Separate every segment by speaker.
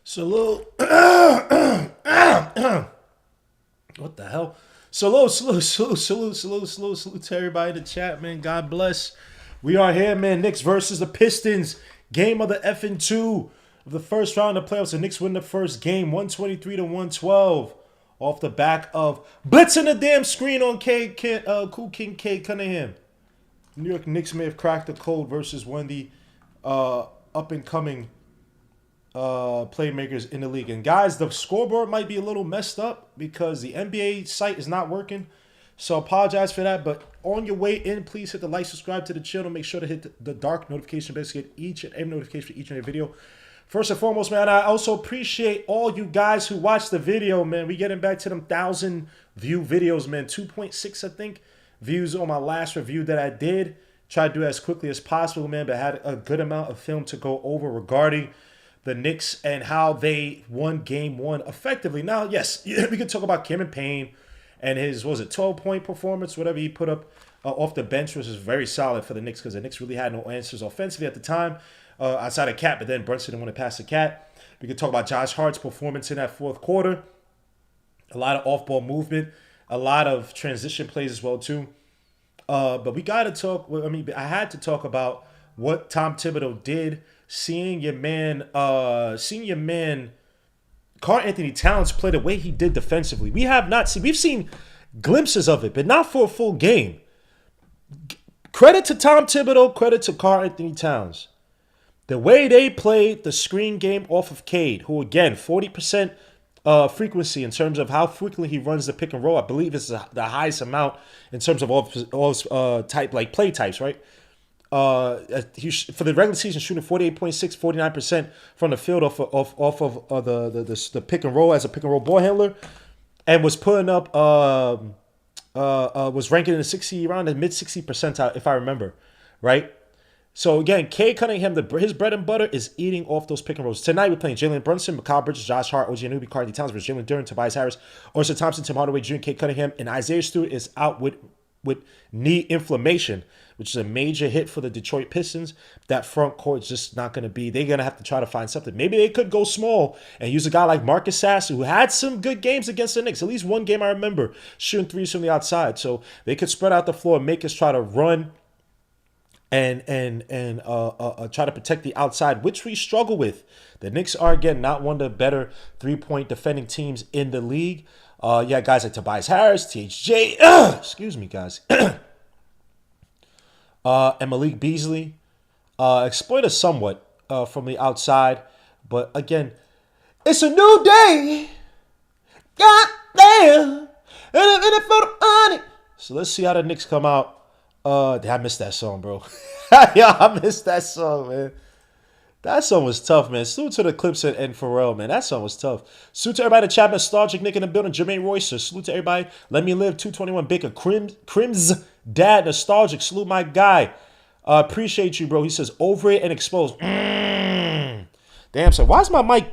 Speaker 1: Salute. What the hell? Salute to everybody in the chat, man. God bless. We are here, man. Knicks versus the Pistons. Game of the effing two of the first round of the playoffs. The Knicks win the first game, 123 to 112. Off the back of blitzing the damn screen on Cool King K Cunningham. New York Knicks may have cracked the code versus one of the up and coming playmakers in the league. And guys, the scoreboard might be a little messed up because the NBA site is not working. So apologize for that. But on your way in, please hit the like, subscribe to the channel. Make sure to hit the dark notification bell to get each and every notification for each and every video. First and foremost, man, I also appreciate all you guys who watch the video, man. We getting back to them 1,000 view videos, man. 2.6, I think, views on my last review that I did. Tried to do it as quickly as possible, man, but had a good amount of film to go over regarding the Knicks and how they won game one effectively. Now, yes, we could talk about Cameron Payne and his, what was it, 12-point performance, whatever he put up off the bench, which was very solid for the Knicks because the Knicks really had no answers offensively at the time outside of Cat, but then Brunson didn't want to pass the Cat. We could talk about Josh Hart's performance in that fourth quarter. A lot of off-ball movement, a lot of transition plays as well, too. But we got to talk, I had to talk about what Tom Thibodeau did, seeing your man Karl Anthony Towns play the way he did defensively. We've seen glimpses of it, but not for a full game. Credit to Tom Thibodeau, credit to Karl Anthony Towns. The way they played the screen game off of Cade, who again, 40% frequency in terms of how frequently he runs the pick and roll. I believe it's the highest amount in terms of all type like play types, right? He for the regular season shooting 48.6, 49% from the field off of the pick and roll as a pick and roll ball handler, and was putting up was ranking in the 60 around the mid 60 percentile if I remember, right? So again, Kay Cunningham, his bread and butter is eating off those pick and rolls. Tonight we're playing Jalen Brunson, Mikal Bridges, Josh Hart, OG Anunoby, Karl Anthony Towns versus Jalen Duren, Tobias Harris, Orson Thompson, Tim Hardaway Jr., Kay Cunningham, and Isaiah Stewart is out with knee inflammation, which is a major hit for the Detroit Pistons. That front court is just not going to be. They're going to have to try to find something. Maybe they could go small and use a guy like Marcus Sasser, who had some good games against the Knicks. At least one game I remember shooting threes from the outside. So they could spread out the floor and make us try to run and try to protect the outside, which we struggle with. The Knicks are, again, not one of the better three-point defending teams in the league. Yeah, guys like Tobias Harris, THJ, excuse me, guys, and Malik Beasley exploit us somewhat from the outside. But again, it's a new day. God damn. And I felt on it. So let's see how the Knicks come out. I missed that song, bro. Yeah, I missed that song, man. That song was tough, man. Salute to the Clips and Pharrell, man. That song was tough. Salute to everybody in the chat. Nostalgic Nick in the building. Jermaine Royster. Salute to everybody. Let Me Live. 221 Baker. Crims Dad. Nostalgic. Salute my guy. Appreciate you, bro. He says, over it and exposed. Damn, so why is my mic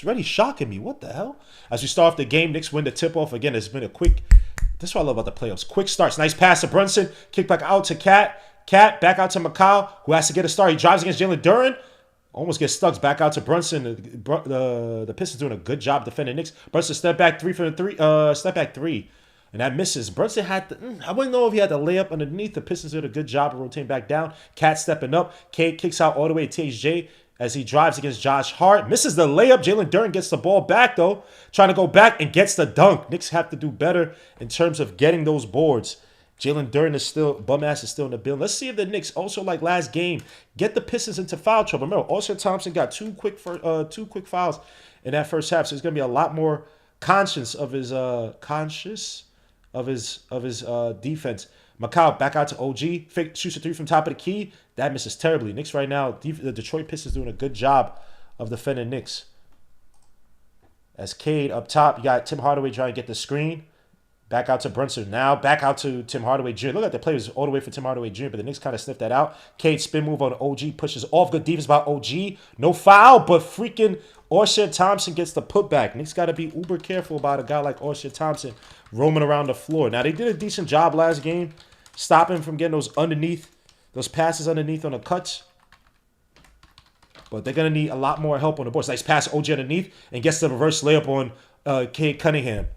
Speaker 1: already shocking me? What the hell? As we start off the game, Knicks win the tip-off. Again, it's been a quick... This is what I love about the playoffs. Quick starts. Nice pass to Brunson. Kick back out to Cat. Cat back out to Mikal, who has to get a start. He drives against Jalen Duren. Almost gets stuck. Back out to Brunson. The Pistons doing a good job defending Knicks. Brunson step back three. And that misses. Brunson had the, I wouldn't know if he had the layup underneath. The Pistons did a good job of rotating back down. Cat stepping up. Kate kicks out all the way to THJ as he drives against Josh Hart. Misses the layup. Jalen Duren gets the ball back, though. Trying to go back and gets the dunk. Knicks have to do better in terms of getting those boards. Jalen Duren is still, bum-ass is still in the building. Let's see if the Knicks, also like last game, get the Pistons into foul trouble. Remember, Orson Thompson got two quick fouls in that first half, so he's going to be a lot more conscious of his defense. Mikal back out to OG. Fake shoots a three from top of the key. That misses terribly. Knicks right now, the Detroit Pistons doing a good job of defending Knicks. As Cade up top, you got Tim Hardaway trying to get the screen. Back out to Brunson now. Back out to Tim Hardaway Jr. Look at the players all the way for Tim Hardaway Jr., but the Knicks kind of sniffed that out. Cade spin move on OG. Pushes off. Good defense by OG. No foul, but freaking Orson Thompson gets the putback. Knicks got to be uber careful about a guy like Orson Thompson roaming around the floor. Now, they did a decent job last game, stopping him from getting those passes underneath on the cuts. But they're going to need a lot more help on the boards. Nice pass, OG underneath, and gets the reverse layup on Cade Cunningham.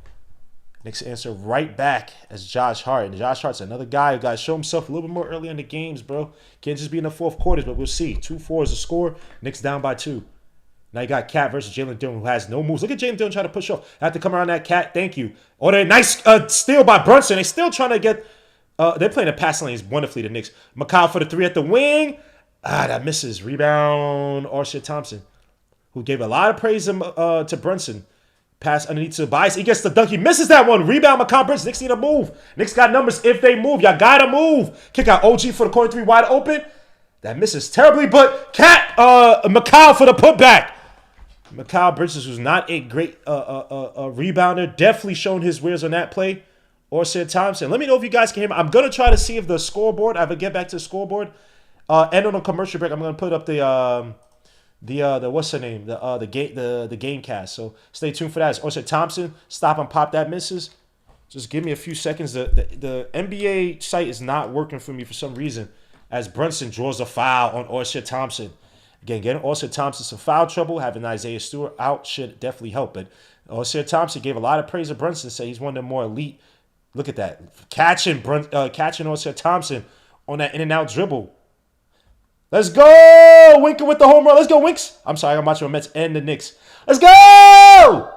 Speaker 1: Knicks answer right back as Josh Hart. And Josh Hart's another guy who got to show himself a little bit more early in the games, bro. Can't just be in the fourth quarters, but we'll see. 2-4 is the score. Knicks down by 2. Now you got Cat versus Jalen Dillon, who has no moves. Look at Jalen Dillon trying to push off. Have to come around that Cat. Thank you. Oh, that nice steal by Brunson. They're still trying to get... they're playing the passing lanes wonderfully, the Knicks. McCall for the 3 at the wing. That misses. Rebound, Orsha Thompson, who gave a lot of praise to Brunson. Pass underneath to Tobias. He gets the dunk. He misses that one. Rebound, McCall Brunson. Knicks need to move. Knicks got numbers if they move. Y'all got to move. Kick out OG for the corner 3 wide open. That misses terribly, but McCall for the putback. McCall Bridges, who's not a great rebounder, definitely shown his wares on that play. Orsha Thompson. Let me know if you guys can hear me. I'm going to try to see if the scoreboard, I will get back to the scoreboard. And on a commercial break, I'm going to put up the what's her name? The game cast. So stay tuned for that. It's Orsha Thompson. Stop and pop that misses. Just give me a few seconds. The NBA site is not working for me for some reason as Brunson draws a foul on Orsha Thompson. Again, getting Orsha Thompson some foul trouble, having Isaiah Stewart out should definitely help. But Orsha Thompson gave a lot of praise to Brunson, say he's one of the more elite. Look at that. Catching Orsha Thompson on that in-and-out dribble. Let's go! Winker with the home run. Let's go, Winks. I'm sorry, I'm watching the Mets and the Knicks. Let's go!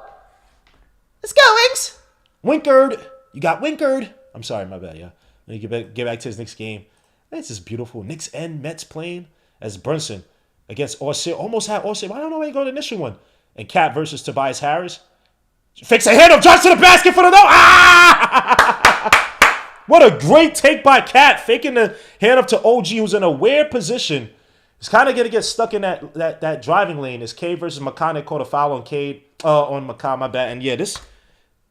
Speaker 1: Let's go, Winks. Winkered. You got winkered. I'm sorry, my bad, yeah. Let me get back to his Knicks game. This is beautiful. Knicks and Mets playing as Brunson against Orsha. Almost had Orsha. I don't know where he go to the initial one. And Cat versus Tobias Harris. Fakes a hand up. Drives to the basket for the no. Ah! What a great take by Cat. Faking the hand up to OG, who's in a weird position. He's kind of going to get stuck in that driving lane. It's Cade versus McConnell. Called a foul on Cade. On McConnell, my bad. And yeah, the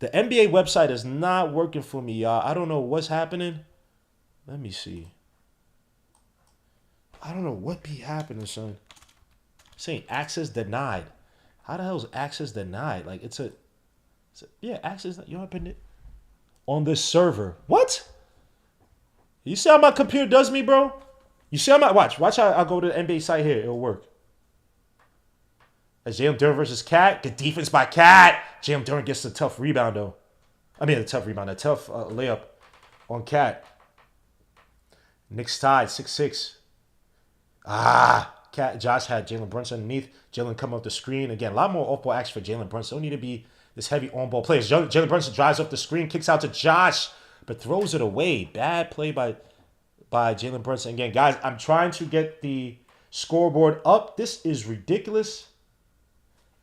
Speaker 1: NBA website is not working for me, y'all. I don't know what's happening. Let me see. I don't know what be happening, son. Saying access denied. How the hell is access denied? Like, yeah, access. You opened it on this server. What? You see how my computer does me, bro? You see how watch how I go to the NBA site here. It'll work. As Jalen Duren versus Cat. Good defense by Cat. Jalen Duren gets the tough rebound, though. I mean, a tough rebound. A tough layup on Cat. Knicks tied, 6-6. Josh had Jalen Brunson underneath. Jalen come up the screen. Again, a lot more off-ball action for Jalen Brunson. Don't need to be this heavy on-ball play. Jalen Brunson drives up the screen, kicks out to Josh, but throws it away. Bad play by Jalen Brunson. Again, guys, I'm trying to get the scoreboard up. This is ridiculous.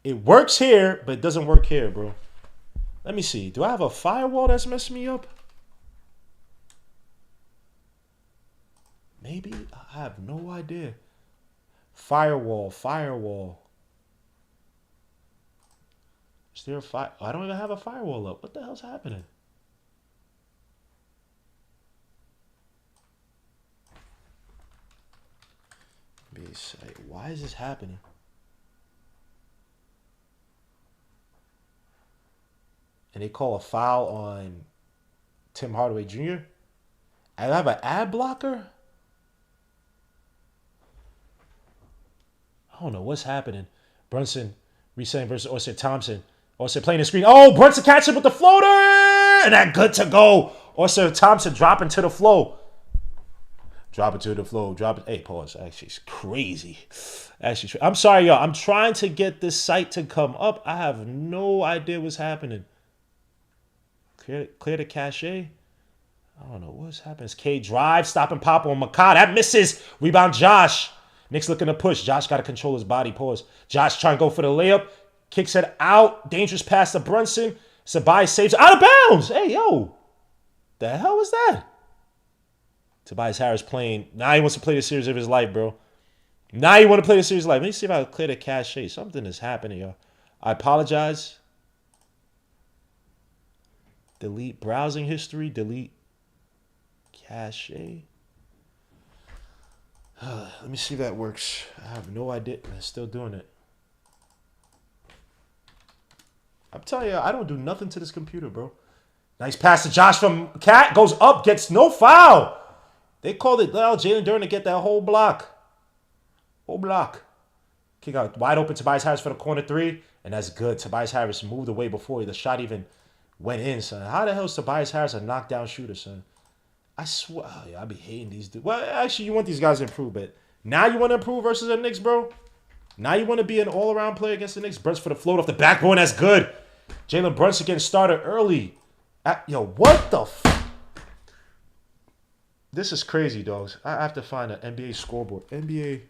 Speaker 1: It works here, but it doesn't work here, bro. Let me see. Do I have a firewall that's messing me up? Maybe. I have no idea. Firewall. Is there a fire? I don't even have a firewall up. What the hell's happening? Why is this happening? And they call a foul on Tim Hardaway Jr. I have an ad blocker? I don't know what's happening. Brunson resetting versus Orsha Thompson. Orsha playing the screen. Oh, Brunson catches with the floater! And that good to go. Orsha Thompson dropping to the floor. Hey, pause. Actually, it's crazy. I'm sorry, y'all. I'm trying to get this site to come up. I have no idea what's happening. Clear the cache. I don't know what's happening. It's K drive. Stop and pop on McCall. That misses. Rebound Josh. Knicks looking to push. Josh got to control his body. Pause. Josh trying to go for the layup. Kicks it out. Dangerous pass to Brunson. Tobias saves it. Out of bounds. Hey, yo. The hell was that? Tobias Harris playing. Now he wants to play the series of his life, bro. Now you want to play the series of life. Let me see if I can clear the cache. Something is happening, y'all. I apologize. Delete browsing history. Delete cache. Let me see if that works. I have no idea. I'm still doing it. I'm telling you, I don't do nothing to this computer, bro. Nice pass to Josh from Cat. Goes up, gets no foul. They called it Jalen Duren to get that whole block. Kick out wide open. Tobias Harris for the corner three. And that's good. Tobias Harris moved away before the shot even went in, son. How the hell is Tobias Harris a knockdown shooter, son? I swear. Oh, yeah, I be hating these dudes. Well, actually, you want these guys to improve, but now you want to improve versus the Knicks, bro? Now you want to be an all-around player against the Knicks? Brunson for the float off the backboard. That's good. Jalen Brunson getting started early. Yo, what the This is crazy, dogs. I have to find an NBA scoreboard. NBA.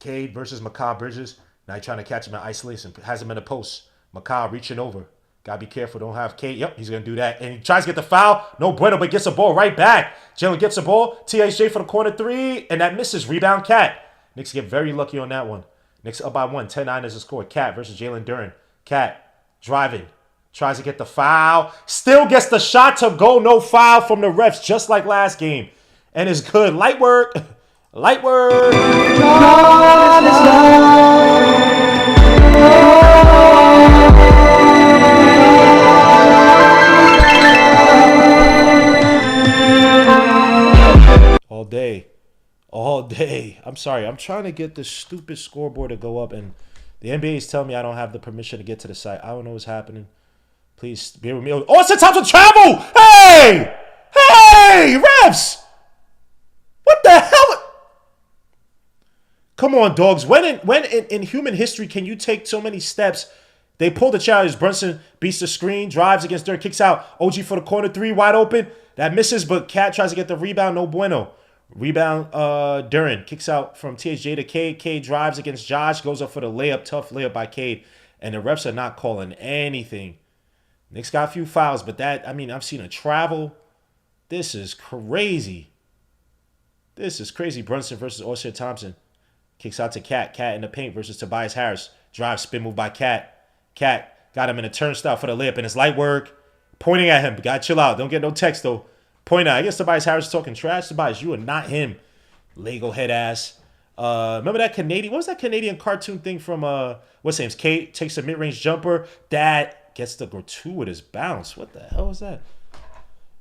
Speaker 1: Cade versus Mikal Bridges. Now he's trying to catch him in isolation. Has him in the post. Mikal reaching over. Gotta be careful. Don't have Cade. Yep, he's gonna do that. And he tries to get the foul. No bueno, but gets the ball right back. Jalen gets the ball. THJ for the corner three. And that misses. Rebound, Cat. Knicks get very lucky on that one. Knicks up by 1. 10-9 is the score. Cat versus Jalen Duren. Cat driving. Tries to get the foul. Still gets the shot to go. No foul from the refs, just like last game. And it's good. Light work. Light work. God is love. All day. All day. I'm sorry. I'm trying to get this stupid scoreboard to go up, and the NBA is telling me I don't have the permission to get to the site. I don't know what's happening. Please bear with me. Oh, it's the time to travel! Hey! Hey! Refs! What the hell? Come on, dogs. When in human history can you take so many steps? They pull the challenge. Brunson beats the screen, drives against Dirk, kicks out. OG for the corner three, wide open. That misses, but Cat tries to get the rebound. No bueno. Rebound, Duren kicks out from THJ to Cade. Cade drives against Josh, goes up for the layup. Tough layup by Cade. And the refs are not calling anything. Knicks got a few fouls, but I've seen a travel. This is crazy. This is crazy. Brunson versus Oscar Thompson. Kicks out to Cat. Cat in the paint versus Tobias Harris. Drive, spin move by Cat. Cat got him in a turnstile for the layup, and it's light work. Pointing at him. Gotta chill out. Don't get no text, though. Point out. I guess Tobias Harris is talking trash. Tobias, you are not him. Lego head ass. Remember that Canadian? What was that Canadian cartoon thing from, what's his name? Kate takes a mid-range jumper. That gets the gratuitous bounce. What the hell is that?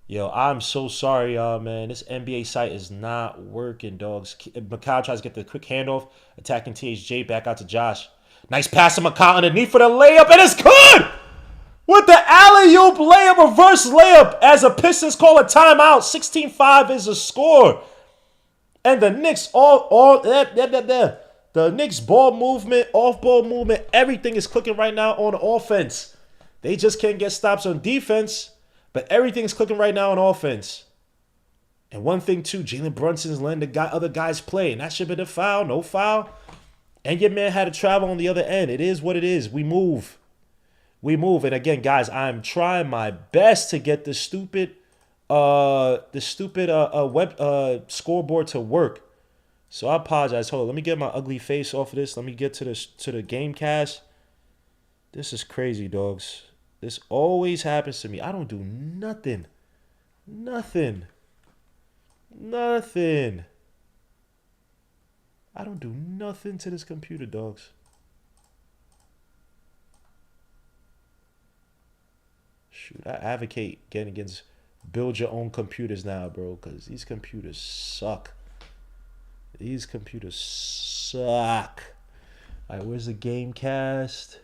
Speaker 1: Yo, I'm so sorry, y'all, man. This NBA site is not working, dogs. Mikal tries to get the quick handoff. Attacking THJ. Back out to Josh. Nice pass to Mikal underneath for the layup. And it's good! With the alley-oop layup, reverse layup, as the Pistons call a timeout. 16-5 is the score. And the Knicks the Knicks ball movement, off-ball movement, everything is clicking right now on offense. They just can't get stops on defense, but everything's clicking right now on offense. And one thing, too, Jalen Brunson's letting the other guys play, and that should have been a foul, no foul. And your man had to travel on the other end. It is what it is. We move. We move. And again, guys, I'm trying my best to get the stupid scoreboard to work. So I apologize. Hold on. Let me get my ugly face off of this. Let me get to the game cast. This is crazy, dogs. This always happens to me. I don't do nothing. Nothing. I don't do nothing to this computer, dogs. Shoot, I advocate getting against build your own computers now, bro, because these computers suck. These computers suck. All right, where's the game cast?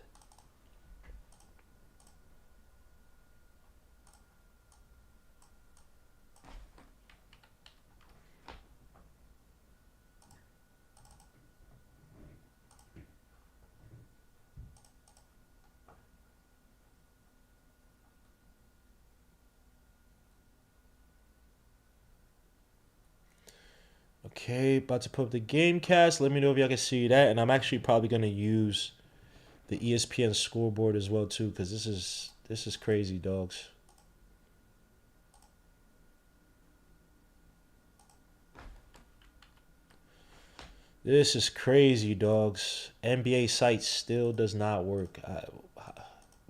Speaker 1: Okay, about to put up the game cast. Let me know if y'all can see that. And I'm actually probably going to use the ESPN scoreboard as well, too, because this is crazy, dogs. This is crazy, dogs. NBA site still does not work.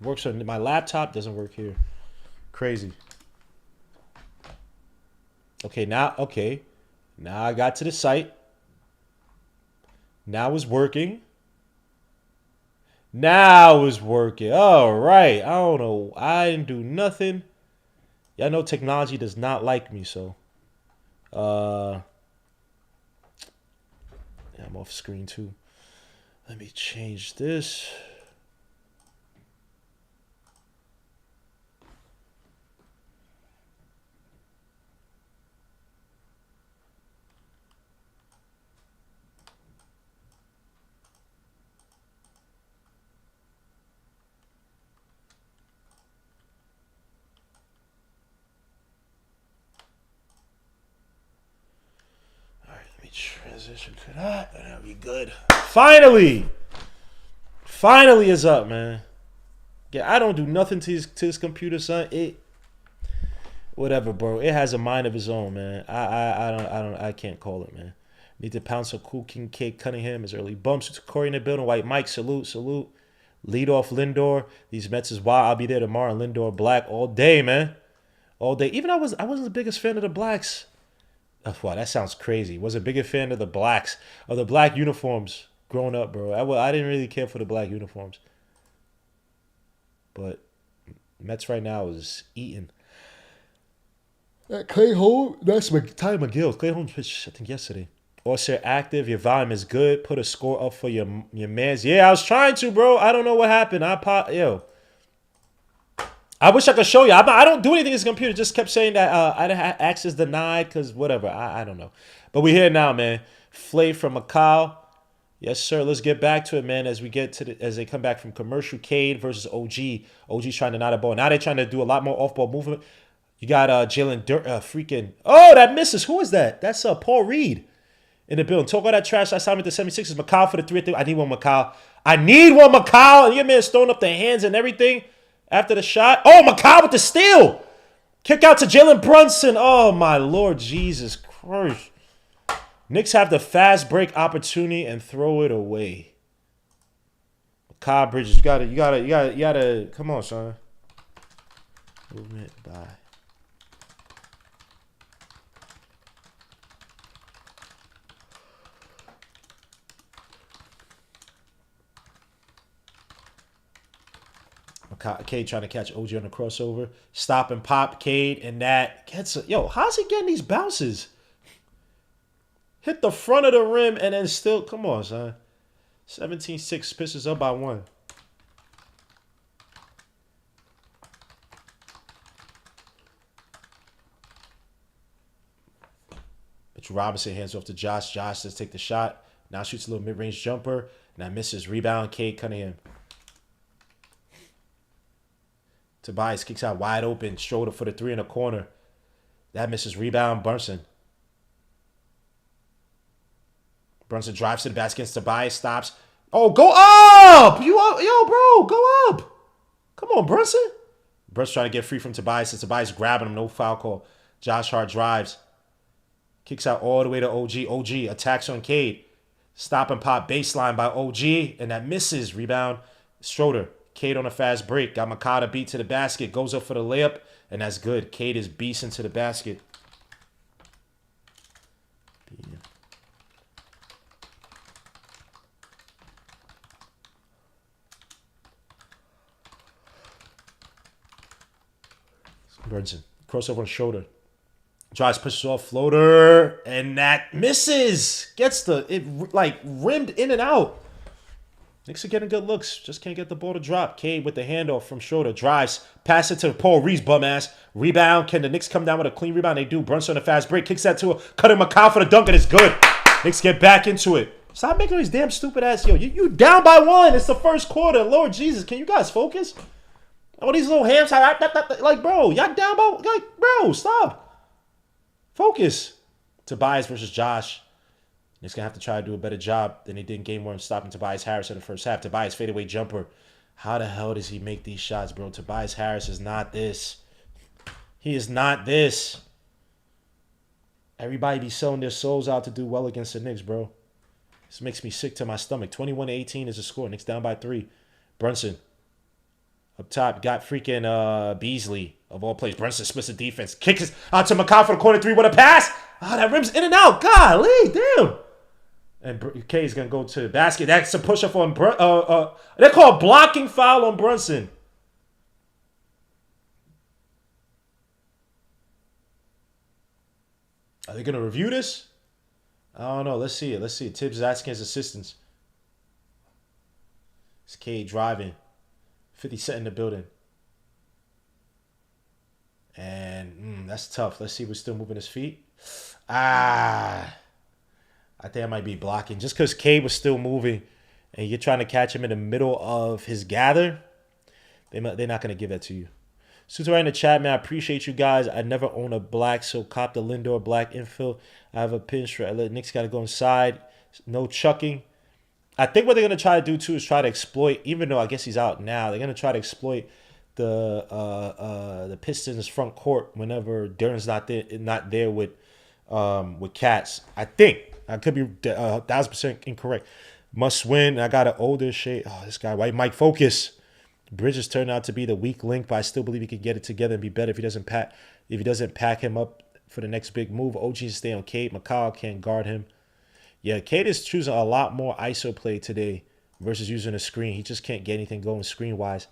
Speaker 1: Works on my laptop, doesn't work here. Crazy. Okay, now I got to the site. Now it's working. All right. I don't know. I didn't do nothing. Y'all know technology does not like me, so. I'm off screen too. Let me change this. Transition to that, and that'll be good. Finally is up, man. Yeah, I don't do nothing to his computer, son. Whatever, bro. It has a mind of its own, man. I can't call it, man. Need to pounce a cool King Cake Cunningham as early bumps to Corey in the building. White Mike, salute. Lead off Lindor. These Mets is wild. I'll be there tomorrow. Lindor Black all day, man. All day. Even I wasn't the biggest fan of the Blacks. Wow, that sounds crazy. Was a bigger fan of the Blacks, of the black uniforms growing up, bro. I didn't really care for the black uniforms. But Mets right now is eating. That Clay Holmes, that's Ty McGill. Clay Holmes pitched, I think, yesterday. Also active, your volume is good. Put a score up for your mans. Yeah, I was trying to, bro. I don't know what happened. I wish I could show you. I don't do anything in this computer. Just kept saying that I didn't have access denied because whatever. I don't know. But we're here now, man. Flay from Macau. Yes, sir. Let's get back to it, man. As they come back from commercial. Cade versus OG. OG's trying to knot a ball. Now they're trying to do a lot more off-ball movement. You got Jalen freaking. Oh, that misses. Who is that? That's Paul Reed in the building. Talk all that trash. I signed with the 76ers. Macau for the 3-3. I need one Macau. And your man's throwing up the hands and everything. After the shot. Oh, Macau with the steal. Kick out to Jalen Brunson. Oh, my Lord Jesus Christ. Knicks have the fast break opportunity and throw it away. Macau Bridges, you gotta. Come on, son. Movement by. Cade trying to catch OG on the crossover. Stop and pop Cade, and that gets a... Yo, how's he getting these bounces? Hit the front of the rim and then still... Come on, son. 17-6, Pistons up by 1. Mitchell Robinson hands off to Josh. Josh does take the shot. Now shoots a little mid-range jumper. And that misses. Rebound, Cade Cunningham. Tobias kicks out wide open. Schroeder for the 3 in the corner. That misses. Rebound, Brunson. Brunson drives to the basket against Tobias. Stops. Oh, go up! Yo, bro, go up! Come on, Brunson. Brunson trying to get free from Tobias. And Tobias grabbing him. No foul call. Josh Hart drives. Kicks out all the way to OG. OG attacks on Cade. Stop and pop baseline by OG. And that misses. Rebound, Schroeder. Cade on a fast break. Got Makata beat to the basket. Goes up for the layup. And that's good. Cade is beasting to the basket. Brunson. Crossover on shoulder. Drives, pushes off, floater. And that misses. Gets rimmed in and out. Knicks are getting good looks. Just can't get the ball to drop. Cade with the handoff from Schroeder. Drives. Pass it to Paul Reed's bum ass. Rebound. Can the Knicks come down with a clean rebound? They do. Brunson on a fast break. Kicks that to a cutting Macau for the dunk, and it's good. Knicks get back into it. Stop making these damn stupid ass. Yo, you down by 1. It's the first quarter. Lord Jesus. Can you guys focus? All these little hams. Like, bro. Y'all down by. Like, bro, stop. Focus. Tobias versus Josh. Knicks going to have to try to do a better job than they did in game 1 stopping Tobias Harris in the first half. Tobias fadeaway jumper. How the hell does he make these shots, bro? Tobias Harris is not this. He is not this. Everybody be selling their souls out to do well against the Knicks, bro. This makes me sick to my stomach. 21-18 is the score. Knicks down by 3. Brunson. Up top, got freaking Beasley of all plays. Brunson splits the defense. Kicks out to Macau for the corner 3. What a pass. That rim's in and out. Golly, damn. And K is going to go to the basket. That's a push-up on they're called blocking foul on Brunson. Are they going to review this? I don't know. Let's see it. Let's see it. Tibbs is asking his assistants. It's Cade driving. 50 Cent in the building. And that's tough. Let's see if we're still moving his feet. Ah. I think I might be blocking. Just because Cade was still moving and you're trying to catch him in the middle of his gather, they're not going to give that to you. Suits right in the chat, man. I appreciate you guys. I never own a black, so cop the Lindor black infill. I have a pinch. I let Knicks got to go inside. No chucking. I think what they're going to try to do, too, is try to exploit, even though I guess he's out now, they're going to try to exploit the Pistons front court whenever Duren's not there with Cats. I think. I could be 1,000% incorrect. Must win. I got an older shade. Oh, this guy, White Mike, focus. Bridges turned out to be the weak link, but I still believe he can get it together and be better if he doesn't pack him up for the next big move. OG's stay on Cade. McCall can't guard him. Yeah, Cade is choosing a lot more ISO play today versus using a screen. He just can't get anything going screen-wise.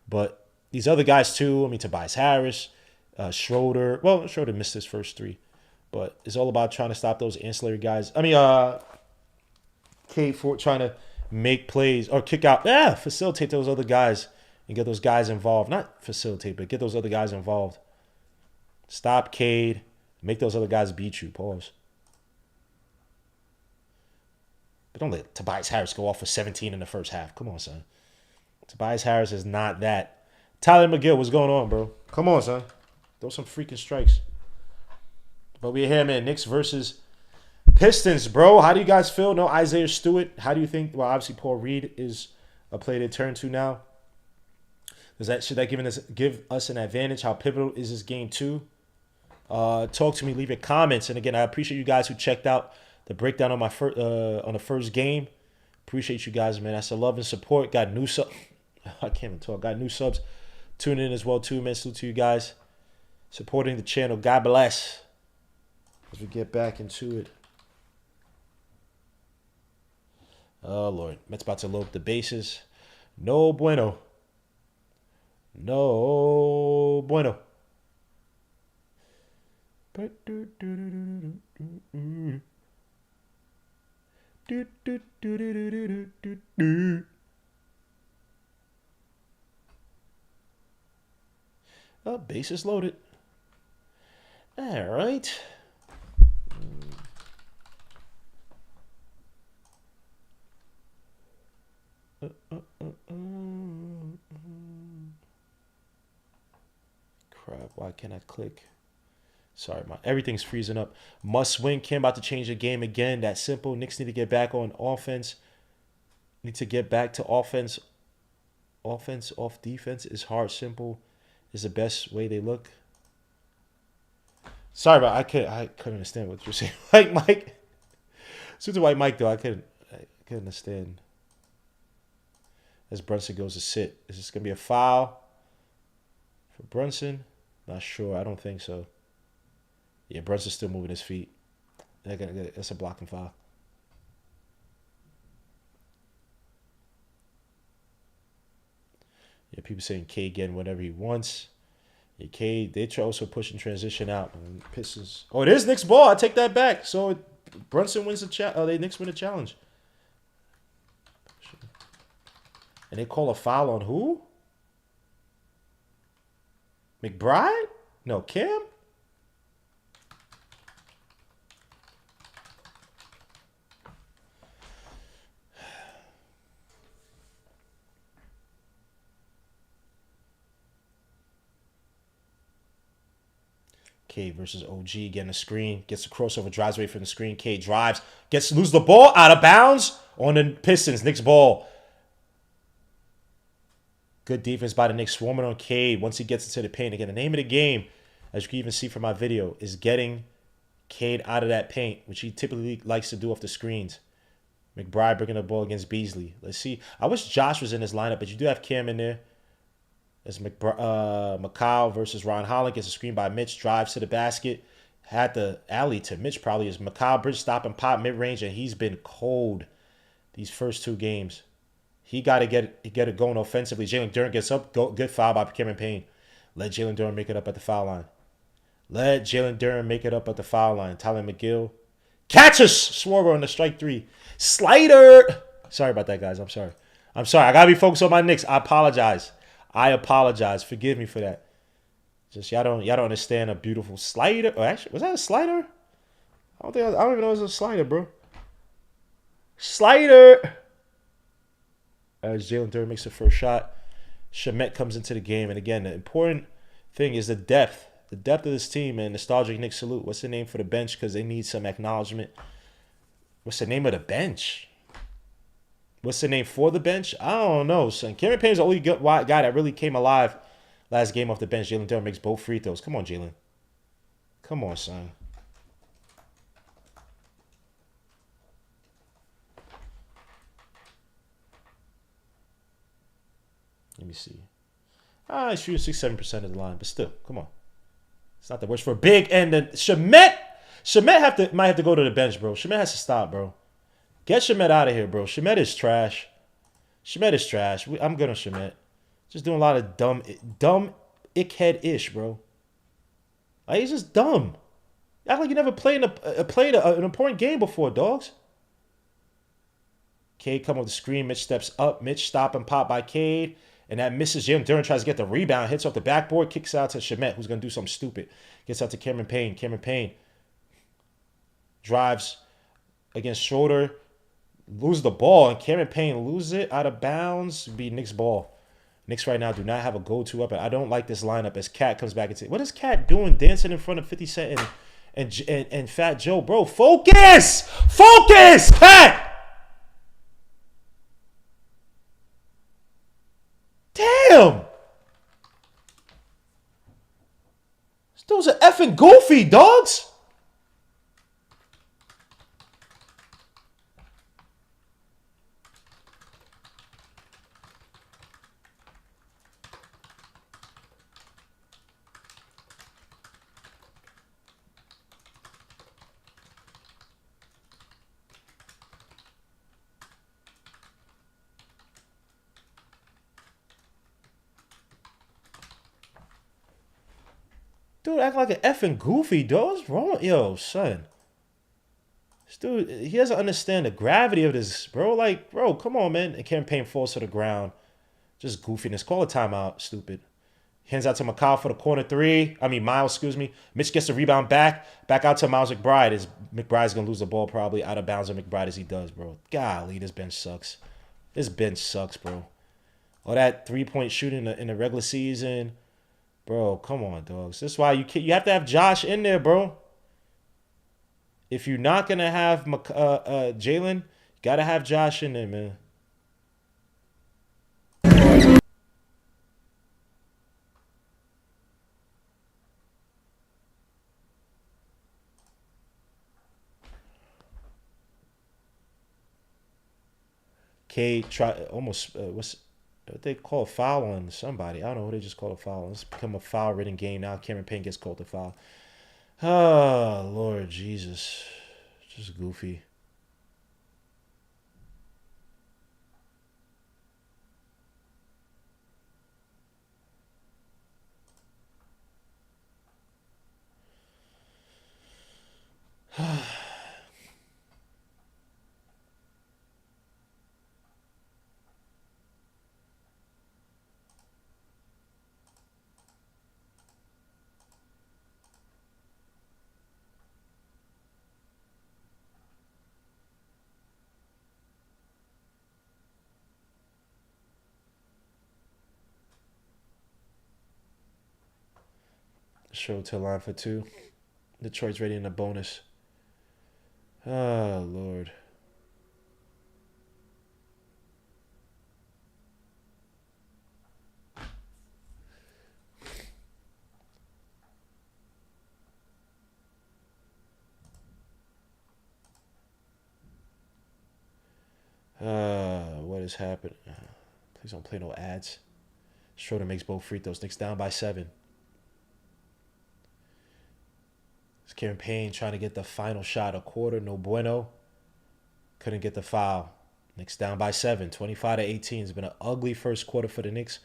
Speaker 1: But these other guys, too, Tobias Harris, Schroeder. Well, Schroeder missed his first three. But it's all about trying to stop those ancillary guys. Cade for trying to make plays or kick out. Facilitate those other guys and get those guys involved. Not facilitate, but get those other guys involved. Stop Cade. Make those other guys beat you. Pause. But don't let Tobias Harris go off for 17 in the first half. Come on, son. Tobias Harris is not that. Tyler McGill, what's going on, bro? Come on, son. Throw some freaking strikes. But we're here, man. Knicks versus Pistons, bro. How do you guys feel? No Isaiah Stewart. How do you think? Well, obviously, Paul Reed is a play to turn to now. Should that give us an advantage? How pivotal is this game, too? Talk to me. Leave your comments. And again, I appreciate you guys who checked out the breakdown on on the first game. Appreciate you guys, man. That's the love and support. Got new subs. I can't even talk. Got new subs tuning in as well, too, man. Salute to you guys. Supporting the channel. God bless. As we get back into it. Oh, Lord. Mets about to load up the bases. No bueno. No bueno. Oh, bases loaded. All right. Crap, why can't I click? Sorry, everything's freezing up. Must win. Cam about to change the game again. That simple. Knicks need to get back on offense. Need to get back to offense. Offense off defense is hard. Simple is the best way they look. Sorry, but I couldn't understand what you're saying. White Mike. Suits White Mike though. I couldn't understand. As Brunson goes to sit. Is this gonna be a foul for Brunson? Not sure. I don't think so. Yeah, Brunson's still moving his feet. That's a blocking foul. Yeah, people saying Cade getting whatever he wants. Yeah, Cade, they're also pushing transition out. Pistons. Oh, it is Knicks ball. I take that back. So Brunson wins the challenge. Knicks win the challenge. And they call a foul on who? McBride? No, Cam? Cade versus OG getting a screen. Gets a crossover, drives away from the screen. Cade drives. Loses the ball out of bounds on the Pistons. Knicks ball. Good defense by the Knicks. Swarming on Cade once he gets into the paint. Again, the name of the game, as you can even see from my video, is getting Cade out of that paint, which he typically likes to do off the screens. McBride bringing the ball against Beasley. Let's see. I wish Josh was in this lineup, but you do have Cam in there. As McCall versus Ron Holland gets a screen by Mitch, drives to the basket. Had the alley to Mitch probably as McCall bridge stop and pop mid-range, and he's been cold these first two games. He got to get it going offensively. Jalen Duren gets up. Good foul by Cameron Payne. Let Jalen Duren make it up at the foul line. Tyler McGill Catch us! Swerve on the strike 3. Slider! Sorry about that, guys. I'm sorry. I gotta be focused on my Knicks. I apologize. Forgive me for that. Just y'all don't understand a beautiful slider. Oh, actually, was that a slider? I don't even know it was a slider, bro. Slider! As Jalen Duren makes the first shot, Shamet comes into the game. And again, the important thing is the depth. The depth of this team, man. Nostalgic Knicks salute. What's the name for the bench? Because they need some acknowledgement. What's the name of the bench? What's the name for the bench? I don't know, son. Cameron Payne's the only guy that really came alive last game off the bench. Jalen Duren makes both free throws. Come on, Jalen. Come on, son. Let me see. I shoot 6-7% of the line, but still, come on. It's not the worst for a big. And then Shamet might have to go to the bench, bro. Shamet has to stop, bro. Get Shamet out of here, bro. Shamet is trash. I'm good on Shamet. Just doing a lot of dumb ickhead-ish, bro. Like, he's just dumb. Act like you never played an important game before, dogs. Cade come with the screen. Mitch steps up. Mitch stop and pop by Cade. And that misses. Jalen Duren tries to get the rebound. Hits off the backboard. Kicks out to Shamet, who's going to do something stupid. Gets out to Cameron Payne. Cameron Payne drives against Schroeder. Loses the ball. And Cameron Payne loses it out of bounds. Be Knicks ball. Knicks right now do not have a go-to weapon. I don't like this lineup as Cat comes back. What is Cat doing dancing in front of 50 Cent and Fat Joe? Bro, focus! Focus, Cat! Damn! Those are effing goofy, dogs! Dude, act like an effing goofy, dog. What's wrong? Yo, son. This dude, he doesn't understand the gravity of this, bro. Like, bro, come on, man. The campaign falls to the ground. Just goofiness. Call a timeout, stupid. Hands out to McCall for the corner 3. Miles, excuse me. Mitch gets the rebound back. Back out to Miles McBride. McBride's going to lose the ball probably out of bounds on McBride as he does, bro. Golly, this bench sucks. This bench sucks, bro. All that three-point shooting in the regular season. Bro, come on, dogs. That's why you have to have Josh in there, bro. If you're not going to have Jalen, you got to have Josh in there, man. Cade what they call a foul on somebody. I don't know what they just call a foul. It's become a foul-ridden game now. Cameron Payne gets called a foul. Oh, Lord Jesus. Just goofy. Show to line for 2. Detroit's ready in the bonus. Oh, Lord. What has happened? Please don't play no ads. Schroeder makes both free throws. Knicks down by 7. It's Cameron Payne trying to get the final shot. A quarter, no bueno. Couldn't get the foul. Knicks down by 7. 25-18. It's been an ugly first quarter for the Knicks,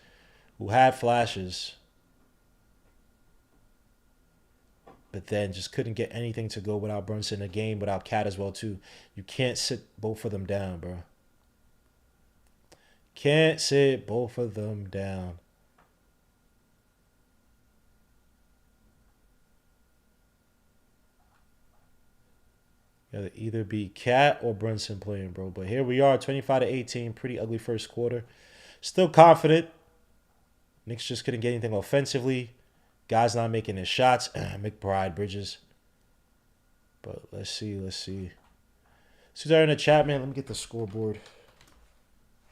Speaker 1: who had flashes. but then just couldn't get anything to go without Brunson. A game without Cat as well too. You can't sit both of them down, bro. Can't sit both of them down. Gotta either be Cat or Brunson playing, bro. But here we are, 25-18. Pretty ugly first quarter. Still confident. Knicks just couldn't get anything offensively. Guys not making his shots. McBride, Bridges. But let's see. Who's there in the chat, man? Let me get the scoreboard.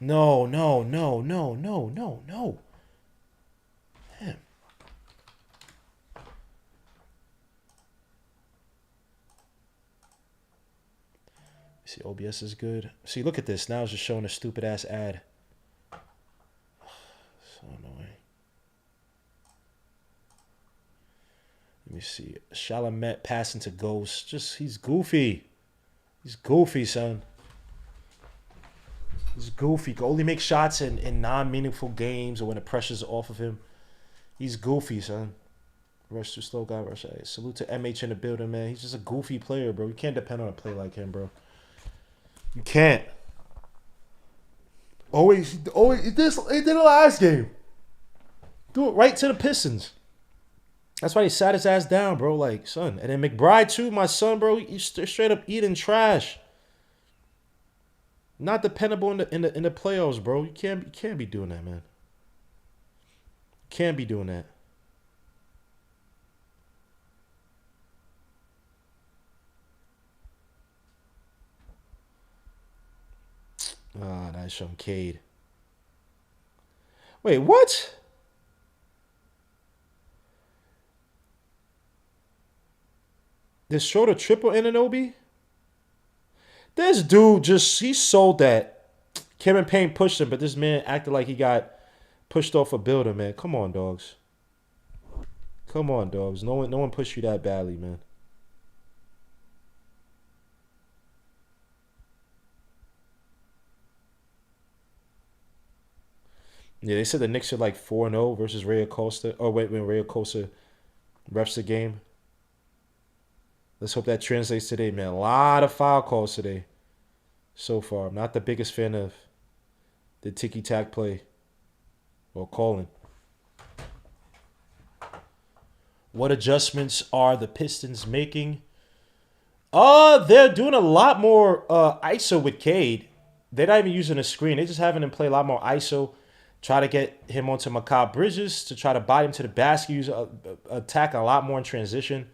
Speaker 1: No. Damn. See, OBS is good. See, look at this. Now it's just showing a stupid ass ad. So annoying. Let me see. Chalamet passing to Ghost. He's goofy. He's goofy, son. He's goofy. Can only make shots in non-meaningful games or when the pressure's off of him. He's goofy, son. Rush to slow guy. Rush. Hey, salute to MH in the building, man. He's just a goofy player, bro. You can't depend on a play like him, bro. You can't. Always. He did it last game. Do it right to the Pistons. That's why he sat his ass down, bro. Like, son. And then McBride, too, my son, bro. He's straight up eating trash. Not dependable in the playoffs, bro. You can't be doing that, man. Can't be doing that. Ah, nice from Cade. Wait, what? Did Schroeder triple Anunoby? This dude he sold that. Kevin Payne pushed him, but this man acted like he got pushed off a building, man. Come on, dogs. Come on, dogs. No one pushed you that badly, man. Yeah, they said the Knicks are like 4-0 versus Ray Acosta. Oh, wait, when Ray Acosta refs the game. Let's hope that translates today, man. A lot of foul calls today so far. I'm not the biggest fan of the ticky-tack play or calling. What adjustments are the Pistons making? They're doing a lot more ISO with Cade. They're not even using a screen. They're just having him play a lot more ISO. Try to get him onto Mikal Bridges to try to bite him to the basket. Use attack a lot more in transition.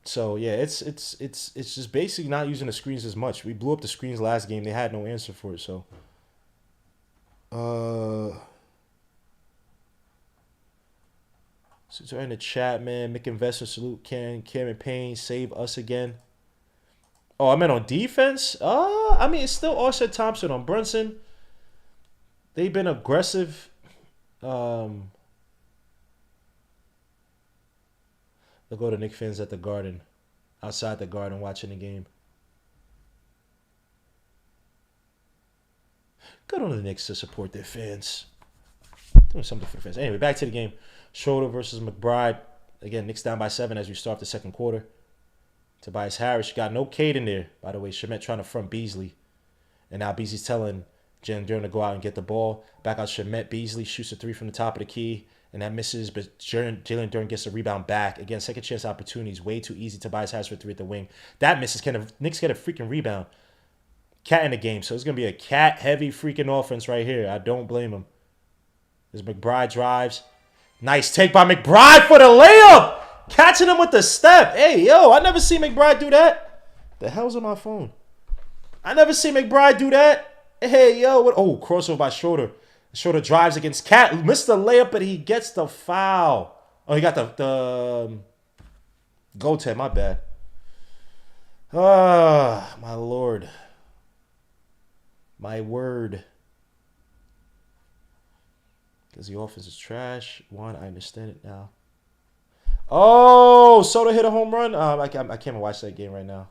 Speaker 1: So yeah, it's just basically not using the screens as much. We blew up the screens last game. They had no answer for it. So, so in the chat, man. Mick Investor salute Cameron Payne save us again. Oh, I meant on defense. I mean it's still Offset Thompson on Brunson. They've been aggressive. They'll go to Knicks fans at the Garden, outside the Garden, watching the game. Good on the Knicks to support their fans. Doing something for the fans. Anyway, back to the game. Schroeder versus McBride. Again, Knicks down by 7 as we start the second quarter. Tobias Harris. You got no Cade in there. By the way, Shamet trying to front Beasley. And now Beasley's telling Jalen Duren to go out and get the ball. Back out Shamet. Beasley shoots a 3 from the top of the key. And that misses, but Jalen Duren gets a rebound back. Again, second chance opportunities. Way too easy. Tobias Harris for 3 at the wing. That misses. Knicks get a freaking rebound. Cat in the game. So it's going to be a cat-heavy freaking offense right here. I don't blame him. As McBride drives. Nice take by McBride for the layup. Catching him with the step. Hey, yo, I never seen McBride do that. The hell's on my phone? I never seen McBride do that. Hey, yo. What? Oh, crossover by Schroeder. Schroeder drives against Cat. Missed the layup, but he gets the foul. Oh, he got the goaltend. My bad. Ah, my lord. My word. Because the offense is trash. One, I understand it now. Oh, Soto hit a home run. I can't even watch that game right now.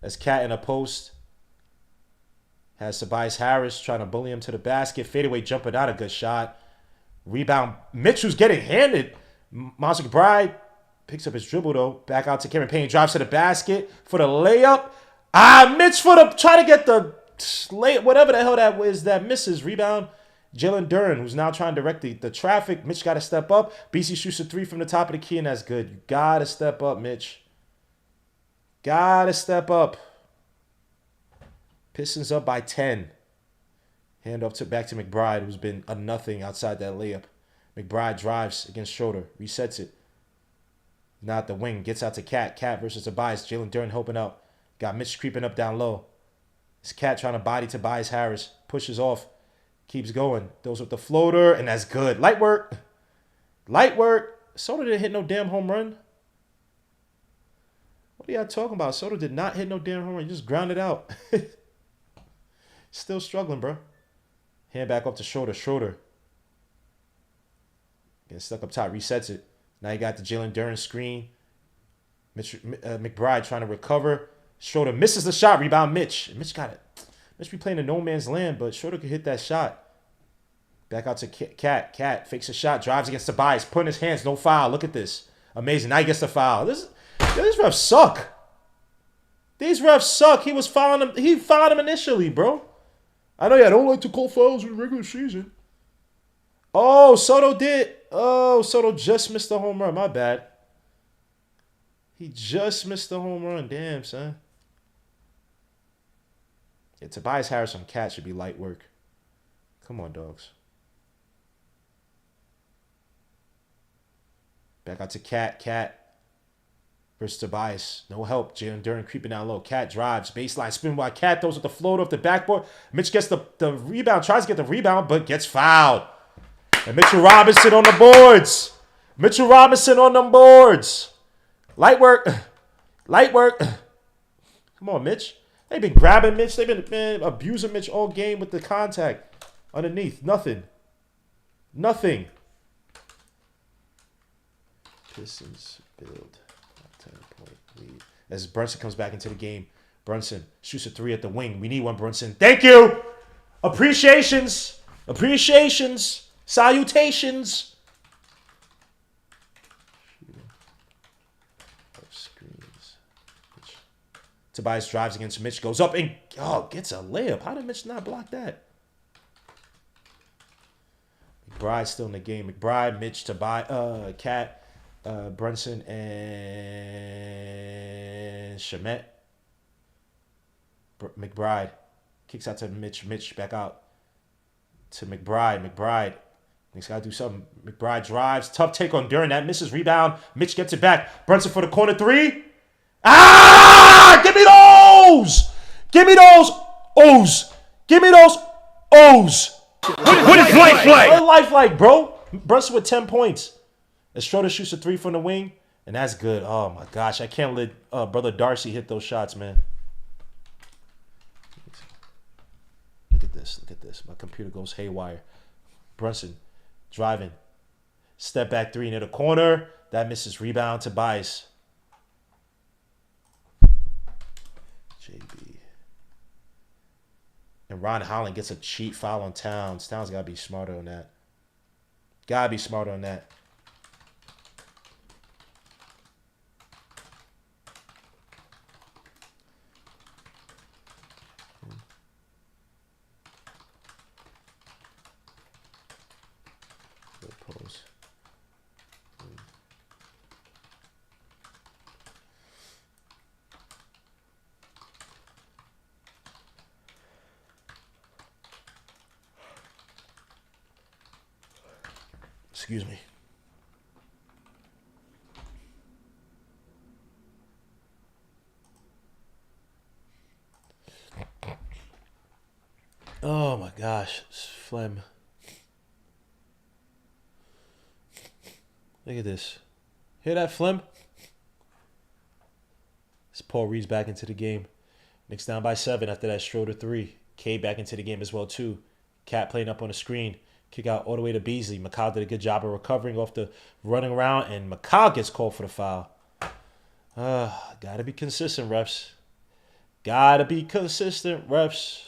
Speaker 1: That's Cat in a post. Has Tobias Harris trying to bully him to the basket. Fadeaway jumper, not a good shot. Rebound. Mitchell's getting handed. Monster McBride picks up his dribble, though. Back out to Cameron Payne. Drives to the basket for the layup. Mitch for the... Try to get the... Whatever the hell that was that misses. Rebound. Jalen Duren, who's now trying to direct the traffic. Mitch got to step up. BC shoots a 3 from the top of the key, and that's good. You got to step up, Mitch. Got to step up. Pistons up by 10. Hand off back to McBride, who's been a nothing outside that layup. McBride drives against Schroeder. Resets it. Now at the wing. Gets out to Cat. Cat versus Tobias. Jalen Duren helping out. Got Mitch creeping up down low. It's Cat trying to body Tobias Harris. Pushes off. Keeps going. Throws up the floater. And that's good. Light work. Light work. Soto didn't hit no damn home run. What are y'all talking about? Soto did not hit no damn home run. He just grounded out. Still struggling, bro. Hand back up to Schroeder. Schroeder. Getting stuck up top. Resets it. Now you got the Jalen Duren screen. McBride trying to recover. Schroeder misses the shot. Rebound Mitch. Mitch got it. Mitch be playing in no man's land, but Schroeder could hit that shot. Back out to Cat. Cat fakes a shot. Drives against Tobias. Putting his hands. No foul. Look at this. Amazing. Now he gets the foul. These refs suck. These refs suck. He was fouling him. He fouled him initially, bro. I know I don't like to call fouls in the regular season. Oh, Soto did. Oh, Soto just missed the home run. My bad. He just missed the home run. Damn, son. Yeah, Tobias Harris on Cat should be light work. Come on, dogs. Back out to Cat. Cat versus Tobias. No help. Jalen Duren creeping down low. Cat drives. Baseline spin while Cat throws with the float off the backboard. Mitch gets the rebound. Tries to get the rebound, but gets fouled. And Mitchell Robinson on the boards. Mitchell Robinson on them boards. Light work. Light work. Come on, Mitch. They've been grabbing Mitch. They've been abusing Mitch all game with the contact. Underneath. Nothing. Nothing. Pistons build. 10-point lead. As Brunson comes back into the game. Brunson shoots a 3 at the wing. We need one, Brunson. Thank you. Appreciations. Appreciations. Salutations. Screens. Tobias drives against Mitch. Goes up and gets a layup. How did Mitch not block that? McBride still in the game. McBride, Mitch, Tobias, Cat, Brunson, and Shamet. McBride kicks out to Mitch. Mitch back out to McBride. McBride. He's got to do something. McBride drives. Tough take on Duren. That misses. Rebound. Mitch gets it back. Brunson for the corner 3. Give me those! Give me those O's! Give me those O's!
Speaker 2: What is life like?
Speaker 1: What is life like, bro? Brunson with 10 points. As Schroeder shoots a 3 from the wing, and that's good. Oh, my gosh. I can't let Brother Darcy hit those shots, man. Look at this. Look at this. My computer goes haywire. Brunson driving. Step back 3 near the corner. That misses. Rebound to Tobias. JB. And Ron Holland gets a cheap foul on Towns. Towns got to be smarter on that. Got to be smarter on that. Pose. Excuse me. Oh my gosh, it's phlegm. Look at this. Hear that phlegm? It's Paul Reed's back into the game. Knicks down by 7 after that Schroeder 3. K back into the game as well too. Cat playing up on the screen. Kick out all the way to Beasley. McCall did a good job of recovering off the running around, and McCall gets called for the foul. Gotta be consistent, refs. Gotta be consistent, refs.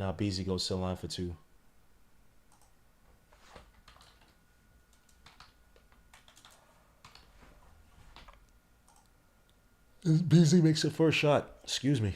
Speaker 1: now Beasley goes to the line for 2. Beasley makes the first shot. Excuse me.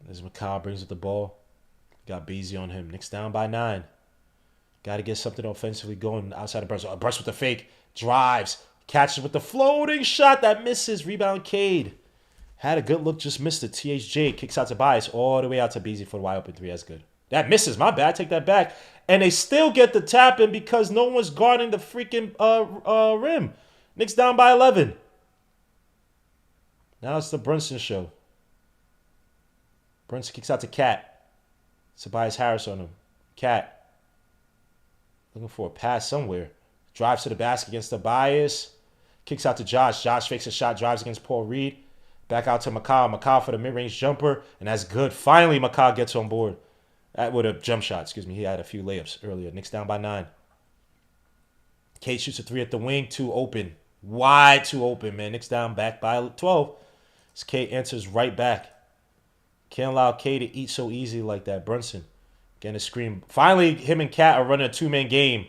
Speaker 1: As McCall brings up the ball. Got Beasley on him. Knicks down by 9. Got to get something offensively going outside of Brunson. Brunson with the fake. Drives. Catches with the floating shot that misses. Rebound Cade. Had a good look. Just missed it. THJ kicks out to Bias. All the way out to Beasley for the wide open 3. That's good. That misses. My bad. Take that back. And they still get the tap in because no one's guarding the freaking rim. Knicks down by 11. Now it's the Brunson show. Brunson kicks out to Cat. Tobias Harris on him. Cat. Looking for a pass somewhere. Drives to the basket against Tobias. Kicks out to Josh. Josh fakes a shot. Drives against Paul Reed. Back out to McCall. McCall for the mid-range jumper. And that's good. Finally, McCall gets on board. With a jump shot. Excuse me. He had a few layups earlier. Knicks down by 9. Kate shoots a 3 at the wing. 2 open. Wide 2 open, man. Knicks down back by 12. As Kate answers right back. Can't allow K to eat so easy like that. Brunson getting a screen. Finally, him and Cat are running a 2-man game.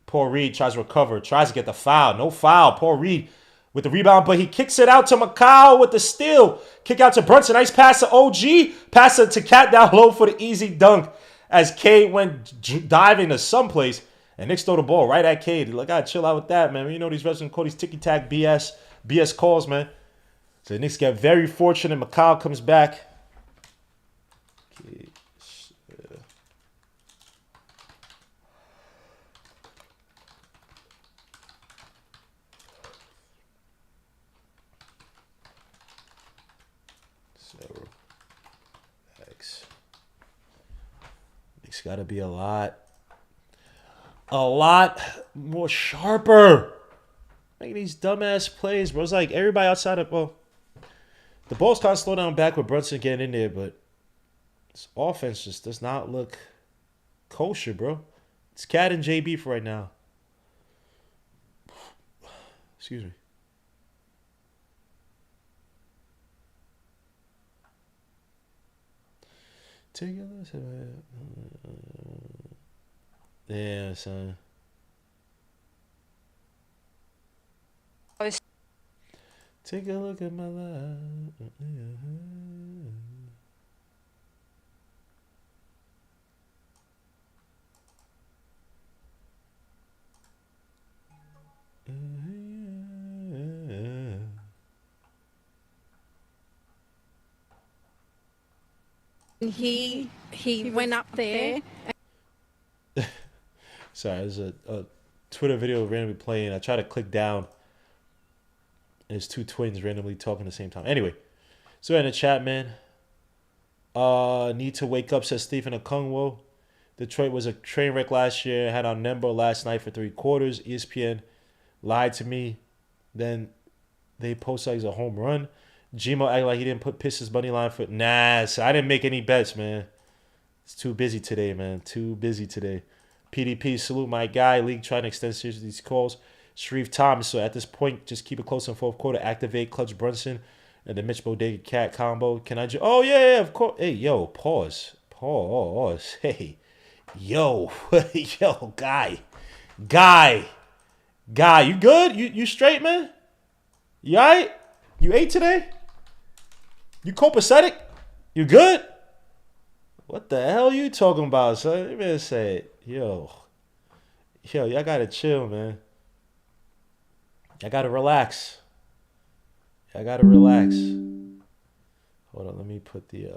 Speaker 1: Paul Reed tries to recover. Tries to get the foul. No foul. Paul Reed with the rebound, but he kicks it out to McCall with the steal. Kick out to Brunson. Nice pass to OG. Pass it to Cat down low for the easy dunk as K went diving to someplace. And Knicks throw the ball right at K. Like, I gotta chill out with that, man. You know these refs call these ticky-tack BS calls, man. So the Knicks get very fortunate. McCall comes back. It's got to be a lot more sharper. Making these dumbass plays, bro. It's like everybody outside of, well, the ball's kind of slow down back with Brunson getting in there, but this offense just does not look kosher, bro. It's Cat and JB for right now. Excuse me. Take a look at yeah, son. Take a look at my life.
Speaker 3: He went up there.
Speaker 1: Sorry, there's a Twitter video randomly playing. I try to click down. And there's 2 twins randomly talking at the same time. Anyway, so in the chat, man. Need to wake up, says Stephen Okungwo. Detroit was a train wreck last year. Had on Nembo last night for 3 quarters. ESPN lied to me. Then they posted like it's a home run. Gmo acted like he didn't put Pistons money line for. Nah, so I didn't make any bets, man. It's too busy today, man. Too busy today. PDP, salute my guy. League trying to extend series of these calls. Sharif Thomas. So at this point, just keep it close in 4th quarter. Activate Clutch Brunson and the Mitch Bodega Cat combo. Can I just? Oh yeah, of course. Hey, yo, pause. Hey, yo, yo, guy, you good? You straight, man? You alright? You ate today? You copacetic? You good? What the hell you talking about, son? Let me say, yo, y'all gotta chill, man. I gotta relax. Hold on, let me put the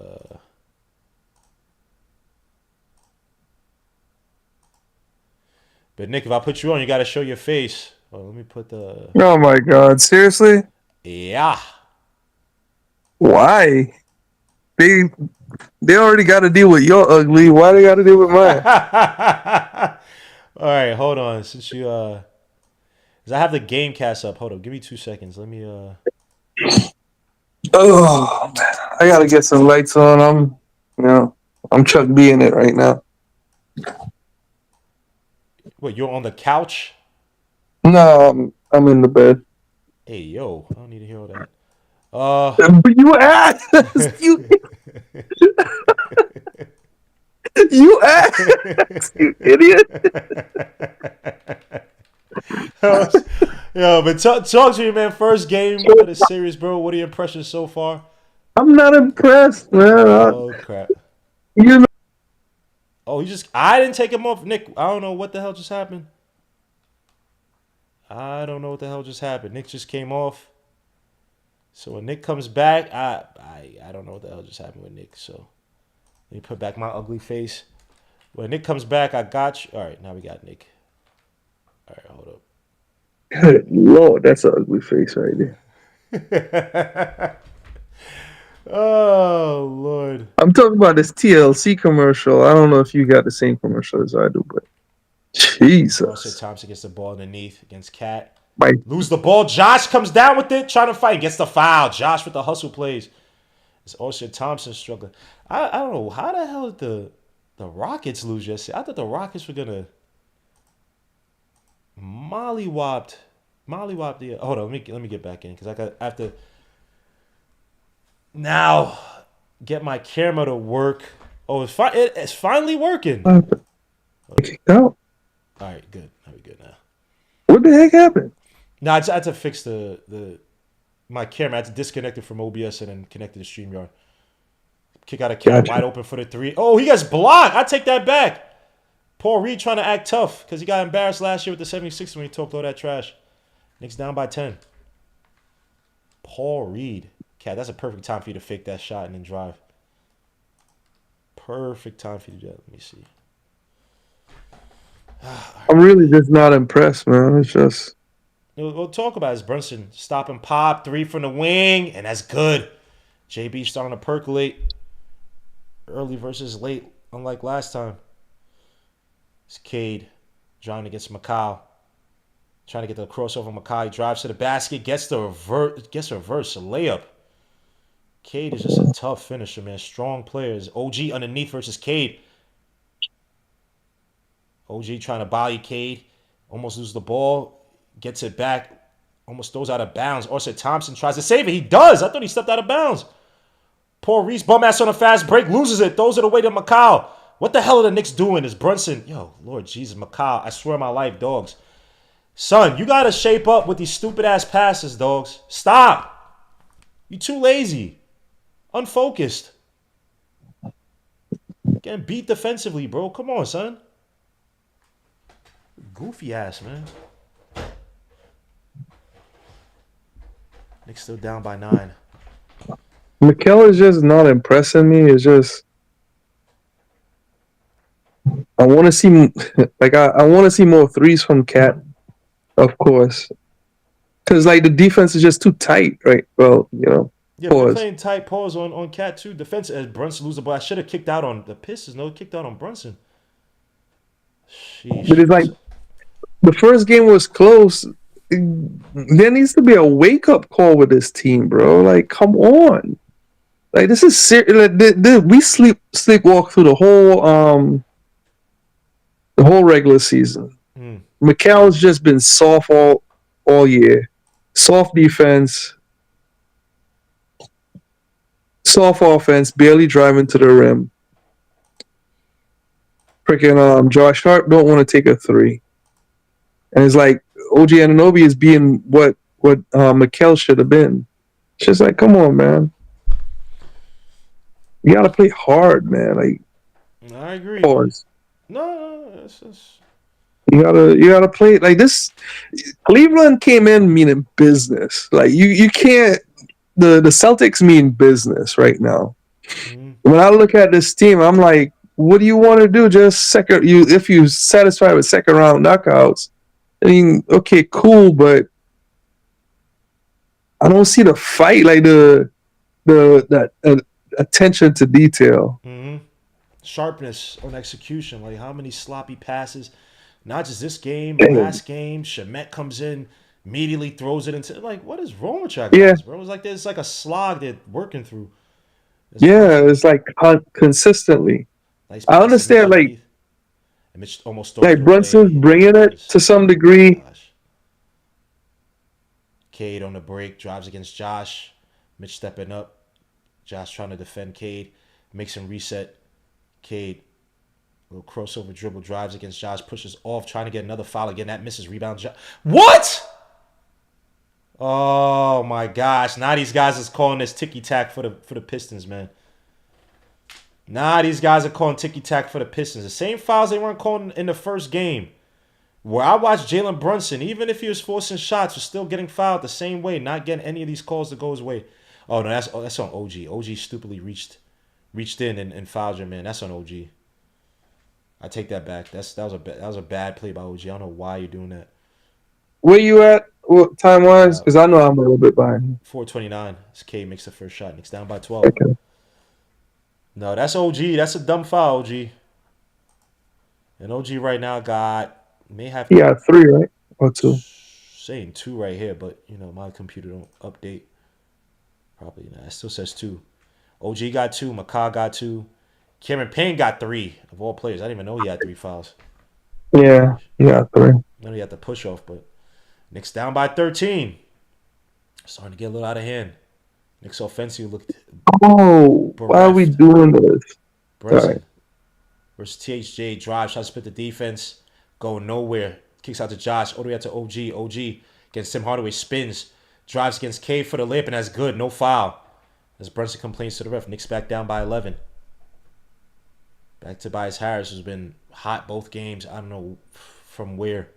Speaker 1: But Nick, if I put you on, you gotta show your face. Oh, let me put the.
Speaker 4: Oh my God! Seriously?
Speaker 1: Yeah.
Speaker 4: Why? They already got to deal with your ugly. Why they got to deal with mine?
Speaker 1: All right, hold on. Since you Because I have the game cast up. Hold up. Give me 2 seconds. Let me.
Speaker 4: Oh, man. I gotta get some lights on. I'm Chuck B in it right now.
Speaker 1: What, you're on the couch?
Speaker 4: No, I'm in the bed.
Speaker 1: Hey, yo. I don't need to hear all that.
Speaker 4: But you asked, you asked, you idiot.
Speaker 1: Yo, but talk to me, man. First game of the series, bro. What are your impressions so far?
Speaker 4: I'm not impressed, man.
Speaker 1: Oh, crap.
Speaker 4: You know,
Speaker 1: Oh, I didn't take him off. Nick, I don't know what the hell just happened. I don't know what the hell just happened. Nick just came off. So when Nick comes back, I don't know what the hell just happened with Nick. So let me put back my ugly face. When Nick comes back, I got you. All right, now we got Nick. All right, hold up.
Speaker 4: good Lord, that's an ugly face right there.
Speaker 1: Oh, Lord.
Speaker 4: I'm talking about this TLC commercial. I don't know if you got the same commercial as I do, but
Speaker 1: Russell
Speaker 4: Jesus.
Speaker 1: Thompson gets the ball underneath against Cat.
Speaker 4: My
Speaker 1: Lose the ball. Josh comes down with it, trying to fight. Gets the foul. Josh with the hustle plays. It's Oscar Thompson struggling. I don't know. How the hell did the Rockets lose yesterday? I thought the Rockets were going to mollywop the. Hold on. Let me get back in because I have to now get my camera to work. Oh, it's finally working.
Speaker 4: kicked out.
Speaker 1: All right, good. Now we good now.
Speaker 4: What the heck happened?
Speaker 1: No, I had to fix my camera. I had to disconnect it from OBS and then connect it to StreamYard. Kick out a cat
Speaker 4: Gotcha.
Speaker 1: wide open for the three. Oh, he gets blocked. I take that back. Paul Reed trying to act tough because he got embarrassed last year with the 76ers when he talked all that trash. Knicks down by 10. Paul Reed. Cat, that's a perfect time for you to fake that shot and then drive. Perfect time for you to do that. Let me see.
Speaker 4: I'm really just not impressed, man. It's just
Speaker 1: We'll talk about is Brunson stop and pop, 3 from the wing, and that's good. JB starting to percolate early versus late, unlike last time. It's Cade trying to get McCall. Trying to get the crossover. McCall. He drives to the basket, gets the reverse, a layup. Cade is just a tough finisher, man. Strong players. OG underneath versus Cade. OG trying to volley Cade. Almost loses the ball. Gets it back. Almost throws out of bounds. Oscar Thompson tries to save it. He does. I thought he stepped out of bounds. Paul Reese bum ass on a fast break. Loses it. Throws it away to McCall. What the hell are the Knicks doing? Is Brunson. Yo, Lord Jesus, McCall. I swear my life, dogs. Son, you got to shape up with these stupid ass passes, dogs. Stop. You too lazy. Unfocused. Getting beat defensively, bro. Come on, son. Goofy ass, man. Knicks still down by 9.
Speaker 4: Mikal is just not impressing me. It's just I want to see I want to see more threes from Cat, of course, because like the defense is just too tight, right? Well,
Speaker 1: Yeah, we're
Speaker 4: pause.
Speaker 1: playing tight pause on Cat too. Defense as Brunson loses the ball. I should have kicked out on the Pistons. No, kicked out on Brunson. Sheesh.
Speaker 4: But it's like the first game was close. There needs to be a wake up call with this team, bro. Like, come on. Like, this is serious. Like, we sleepwalk through the whole regular season. Mikal's just been soft all year. Soft defense, soft offense, barely driving to the rim. Freaking Josh Hart don't want to take a three. And it's like OG Anunoby is being what Mikal should have been. It's just like, come on, man. You gotta play hard, man. Like,
Speaker 1: I agree.
Speaker 4: pause.
Speaker 1: No, it's just...
Speaker 4: You gotta play it like this. Cleveland came in meaning business. Like you can't. The Celtics mean business right now. When I look at this team, I'm like, what do you want to do? Just if you satisfied with second round knockouts. I mean, okay, cool, but I don't see the fight, like that attention to detail.
Speaker 1: Sharpness on execution. Like how many sloppy passes. Not just this game,
Speaker 4: Damn.
Speaker 1: last game, Shemet comes in, immediately throws it into like, what is wrong with y'all
Speaker 4: Yeah.
Speaker 1: guys, bro? It's like there's like a slog they're working through. There's
Speaker 4: Yeah,
Speaker 1: punches.
Speaker 4: it's like consistently.
Speaker 1: Nice
Speaker 4: I
Speaker 1: pass to Mitch
Speaker 4: understand,
Speaker 1: underneath. And Mitch almost throws it
Speaker 4: Brunson's
Speaker 1: away.
Speaker 4: bringing it to some degree.
Speaker 1: Gosh. Cade on the break, drives against Josh. Mitch stepping up. Josh trying to defend Cade. Makes him reset. Cade, little crossover dribble, drives against Josh, pushes off, trying to get another foul again. That misses, rebound. What? Oh my gosh! Now these guys is calling this ticky tack for the Pistons, man. Now these guys are calling ticky tack for the Pistons. The same fouls they weren't calling in the first game. Where I watched Jalen Brunson, even if he was forcing shots, was still getting fouled the same way, not getting any of these calls to go his way. Oh no, that's on OG. OG stupidly reached in and fouled your man. That's on OG. I take that back. That was a bad play by OG. I don't know why you're doing that.
Speaker 4: Where you at time wise? Because I know I'm a little bit behind.
Speaker 1: 4:29. This K makes the first shot. Knicks down by 12.
Speaker 4: Okay.
Speaker 1: No, that's OG. That's a dumb foul, OG. And OG right now may have.
Speaker 4: Yeah, 3, right? Or 2.
Speaker 1: Saying 2 right here, but my computer don't update. Probably not. It still says 2. OG got 2. McCaw got 2. Cameron Payne got 3 of all players. I didn't even know he had 3 fouls.
Speaker 4: Yeah, 3.
Speaker 1: I know he had the push off, but Knicks down by 13. Starting to get a little out of hand. Knicks offensive looked.
Speaker 4: Oh, why are we doing this?
Speaker 1: Brunson versus THJ drive, tries to split the defense, go nowhere. Kicks out to Josh, all the way out to OG. OG against Tim Hardaway, spins, drives against K for the layup, and that's good. No foul. As Brunson complains to the ref. Knicks back down by 11. Back to Tobias Harris, who's been hot both games. I don't know from where.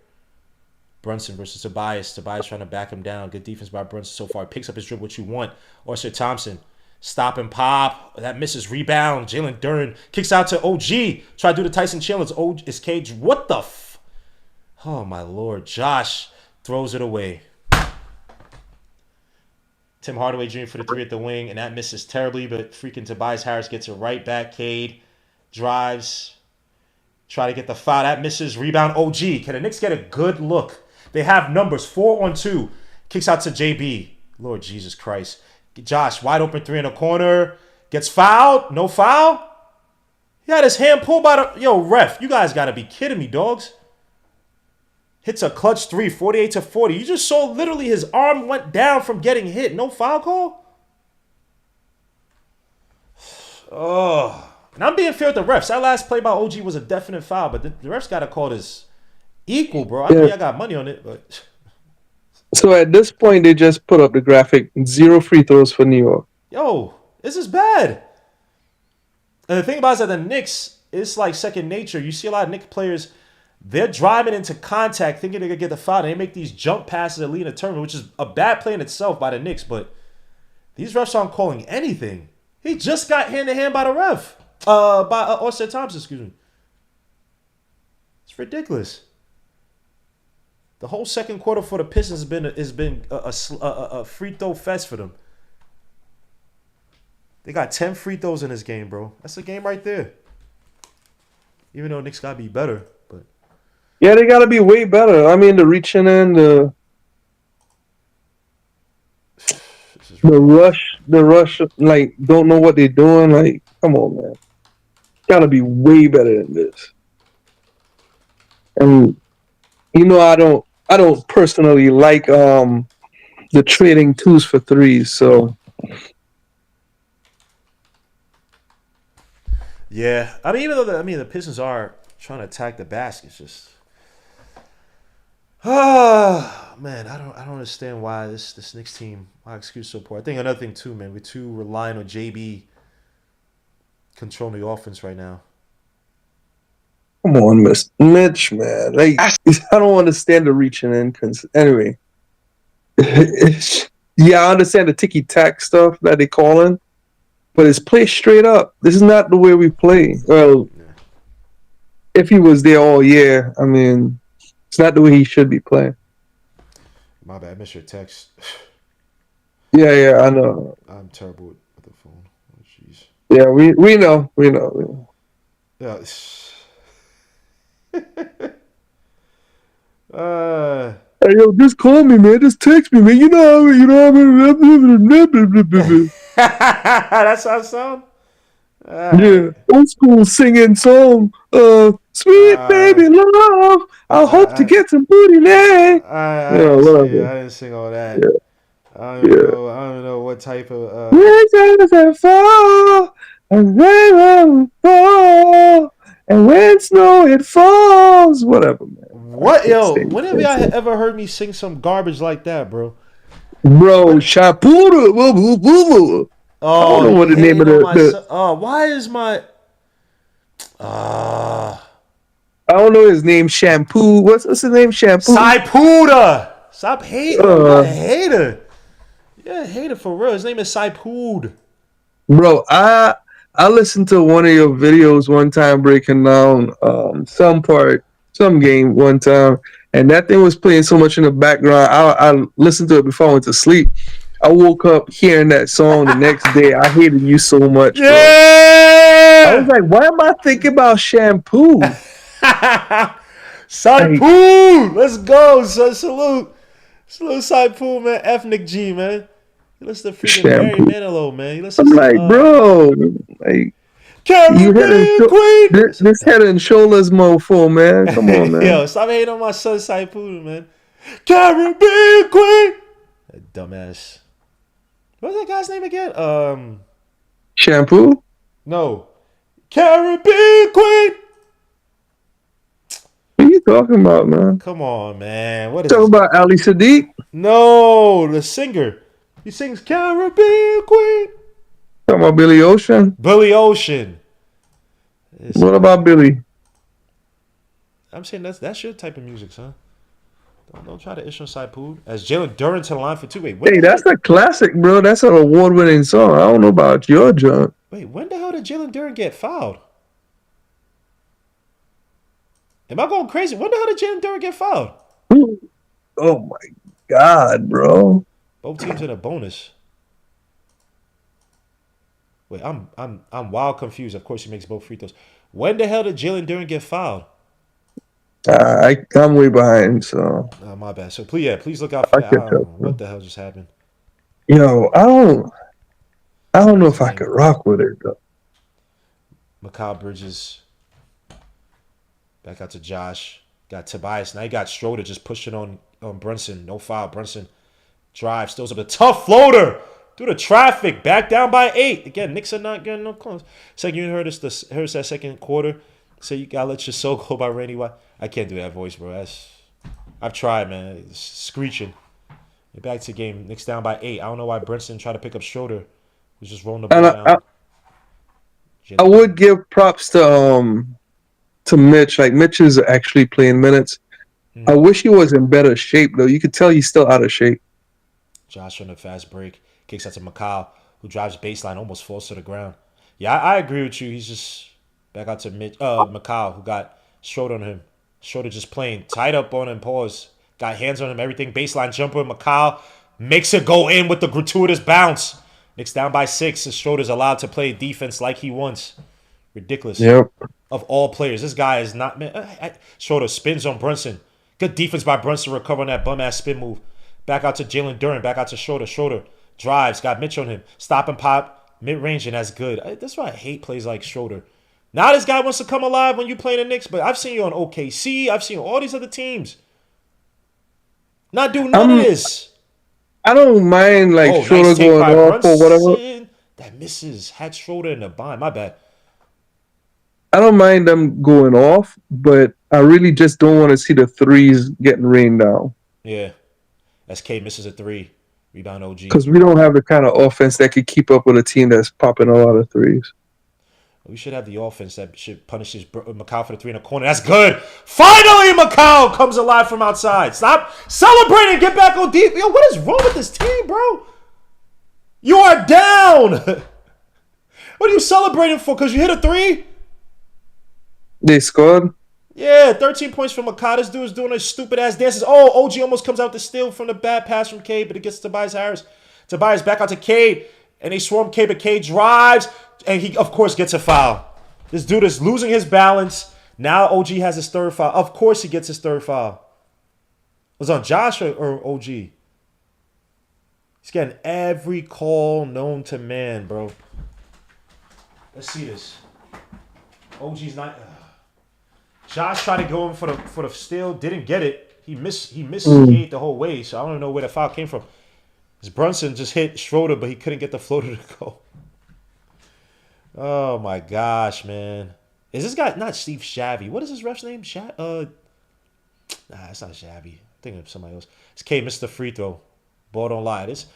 Speaker 1: Brunson versus Tobias. Tobias trying to back him down. Good defense by Brunson so far. Picks up his dribble, what you want. Orsir Thompson. Stop and pop. That misses. Rebound. Jalen Duren kicks out to OG. Try to do the Tyson Chandler. It's Cage. What the Oh, my Lord. Josh throws it away. Tim Hardaway Jr. for the 3 at the wing, and that misses terribly, but freaking Tobias Harris gets it right back. Cade drives. Try to get the foul. That misses. Rebound OG. Can the Knicks get a good look? They have numbers. 4-on-2. Kicks out to JB. Lord Jesus Christ. Josh, wide open 3 in the corner. Gets fouled. No foul. He had his hand pulled by the... Yo, ref, you guys got to be kidding me, dogs. Hits a clutch 3, 48-40. You just saw literally his arm went down from getting hit. No foul call? Oh... And I'm being fair with the refs. That last play by OG was a definite foul, but the refs got to call this equal, bro. I think I got money on it, but...
Speaker 4: So at this point, they just put up the graphic. 0 free throws for New York.
Speaker 1: Yo, this is bad. And the thing about it is that the Knicks, it's like second nature. You see a lot of Knicks players, they're driving into contact thinking they're going to get the foul. And they make these jump passes that lead in a tournament, which is a bad play in itself by the Knicks, but these refs aren't calling anything. He just got hand-to-hand by the ref. By Orsir Thompson, excuse me. It's ridiculous. The whole second quarter for the Pistons has been a free throw fest for them. They got 10 free throws in this game, bro. That's a game right there. Even though Knicks gotta be better, but
Speaker 4: yeah, they gotta be way better. I mean, the reaching in, the rush, like don't know what they're doing. Like, come on, man. Gotta be way better than this. And I don't personally like the trading 2s for 3s, so
Speaker 1: yeah. I mean, even though the Pistons are trying to attack the basket, it's just man, I don't understand why this Knicks team, why excuse so poor. I think another thing too, man, we're too relying on JB controlling the offense right now.
Speaker 4: Come on, Mitch, man. Like, I don't understand the reaching in. Anyway, yeah, I understand the ticky-tack stuff that they calling, but it's play straight up. This is not the way we play. Well, if he was there all year, I mean, it's not the way he should be playing.
Speaker 1: My bad, I missed your text.
Speaker 4: Yeah, I know.
Speaker 1: I'm terrible with the phone. Oh, jeez.
Speaker 4: Yeah, we know.
Speaker 1: Yeah.
Speaker 4: Hey, yo, just call me, man. Just text me, man. You know
Speaker 1: That's how it sound.
Speaker 4: Yeah, old school singing song. Sweet baby love. I hope to get some booty now.
Speaker 1: I
Speaker 4: Yeah,
Speaker 1: didn't sing.
Speaker 4: whatever.
Speaker 1: I didn't sing all that.
Speaker 4: Yeah,
Speaker 1: I don't even
Speaker 4: yeah.
Speaker 1: know. I don't even know what type of.
Speaker 4: When does it fall? And rain will fall. And when snow it falls. Whatever, man. I
Speaker 1: What
Speaker 4: can't
Speaker 1: yo?
Speaker 4: sing.
Speaker 1: When have y'all ever heard me sing some garbage like that, bro?
Speaker 4: Bro, Shapura. I don't
Speaker 1: Oh,
Speaker 4: know
Speaker 1: you
Speaker 4: what the name
Speaker 1: hating
Speaker 4: of
Speaker 1: on my
Speaker 4: the
Speaker 1: son? Oh, why is my? Uh
Speaker 4: I don't know his name. Shampoo. What's his name? Shampoo.
Speaker 1: Saipuda. Stop hating. Yo, you're a
Speaker 4: Uh,
Speaker 1: hater. You're a hater for real. His name is Saipud.
Speaker 4: Bro, I listened to one of your videos one time breaking down some game one time, and that thing was playing so much in the background. I listened to it before I went to sleep. I woke up hearing that song the next day. I hated you so much, bro. I was
Speaker 1: Yeah.
Speaker 4: like, why am I thinking about shampoo? Like
Speaker 1: Saipud. Let's go. So salute. Salute Saipud, man. Ethnic G, man. You listen to freaking Barry
Speaker 4: shampoo.
Speaker 1: Manilow, man. You listen
Speaker 4: I'm
Speaker 1: to
Speaker 4: like, bro, like you head and
Speaker 1: Caribbean Queen.
Speaker 4: this head and shoulders mofo, man. Come on, man.
Speaker 1: Yo, stop hating on my son Saipud, man. Caribbean Queen. That dumbass. What's that guy's name again?
Speaker 4: Shampoo?
Speaker 1: No. Caribbean Queen.
Speaker 4: What are you talking about, man?
Speaker 1: Come on, man. What is
Speaker 4: Talking
Speaker 1: this?
Speaker 4: about Ali Sadiq?
Speaker 1: No, the singer. He sings Caribbean Queen.
Speaker 4: Talking about Billy Ocean?
Speaker 1: Billy Ocean.
Speaker 4: What about Billy?
Speaker 1: I'm saying that's your type of music, son. Don't try to issue side pool. As Jalen Duran to the line for two.
Speaker 4: Hey, that's a classic, bro. That's an award-winning song. I don't know about your junk.
Speaker 1: Wait, when the hell did Jalen Duran get fouled? Am I going crazy? When the hell did Jalen Duran get fouled?
Speaker 4: Oh my God, bro.
Speaker 1: Both teams in a bonus. Wait, I'm wild confused. Of course, he makes both free throws. When the hell did Jalen Duran get fouled?
Speaker 4: I'm way behind, so
Speaker 1: Oh, my bad. So please look out for
Speaker 4: I
Speaker 1: that. I
Speaker 4: catch
Speaker 1: don't
Speaker 4: up,
Speaker 1: know
Speaker 4: bro.
Speaker 1: what the hell just happened.
Speaker 4: Yo, I don't know
Speaker 1: His
Speaker 4: if I
Speaker 1: name
Speaker 4: could rock with it though.
Speaker 1: Mikal Bridges. Back out to Josh. Got Tobias. Now you got Schroeder just pushing on Brunson. No foul. Brunson drive. Stills up a tough floater through the traffic. Back down by 8. Again, Knicks are not getting no close. Second, you heard us that second quarter. So you gotta let your soul go by Randy White. I can't do that voice, bro. I've tried, man. It's screeching. Get back to the game. Knicks down by 8. I don't know why Brunson tried to pick up Schroeder. Was just rolling the ball
Speaker 4: And
Speaker 1: down.
Speaker 4: I would give props to Mitch. Like Mitch is actually playing minutes. I wish he was in better shape though. You could tell he's still out of shape.
Speaker 1: Josh on a fast break. Kicks out to Mikal, who drives baseline, almost falls to the ground. Yeah, I agree with you. He's just back out to Mikal, who got Schroeder on him. Schroeder just playing tight up on him, pause. Got hands on him, everything. Baseline jumper. Mikal makes it go in with the gratuitous bounce. Knicks down by 6, and Schroeder's allowed to play defense like he wants. Ridiculous.
Speaker 4: Yep.
Speaker 1: Of all players, this guy is not. Man, Schroeder spins on Brunson. Good defense by Brunson recovering that bum ass spin move. Back out to Jalen Duran. Back out to Schroeder. Schroeder drives. Got Mitch on him. Stop and pop. Mid range, and that's good. That's why I hate plays like Schroeder. Now this guy wants to come alive when you play the Knicks, but I've seen you on OKC. I've seen all these other teams. Not do none of this.
Speaker 4: I don't mind like Schroeder
Speaker 1: nice take
Speaker 4: going
Speaker 1: by
Speaker 4: off or whatever.
Speaker 1: Brunson. That misses. Had Schroeder in the bind. My bad.
Speaker 4: I don't mind them going off, but I really just don't want to see the threes getting rained down.
Speaker 1: Yeah. SK misses a 3. Rebound OG.
Speaker 4: Because we don't have the kind of offense that could keep up with a team that's popping a lot of threes.
Speaker 1: We should have the offense that should punish Mikal for the 3 in the corner. That's good. Finally, Mikal comes alive from outside. Stop celebrating. Get back on deep. Yo, what is wrong with this team, bro? You are down. What are you celebrating for? Because you hit a 3?
Speaker 4: They scored?
Speaker 1: Yeah, 13 points from Mikal. This dude is doing his stupid ass dances. Oh, OG almost comes out to steal from the bad pass from Cade, but it gets to Tobias Harris. Tobias back out to Cade, and they swarm Cade, but Cade drives, and he, of course, gets a foul. This dude is losing his balance. Now OG has his third foul. Of course he gets his third foul. Was it on Josh or OG? He's getting every call known to man, bro. Let's see this. OG's not. Josh tried to go in for the steal, didn't get it. He missed Cade the whole way, so I don't know where the foul came from. Because Brunson just hit Schroeder, but he couldn't get the floater to go. Oh my gosh, man. Is this guy not Steve Shabby? What is his ref's name? Nah, it's not Shabby. I'm thinking of somebody else. It's Cade missed the free throw. Ball don't lie. This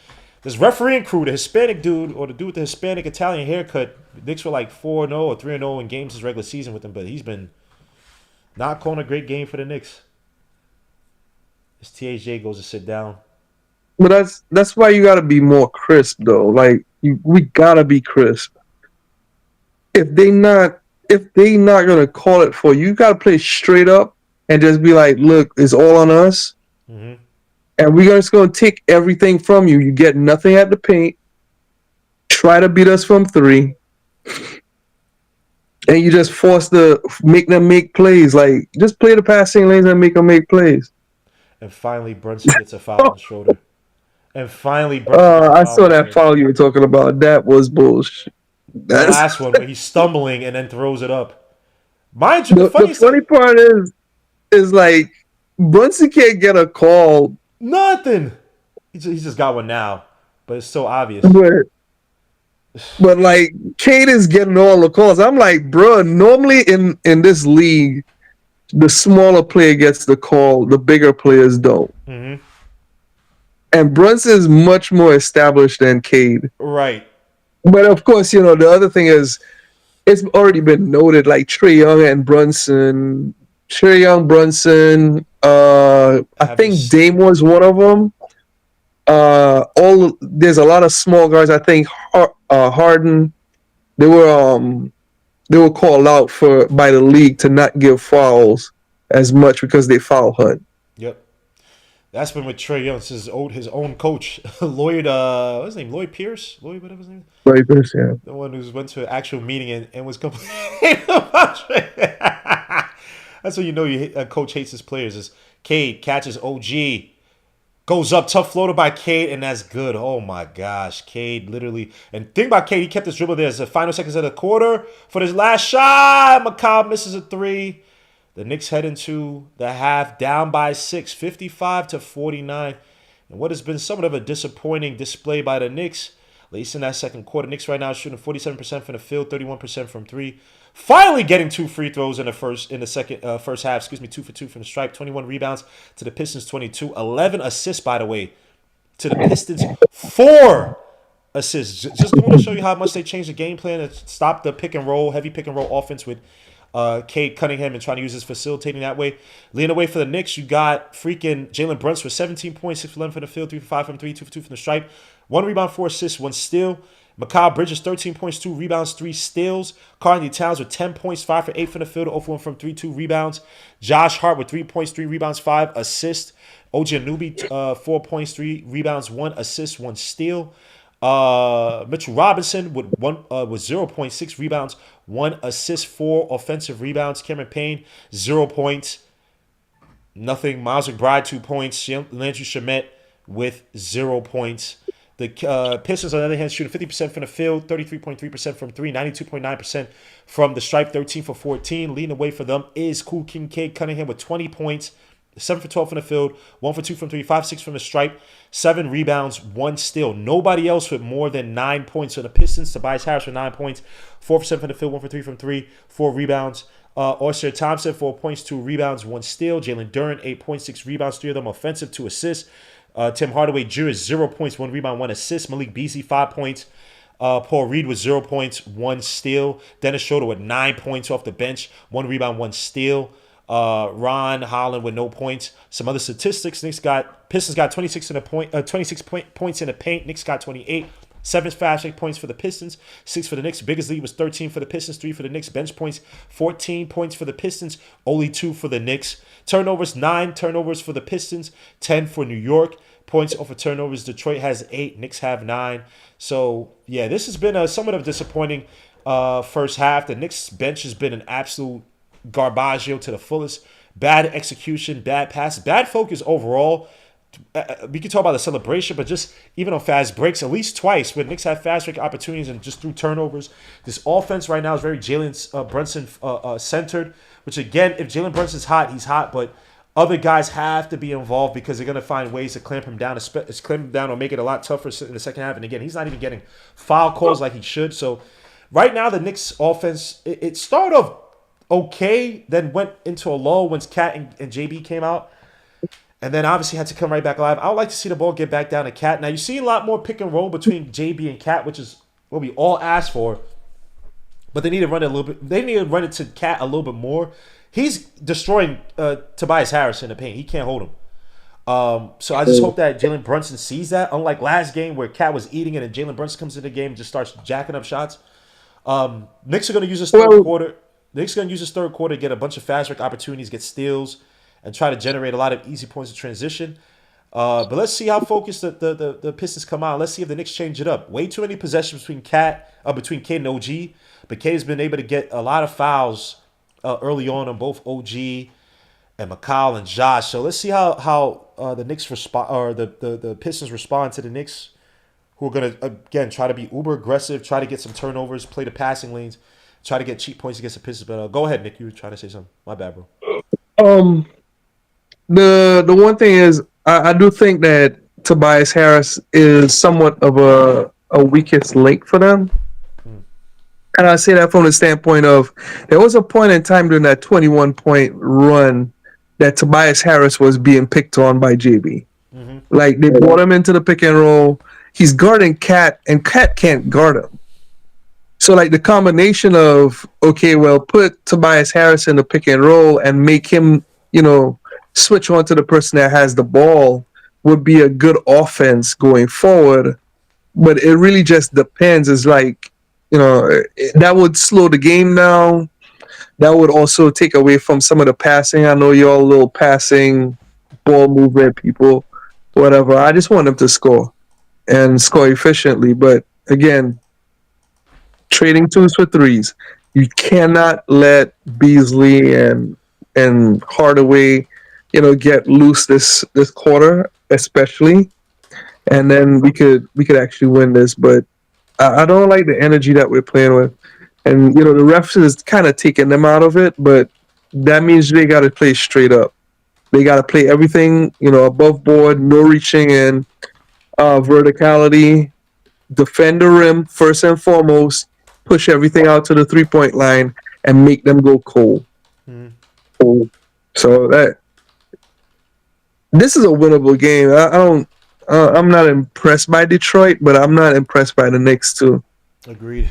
Speaker 1: refereeing crew, the Hispanic dude, or the dude with the Hispanic Italian haircut, the Knicks were like 4-0 or 3-0 in games this regular season with him, but he's been not calling a great game for the Knicks. This THJ goes to sit down.
Speaker 4: But that's why you gotta be more crisp though. Like we gotta be crisp. If they not gonna call it for you, you gotta play straight up and just be like, look, it's all on us.
Speaker 1: Mm-hmm.
Speaker 4: And we're just going to take everything from you. You get nothing at the paint. Try to beat us from 3. And you just make them make plays. Like, just play the passing lanes and make them make plays.
Speaker 1: And finally, Brunson gets a foul on the shoulder. And finally,
Speaker 4: I saw that foul you were talking about. That was bullshit.
Speaker 1: The last one where he's stumbling and then throws it up. Mind you,
Speaker 4: the funny part is like, Brunson can't get a call.
Speaker 1: Nothing. He's just got one now, but it's so obvious.
Speaker 4: But like, Cade is getting all the calls. I'm like, bro, normally in this league, the smaller player gets the call, the bigger players don't.
Speaker 1: Mm-hmm.
Speaker 4: And Brunson is much more established than Cade.
Speaker 1: Right.
Speaker 4: But of course, the other thing is, it's already been noted, like Trae Young and Brunson. I think Dame was one of them. There's a lot of small guys. I think Harden. They were called out by the league to not give fouls as much because they foul hunt.
Speaker 1: Yep, that's been with Trae Young. His own coach, Lloyd. What's his name? Lloyd Pierce. Lloyd, whatever his name.
Speaker 4: Lloyd Pierce, yeah.
Speaker 1: The one who went to an actual meeting and was complaining about Trae. That's when you know a coach hates his players. Is Cade catches OG, goes up, tough floater by Cade, and that's good. Oh my gosh, Cade literally. And think about Cade, he kept his dribble there. It's the final seconds of the quarter for his last shot. McCobb misses a 3. The Knicks head into the half down by 6, 55-49. And what has been somewhat of a disappointing display by the Knicks, at least in that second quarter. Knicks right now shooting 47% from the field, 31% from 3. Finally getting 2 free throws in the first half. 2 for 2 from the stripe. 21 rebounds to the Pistons, 22. 11 assists, by the way, to the Pistons. 4 assists. Just going to show you how much they changed the game plan and stop the heavy pick and roll offense with Cade Cunningham and trying to use his facilitating that way. Leading away for the Knicks, you got freaking Jalen Brunson with 17 points, 6 for 11 from the field, 3 for 5 from 3, 2 for 2 from the stripe. 1 rebound, 4 assists, 1 steal. Mikal Bridges, 13 points, 2 rebounds, 3 steals. Karl-Anthony Towns with 10 points, 5 for 8 from the field, 0 for 1 from 3, 2 rebounds. Josh Hart with 3 points, 3 rebounds, 5 assists. OG Anunoby, 4 points, 3 rebounds, 1 assist, 1 steal. Mitchell Robinson with 0 points, 6 rebounds, 1 assist, 4 offensive rebounds. Cameron Payne, 0 points, nothing. Miles McBride, 2 points. Landry Shamet with 0 points. The Pistons, on the other hand, shooting 50% from the field, 33.3% from 3, 92.9% from the stripe, 13 for 14. Leading the way for them is Cool King Cade Cunningham with 20 points, 7 for 12 from the field, 1 for 2 from 3, 5 6 from the stripe, 7 rebounds, 1 steal. Nobody else with more than 9 points. So the Pistons, Tobias Harris with 9 points, 4 for 7 from the field, 1 for 3 from 3, 4 rebounds. Oscar Thompson, 4 points, 2 rebounds, 1 steal. Jalen Duren, 8 points, 6 rebounds, 3 of them offensive, 2 assists. Tim Hardaway Jr. 0 points, 1 rebound, 1 assist. Malik Beasley, 5 points. Paul Reed with 0 points, 1 steal. Dennis Schroeder with 9 points off the bench, 1 rebound, 1 steal. Ron Holland with no points. Some other statistics. Pistons got 26 points in the paint. Knicks got 28. 7 fast break points for the Pistons, 6 for the Knicks. Biggest lead was 13 for the Pistons, 3 for the Knicks. Bench points, 14 points for the Pistons, only 2 for the Knicks. Turnovers, 9 turnovers for the Pistons, 10 for New York. Points over turnovers, Detroit has 8, Knicks have 9. So, yeah, this has been somewhat of a disappointing first half. The Knicks bench has been an absolute garbaggio to the fullest. bad execution, bad pass, bad focus overall. We can talk about the celebration, but just even on fast breaks, at least twice when Knicks had fast break opportunities and just through turnovers. This offense right now is very Jalen Brunson centered, which again, if Jalen Brunson's hot, he's hot, but other guys have to be involved because they're going to find ways to clamp him down, or make it a lot tougher in the second half. And again, he's not even getting foul calls like he should. So right now, the Knicks offense, it started off okay, then went into a lull once Cat and JB came out. And then obviously had to come right back alive. I would like to see the ball get back down to Cat. Now you see a lot more pick and roll between JB and Cat, which is what we all asked for. But they need to run it a little bit. They need to run it to Cat a little bit more. He's destroying Tobias Harris in the paint. He can't hold him. So I just hope that Jalen Brunson sees that. Unlike last game where Cat was eating it and Jalen Brunson comes into the game and just starts jacking up shots. Knicks are going to use this third quarter. The Knicks are going to use this third quarter to get a bunch of fast break opportunities, get steals, and try to generate a lot of easy points of transition. But let's see how focused the Pistons come out. Let's see if the Knicks change it up. Way too many possessions between Cade and OG. But Cade's been able to get a lot of fouls early on both OG and McCall and Josh. So let's see how the Knicks respond, or the Pistons respond to the Knicks, who are going to, again, try to be uber aggressive, try to get some turnovers, play the passing lanes, try to get cheap points against the Pistons. But go ahead, Nick. You were trying to say something. My bad, bro.
Speaker 4: The one thing is, I do think that Tobias Harris is somewhat of a weakest link for them. And I say that from the standpoint of, there was a point in time during that 21-point run that Tobias Harris was being picked on by JB. Mm-hmm. Like, they brought him into the pick and roll. He's guarding Cat, and Cat can't guard him. So, like, the combination of, okay, well, put Tobias Harris in the pick and roll and make him, switch on to the person that has the ball would be a good offense going forward. But it really just depends. It's like, that would slow the game down. That would also take away from some of the passing. I know y'all little passing, ball movement people, whatever. I just want them to score and score efficiently. But again, trading twos for threes. You cannot let Beasley and Hardaway, get loose this quarter, especially. And then we could actually win this. But I don't like the energy that we're playing with. And, the refs is kind of taking them out of it, but that means they got to play straight up. They got to play everything, above board, no reaching in, verticality, defend the rim first and foremost, push everything out to the three-point line, and make them go cold. So this is a winnable game. I'm not impressed by Detroit, but I'm not impressed by the Knicks too.
Speaker 1: Agreed.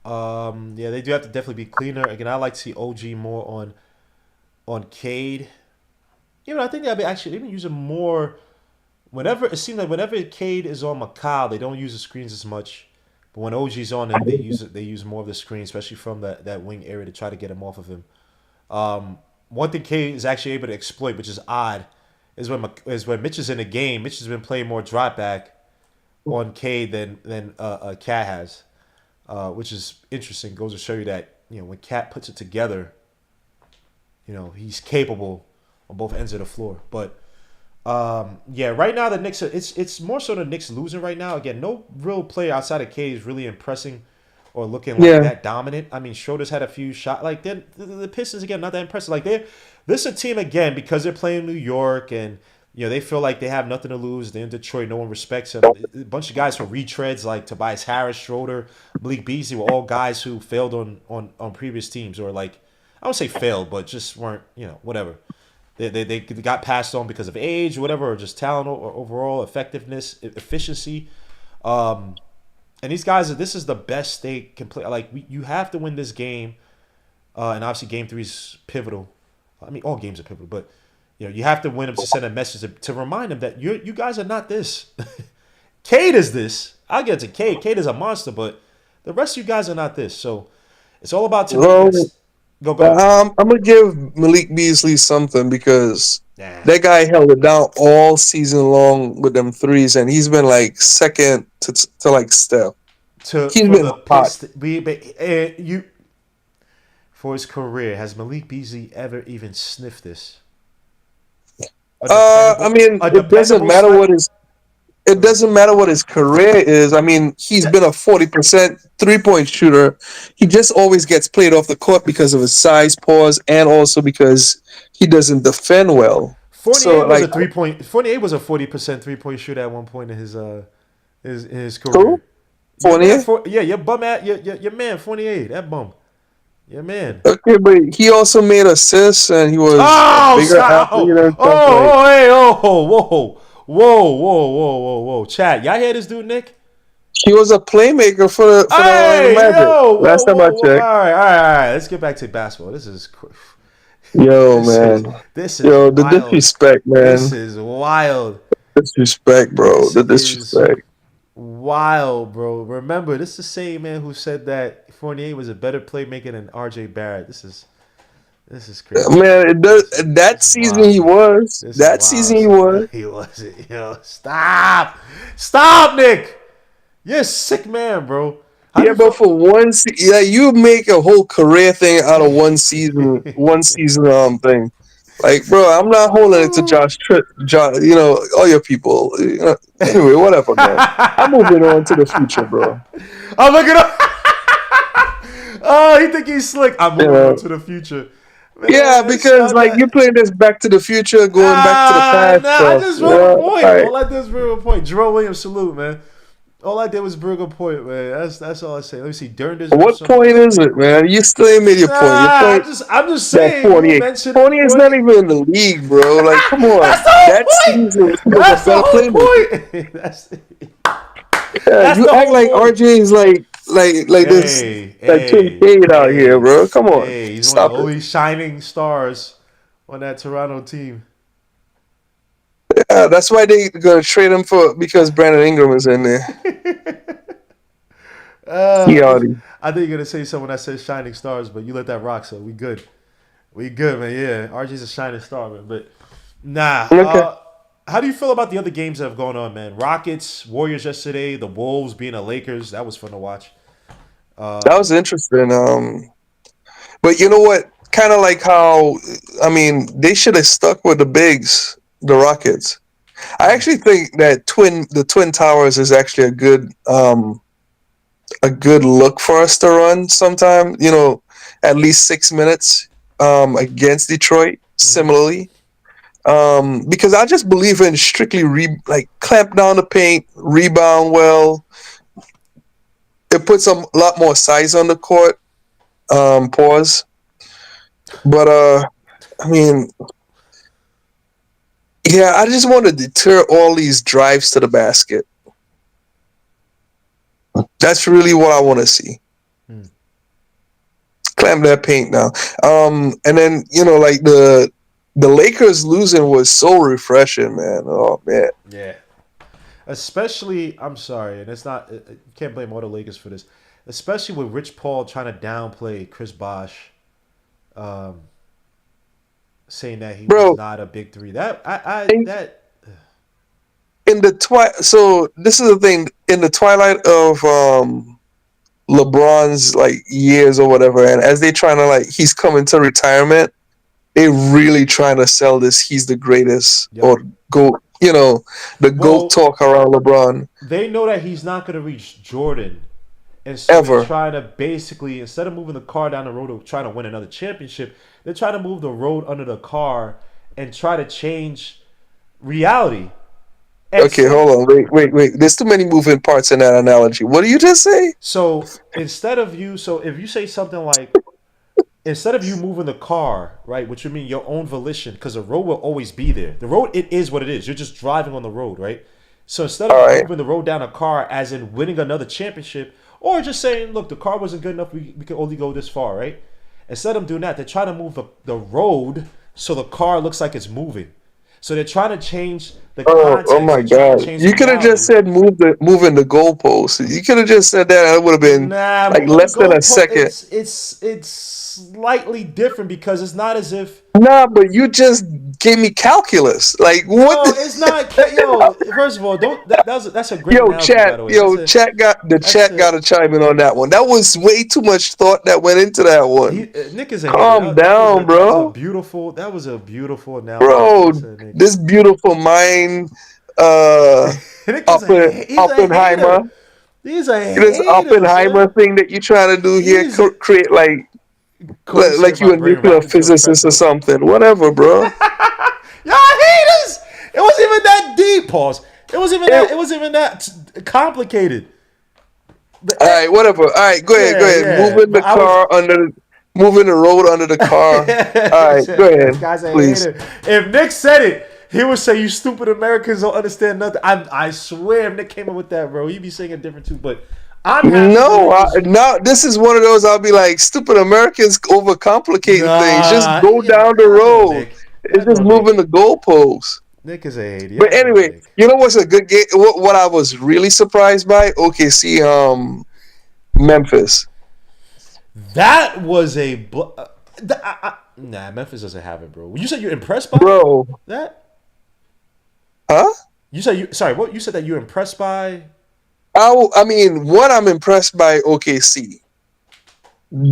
Speaker 1: Yeah, they do have to definitely be cleaner. Again, I like to see OG more on Cade. I think they've been using more. It seems like whenever Cade is on McCall, they don't use the screens as much. But when OG's on him, they use more of the screen, especially from that wing area to try to get him off of him. One thing Cade is actually able to exploit, which is odd, is when Mitch is in the game. Mitch has been playing more drop back on Cade than Cat has, which is interesting. Goes to show you that when Cat puts it together, he's capable on both ends of the floor. But right now the Knicks it's more so the Knicks losing right now. Again, no real player outside of Cade is really impressing or looking like that dominant. I mean, Schroeder's had a few shots. Like the Pistons again, not that impressive. Like this is a team again because they're playing New York and they feel like they have nothing to lose. They're in Detroit, no one respects them. A bunch of guys from retreads like Tobias Harris, Schroeder, Malik Beasley were all guys who failed on previous teams, or like I won't say failed, but just weren't whatever. They got passed on because of age, or whatever, or just talent or overall effectiveness, efficiency. And these guys, this is the best they can play. Like you have to win this game, and obviously Game 3 is pivotal. I mean, all games are pivotal, but you have to win them to send a message to remind them that you guys are not this. Cade is this. I'll get to Cade. Cade is a monster, but the rest of you guys are not this. So it's all about Go.
Speaker 4: I'm gonna give Malik Beasley something because that guy held it down all season long with them threes, and he's been like second to like Steph.
Speaker 1: He's been hot. For for his career, has Malik Beasley ever even sniffed this?
Speaker 4: I mean,
Speaker 1: A
Speaker 4: it doesn't
Speaker 1: dependable
Speaker 4: matter
Speaker 1: sniper?
Speaker 4: what his it doesn't matter what his career is. I mean, he's been a 40% 3-point shooter. He just always gets played off the court because of his size, pause, and also because he doesn't defend well. So,
Speaker 1: Fournier was
Speaker 4: like,
Speaker 1: a 3-point. Fournier was a 40% 3-point shooter at one point in his
Speaker 4: who?
Speaker 1: career. Your man,
Speaker 4: Fournier?
Speaker 1: your bum at your man Fournier, that bum, your man.
Speaker 4: Okay, but he also made assists, and he was a
Speaker 1: Oh,
Speaker 4: bigger
Speaker 1: stop!
Speaker 4: athlete and
Speaker 1: Oh,
Speaker 4: stuff. Like,
Speaker 1: hey, whoa! Chat, y'all hear this dude, Nick?
Speaker 4: he was a playmaker for the Orlando
Speaker 1: Hey,
Speaker 4: Magic.
Speaker 1: yo,
Speaker 4: Last time I
Speaker 1: All
Speaker 4: checked.
Speaker 1: right. Let's get back to basketball.
Speaker 4: Yo,
Speaker 1: This is
Speaker 4: man.
Speaker 1: this is
Speaker 4: Yo, the
Speaker 1: wild.
Speaker 4: disrespect, man.
Speaker 1: This is wild.
Speaker 4: Disrespect, bro. The
Speaker 1: This is
Speaker 4: disrespect.
Speaker 1: wild, bro. Remember, this is the same man who said that Fournier was a better playmaker than R.J. Barrett. This is crazy.
Speaker 4: Man, it does.
Speaker 1: This
Speaker 4: That
Speaker 1: is
Speaker 4: season
Speaker 1: wild.
Speaker 4: he was.
Speaker 1: This
Speaker 4: That
Speaker 1: is
Speaker 4: season
Speaker 1: wild.
Speaker 4: he was.
Speaker 1: He wasn't. Yo, stop, Nick. You're a sick man, bro. How do
Speaker 4: Yeah,
Speaker 1: you
Speaker 4: but
Speaker 1: feel-
Speaker 4: for one, yeah, you make a whole career thing out of one season thing. Like, bro, I'm not holding it to Josh. All your people. Anyway, whatever, man. I'm moving on to the future, bro.
Speaker 1: I'm looking up. Oh, you think he's slick? I'm moving
Speaker 4: Yeah.
Speaker 1: on to the future. Man,
Speaker 4: Yeah, because
Speaker 1: stop
Speaker 4: like
Speaker 1: that.
Speaker 4: you're playing this Back to the Future, going back to the past.
Speaker 1: Nah, I
Speaker 4: stuff.
Speaker 1: just wrote a point.
Speaker 4: Right.
Speaker 1: All I did was bring a point. Jerome Williams, salute, man. All I did was bring a point, man. That's all I say. Let me see.
Speaker 4: What point is it, man? You still ain't made your point. Your
Speaker 1: Nah,
Speaker 4: point
Speaker 1: I'm just
Speaker 4: that
Speaker 1: saying. You
Speaker 4: 48.
Speaker 1: mentioned
Speaker 4: 40 is not even in the league, bro. Like, come on.
Speaker 1: That's the whole
Speaker 4: That
Speaker 1: point.
Speaker 4: season, he was
Speaker 1: That's
Speaker 4: a
Speaker 1: the
Speaker 4: better
Speaker 1: whole
Speaker 4: playmaker.
Speaker 1: point. That's
Speaker 4: Yeah,
Speaker 1: That's
Speaker 4: you
Speaker 1: the
Speaker 4: act
Speaker 1: whole
Speaker 4: like
Speaker 1: point.
Speaker 4: RJ is like this Kincaid out here, bro. Come on.
Speaker 1: Hey, he's
Speaker 4: Stop
Speaker 1: one of the
Speaker 4: it.
Speaker 1: only shining stars on that Toronto team.
Speaker 4: Yeah, that's why they're gonna trade him because Brandon Ingram is in there.
Speaker 1: I think you're gonna say someone that says shining stars, but you let that rock, so we good. We good, man. Yeah, RJ's a shining star, man. But nah.
Speaker 4: Okay.
Speaker 1: How do you feel about the other games that have gone on, man? Rockets, Warriors yesterday, the Wolves being the Lakers. That was fun to watch.
Speaker 4: That was interesting. But you know what? Kind of like how, I mean, they should have stuck with the bigs, the Rockets. I actually think that the Twin Towers is actually a good look for us to run sometime. At least 6 minutes against Detroit. Similarly, because I just believe in strictly clamp down the paint, rebound well. It puts a lot more size on the court. Pause. But I mean, yeah, I just want to deter all these drives to the basket. That's really what I want to see. Clamp that paint now. And then like the Lakers losing was so refreshing, man. Oh man.
Speaker 1: Yeah. Especially, I'm sorry, and it's not. You can't blame all the Lakers for this. Especially with Rich Paul trying to downplay Chris Bosh, saying that he was not a big three.
Speaker 4: So this is the thing. In the twilight of LeBron's years or whatever, and as they trying to he's coming to retirement, they really trying to sell this. He's the greatest or GOAT. GOAT talk around LeBron.
Speaker 1: They know that he's not going to reach Jordan. And so they're trying to basically, instead of moving the car down the road of trying to win another championship, they're trying to move the road under the car and try to change reality.
Speaker 4: Okay, hold on. Wait. There's too many moving parts in that analogy. What did you just say?
Speaker 1: So if you say something like, instead of you moving the car, right, which would mean your own volition, because the road will always be there. The road, it is what it is. You're just driving on the road, right? So instead of moving the road down a car as in winning another championship, or just saying, look, the car wasn't good enough, we can only go this far, right? Instead of doing that, they're trying to move the road so the car looks like it's moving. So they're trying to change the
Speaker 4: Oh
Speaker 1: context
Speaker 4: my
Speaker 1: and trying to
Speaker 4: God!
Speaker 1: change
Speaker 4: You
Speaker 1: the
Speaker 4: could have just
Speaker 1: reality.
Speaker 4: said moving the goalposts. You could have just said that. It would have been
Speaker 1: Nah,
Speaker 4: like
Speaker 1: moving the
Speaker 4: less than a
Speaker 1: goalpost.
Speaker 4: second.
Speaker 1: It's slightly different because it's not as if.
Speaker 4: Nah, but you just gave me calculus. Like what?
Speaker 1: No, it's not. Yo, first of all, don't. That's a great
Speaker 4: Yo,
Speaker 1: analogy, by
Speaker 4: chat.
Speaker 1: the way.
Speaker 4: Yo, chat got the
Speaker 1: That's
Speaker 4: chat got
Speaker 1: a.
Speaker 4: to chime in on that one. That was way too much thought that went into that one.
Speaker 1: Nick is a hater.
Speaker 4: Calm
Speaker 1: That was
Speaker 4: down,
Speaker 1: a that was a
Speaker 4: bro.
Speaker 1: beautiful that was a beautiful analogy.
Speaker 4: Bro,
Speaker 1: I said, Nick.
Speaker 4: this beautiful mind, uh,
Speaker 1: Nick is he's a
Speaker 4: Oppenheimer,
Speaker 1: hater. He's a
Speaker 4: this
Speaker 1: hater,
Speaker 4: Oppenheimer
Speaker 1: son.
Speaker 4: thing that you trying to do here,
Speaker 1: He's
Speaker 4: create
Speaker 1: Corey said
Speaker 4: like
Speaker 1: my
Speaker 4: you a
Speaker 1: brain
Speaker 4: nuclear
Speaker 1: rapping to
Speaker 4: physicist or
Speaker 1: impressive.
Speaker 4: something. Whatever, bro.
Speaker 1: Y'all haters. It wasn't even that deep. Pause. It wasn't even that.
Speaker 4: It-
Speaker 1: It wasn't even that complicated.
Speaker 4: all right, whatever. All right, go ahead, go
Speaker 1: Yeah,
Speaker 4: ahead.
Speaker 1: yeah. But I was.
Speaker 4: Moving the road under the car. All right, go
Speaker 1: This
Speaker 4: ahead,
Speaker 1: guy's a
Speaker 4: please.
Speaker 1: hater. If Nick said it, he would say, "You stupid Americans don't understand nothing." I swear, if Nick came up with that, bro, he'd be saying it different too. But I'm happy.
Speaker 4: No, this is one of those. I'll be like, stupid Americans overcomplicating things. Just
Speaker 1: Nah,
Speaker 4: go down the
Speaker 1: I know
Speaker 4: road.
Speaker 1: Nick. I
Speaker 4: It's just
Speaker 1: know Nick.
Speaker 4: moving the goalposts.
Speaker 1: Nick is a hater.
Speaker 4: But
Speaker 1: I know
Speaker 4: anyway,
Speaker 1: Nick.
Speaker 4: you know what's a good game? What I was really surprised by? OKC, Memphis.
Speaker 1: That was a. Nah, Memphis doesn't have it, bro. You said you're impressed by
Speaker 4: Bro,
Speaker 1: that.
Speaker 4: huh?
Speaker 1: You said you. Sorry, what you said that you're impressed by?
Speaker 4: I mean, what I'm impressed by OKC.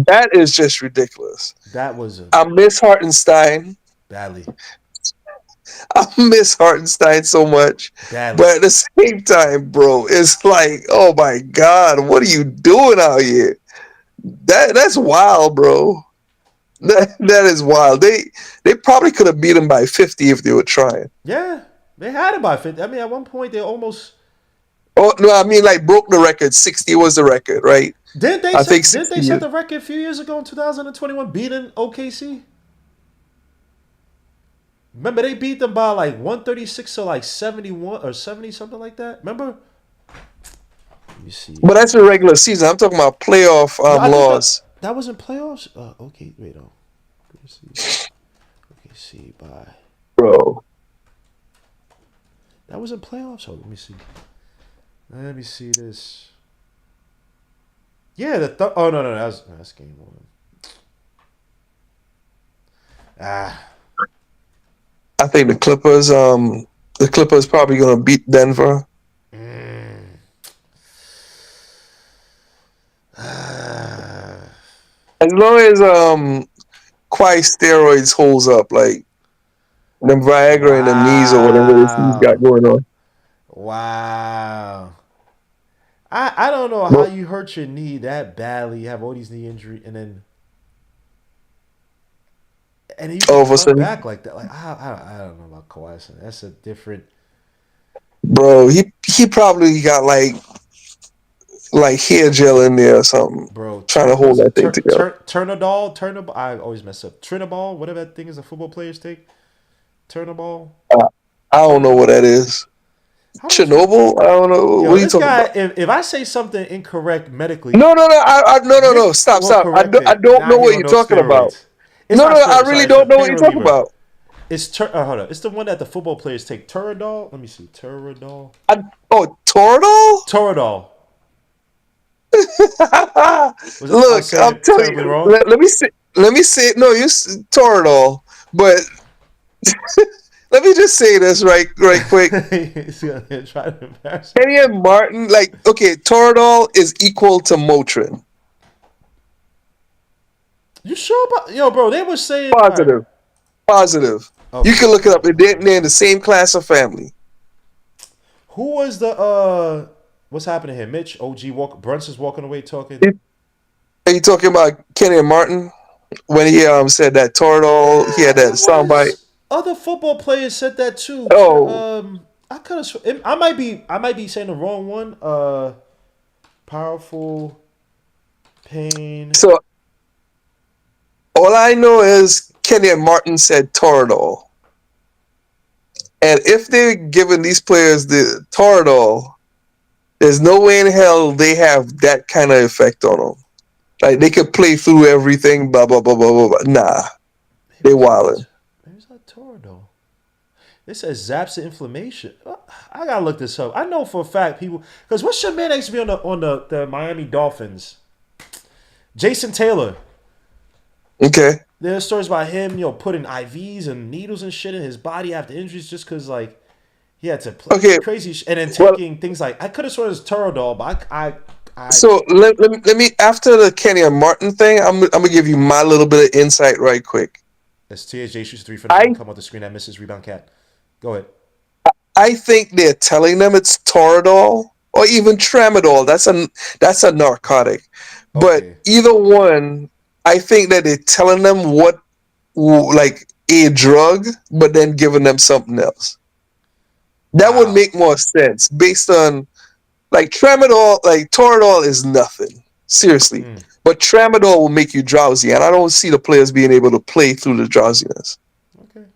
Speaker 4: That is just ridiculous.
Speaker 1: That was a
Speaker 4: I miss Hartenstein.
Speaker 1: badly,
Speaker 4: I miss Hartenstein so much.
Speaker 1: badly.
Speaker 4: But at the same time, bro, it's like, oh my God, what are you doing out here? That's wild, bro. That is wild. They probably could have beat him by 50 if they were trying.
Speaker 1: Yeah, they had it by 50. I mean, at one point they almost
Speaker 4: Oh no, I mean like broke the record. 60 was the record, right? I think
Speaker 1: didn't
Speaker 4: 60
Speaker 1: they set
Speaker 4: is.
Speaker 1: the record a few years ago in 2021 beating OKC? Remember they beat them by like 136 to like 71 or 70 something like that. Remember? Let me see.
Speaker 4: But that's a regular season. I'm talking about playoff
Speaker 1: No, I think
Speaker 4: laws.
Speaker 1: that was in playoffs. Okay, wait. Oh, let me see. OKC by
Speaker 4: Bro.
Speaker 1: that was in playoffs. Oh, let me see. Let me see this. Yeah, oh no, that's game one. Ah,
Speaker 4: I think the Clippers probably gonna beat Denver. As long as Kawhi steroids holds up, like them Viagra and them knees or whatever he's got
Speaker 1: wow,
Speaker 4: going on.
Speaker 1: wow. I don't know how
Speaker 4: But
Speaker 1: you hurt your knee that badly. You have all these knee injury, and you can
Speaker 4: all of a
Speaker 1: come
Speaker 4: sudden,
Speaker 1: back like that. Like I don't know about Kawhi. That's a different.
Speaker 4: bro, he probably got like hair gel in there or something,
Speaker 1: Bro,
Speaker 4: trying to hold
Speaker 1: was
Speaker 4: that
Speaker 1: it
Speaker 4: thing together.
Speaker 1: Turnaball? I always mess up. Trinaball, whatever that thing is, the football players take. Turnaball.
Speaker 4: Uh, I don't know what that is.
Speaker 1: How don't you?
Speaker 4: Chernobyl? I don't know.
Speaker 1: Yo,
Speaker 4: What are you
Speaker 1: this
Speaker 4: talking
Speaker 1: guy.
Speaker 4: about?
Speaker 1: If I say something incorrect medically,
Speaker 4: No, no, no. No.
Speaker 1: Nick
Speaker 4: Stop,
Speaker 1: will
Speaker 4: stop.
Speaker 1: correct
Speaker 4: I
Speaker 1: it.
Speaker 4: don't
Speaker 1: Now
Speaker 4: know
Speaker 1: he
Speaker 4: what
Speaker 1: don't
Speaker 4: you're
Speaker 1: know
Speaker 4: talking about.
Speaker 1: steroids. It's
Speaker 4: No,
Speaker 1: not
Speaker 4: no, I
Speaker 1: steroids.
Speaker 4: really
Speaker 1: Sorry, it's a
Speaker 4: don't know what
Speaker 1: pain
Speaker 4: you're talking
Speaker 1: reliever.
Speaker 4: about.
Speaker 1: Hold on. It's the one that the football players take. Turadol. Let me see. Turadol.
Speaker 4: Toradol?
Speaker 1: Toradol. I
Speaker 4: Look,
Speaker 1: saying
Speaker 4: I'm
Speaker 1: it
Speaker 4: telling
Speaker 1: terribly
Speaker 4: you.
Speaker 1: wrong?
Speaker 4: Let me say. No, Toradol. But let me just say this right quick.
Speaker 1: He's gonna try to embarrass me.
Speaker 4: Kenny and Martin, like, okay, Toradol is equal to Motrin.
Speaker 1: You sure about yo, bro? They were saying all right.
Speaker 4: Positive. Positive. You
Speaker 1: Okay.
Speaker 4: can look it up. They're in the same class of family.
Speaker 1: Who was the what's happening here? Mitch, OG Walker, Brunson's walking away talking.
Speaker 4: Are you talking about Kenny and Martin when he said that Toradol? He had that
Speaker 1: It
Speaker 4: soundbite.
Speaker 1: was other football players said that too.
Speaker 4: Oh,
Speaker 1: I could have. I might be saying the wrong one. Powerful pain.
Speaker 4: so all I know is Kenny and Martin said Toradol. And if they're giving these players the Toradol, there's no way in hell they have that kind of effect on them. Like they could play through everything, blah blah blah blah blah. Nah, they wildin'.
Speaker 1: Maybe it's not Toradol. It says zaps the inflammation. I gotta look this up. I know for a fact people because what's your man next to be on the Miami Dolphins? Jason Taylor.
Speaker 4: Okay.
Speaker 1: There's stories about him, putting IVs and needles and shit in his body after injuries just because like he had to play
Speaker 4: Okay.
Speaker 1: crazy and then
Speaker 4: Well,
Speaker 1: taking things like I could have sworn it was Toradol, but I
Speaker 4: so let me after the Kenny and Martin thing, I'm gonna give you my little bit of insight right quick.
Speaker 1: as THJ shoots 3 for the
Speaker 4: I
Speaker 1: come off the screen that misses rebound cat. Go ahead.
Speaker 4: I think they're telling them it's Toradol or even Tramadol. That's a narcotic. But
Speaker 1: Okay.
Speaker 4: either one, I think that they're telling them what like a drug, but then giving them something else. That would
Speaker 1: Wow.
Speaker 4: make more sense based on like Tramadol, like Toradol is nothing. Seriously.
Speaker 1: Mm.
Speaker 4: But Tramadol will make you drowsy, and I don't see the players being able to play through the drowsiness.
Speaker 1: Okay.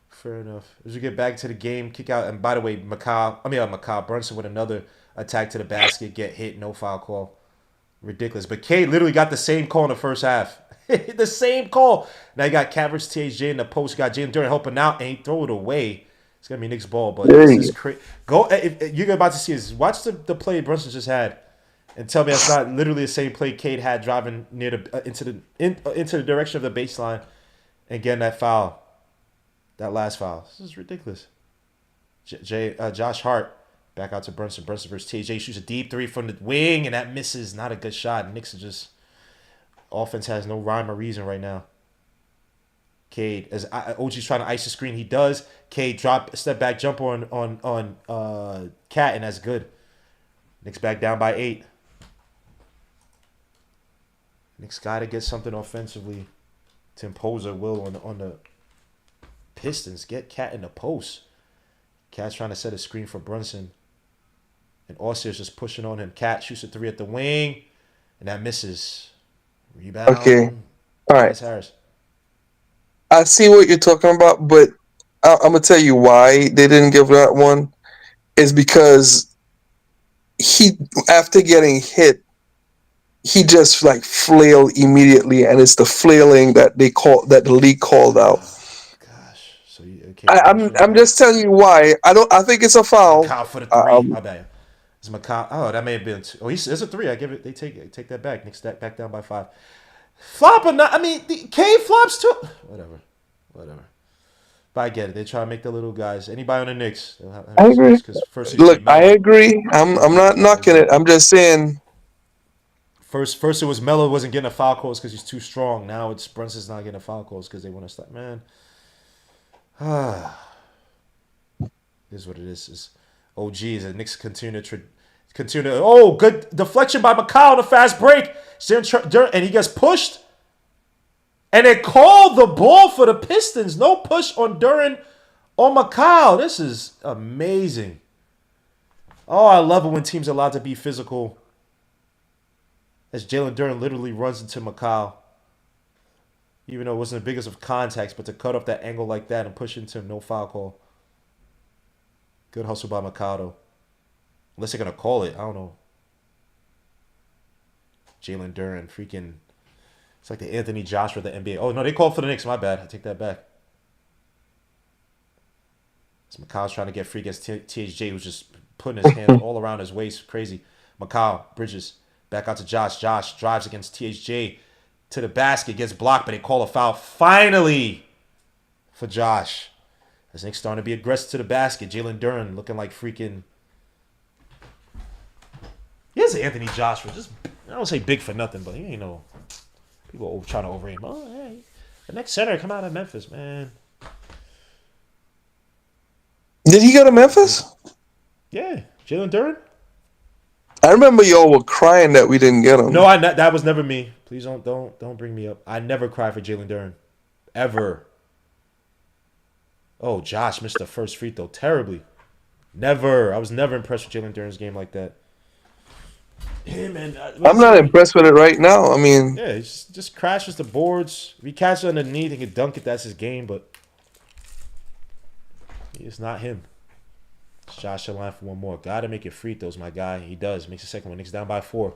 Speaker 1: Fair enough. As we get back to the game, kick out, and by the way, Brunson with another attack to the basket, get hit, no foul call. Ridiculous. But Cade literally got the same call in the first half. The same call. Now you got Cat versus THJ in the post. You got Jalen Duran helping out, and he throw it away. It's gonna be Knicks ball, but
Speaker 4: There
Speaker 1: this
Speaker 4: you
Speaker 1: is crazy. Go if you're about to see this. Watch the play Brunson just had, and tell me that's not literally the same play Cade had driving near the into the direction of the baseline, and getting that foul, that last foul. This is ridiculous. Josh Hart back out to Brunson. Brunson versus TJ shoots a deep three from the wing, and that misses. Not a good shot. Knicks are just offense has no rhyme or reason right now. Cade, as OG's trying to ice the screen, he does. Cade step back jumper on Cat, and that's good. Knicks back down by 8. Knicks got to get something offensively to impose their will on the Pistons. Get Cat in the post. Cat's trying to set a screen for Brunson, and Austin's just pushing on him. Cat shoots a 3 at the wing, and that misses. Rebound.
Speaker 4: Okay. All right.
Speaker 1: Harris.
Speaker 4: I see what you're talking about, but I'm gonna tell you why they didn't give that one. Is because he, after getting hit, he just like flailed immediately, and it's the flailing that the league called out.
Speaker 1: Gosh. So okay.
Speaker 4: I'm just telling you why. I think it's a foul.
Speaker 1: Macau for the 3. My bad. It's Macau. Oh, that may have been. It's a 3. I give it. They take that back. Knicks back down by 5. Flop or not? I mean, K flops too. Whatever. But I get it. They try to make the little guys. Anybody on the Knicks?
Speaker 4: I agree. Look, I
Speaker 1: Melo.
Speaker 4: agree. I'm not knocking it. I'm just saying.
Speaker 1: First it was Melo wasn't getting a foul calls because he's too strong. Now it's Brunson's not getting a foul calls because they want to stop. Man, this is what it is. Is OGs and Knicks continue to. Oh, good deflection by Macau on a fast break. And he gets pushed. And they called the ball for the Pistons. No push on Duran or Macau. This is amazing. Oh, I love it when teams are allowed to be physical. As Jalen Duran literally runs into Macau. Even though it wasn't the biggest of contacts, but to cut off that angle like that and push into him, no foul call. Good hustle by Macau, though. Unless they're going to call it. I don't know. Jalen Duran, freaking... It's like the Anthony Joshua of the NBA. Oh, no, they called for the Knicks. My bad. I take that back. So Macau's trying to get free against THJ, who's just putting his hands all around his waist. Crazy. Macau, Bridges, back out to Josh. Josh drives against THJ to the basket. Gets blocked, but they call a foul. Finally for Josh. As Knicks starting to be aggressive to the basket. Jalen Duran looking like freaking... Here's Anthony Joshua. Just, I don't say big for nothing, but he ain't no... People are trying to overrate him. Oh, hey, the next center come out of Memphis, man.
Speaker 4: Did he go to Memphis?
Speaker 1: Yeah, Jalen Duran.
Speaker 4: I remember y'all were crying that we didn't get him.
Speaker 1: No, that was never me. Please don't bring me up. I never cry for Jalen Duran, ever. Oh, Josh missed the first free throw terribly. Never. I was never impressed with Jalen Duran's game like that. Yeah, man.
Speaker 4: I'm not impressed with it right now. I mean,
Speaker 1: yeah, he just crashes the boards. If he catches underneath, he can dunk it. That's his game, but it's not him. Josh should line for one more. Got to make it free throws, my guy. He does. Makes the second one. Knicks down by 4.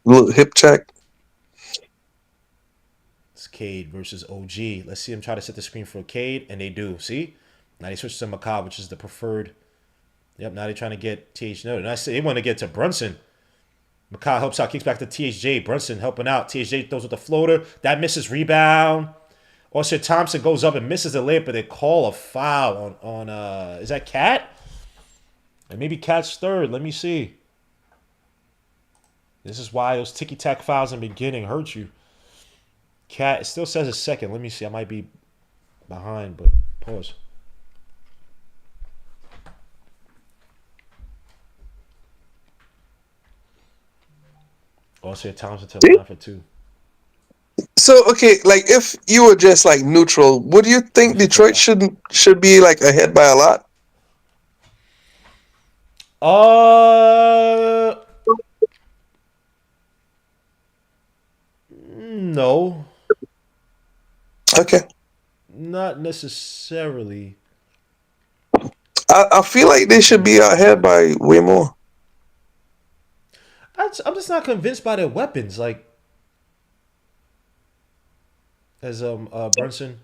Speaker 4: Little hip check.
Speaker 1: It's Cade versus OG. Let's see him try to set the screen for Cade, and they do. See? Now they switch to McCall, which is the preferred. Yep, now they're trying to get TH noted. And I say they want to get to Brunson. McCall helps out, kicks back to THJ. Brunson helping out. THJ throws with the floater. That misses, rebound. Also, Thompson goes up and misses the layup, but they call a foul on is that Cat? And maybe Cat's third. Let me see. This is why those ticky-tack fouls in the beginning hurt you. Cat, it still says a second. Let me see. I might be behind, but pause. Also, Thompson to the line for 2.
Speaker 4: So okay, like if you were just like neutral, would you think Detroit should be like ahead by a lot?
Speaker 1: No.
Speaker 4: Okay.
Speaker 1: Not necessarily.
Speaker 4: I feel like they should be ahead by way more.
Speaker 1: I'm just not convinced by their weapons. Like, as Brunson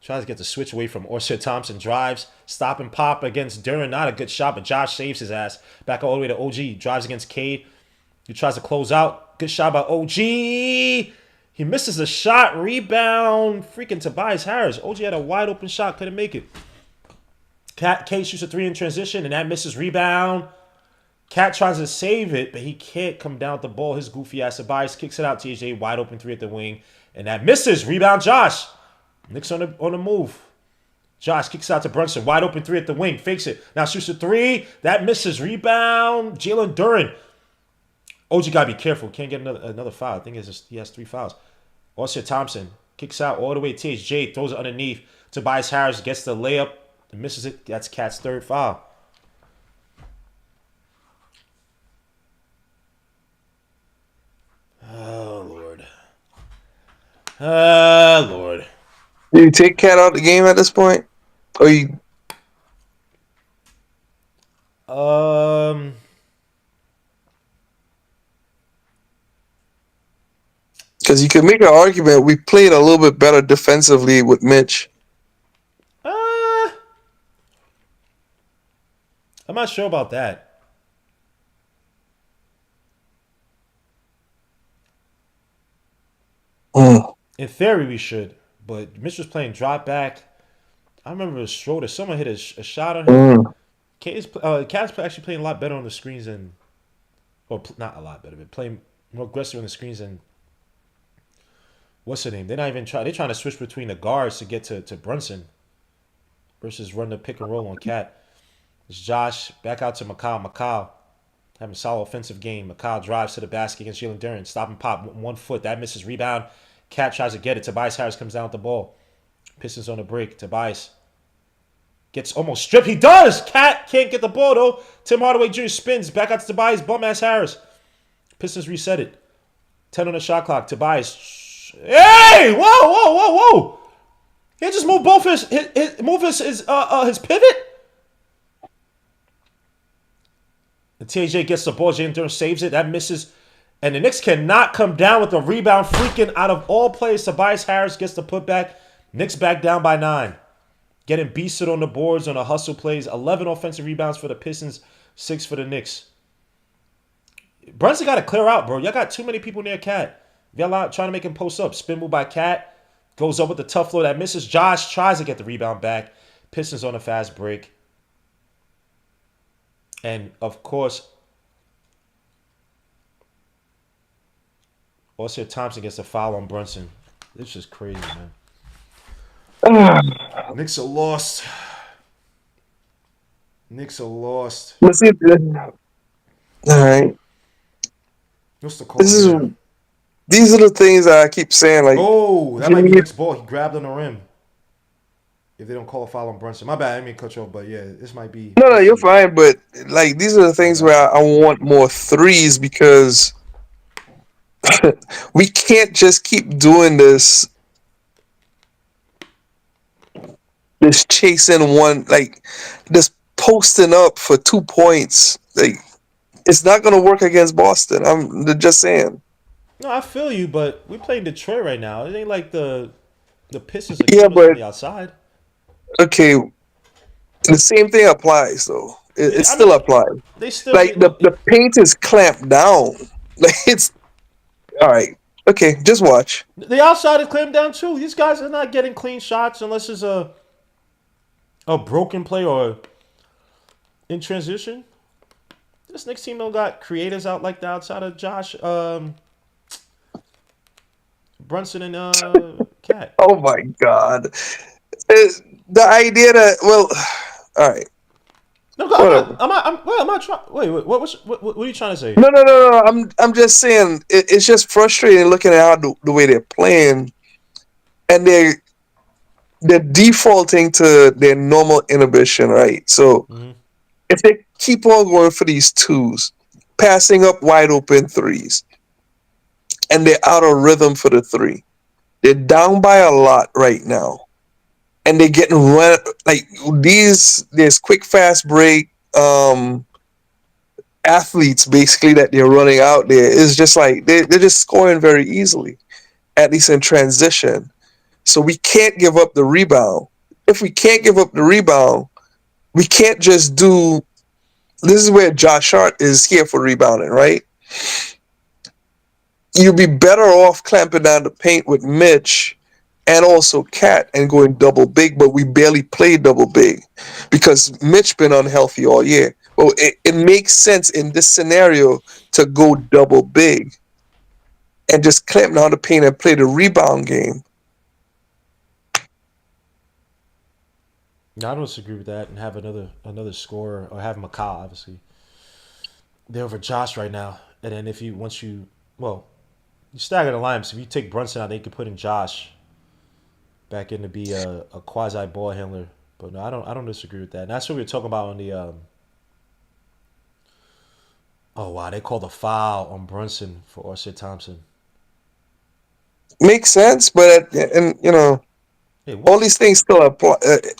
Speaker 1: tries to get the switch away from Orchard Thompson, drives, stop and pop against Duran. Not a good shot, but Josh saves his ass. Back all the way to OG. Drives against Cade. He tries to close out. Good shot by OG. He misses a shot. Rebound. Freaking Tobias Harris. OG had a wide open shot. Couldn't make it. Cade shoots a 3 in transition, and that misses. Rebound. Cat tries to save it, but he can't come down with the ball. His goofy ass. Tobias kicks it out. TJ wide open 3 at the wing. And that misses. Rebound Josh. Knicks on the move. Josh kicks out to Brunson. Wide open 3 at the wing. Fakes it. Now shoots a 3. That misses. Rebound. Jalen Duran. OG got to be careful. Can't get another foul. I think he has 3 fouls. Orchard Thompson kicks out all the way. THJ throws it underneath. Tobias Harris gets the layup and misses it. That's Cat's 3rd foul. Oh, Lord. Lord.
Speaker 4: Do you take Cat out of the game at this point? Or you... Because you could make an argument we played a little bit better defensively with Mitch.
Speaker 1: I'm not sure about that. In theory, we should. But Mitch was playing drop back. I remember it was Schroeder. Someone hit a shot on him. Cat's actually playing a lot better on the screens than... Well, not a lot better, but playing more aggressive on the screens than... What's her name? They're not even trying. They're trying to switch between the guards to get to Brunson versus run the pick and roll on Cat. It's Josh back out to McCall. McCall having a solid offensive game. McCall drives to the basket against Jalen Duran. Stop and pop. 1 foot. That misses. Rebound. Cat tries to get it. Tobias Harris comes down with the ball. Pistons on the break. Tobias gets almost stripped. He does! Cat can't get the ball, though. Tim Hardaway Jr. spins. Back out to Tobias. Bum-ass Harris. Pistons reset it. 10 on the shot clock. Tobias... Hey! Whoa! He just moved both his pivot. The TJ gets the ball. Jalen Duran saves it. That misses. And the Knicks cannot come down with a rebound. Freaking out of all plays, Tobias Harris gets the putback. Knicks back down by 9. Getting beasted on the boards on the hustle plays. 11 offensive rebounds for the Pistons. 6 for the Knicks. Brunson got to clear out, bro. Y'all got too many people near Cat. Y'all out trying to make him post up. Spin move by Cat. Goes up with the tough flow that misses. Josh tries to get the rebound back. Pistons on a fast break. And, of course, also Thompson gets a foul on Brunson. This is crazy, man. Knicks are lost. Let's
Speaker 4: see. All right.
Speaker 1: What's the call?
Speaker 4: These are the things that I keep saying. Like,
Speaker 1: that might be Knicks' ball. He grabbed on the rim. If they don't call a foul on Brunson. My bad. I didn't mean to cut you off, but yeah, this might be...
Speaker 4: No, you're fine. But, like, these are the things where I want more threes because we can't just keep doing this chasing one, like, this posting up for 2 points. Like, it's not going to work against Boston. I'm just saying.
Speaker 1: No, I feel you, but we play in Detroit right now. It ain't like the Pistons are
Speaker 4: Yeah,
Speaker 1: killing us from
Speaker 4: but
Speaker 1: the outside.
Speaker 4: okay, the same thing applies though. It
Speaker 1: Yeah, I mean,
Speaker 4: still applies.
Speaker 1: they still
Speaker 4: Like
Speaker 1: get look.
Speaker 4: the paint is clamped down. Like it's all right. Okay, just watch.
Speaker 1: The outside is clamped down too. These guys are not getting clean shots unless it's a broken play or in transition. This Knicks team don't got creators out like the outside of Josh Brunson and Cat.
Speaker 4: Oh my god. The idea that all right,
Speaker 1: No,
Speaker 4: whatever.
Speaker 1: I'm not trying. Wait, what are you trying to say?
Speaker 4: No. I'm just saying it's just frustrating looking at how the way they're playing, and they're defaulting to their normal inhibition, right? So
Speaker 1: Mm-hmm.
Speaker 4: if they keep on going for these twos, passing up wide open threes, and they're out of rhythm for the three, they're down by a lot right now, and they're getting run like these. There's quick fast break athletes basically that they're running out there. Is just like they're just scoring very easily, at least in transition. So we can't give up the rebound. If we can't give up the rebound, we can't just do. This is where Josh Hart is here for rebounding, right? You'd be better off clamping down the paint with Mitch and also Cat and going double big, but we barely play double big because Mitch been unhealthy all year. Well, it makes sense in this scenario to go double big and just clamp down the paint and play the rebound game.
Speaker 1: No, I don't disagree with that. And have another scorer or have McCall obviously. They're over Josh right now, and then if you once you well you stagger the lineups. If you take Brunson out, they could put in Josh back in to be a quasi ball handler. But no, I don't disagree with that. And that's what we were talking about on the oh wow, they called a foul on Brunson for Oscar Thompson.
Speaker 4: Makes sense, but and
Speaker 1: Hey,
Speaker 4: all
Speaker 1: what?
Speaker 4: these things still apply.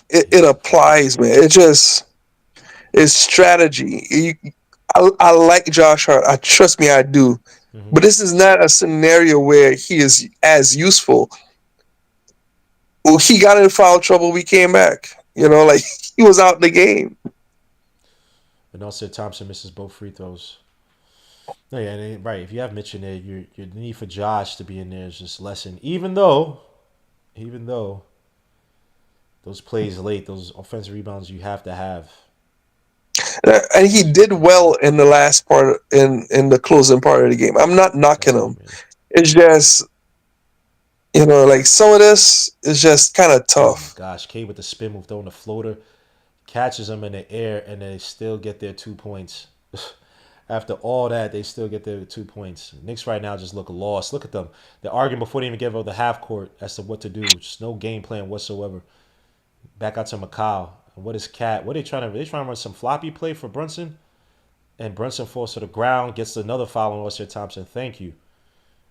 Speaker 4: It applies, man. It just is strategy. I like Josh Hart. I trust me, I do.
Speaker 1: Mm-hmm.
Speaker 4: But this is not a scenario where he is as useful. Well, he got in foul trouble. We came back. Like he was out the game.
Speaker 1: And Oscar Thompson misses both free throws. No, yeah, right. If you have Mitch in there, your need for Josh to be in there is just lessened. Even though those plays late, those offensive rebounds you have to have.
Speaker 4: And he did well in the last part, in the closing part of the game. I'm not knocking
Speaker 1: Definitely,
Speaker 4: him.
Speaker 1: man.
Speaker 4: It's just like some of this is just kind of
Speaker 1: Oh my
Speaker 4: tough.
Speaker 1: gosh, K with the spin move, throwing the floater, catches them in the air, and they still get their 2 points. After all that, they still get their 2 points. Knicks right now just look lost. Look at them. They're arguing before they even get over the half court as to what to do. Just no game plan whatsoever. Back out to McCall. And what is Cat? What are they trying to? They trying to run some floppy play for Brunson, and Brunson falls to the ground, gets another foul on Oscar Thompson. Thank you.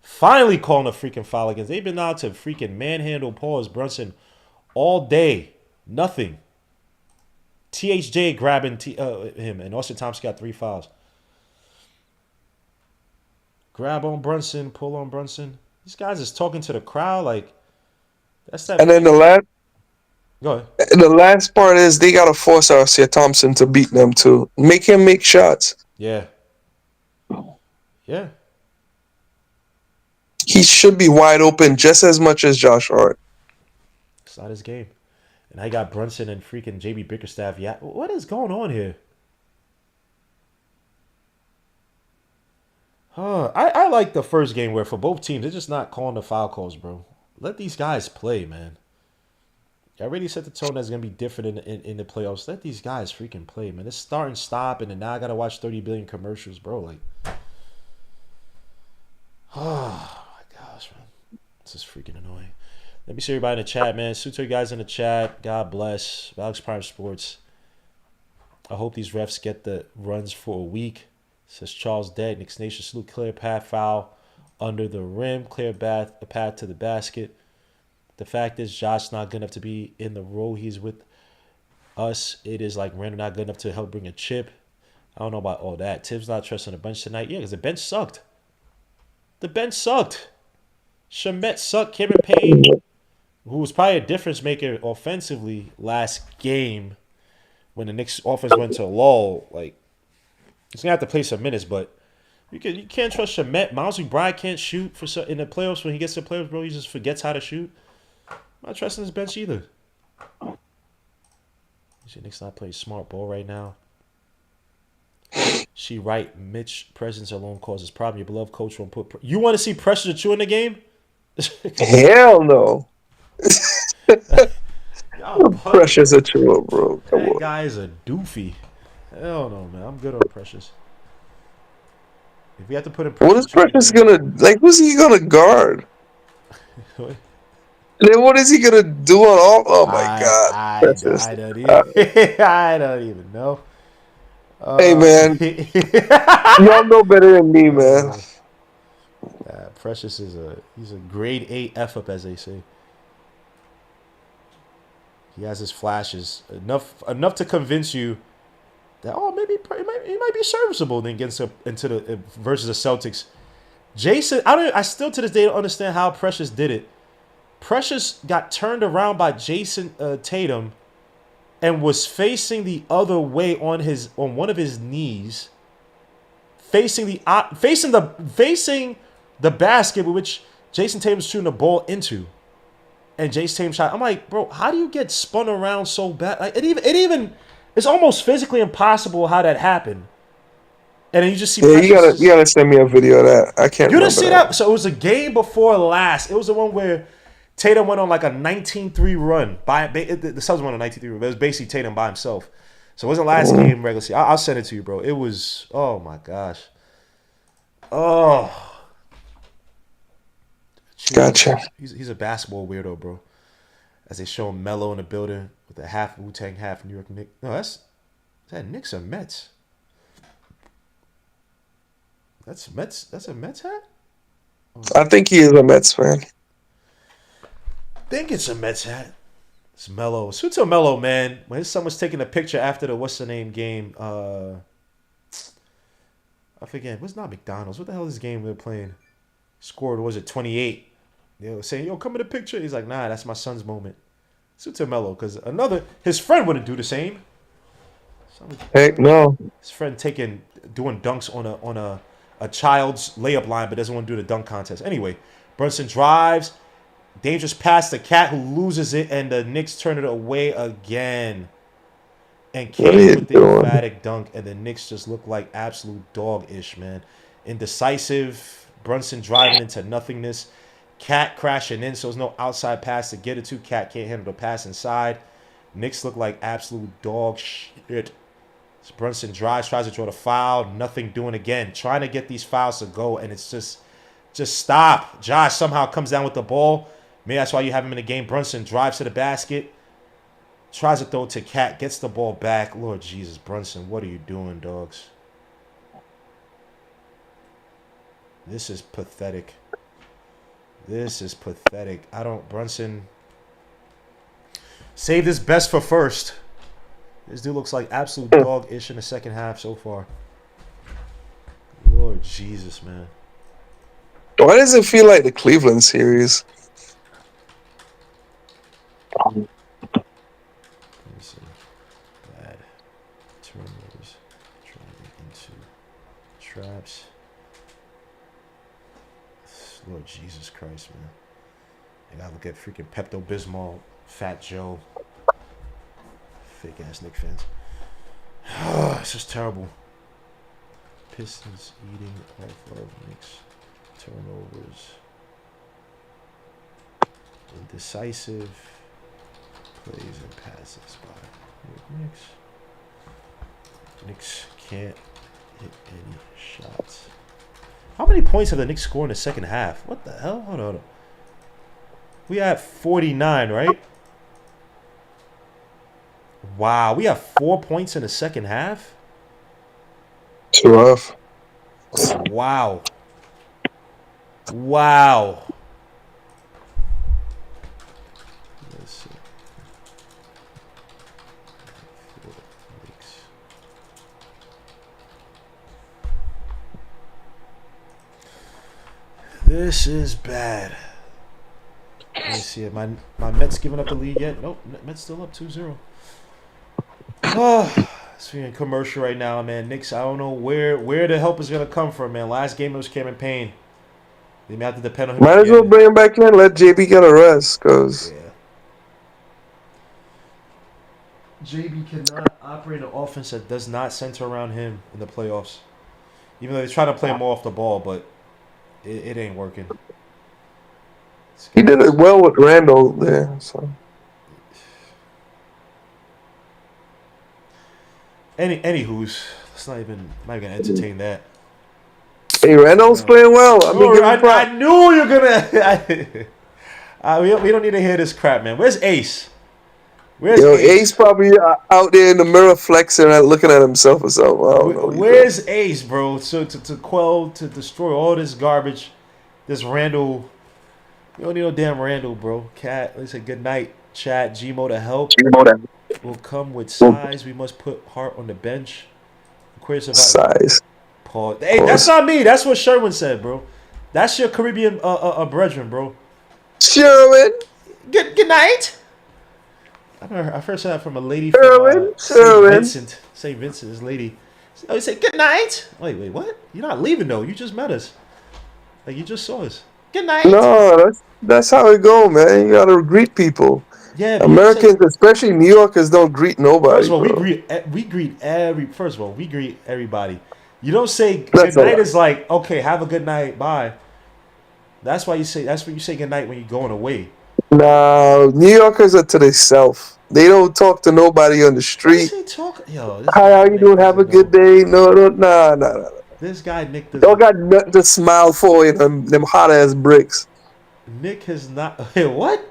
Speaker 1: Finally calling a freaking foul against. They've been out to freaking manhandle Paul Brunson all day. Nothing. THJ grabbing him, and Austin Thompson got 3 fouls. Grab on Brunson, pull on Brunson. These guys is talking to the crowd like that's that.
Speaker 4: And then
Speaker 1: Go ahead.
Speaker 4: the last part is they gotta force Arcia Thompson to beat them too. Make him make shots.
Speaker 1: Yeah. Yeah.
Speaker 4: He should be wide open just as much as Josh Hart.
Speaker 1: It's not his game. And I got Brunson and freaking JB Bickerstaff. Yeah. What is going on here? I like the first game where for both teams, they're just not calling the foul calls, bro. Let these guys play, man. I already set the tone that's going to be different in the playoffs. Let these guys freaking play, man. It's start and stop, and then now I got to watch 30 billion commercials, bro. Like, oh, my gosh, man. This is freaking annoying. Let me see everybody in the chat, man. Salute to you guys in the chat. God bless. Alex Prime Sports. I hope these refs get the runs for a week. Says Charles Dead. Knicks Nation salute. Clear path foul under the rim. Clear path to the basket. The fact is, Josh not good enough to be in the role he's with us. It is like Randall not good enough to help bring a chip. I don't know about all that. Tibbs not trusting the bench tonight. Yeah, because the bench sucked. The bench sucked. Shamet sucked. Cameron Payne, who was probably a difference maker offensively last game when the Knicks offense went to lull. Like, he's gonna have to play some minutes, but you can't trust Shamet. Miles McBride can't shoot in the playoffs. When he gets to the playoffs, bro, he just forgets how to shoot. I'm not trusting his bench either. You see, Knicks not playing smart ball right now. She right. Mitch presence alone causes problem. Your beloved coach won't put. You want to see Precious Achiuwa in the game?
Speaker 4: Hell no. Precious Achiuwa, bro. Come
Speaker 1: That
Speaker 4: on.
Speaker 1: guy is a doofy. Hell no, man. I'm good on Precious. If we have to put in
Speaker 4: What is Precious gonna like? Who's he gonna guard? And then what is he gonna do on all? Oh my god, Precious.
Speaker 1: I don't even. I don't even know.
Speaker 4: Hey man, y'all know better than me, man.
Speaker 1: Precious he's a grade A F up, as they say. He has his flashes enough to convince you that maybe he might be serviceable. Then gets into the versus the Celtics. Jason, I still to this day don't understand how Precious did it. Precious got turned around by Jason Tatum and was facing the other way on one of his knees, facing the basket with which Jason Tatum's shooting the ball into, and Jason Tatum shot. I'm like, bro, how do you get spun around so bad? Like it's almost physically impossible how that happened. And then you just see.
Speaker 4: Yeah, you gotta send me a video of that. I can't.
Speaker 1: You didn't see that? So it was a game before last. It was the one where Tatum went on like a 19-3 run. The Suns went on a 19-3 run. But it was basically Tatum by himself. So it wasn't last game regular season. I'll send it to you, bro. It was, oh my gosh. Oh.
Speaker 4: Gotcha.
Speaker 1: He's a basketball weirdo, bro. As they show him Melo in the building with the half Wu-Tang, half New York Knicks. No, is that Knicks or Mets? That's Mets. That's a Mets hat?
Speaker 4: I think he is a Mets fan.
Speaker 1: I think it's a Mets hat. It's Melo. Suits a Melo, man. When his son was taking a picture after the what's the name game, I forget. What's not McDonald's? What the hell is this game they're playing? Scored, was it 28? They were saying, yo, come in the picture. He's like, nah, that's my son's moment. Suits a Melo, because his friend wouldn't do the same.
Speaker 4: Heck no.
Speaker 1: His friend doing dunks on a child's layup line, but doesn't want to do the dunk contest. Anyway, Brunson drives. Dangerous pass to Cat, who loses it, and the Knicks turn it away again. And Kane with the emphatic dunk, and the Knicks just look like absolute dog-ish, man. Indecisive. Brunson driving into nothingness. Cat crashing in, so there's no outside pass to get it to. Cat can't handle the pass inside. Knicks look like absolute dog shit. So Brunson drives, tries to draw the foul. Nothing doing again. Trying to get these fouls to go, and it's just stop. Josh somehow comes down with the ball. Maybe that's why you have him in the game. Brunson drives to the basket. Tries to throw it to Cat. Gets the ball back. Lord Jesus, Brunson, what are you doing, dogs? This is pathetic. Brunson, save this best for first. This dude looks like absolute dog-ish in the second half so far. Lord Jesus, man.
Speaker 4: Why does it feel like the Cleveland series?
Speaker 1: Let me see. Bad turnovers. Driving into traps. Lord Jesus Christ, man. I gotta look at freaking Pepto-Bismol, Fat Joe. Fake-ass Knicks fans. It's just terrible. Pistons eating off of Knicks. Turnovers. Indecisive plays and passes by Knicks. Knicks can't hit any shots. How many points have the Knicks scored in the second half? What the hell? Hold on. We have 49, right? Wow, we have 4 points in the second half?
Speaker 4: It's rough.
Speaker 1: Wow. Wow. Let's see. This is bad. Let me see it. My Mets giving up the lead yet? Nope. Mets still up 2-0. Oh, it's being commercial right now, man. Knicks, I don't know where the help is gonna come from, man. Last game it was Cameron Payne. They may have to depend on him.
Speaker 4: Might as well bring him back in. Let JB get a rest, cause
Speaker 1: JB cannot operate an offense that does not center around him in the playoffs. Even though they try to play him off the ball, but it ain't working.
Speaker 4: He did it well with Randall there. So
Speaker 1: anywho's, let's not even gonna entertain that.
Speaker 4: hey, Randall's playing well.
Speaker 1: I knew you're gonna. We don't need to hear this crap, man. Where's Ace?
Speaker 4: Ace probably out there in the mirror flexing and looking at himself or something. I don't know.
Speaker 1: Where's Ace, bro? So to destroy all this garbage, this Randall. You don't need no damn Randall, bro. Cat, let's say good night. Chat, Gmo to help. Will come with size. We must put Hart on the bench.
Speaker 4: Size.
Speaker 1: Paul. Hey, that's not me. That's what Sherwin said, bro. That's your Caribbean brethren, bro.
Speaker 4: Sherwin.
Speaker 1: Good night. I first heard that from a lady
Speaker 4: from
Speaker 1: St. Vincent, this lady. Oh, he said, good night. Wait, what? You're not leaving, though. You just met us. Like, you just saw us. Good night.
Speaker 4: No, that's how it go, man. You gotta greet people.
Speaker 1: Yeah,
Speaker 4: Americans, especially New Yorkers, don't greet nobody.
Speaker 1: First of all, we greet everybody. You don't say good night is like, okay, have a good night, bye. That's when you say good night when you're going away.
Speaker 4: No, New Yorkers are to themselves. They don't talk to nobody on the street. Hi, how you doing? Have a good day. No.
Speaker 1: This guy Nick
Speaker 4: don't got nothing to smile for in them hot ass bricks.
Speaker 1: Nick has not. What?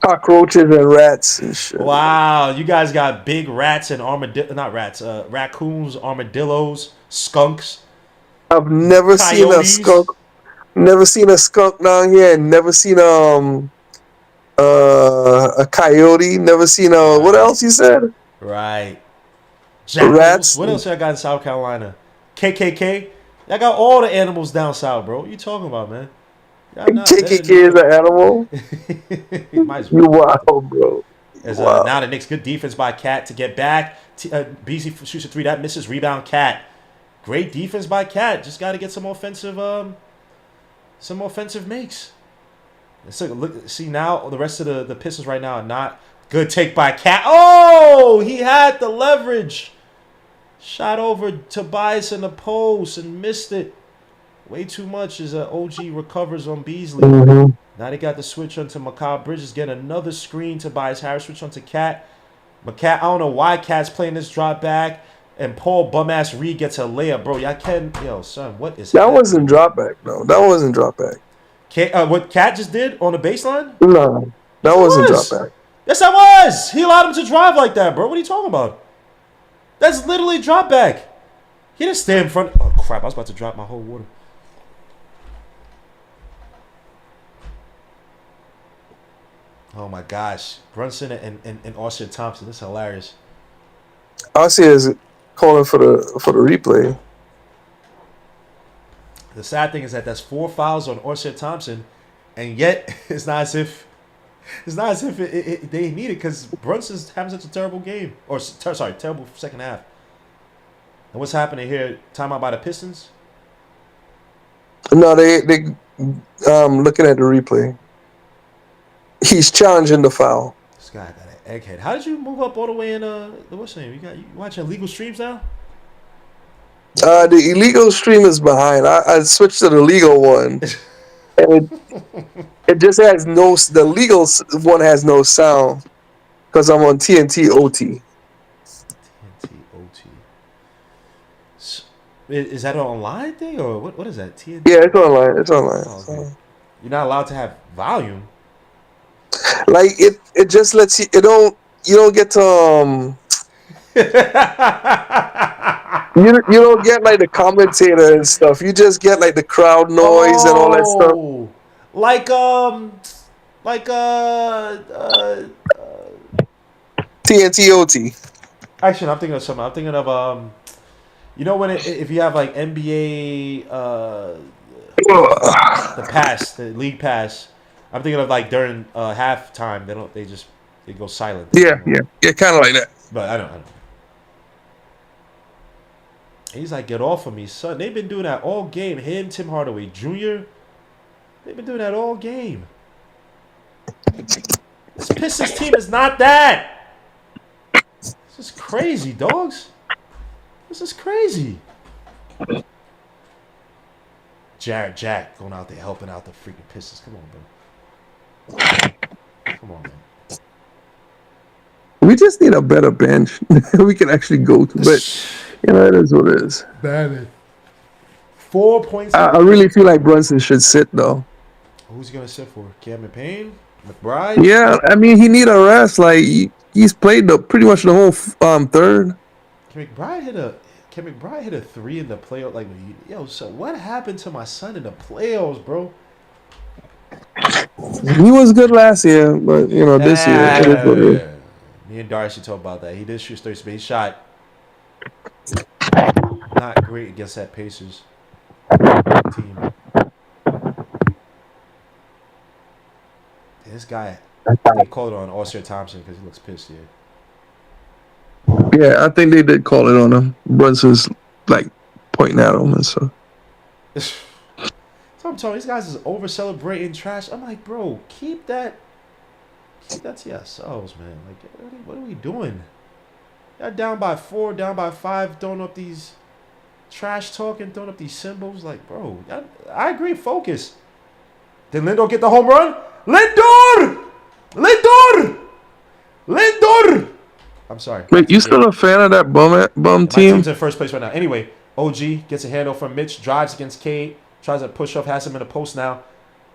Speaker 4: Cockroaches and rats and shit.
Speaker 1: Wow, you guys got big rats and raccoons, armadillos, skunks.
Speaker 4: I've never seen a skunk. Never seen a skunk down here, and never seen a coyote. Never seen what else you said?
Speaker 1: Right. Jackals. Rats. What else I got in South Carolina? KKK. I got all the animals down south, bro. What you talking about, man?
Speaker 4: KKK is an animal. You wild, bro.
Speaker 1: Now the Knicks good defense by Cat to get back. BC shoots a three that misses. Rebound Cat. Great defense by Cat. Just got to get some offensive makes. So look, see now the rest of the Pistons right now are not good. Take by Cat. Oh, he had the leverage. Shot over Tobias in the post and missed it. Way too much as OG recovers on Beasley.
Speaker 4: Mm-hmm.
Speaker 1: Now they got the switch onto Mikal Bridges. Get another screen. Tobias Harris switch onto Cat. I don't know why Cat's playing this drop back. And Paul Bumass Reed gets a layup, bro. Son, what is
Speaker 4: that? Wasn't drop back, no. That wasn't drop back.
Speaker 1: What Cat just did on the baseline?
Speaker 4: No, that wasn't drop back.
Speaker 1: Yes, that was. He allowed him to drive like that, bro. What are you talking about? That's literally drop back. He didn't stay in front. Oh, crap. I was about to drop my whole water. Oh, my gosh. Brunson and Austin Thompson. This is hilarious.
Speaker 4: Austin is calling for the replay.
Speaker 1: The sad thing is that that's 4 fouls on Austin Thompson, and yet it's not as if they need it because Brunson's having such a terrible game terrible second half. And what's happening here? Timeout by the Pistons.
Speaker 4: No, they looking at the replay. He's challenging the foul.
Speaker 1: This guy got an egghead. How did you move up all the way in what's the name? You watching illegal streams now?
Speaker 4: The illegal stream is behind. I switched to the legal one, and it just has no. The legal one has no sound because I'm on TNT OT.
Speaker 1: TNT OT. Is that an online thing or what? What is that? TNT?
Speaker 4: Yeah, it's online. It's online.
Speaker 1: Oh, okay. You're not allowed to have volume.
Speaker 4: Like it just lets you. You don't get to You don't get like the commentator and stuff. You just get like the crowd noise and all that stuff.
Speaker 1: Like
Speaker 4: TNT OT.
Speaker 1: Actually, I'm thinking of something. I'm thinking of when if you have like NBA The pass, the league pass. I'm thinking of like during halftime. They go silent.
Speaker 4: Yeah, kind of like that.
Speaker 1: But I don't. He's like, get off of me, son. They've been doing that all game. Him, Tim Hardaway Jr. They've been doing that all game. This Pistons team is not that. This is crazy, dogs. This is crazy. Jared Jack going out there helping out the freaking Pistons. Come on, bro. Come on, man.
Speaker 4: We just need a better bench we can actually go to. But, it is what it is.
Speaker 1: Bad. 4 points.
Speaker 4: I really feel like Brunson should sit, though.
Speaker 1: Who's he going to sit for? Cameron Payne? McBride?
Speaker 4: Yeah, I mean, he need a rest. Like, he's played pretty much the whole third.
Speaker 1: Can McBride hit a 3 in the playoff? Like, yo, so what happened to my son in the playoffs, bro?
Speaker 4: He was good last year, but, this year, it is what it is.
Speaker 1: Me and Darcy talk about that. He did shoot 30, but he shot not great against that Pacers team. This guy, they called it on Oscar Thompson because he looks pissed here.
Speaker 4: Yeah, I think they did call it on him. Brunson's like pointing at him and stuff.
Speaker 1: So I'm telling you, these guys is over celebrating trash. I'm like, bro, keep that to yourselves, man. Like, what are we doing? Y'all down by 4, down by 5, throwing up these trash talking, throwing up these symbols. Like, bro, I agree. Focus. Did Lindor get the home run? Lindor! I'm sorry.
Speaker 4: Wait, you still a fan of that bum team?
Speaker 1: My team's in first place right now. Anyway, OG gets a handle from Mitch, drives against Cade, tries to push up, has him in the post now,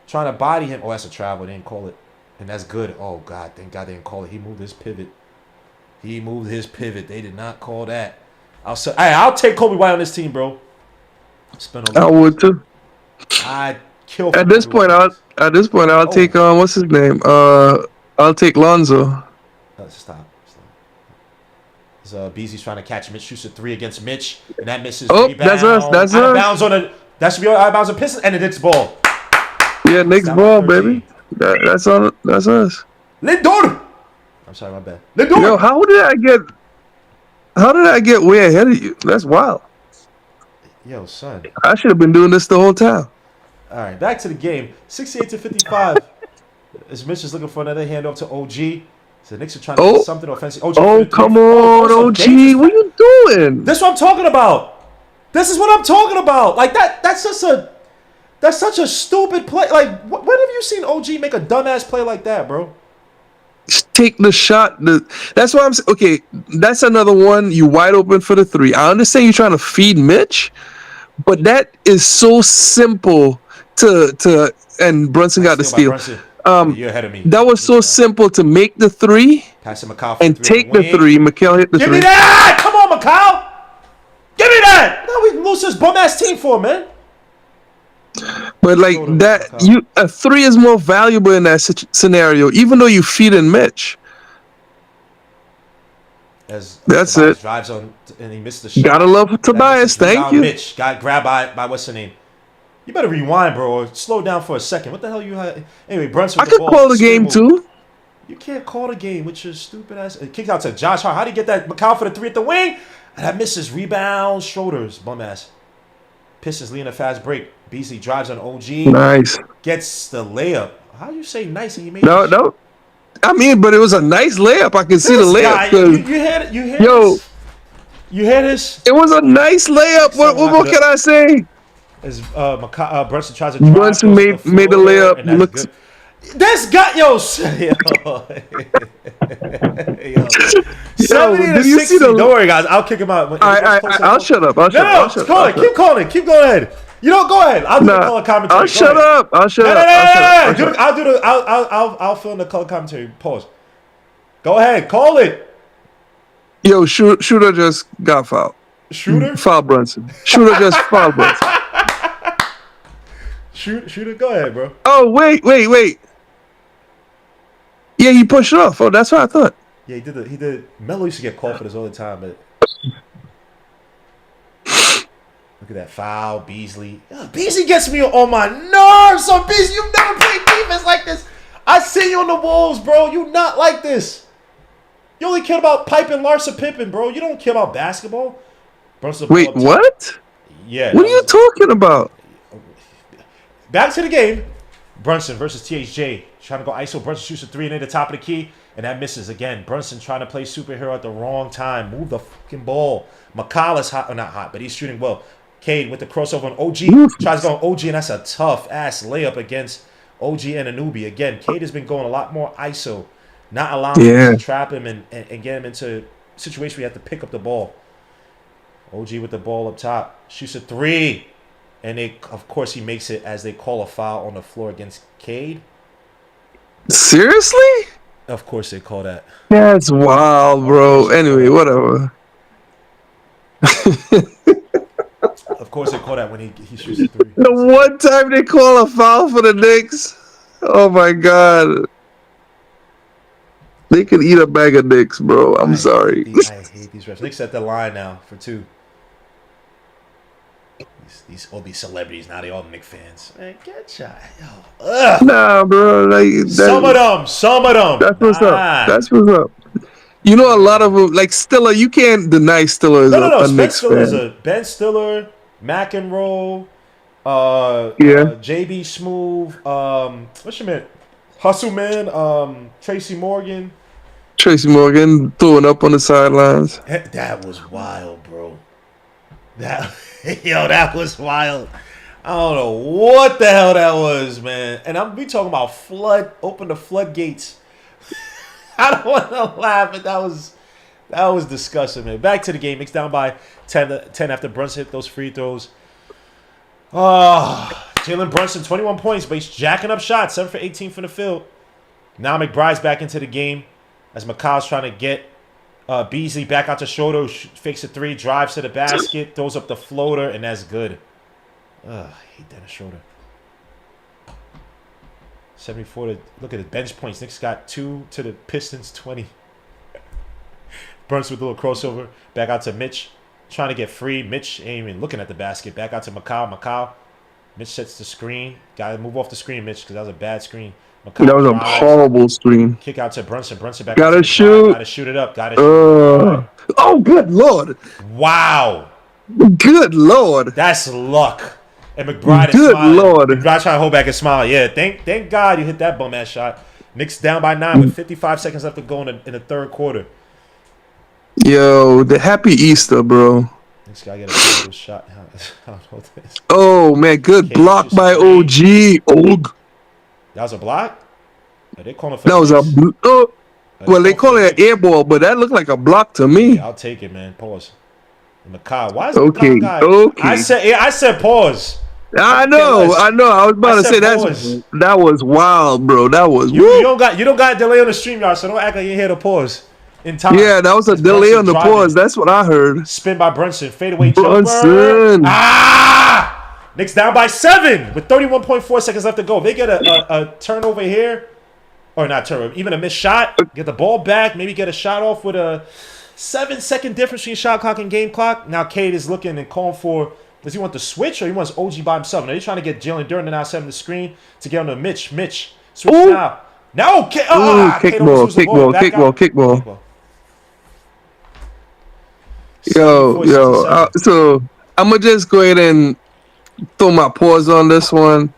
Speaker 1: trying to body him. Oh, that's a travel. They didn't call it. And that's good. Oh, God. Thank God they didn't call it. He moved his pivot. They did not call that. I'll take Kobe White on this team, bro.
Speaker 4: I would, too.
Speaker 1: I'd kill
Speaker 4: At this point, I'll take, what's his name? I'll take Lonzo.
Speaker 1: Stop. Beasley's trying to catch Mitch. Shoots a 3 against Mitch. And that misses.
Speaker 4: Oh,
Speaker 1: rebound.
Speaker 4: that's us.
Speaker 1: Out of bounds that should be out of bounds on Pistons. And the Knicks ball.
Speaker 4: Yeah, Knicks ball, baby. That's us.
Speaker 1: Lindor! I'm sorry, my bad. Lindor!
Speaker 4: Yo, how did I get way ahead of you? That's wild.
Speaker 1: Yo, son.
Speaker 4: I should have been doing this the whole time.
Speaker 1: All right, back to the game. 68-55. As Mitch is looking for another handoff to OG. So the Knicks are trying to do something offensive. OG
Speaker 4: come on, OG. What are you doing?
Speaker 1: This is what I'm talking about. Like, that's such a stupid play. Like, when have you seen OG make a dumbass play like that, bro?
Speaker 4: Just take the shot. That's why I'm saying, okay, that's another one. You wide open for the 3. I understand you're trying to feed Mitch, but that is so simple to and Brunson got the steal.
Speaker 1: You're ahead of me.
Speaker 4: That was so simple to make the 3 and take the 3. Mikal hit the 3.
Speaker 1: Give me that! Come on, Mikal! Give me that! What we lose this bum ass team for, man?
Speaker 4: But like that, a 3 is more valuable in that scenario, even though you feed in Mitch. That's it.
Speaker 1: Drives on and he missed the shot.
Speaker 4: Gotta love Tobias. Thank you.
Speaker 1: Mitch got grabbed by what's her name? You better rewind, bro, or slow down for a second. What the hell you had? Anyway, Brunson.
Speaker 4: I could call the game too.
Speaker 1: You can't call the game with your stupid ass. It kicked out to Josh Hart. How do you get that Mikal for the 3 at the wing? And that misses. Rebound, shoulders, bum ass. Pistons leading a fast break. Beasley drives on OG.
Speaker 4: Nice.
Speaker 1: Gets the layup. How you say nice and you made
Speaker 4: no. I mean, but it was a nice layup. I can see the layup.
Speaker 1: You hear this?
Speaker 4: It was a nice layup. What can I say?
Speaker 1: As Brunson tries to drive.
Speaker 4: Brunson made the layup.
Speaker 1: Looks. This guy, yo. 70-60. Don't worry, guys. I'll kick him out.
Speaker 4: I'll shut up.
Speaker 1: Keep calling. Keep going ahead. You know, go ahead. I'll do the color commentary.
Speaker 4: I'll shut up.
Speaker 1: I'll fill in the color commentary. Pause. Go ahead. Call it.
Speaker 4: Yo, Shooter just got fouled.
Speaker 1: Shooter?
Speaker 4: Foul Brunson. Shooter just fouled Brunson.
Speaker 1: Shooter, go ahead, bro.
Speaker 4: Oh, wait. Yeah, he pushed it off. Oh, that's what I thought.
Speaker 1: Yeah, he did. Melo used to get called for this all the time, but Look at that foul, Beasley. Beasley gets me on my nerves. So Beasley, you've never played defense like this. I see you on the Wolves, bro. You not like this. You only care about piping Larsa Pippen, bro. You don't care about basketball.
Speaker 4: Wait, what?
Speaker 1: Yeah.
Speaker 4: What are you talking about?
Speaker 1: Back to the game. Brunson versus THJ. Trying to go ISO. Brunson shoots a 3 near the top of the key. And that misses again. Brunson trying to play superhero at the wrong time. Move the fucking ball. McCall hot, or not hot, but he's shooting well. Cade with the crossover on OG. Tries to go on OG, and that's a tough-ass layup against OG and Anunoby. Again, Cade has been going a lot more ISO. Not allowing him to trap him and get him into a situation where you have to pick up the ball. OG with the ball up top. Shoots a 3. And of course, he makes it as they call a foul on the floor against Cade.
Speaker 4: Seriously?
Speaker 1: Of course they call that.
Speaker 4: That's wild, bro. Anyway, whatever.
Speaker 1: Of course they call that when he shoots a 3.
Speaker 4: The one time they call a foul for the Knicks. Oh my god. They could eat a bag of dicks, bro. I'm sorry.
Speaker 1: I hate these refs. Knicks at the line now for 2. All these celebrities now, they all Knicks fans. Man, get ya. Ugh.
Speaker 4: Nah, bro. Like
Speaker 1: some of them.
Speaker 4: That's what's up. That's what's up. You know, a lot of them, like Stiller. You can't deny Stiller is a Knicks fan.
Speaker 1: Ben Stiller, McEnroe, JB Smooth. What's your man? Hustle Man. Tracy Morgan throwing up on the sidelines. That was wild, bro. That was wild. I don't know what the hell that was, man. And we talking about open the floodgates. I don't want to laugh, but that was disgusting, man. Back to the game. Knicks down by 10 after Brunson hit those free throws. Jalen Brunson, 21 points, but he's jacking up shots. 7 for 18 from the field. Now McBride's back into the game as McCall's trying to get Beasley back out to shoulder, fakes a 3, drives to the basket, throws up the floater, and that's good. I hate Dennis Schroeder. 74 to look at the bench points. Knicks got 2 to the Pistons 20. Burns with a little crossover. Back out to Mitch. Trying to get free. Mitch ain't even looking at the basket. Back out to McCall. Mitch sets the screen. Got to move off the screen, Mitch, because that was a bad screen. McCall
Speaker 4: that was a horrible screen.
Speaker 1: Kick out to Brunson. Brunson back.
Speaker 4: Gotta shoot.
Speaker 1: Gotta shoot it up. Gotta shoot it up.
Speaker 4: Oh, good Lord.
Speaker 1: Wow.
Speaker 4: Good Lord.
Speaker 1: That's luck. And McBride is
Speaker 4: good
Speaker 1: smiling.
Speaker 4: Lord.
Speaker 1: McBride trying to hold back his smile. Yeah, thank God you hit that bum ass shot. Knicks down by 9 with 55 seconds left to go in the third quarter.
Speaker 4: Yo, the happy Easter, bro.
Speaker 1: Knicks gotta get a shot.
Speaker 4: Oh man, good block by OG.
Speaker 1: That was a block? Are they calling for
Speaker 4: that was well, they call it an air ball, but that looked like a block to me.
Speaker 1: Yeah, I'll take it, man. Pause. McCall. Why is McCall guy? I said pause.
Speaker 4: I know. I was about to say that was wild, bro. That was
Speaker 1: you don't got delay on the stream, y'all. So don't act like you hear the pause in time.
Speaker 4: Yeah, that was a delay on the pause. That's what I heard.
Speaker 1: Spin by Brunson, fadeaway
Speaker 4: Brunson.
Speaker 1: Jumper. Knicks down by 7 with 31.4 seconds left to go. They get a turnover here, or not turnover, even a missed shot. Get the ball back, maybe get a shot off with a 7-second difference between shot clock and game clock. Now Cade is looking and calling for. Does he want the switch or he wants OG by himself? Now they're trying to get Jalen Duren to now 7 the screen to get on to Mitch. Switch now. No, kickball.
Speaker 4: Yo. So I'm gonna just go ahead and throw my pause on this one.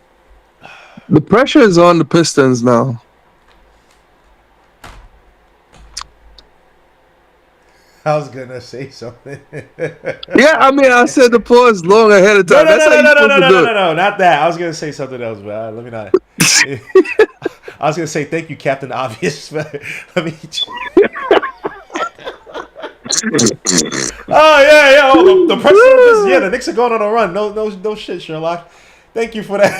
Speaker 4: The pressure is on the Pistons now.
Speaker 1: I was gonna say something.
Speaker 4: Yeah, I mean, I said the pause long ahead of time.
Speaker 1: No, not that. I was gonna say something else, but let me not. I was gonna say thank you, Captain Obvious. Let me. The pressure. Yeah, the Knicks are going on a run. No shit, Sherlock. Thank you for that.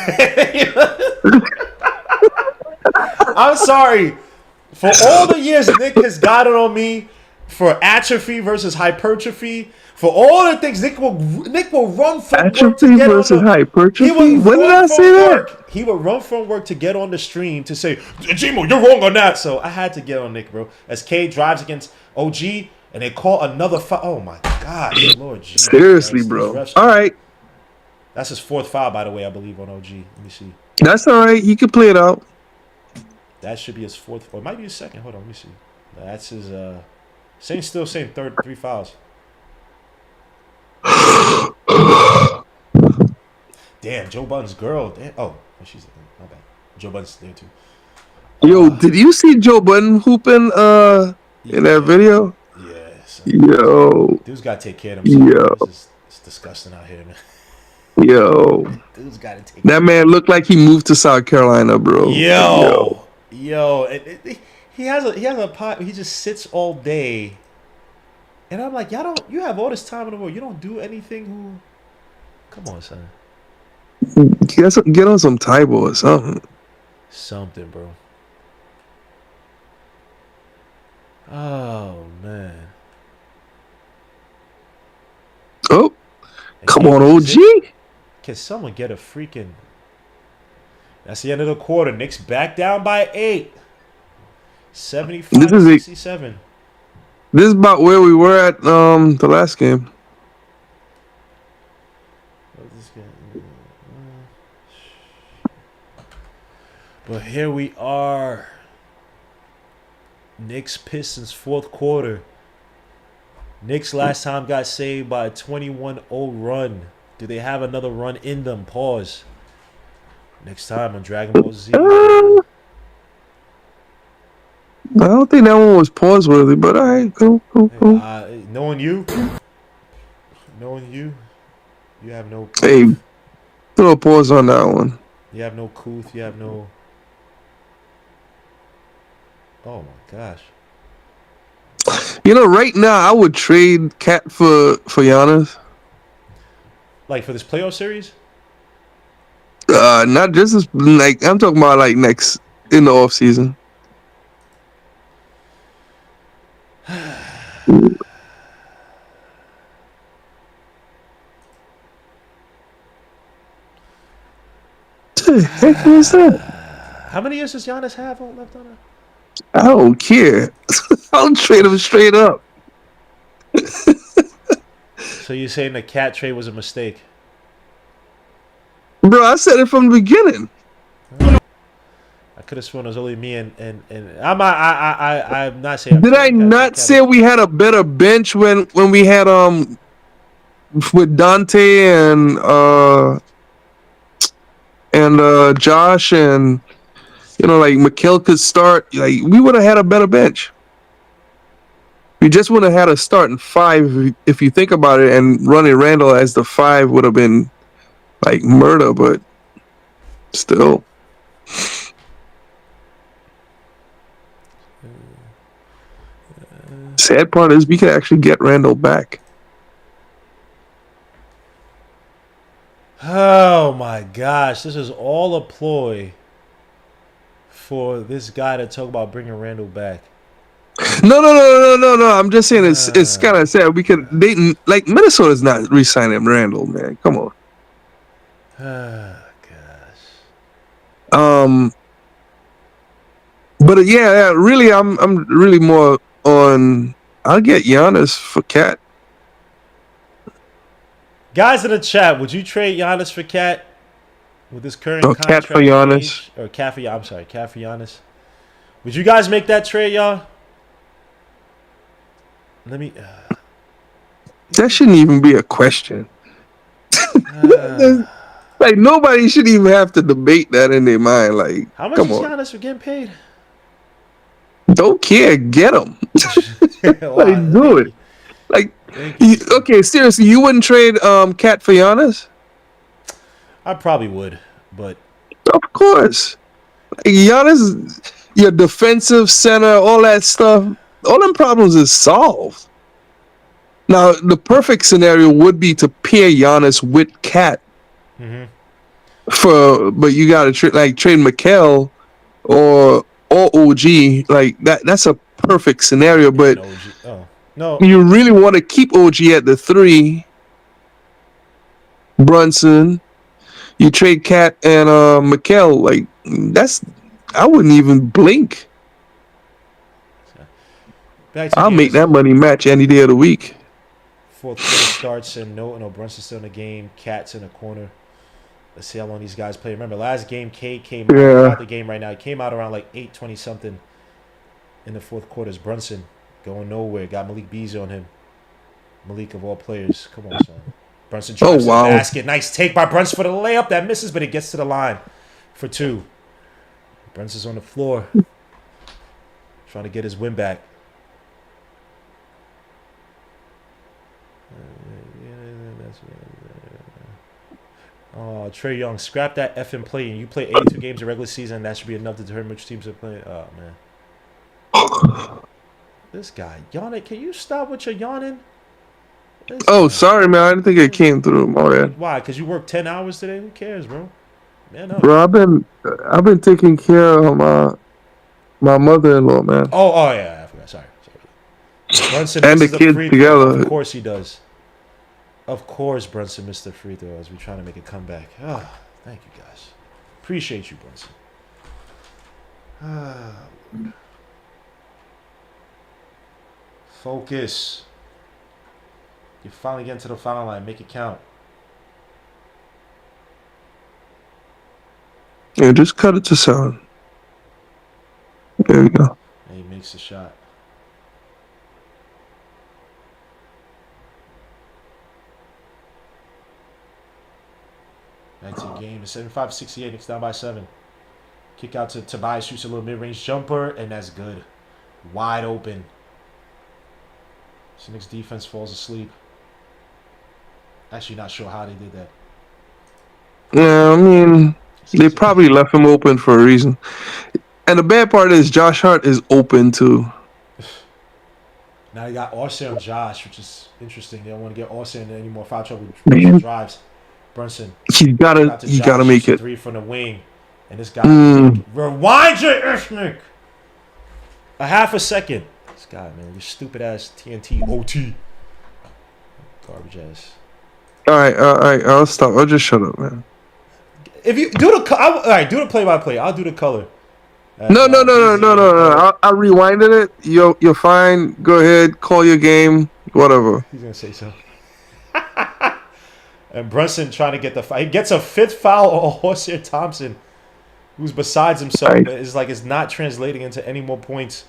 Speaker 1: I'm sorry for all the years Nick has gotten on me. For atrophy versus hypertrophy, for all the things Nick will run from
Speaker 4: atrophy
Speaker 1: work to get
Speaker 4: versus
Speaker 1: on the,
Speaker 4: hypertrophy. When did I say that?
Speaker 1: He would run from work to get on the stream to say, "Jimo, you're wrong on that." So I had to get on Nick, bro. As K drives against OG, and they call another foul. Oh my gosh, Lord Jesus!
Speaker 4: Seriously, bro. All right,
Speaker 1: That's his 4th foul, by the way, I believe, on OG. Let me see.
Speaker 4: That's all right. He can play it out.
Speaker 1: That should be his 4th, or it might be his 2nd. Hold on, let me see. That's his same 3 fouls. Damn, Joe Budden's girl. Damn. Oh, she's my bad. Joe Budden's there too.
Speaker 4: Yo, did you see Joe Budden hooping in that video?
Speaker 1: Yes.
Speaker 4: Yo.
Speaker 1: Dude's got to take care of himself.
Speaker 4: Yo.
Speaker 1: It's disgusting out here, man.
Speaker 4: Yo.
Speaker 1: Dude's got to take
Speaker 4: that man looked like he moved to South Carolina, bro.
Speaker 1: Yo. He has a pot. He just sits all day. And I'm like, you have all this time in the world. You don't do anything. Come on, son.
Speaker 4: Get on some Tybo or something.
Speaker 1: Something, bro. Oh, man.
Speaker 4: Oh, come on, OG.
Speaker 1: Can someone get a freaking... That's the end of the quarter. Knicks back down by 8. 75-67.
Speaker 4: This is about where we were at the last game.
Speaker 1: But here we are. Knicks Pistons 4th quarter. Knicks last time got saved by a 21-0 run. Do they have another run in them? Pause. Next time on Dragon Ball Z.
Speaker 4: I don't think that one was pause worthy, but all right, cool.
Speaker 1: Knowing you, you have no.
Speaker 4: Hey, throw a pause on that one.
Speaker 1: You have no couth. You have no. Oh my gosh.
Speaker 4: You know, right now I would trade Cat for Giannis.
Speaker 1: Like for this playoff series?
Speaker 4: Not just as, like I'm talking about like next in the off season. The heck is that?
Speaker 1: How many years does Giannis have left on it?
Speaker 4: I don't care. I'll trade him straight up.
Speaker 1: So you're saying the Cat trade was a mistake?
Speaker 4: Bro, I said it from the beginning.
Speaker 1: I could have sworn it was only me and I'm not saying.
Speaker 4: Did I not say we had a better bench when we had with Dante and Josh and like Mikal could start, like we would have had a better bench. We just would have had a starting 5 if you think about it, and running Randall as the 5 would have been like murder, but still. Sad part is we could actually get Randall back.
Speaker 1: Oh my gosh, this is all a ploy for this guy to talk about bringing Randall back.
Speaker 4: No. I'm just saying it's kind of sad. Like Minnesota's not re-signing Randall, man. Come on.
Speaker 1: Oh gosh.
Speaker 4: But yeah, really, I'm really more on. I'll get Giannis for Cat.
Speaker 1: Guys in the chat, would you trade Giannis for Cat with this current contract?
Speaker 4: Cat for Giannis.
Speaker 1: Or Cat for Giannis. Would you guys make that trade, y'all? Let me.
Speaker 4: That shouldn't even be a question. Like nobody should even have to debate that in their mind. Like,
Speaker 1: how much is Giannis for getting paid?
Speaker 4: Don't care, get him. Like, do it. Like, okay, seriously, you wouldn't trade Cat for Giannis?
Speaker 1: I probably would, but
Speaker 4: of course, like, Giannis, your defensive center, all that stuff, all them problems is solved. Now, the perfect scenario would be to pair Giannis with Cat. But you got to trade Mikal or OG. Like that's a perfect scenario. But
Speaker 1: no,
Speaker 4: you really want to keep OG at the 3. Brunson, you trade Cat and Mikal. Like I wouldn't even blink. I'll make that money match any day of the week.
Speaker 1: 4th quarter starts and no Brunson's still in the game. Cat's in the corner. Let's see how long these guys play. Remember, last game, K came out the game right now. He came out around like 8:20-something in the fourth quarters. Brunson going nowhere. Got Malik Beasley on him. Malik of all players. Come on, son. Brunson drives to the basket. Nice take by Brunson for the layup. That misses, but it gets to the line for 2. Brunson's on the floor. Trying to get his win back. Oh, Trey Young, scrap that effing play, and you play 82 games in regular season. That should be enough to determine which teams are playing. Oh, man. This guy, yawning. Can you stop with your yawning?
Speaker 4: Sorry, man. I didn't think it came through. My bad.
Speaker 1: Why? Because you worked 10 hours today? Who cares, bro? Man up.
Speaker 4: Bro, I've been taking care of my mother-in-law, man.
Speaker 1: Oh, yeah. I forgot. Sorry. Brunson
Speaker 4: and the kids together.
Speaker 1: Of course he does. Of course, Brunson missed the free throw as we're trying to make a comeback. Oh, thank you, guys. Appreciate you, Brunson. Focus. You finally get into the foul line. Make it count.
Speaker 4: Yeah, just cut it to 7. There we go.
Speaker 1: And he makes the shot. Game is 75-68. Knicks down by 7. Kick out to Tobias, shoots a little mid-range jumper, and that's good. Wide open. So Knicks defense falls asleep. Actually, not sure how they did that.
Speaker 4: Yeah, I mean, they probably left him open for a reason. And the bad part is Josh Hart is open too.
Speaker 1: Now you got Austin on Josh, which is interesting. They don't want to get Austin in any more foul trouble. Brunson drives. Brunson.
Speaker 4: You gotta make it.
Speaker 1: 3 from the wing. And this guy, rewind your Ishnik. A half a second. This guy, man, your stupid ass TNT OT. Garbage ass.
Speaker 4: All right. I'll stop. I'll just shut up, man.
Speaker 1: If you do all right, do the play-by-play. I'll do the color.
Speaker 4: No. I rewinded it. You're fine. Go ahead. Call your game. Whatever.
Speaker 1: He's gonna say so. And Brunson trying to get the foul. He gets a 5th foul on Horsey Thompson, who's besides himself. Right. It's not translating into any more points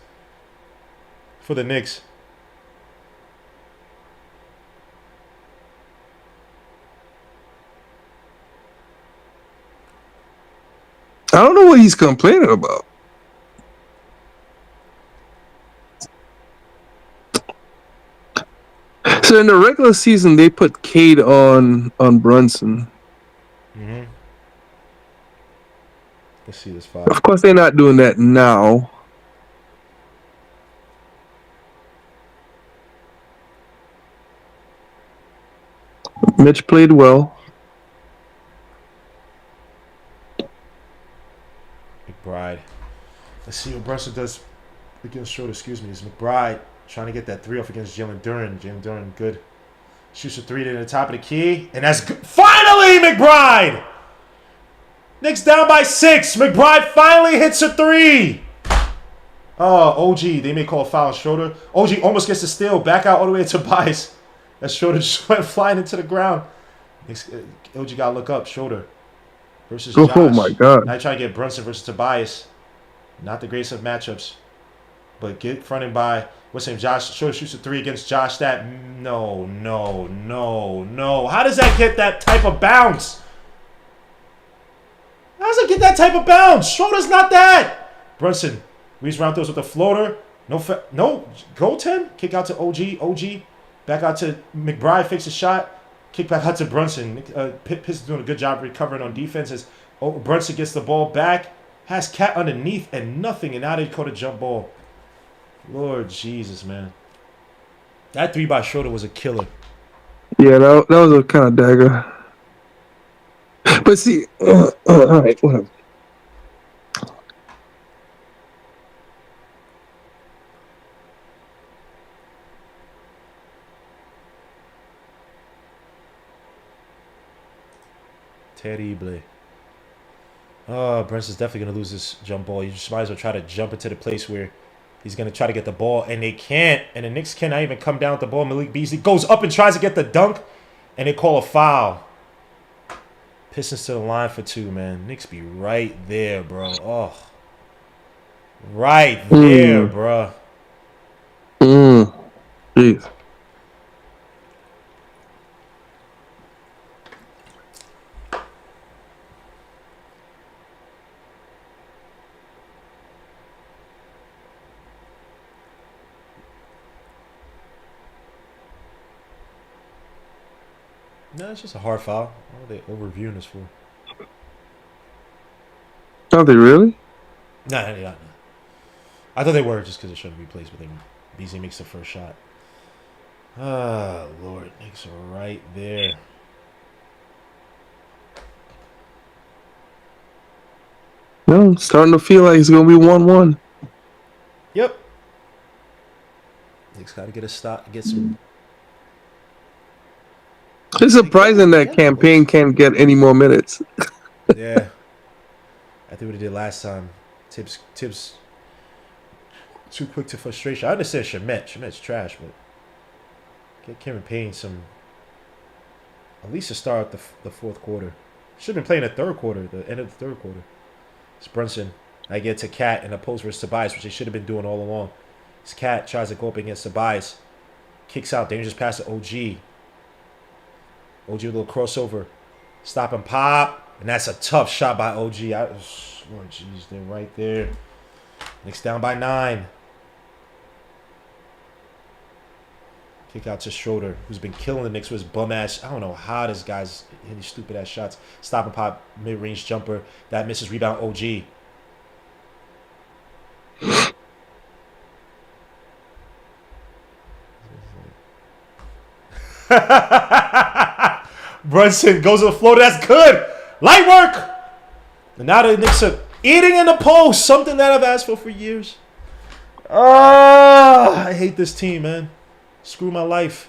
Speaker 1: for the Knicks.
Speaker 4: I don't know what he's complaining about. So in the regular season, they put Cade on Brunson.
Speaker 1: Mm-hmm. Let's see this foul.
Speaker 4: Of course, they're not doing that now. Mitch played well.
Speaker 1: McBride. Let's see what Brunson does against Schroeder. Excuse me. It's McBride trying to get that 3 off against Jalen Duren. Jalen Duren, good. Shoots a 3 to the top of the key. And that's good. Finally, McBride! Knicks down by 6. McBride finally hits a 3. Oh, OG. They may call a foul on Schroeder. OG almost gets the steal. Back out all the way to Tobias. That Schroeder just went flying into the ground. OG got to look up. Schroeder versus Josh.
Speaker 4: Oh, my God.
Speaker 1: Now I try to get Brunson versus Tobias. Not the greatest of matchups. But get fronted by, what's his name? Josh. Schroeder shoots a 3 against Josh. That, no. How does that get that type of bounce? How does it get that type of bounce? Schroeder's not that. Brunson weaves around those with a floater. No, goaltend. Kick out to OG. OG. Back out to McBride. Fakes a shot. Kick back out to Brunson. Pistons doing a good job recovering on defenses. Brunson gets the ball back. Has Cat underneath and nothing. And now they caught a jump ball. Lord Jesus, man. That 3 by Schroeder was a killer.
Speaker 4: Yeah, that was a kind of dagger. But see, all right, whatever.
Speaker 1: Terrible. Oh, Brunson's definitely going to lose this jump ball. You just might as well try to jump into the place where he's going to try to get the ball, and they can't. And the Knicks cannot even come down with the ball. Malik Beasley goes up and tries to get the dunk, and they call a foul. Pistons to the line for 2, man. Knicks be right there, bro. Oh. Right there, bro.
Speaker 4: Jeez.
Speaker 1: No, it's just a hard foul. What are they over-reviewing this for?
Speaker 4: Are they really?
Speaker 1: No. I thought they were just because it shouldn't be placed, but BZ makes the first shot. Ah, Lord. Knicks are right there.
Speaker 4: No, it's starting to feel like it's going to be 1-1.
Speaker 1: Yep. Knicks got to get a stop, get some.
Speaker 4: It's surprising that campaign can't get any more minutes.
Speaker 1: Yeah. I think what he did last time. Tibbs too quick to frustration. I understand Shamet. Shamet's trash, but get Cameron Payne some. At least to start the fourth quarter. Should have been playing the third quarter, the end of the third quarter. It's Brunson. I get to Cat in a post versus Tobias, which they should have been doing all along. This Cat tries to go up against Tobias. Kicks out. Dangerous pass to OG. OG with a little crossover. Stop and pop. And that's a tough shot by OG. Oh, jeez, they're right there. Knicks down by 9. Kick out to Schroeder, who's been killing the Knicks with his bum ass. I don't know how this guy's hitting stupid ass shots. Stop and pop, mid range jumper. That misses, rebound OG. Brunson goes to the floor. That's good. Light work. And now the Knicks are eating in the post. Something that I've asked for years. I hate this team, man. Screw my life.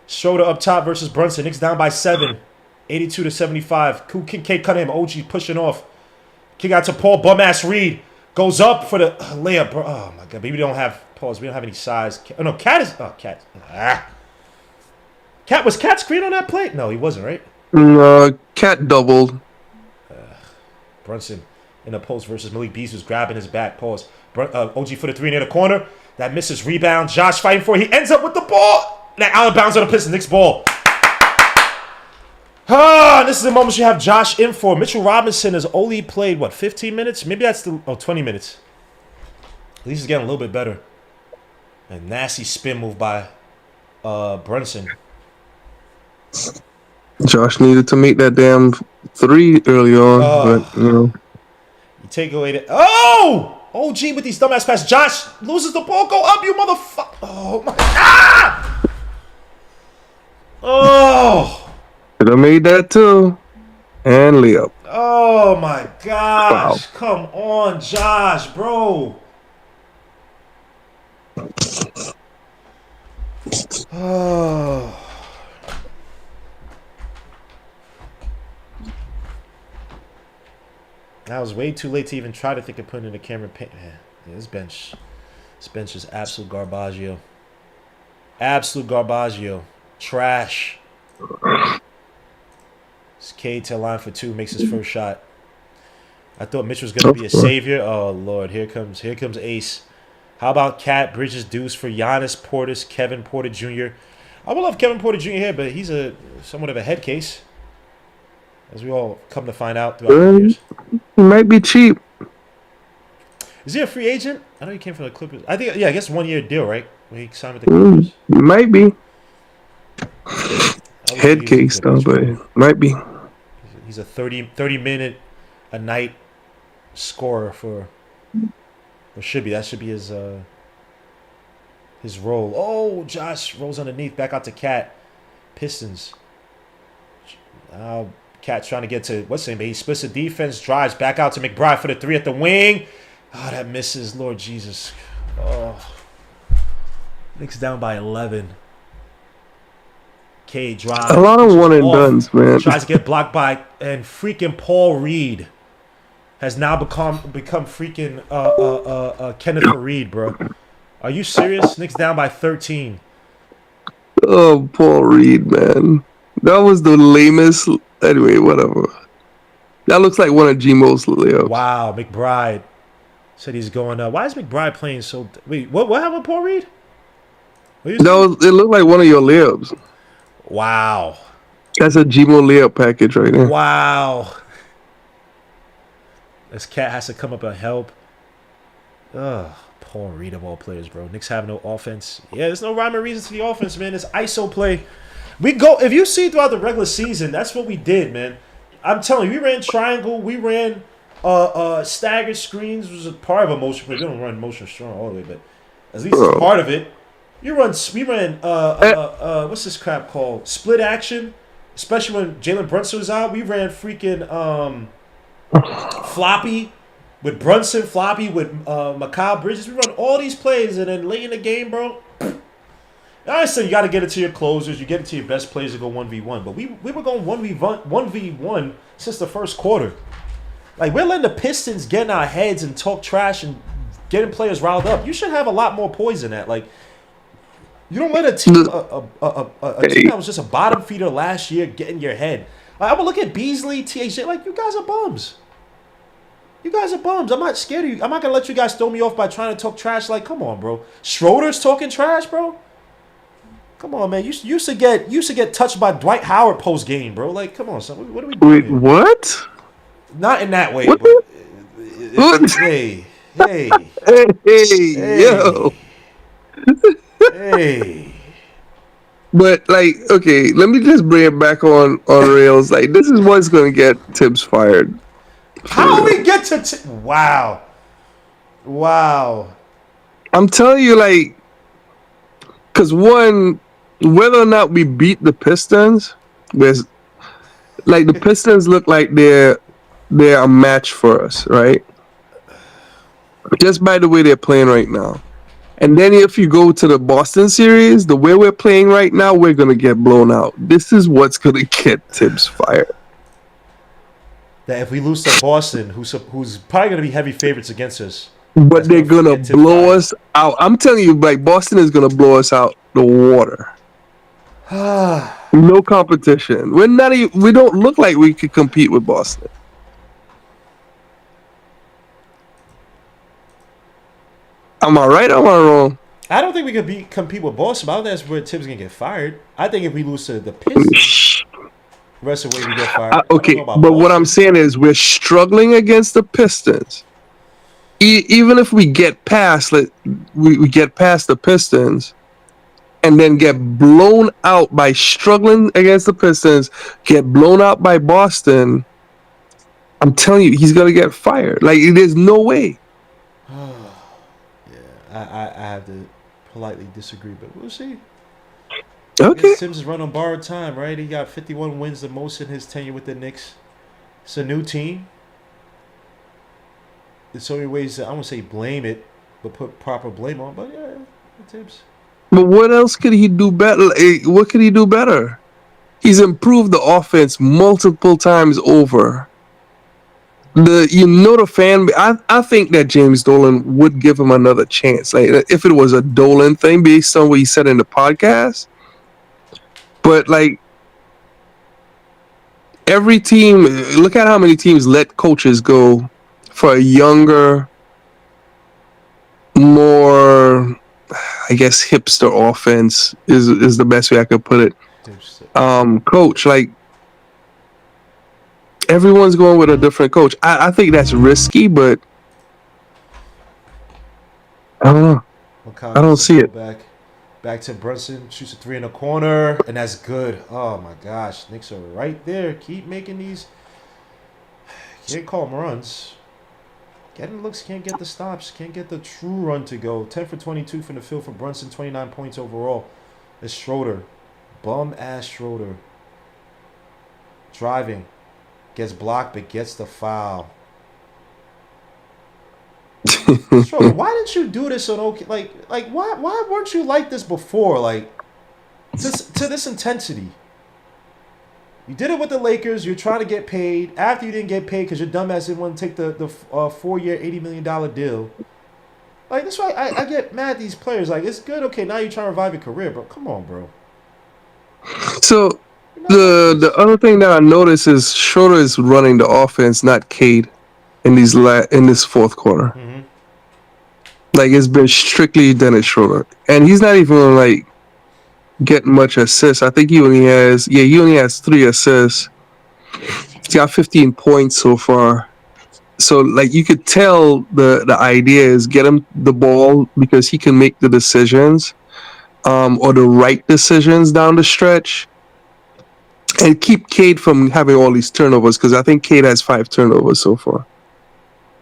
Speaker 1: Schroeder up top versus Brunson. Knicks down by 7. 82-75. Kincaid cut him. OG pushing off. Kick out to Paul. Bum-ass Reed. Goes up for the layup, bro. Oh, my God. Maybe we don't have pause. We don't have any size. Oh, no. Cat is... Oh, Cat. Cat. Was Cat screen on that play? No, he wasn't, right?
Speaker 4: Cat doubled.
Speaker 1: Brunson in the post versus Malik Beast, who's grabbing his back. Pause. OG for the 3 near the corner. That misses, rebound. Josh fighting for it. He ends up with the ball. That out of bounds on the Pistons. Knicks ball. This is the moment you have Josh in for. Mitchell Robinson has only played, 15 minutes? Maybe that's 20 minutes. At least he's getting a little bit better. A nasty spin move by Brunson.
Speaker 4: Josh needed to make that damn 3 early on, but, you know.
Speaker 1: You take away the... Oh! OG with these dumbass passes. Josh loses the ball. Go up, you motherfucker. Oh, my... Ah! Oh!
Speaker 4: Could have made that, too. And layup.
Speaker 1: Oh, my gosh.
Speaker 4: Wow.
Speaker 1: Come on, Josh, bro. Oh... I was way too late to even try to think of putting in a Cameron Payne. Yeah, this bench is absolute garbaggio. Absolute garbaggio. Trash. This Cade to line for 2 makes his first shot. I thought Mitch was going to be a savior. Oh, Lord. Here comes Ace. How about Cat, Bridges, Deuce for Giannis, Portis, Kevin Porter Jr. I would love Kevin Porter Jr. here, but he's somewhat of a head case. As we all come to find out throughout the years.
Speaker 4: He might be cheap.
Speaker 1: Is he a free agent? I know he came from the Clippers. I guess 1-year deal, right? When he signed with the Clippers.
Speaker 4: Might be. Head case, though, but might be.
Speaker 1: He's a 30-minute a night scorer for... Or should be. That should be his role. Oh, Josh rolls underneath. Back out to Cat. Pistons. Cat's trying to get to what's his name, but he splits the defense, drives back out to McBride for the 3 at the wing. Oh, that misses. Lord Jesus. Oh. Knicks down by 11. K drives.
Speaker 4: A lot of one and dones, man.
Speaker 1: Tries to get blocked by, and freaking Paul Reed has now become freaking Kenneth Reed, bro. Are you serious? Knicks down by 13.
Speaker 4: Oh, Paul Reed, man. That was the lamest. Anyway, whatever. That looks like one of Gmo's layups.
Speaker 1: Wow, McBride said he's going up. Why is McBride playing so? Wait, what happened, Paul Reed?
Speaker 4: It looked like one of your layups.
Speaker 1: Wow.
Speaker 4: That's a Gmo layup package right there.
Speaker 1: Wow. This cat has to come up and help. Ugh. Paul Reed of all players, bro. Knicks have no offense. Yeah, there's no rhyme or reason to the offense, man. It's ISO play. We go. If you see throughout the regular season, that's what we did, man. I'm telling you, we ran triangle. We ran staggered screens. Was a part of a motion. We don't run motion strong all the way, but at least it's part of it. We ran what's this crap called? Split action. Especially when Jalen Brunson was out, we ran freaking floppy with Brunson, floppy with Mikal Bridges. We run all these plays, and then late in the game, bro. I understand you got to get it to your closers. You get it to your best players to go 1v1. But we were going 1v1 since the first quarter. Like, we're letting the Pistons get in our heads and talk trash and getting players riled up. You should have a lot more poise in that. Like, you don't let a team that was just a bottom feeder last year get in your head. Like, I would look at Beasley, THJ, like, you guys are bums. You guys are bums. I'm not scared of you. I'm not going to let you guys throw me off by trying to talk trash. Like, come on, bro. Schroeder's talking trash, bro. Come on, man. You used to get touched by Dwight Howard post game, bro. Like, come on, son. What are we doing?
Speaker 4: Wait, what?
Speaker 1: Not in that way.
Speaker 4: What?
Speaker 1: But, hey,
Speaker 4: yo.
Speaker 1: Hey.
Speaker 4: But like, okay, let me just bring it back on rails. Like, this is what's gonna get Tibbs fired.
Speaker 1: How we get to wow.
Speaker 4: I'm telling you, like, because one, whether or not we beat the Pistons, there's like the Pistons look like they're a match for us, right? Just by the way they're playing right now. And then if you go to the Boston series, the way we're playing right now, we're going to get blown out. This is what's going to get Tibbs fired.
Speaker 1: That if we lose to Boston, who's probably going to be heavy favorites against us.
Speaker 4: But they're going to blow us out. I'm telling you, like, Boston is going to blow us out the water. No competition. We don't look like we could compete with Boston. Am I right or am I wrong?
Speaker 1: I don't think we could compete with Boston. But I don't think that's where Tibbs going to get fired. I think if we lose to the Pistons, the rest of the way we get fired.
Speaker 4: Okay, but what I'm saying is we're struggling against the Pistons. Even if we get past, we get past the Pistons, and then get blown out by struggling against the Pistons, get blown out by Boston, I'm telling you, he's gonna get fired. Like, there's no way.
Speaker 1: I have to politely disagree, but we'll see.
Speaker 4: Okay.
Speaker 1: Tibbs is running on borrowed time, right? He got 51 wins, the most in his tenure with the Knicks. It's a new team. There's so many ways that I won't say blame it, but put proper blame on. But yeah, Tibbs.
Speaker 4: But what else could he do better? What could he do better? He's improved the offense multiple times over. The fan. I think that James Dolan would give him another chance. Like, if it was a Dolan thing, based on what he said in the podcast. But like, every team, look at how many teams let coaches go for a younger, more, I guess, hipster offense is the best way I could put it. Coach, like, everyone's going with a different coach. I think that's risky, but I don't know. I don't see it.
Speaker 1: Back to Brunson, shoots a 3 in the corner, and that's good. Oh my gosh, Knicks are right there. Keep making these. Can't call them runs. Getting looks, can't get the stops, can't get the true run to go. 10 for 22 from the field for Brunson, 29 points overall. It's Schroeder, bum ass Schroeder, driving. Gets blocked, but gets the foul. Schroeder, why didn't you do this on OK? Like why weren't you like this before? Like, to this intensity. You did it with the Lakers. You're trying to get paid after you didn't get paid because your dumbass didn't want to take the 4-year, $80 million deal. Like, that's why I get mad at these players. Like, it's good. Okay, now you're trying to revive your career, bro. Come on, bro.
Speaker 4: So, The other thing that I noticed is Schroeder is running the offense, not Cade, in this fourth quarter.
Speaker 1: Mm-hmm.
Speaker 4: Like it's been strictly Dennis Schroeder, and he's not even like getting much assists. I think he only has 3 assists. He's got 15 points so far. So like you could tell the idea is get him the ball because he can make the decisions, or the right decisions down the stretch, and keep Cade from having all these turnovers because I think Cade has 5 turnovers so far.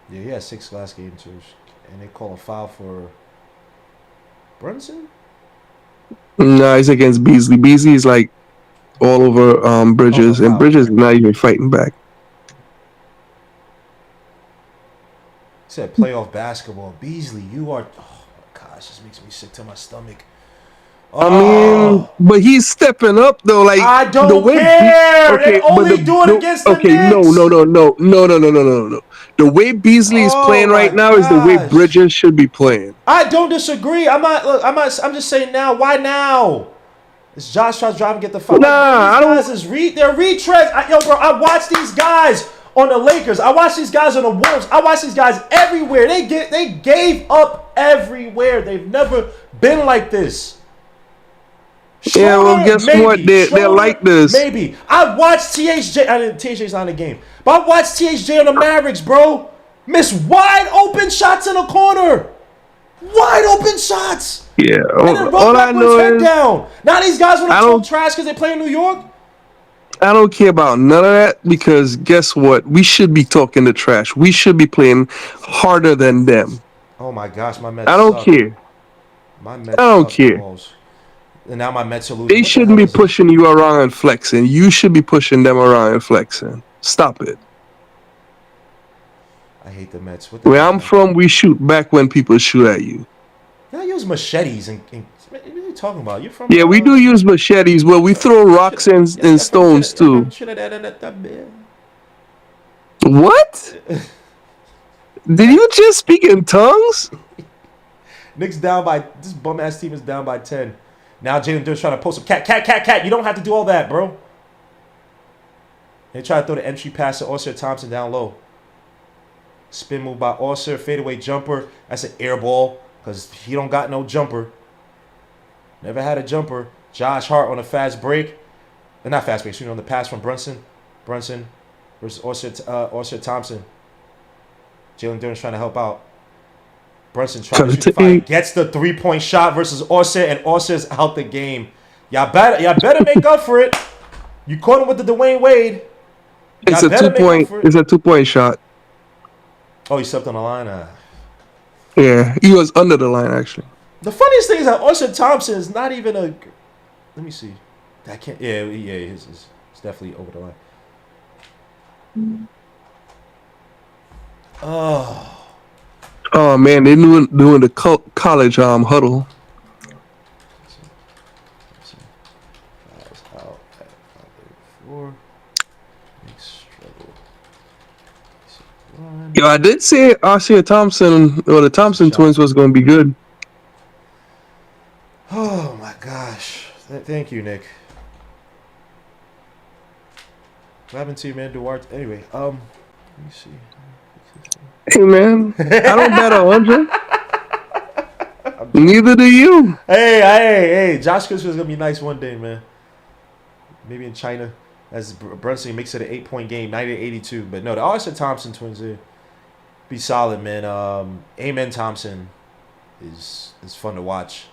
Speaker 1: Yeah, he had 6 last game too, and they call a foul for Brunson.
Speaker 4: No, he's against Beasley. Beasley is like all over Bridges, and Bridges is not even fighting back.
Speaker 1: He said playoff basketball. Beasley, you are. Oh my gosh, this makes me sick to my stomach.
Speaker 4: I mean, but he's stepping up though. Like
Speaker 1: I don't care. They only do it against the Knicks.
Speaker 4: No. The way Beasley is playing right now is the way Bridges should be playing.
Speaker 1: I don't disagree. I'm just saying now. Why now? Is Josh trying to drive and get the foul?
Speaker 4: Nah, I don't.
Speaker 1: They're retreads. Yo, bro, I watch these guys on the Lakers. I watch these guys on the Wolves. I watch these guys everywhere. They gave up everywhere. They've never been like this. Schroeder,
Speaker 4: yeah, well, guess what? They're like this.
Speaker 1: Maybe. I watched THJ. THJ's not in the game. But I watched THJ on the Mavericks, bro. Miss wide open shots in the corner. Wide open shots.
Speaker 4: Yeah.
Speaker 1: And then roll backwards, head down. Now these guys want to talk trash because they play in New York?
Speaker 4: I don't care about none of that because guess what? We should be talking the trash. We should be playing harder than them.
Speaker 1: Oh, my gosh. My Mets
Speaker 4: I don't
Speaker 1: suck.
Speaker 4: care.
Speaker 1: My Mets
Speaker 4: I don't
Speaker 1: suck
Speaker 4: care.
Speaker 1: balls. And now my Mets are losing.
Speaker 4: They shouldn't be pushing you around and flexing. You should be pushing them around and flexing. Stop it.
Speaker 1: I hate the Mets.
Speaker 4: Where I'm from, we shoot back when people shoot at you.
Speaker 1: Y'all use machetes and what are you talking about? You're from?
Speaker 4: Yeah, we do use machetes. Well, we throw rocks and stones too. What? Did you just speak in tongues?
Speaker 1: Knicks down by this bum ass team is down by 10. Now Jalen Duren's trying to post a cat. You don't have to do all that, bro. They try to throw the entry pass to Oscar Thompson down low. Spin move by Oscar, fadeaway jumper. That's an air ball because he don't got no jumper. Never had a jumper. Josh Hart on a fast break. Not fast break, on the pass from Brunson. Brunson versus Oscar Thompson. Jalen Duren's trying to help out. Brunson trying to shoot the fight. Gets the 3-point shot versus Oscar, and Oscar's out the game. Y'all better make up for it. You caught him with the Dwayne Wade.
Speaker 4: It's a 2-point. It's a 2-point shot.
Speaker 1: Oh, he stepped on the line.
Speaker 4: Yeah, he was under the line actually.
Speaker 1: The funniest thing is that Oscar Thompson is not even a. Let me see. I can't. Yeah. It's definitely over the line.
Speaker 4: Oh man, they doing the college huddle. Yo, I did say Oscar Thompson or the Thompson twins was going to be good.
Speaker 1: Oh my gosh! Thank you, Nick. What happened to you, man, Duarte? Anyway, let me see.
Speaker 4: Hey man, I don't bet 100. Neither do you.
Speaker 1: Hey! Josh Christmas is gonna be nice one day, man. Maybe in China, as Brunson makes it an 8-point game, 90-82. But no, the Oscar Thompson twins be solid, man. Amen Thompson is fun to watch.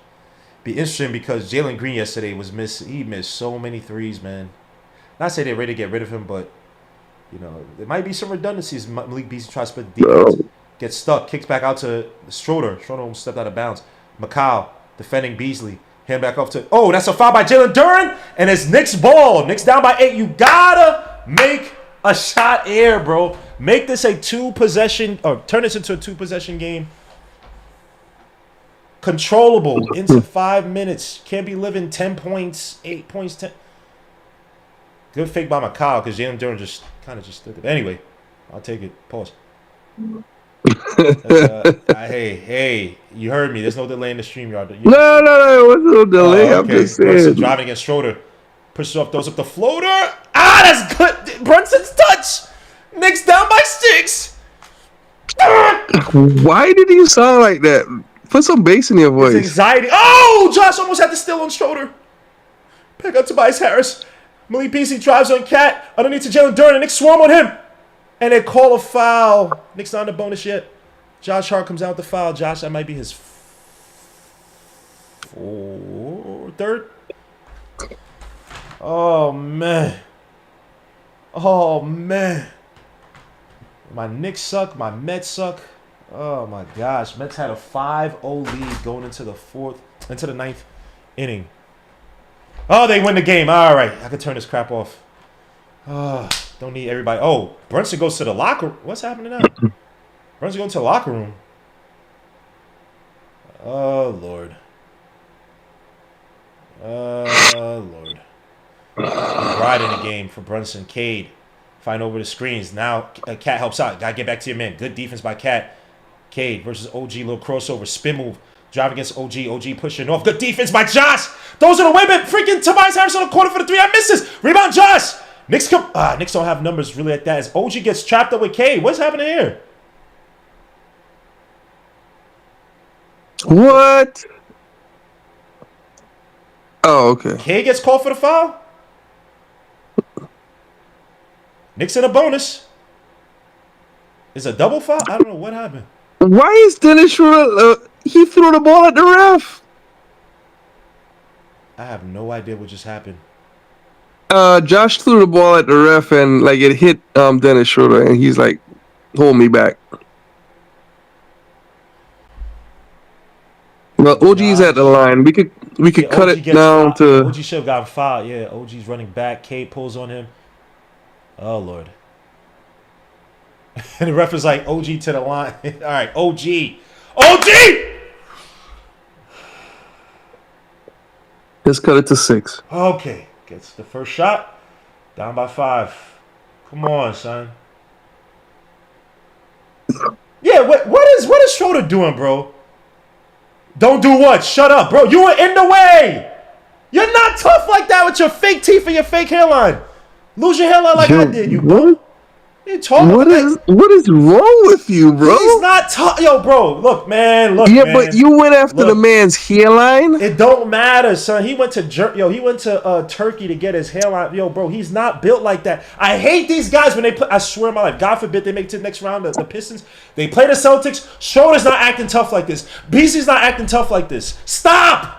Speaker 1: Be interesting because Jalen Green yesterday he missed so many threes, man. Not say they're ready to get rid of him, but you know, there might be some redundancies. Malik Beasley tries to split the defense. Gets stuck. Kicks back out to Schroeder. Schroeder almost stepped out of bounds. McCall defending Beasley. Hand back off to... Oh, that's a foul by Jalen Duren. And it's Knicks ball. Knicks down by 8. You gotta make a shot air, bro. Make this a 2-possession... Or turn this into a 2-possession game. Controllable. Into 5 minutes. Can't be living 10 points, 8 points, 10... Good fake by McCall because Jalen Duren just kind of just stood there. Anyway, I'll take it. Pause. Hey, you heard me. There's no delay in the stream, y'all.
Speaker 4: No. What's no delay?
Speaker 1: Okay.
Speaker 4: I'm just saying.
Speaker 1: Driving against Schroeder. Pushes off, throws up the floater. Ah, that's good. Brunson's touch. Knicks down by 6.
Speaker 4: Why did you sound like that? Put some bass in your voice.
Speaker 1: It's anxiety. Oh, Josh almost had the steal on shoulder. Pick up Tobias Harris. Malik Beasley drives on Cat. Underneath to Jalen Duren. And Knicks swarm on him. And they call a foul. Knicks not on the bonus yet. Josh Hart comes out with the foul. Josh, that might be his third. Oh, man. Oh, man. My Knicks suck. My Mets suck. Oh, my gosh. Mets had a 5-0 lead going into the ninth inning. Oh, they win the game. All right. I can turn this crap off. Don't need everybody. Oh, Brunson goes to the locker room. What's happening now? Brunson going to the locker room. Oh, Lord. Oh, Lord. Riding the game for Brunson. Cade. Find over the screens. Now, Cat helps out. Got to get back to your man. Good defense by Cat. Cade versus OG. Little crossover. Spin move. Drive against OG. OG pushing off. Good defense by Josh. Those are the women. Freaking Tobias Harris on the corner for the 3. I misses. Rebound Josh. Knicks don't have numbers really like that. As OG gets trapped up with Cade. What's happening here?
Speaker 4: What? Oh, okay.
Speaker 1: Cade gets called for the foul. Knicks in a bonus. Is a double foul? I don't know what happened.
Speaker 4: Why is Dennis Schroeder? He threw the ball at the ref.
Speaker 1: I have no idea what just happened.
Speaker 4: Josh threw the ball at the ref and like it hit Dennis Schroeder and he's like, "Hold me back." Well, OG's at the line. We could cut it down to.
Speaker 1: OG should have gotten fouled. Yeah, OG's running back. Cade pulls on him. Oh Lord. And the ref is like, OG to the line. All right, OG.
Speaker 4: Let's cut it to 6.
Speaker 1: Okay, gets the first shot. Down by 5. Come on, son. Yeah, what is Schroeder doing, bro? Don't do what? Shut up, bro. You were in the way. You're not tough like that with your fake teeth and your fake hairline. Lose your hairline like I did, you bro.
Speaker 4: What is wrong with you, bro?
Speaker 1: He's not tough. Yo, bro, look, man.
Speaker 4: Yeah, man. But you went after the man's hairline?
Speaker 1: It don't matter, son. He went to Turkey to get his hairline. Yo, bro, he's not built like that. I hate these guys when they play. I swear my life. God forbid they make it to the next round. The Pistons. They play the Celtics. Schroeder's not acting tough like this. Beasley's not acting tough like this. Stop.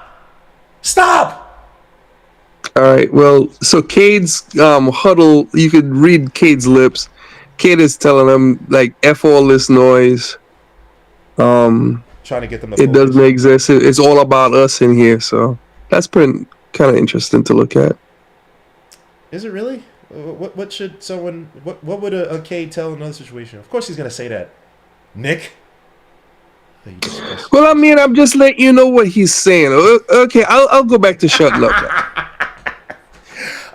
Speaker 4: All right. Well, so Cade's huddle. You could read Cade's lips. Cade is telling him like F all this noise.
Speaker 1: Trying to get them to
Speaker 4: it doesn't exist. It's all about us in here. So that's pretty kind of interesting to look at.
Speaker 1: Is it really? What should someone? What would a Cade tell in another situation? Of course he's gonna say that. Nick.
Speaker 4: Well, I mean, I'm just letting you know what he's saying. Okay, I'll go back to shutting up.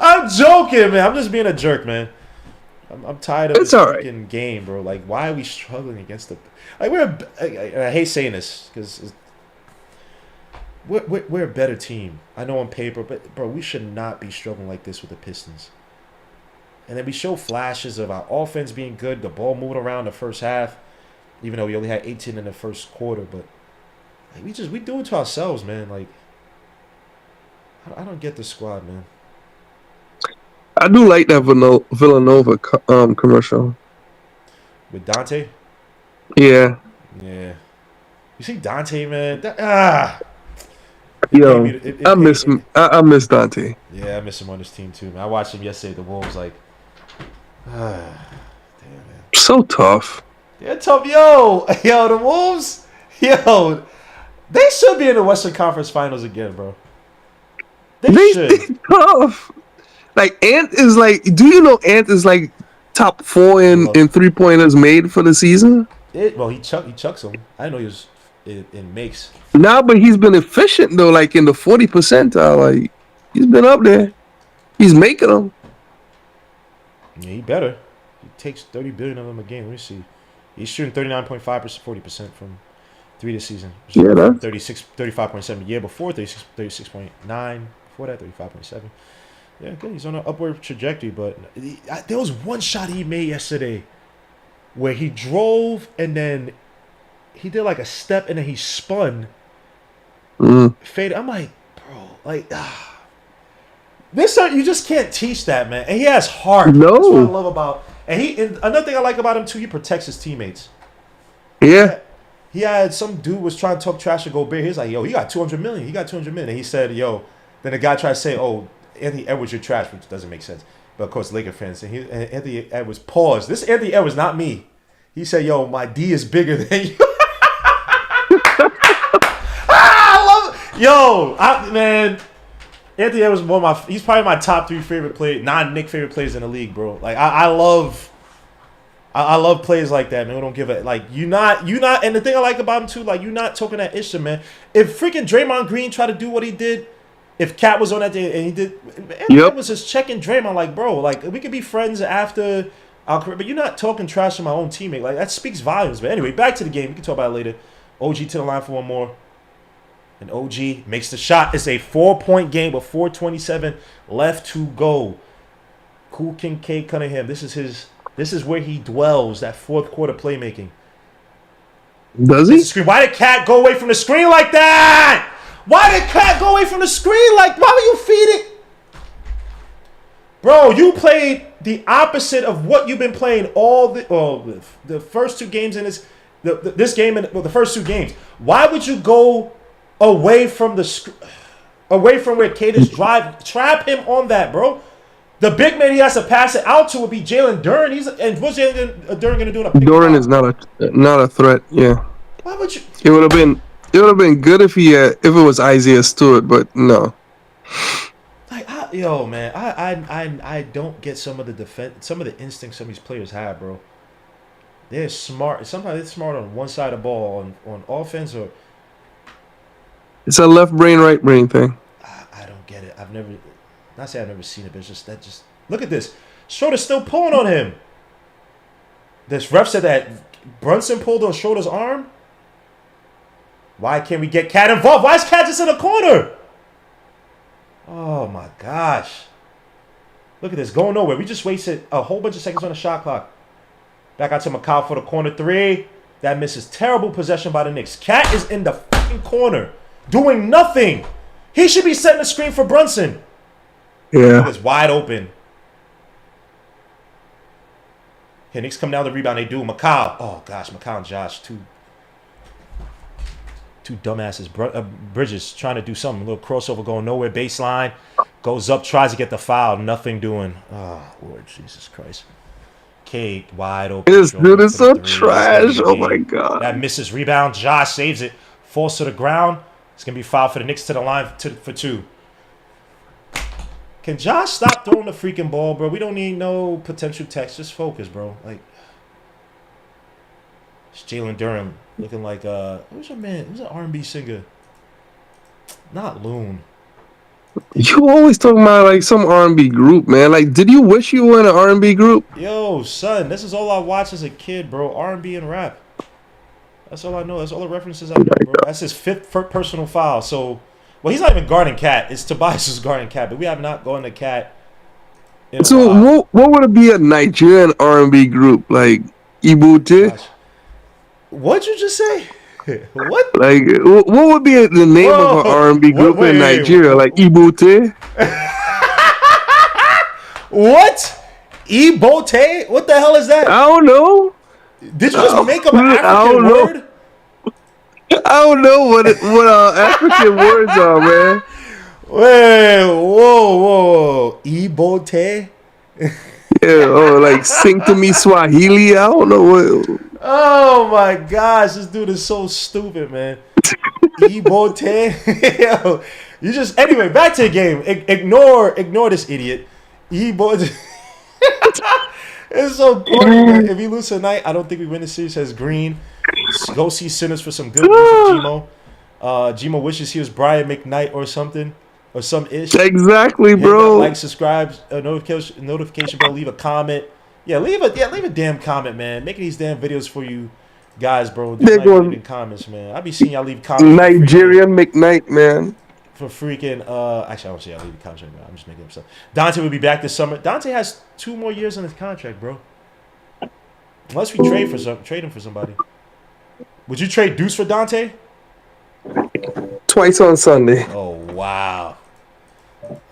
Speaker 1: I'm joking, man. I'm just being a jerk, man. I'm tired of this fucking game, bro. Like, why are we struggling against the? Like, I hate saying this because we're a better team. I know on paper, but bro, we should not be struggling like this with the Pistons. And then we show flashes of our offense being good, the ball moving around the first half, even though we only had 18 in the first quarter. But like, we do it to ourselves, man. Like, I don't get the squad, man.
Speaker 4: I do like that Villanova commercial.
Speaker 1: With Dante?
Speaker 4: Yeah.
Speaker 1: Yeah. You see Dante, man?
Speaker 4: Yo, I miss Dante.
Speaker 1: Yeah, I miss him on this team too, man. I watched him yesterday. The Wolves, like, damn, man.
Speaker 4: So tough.
Speaker 1: They're tough. Yo, the Wolves, yo, they should be in the Western Conference Finals again, bro. They should.
Speaker 4: They tough. Like, Ant is like, do you know Ant is like top 4 in 3-pointers made for the season?
Speaker 1: Well, he chucks them. I didn't know he was in makes.
Speaker 4: Nah, but he's been efficient though, like in the 40 percentile. Like, he's been up there. He's making them.
Speaker 1: Yeah, he better. He takes 30 billion of them a game. Let me see. He's shooting 39.5%, 40% from 3 this season.
Speaker 4: Yeah, that's
Speaker 1: 35.7 the year before, 36.9 before that, 35.7. Yeah, good. He's on an upward trajectory, but there was one shot he made yesterday where he drove and then he did like a step and then he spun, faded. I'm like, bro, like, this you just can't teach that, man. And he has heart.
Speaker 4: No.
Speaker 1: That's what I love about. And another thing I like about him too, he protects his teammates.
Speaker 4: Yeah.
Speaker 1: He had some dude was trying to talk trash to Gobert. He was like, yo, he got 200 million. He got 200 million. And he said, yo. Then the guy tried to say, oh, Anthony Edwards, you're trash, which doesn't make sense. But of course, Laker fans. And Anthony Edwards paused. This Anthony Edwards, not me. He said, yo, my D is bigger than you. I love it. Yo, man. Anthony Edwards is he's probably my top 3 favorite players, non-Knicks favorite players in the league, bro. Like I love players like that, man. We don't give a like you not and the thing I like about him too, like you're not talking that issue, man. If freaking Draymond Green tried to do what he did, if Cat was on that day and he did, Anthony was just checking Draymond like, bro, like we could be friends after our career, but you're not talking trash to my own teammate. Like that speaks volumes. But anyway, back to the game. We can talk about it later. OG to the line for one more. And OG makes the shot. It's a 4-point game with 4:27 left to go. Cool King K Cunningham. This is where he dwells, that fourth quarter playmaking.
Speaker 4: Does he?
Speaker 1: Screen. Why did Cat go away from the screen like that? Why did Cat go away from the screen? Like, why would you feed it? Bro, you played the opposite of what you've been playing all the first 2 games in this game and the first 2 games. Why would you go away from where Kate is drive? Trap him on that, bro. The big man he has to pass it out to would be Jalen Duren. And what's Jalen Duren going to do in a pick?
Speaker 4: Duren is not a threat. Yeah.
Speaker 1: Why would you?
Speaker 4: It would have been good if it was Isaiah Stewart, but no.
Speaker 1: Like, yo, man, I don't get some of the instincts some of these players have, bro. They're smart. Sometimes they're smart on one side of the ball on offense or.
Speaker 4: It's a left brain, right brain thing.
Speaker 1: I don't get it. I've never seen it, but it's just look at this. Schroeder's still pulling on him. This ref said that Brunson pulled on Schroeder's arm. Why can't we get Cat involved? Why is Cat just in the corner? Oh my gosh. Look at this. Going nowhere. We just wasted a whole bunch of seconds on the shot clock. Back out to Macau for the corner 3. That misses. Terrible possession by the Knicks. Cat is in the fucking corner. Doing nothing. He should be setting the screen for Brunson.
Speaker 4: Yeah.
Speaker 1: It's wide open. Okay, Knicks come down the rebound. They do. Macau. Oh, gosh. Macau and Josh. Two dumbasses. Bridges trying to do something. A little crossover going nowhere. Baseline. Goes up. Tries to get the foul. Nothing doing. Oh, Lord Jesus Christ. Cade wide open.
Speaker 4: This dude is so trash. Oh, my God.
Speaker 1: That misses. Rebound. Josh saves it. Falls to the ground. It's going to be foul for the Knicks to the line for 2. Can Josh stop throwing the freaking ball, bro? We don't need no potential text. Just focus, bro. Like, it's Jalen Duren looking like, who's your man? Who's an R&B singer? Not Loon.
Speaker 4: You always talking about, like, some R&B group, man. Like, did you wish you were in an R&B group?
Speaker 1: Yo, son, this is all I watched as a kid, bro. R&B and rap. That's all I know. That's all the references I know, bro. That's his 5th personal foul. So, well, he's not even guarding Cat. It's Tobias who's guarding Cat, but we have not gone to Cat.
Speaker 4: So, what would it be a Nigerian R&B group? Like, Ibute?
Speaker 1: What'd you just say? What?
Speaker 4: Like, what would be the name of an R&B group in Nigeria? Like, Ibute?
Speaker 1: What? Ibote? What the hell is that?
Speaker 4: I don't know.
Speaker 1: Did you just make up an African word?
Speaker 4: I don't know what African words are, man.
Speaker 1: Wait, whoa. Ibote?
Speaker 4: Yeah, like sing to me Swahili. I don't know what.
Speaker 1: Oh my gosh, this dude is so stupid, man. Ibote? You just anyway. Back to the game. Ignore this idiot. Ibote. It's so funny, man. If we lose tonight, I don't think we win the series. Says Green. Go see Sinners for some good news with Gmo. Gmo wishes he was Brian McKnight or something. Or some ish.
Speaker 4: Exactly, bro.
Speaker 1: Like, subscribe, notification bell, leave a comment. Yeah, leave a damn comment, man. Making these damn videos for you guys, bro. Leaving comments, man. I be seeing y'all leave comments.
Speaker 4: Nigerian McKnight, man.
Speaker 1: for freaking. Actually, I don't say I leave the contract. I'm just making up stuff. Dante will be back this summer. Dante has 2 more years on his contract, bro. Unless we trade him for somebody. Would you trade Deuce for Dante?
Speaker 4: Twice on Sunday.
Speaker 1: Oh wow.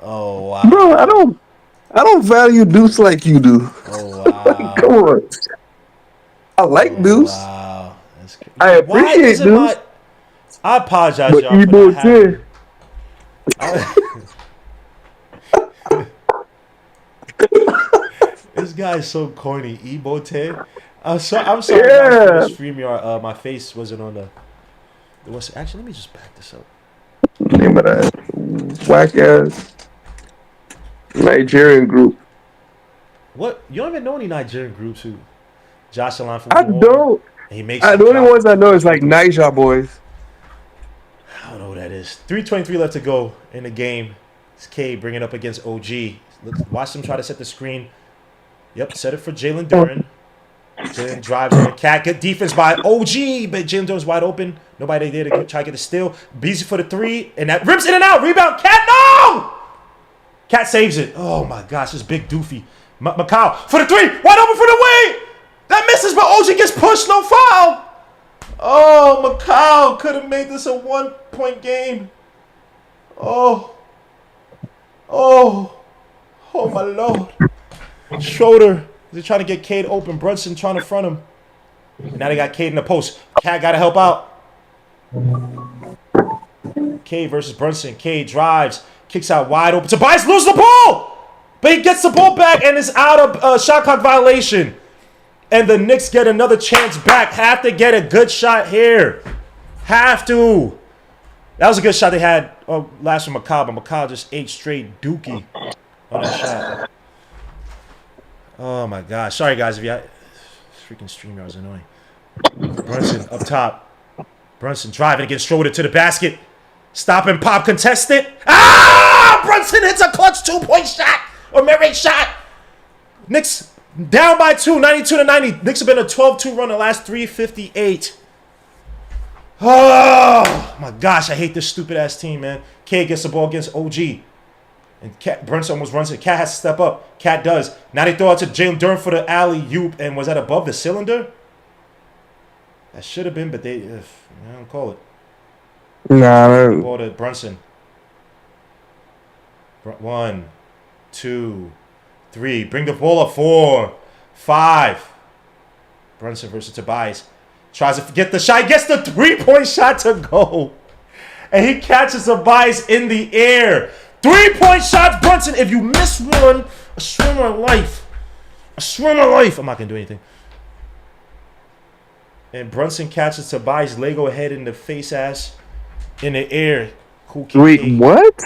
Speaker 1: Oh wow.
Speaker 4: Bro, I don't value Deuce like you do.
Speaker 1: Oh wow.
Speaker 4: Come on. I like Deuce.
Speaker 1: Wow. That's crazy.
Speaker 4: I appreciate Deuce.
Speaker 1: I apologize,
Speaker 4: But
Speaker 1: y'all, for not having. This guy is so corny. Ebote. I'm sorry guys, for the StreamYard. My face wasn't on the. Actually, let me just back this up.
Speaker 4: Name of that whack ass Nigerian group.
Speaker 1: What? You don't even know any Nigerian groups who Josh Allen from
Speaker 4: I don't.
Speaker 1: He makes
Speaker 4: The only ones I know is like Niger boys.
Speaker 1: I don't know who that is. 3:23 left to go in the game. It's K bringing it up against OG. Watch him try to set the screen. Yep, set it for Jalen Duren. Jalen drives on the Cat. Good defense by OG, but Jalen Duren's wide open. Nobody there to try to get a steal. Beasley for the 3, and that rips in and out. Rebound. Cat, no! Cat saves it. Oh my gosh, this big doofy. Macau for the 3, wide open for the wing. That misses, but OG gets pushed. No foul. Oh, Macau could have made this a 1-point game. Oh my lord. Schroeder. They're trying to get Cade open. Brunson trying to front him. And now they got Cade in the post. Cat got to help out. Cade versus Brunson. Cade drives. Kicks out wide open. Tobias loses the ball. But he gets the ball back and is out of shot clock violation. And the Knicks get another chance back. Have to get a good shot here. Have to. That was a good shot they had last from Macau. But Macau just ate straight dookie on that shot. Oh my gosh. Sorry guys if you freaking StreamYard was annoying. Brunson up top. Brunson driving against Schroeder to the basket. Stop and pop contested. Ah! Brunson hits a clutch 2-point shot or mid-range shot. Knicks down by 2, 92-90. Knicks have been a 12-2 run the last 3:58. Oh my gosh, I hate this stupid ass team, man. K gets the ball against OG. And Brunson almost runs it. Cat has to step up. Cat does. Now they throw it to Jalen Duren for the alley-oop. And was that above the cylinder? That should have been, but they don't call it.
Speaker 4: Nah.
Speaker 1: Ball to Brunson. 1, 2, 3. Bring the ball up. 4, 5. Brunson versus Tobias. Tries to get the shot. He gets the 3-point shot to go. And he catches Tobias in the air. 3-point shots, Brunson. If you miss one, I swear my life. I swear my life. I'm not going to do anything. And Brunson catches Tobias' Lego head in the face ass in the air. Cool kid.
Speaker 4: Wait, what?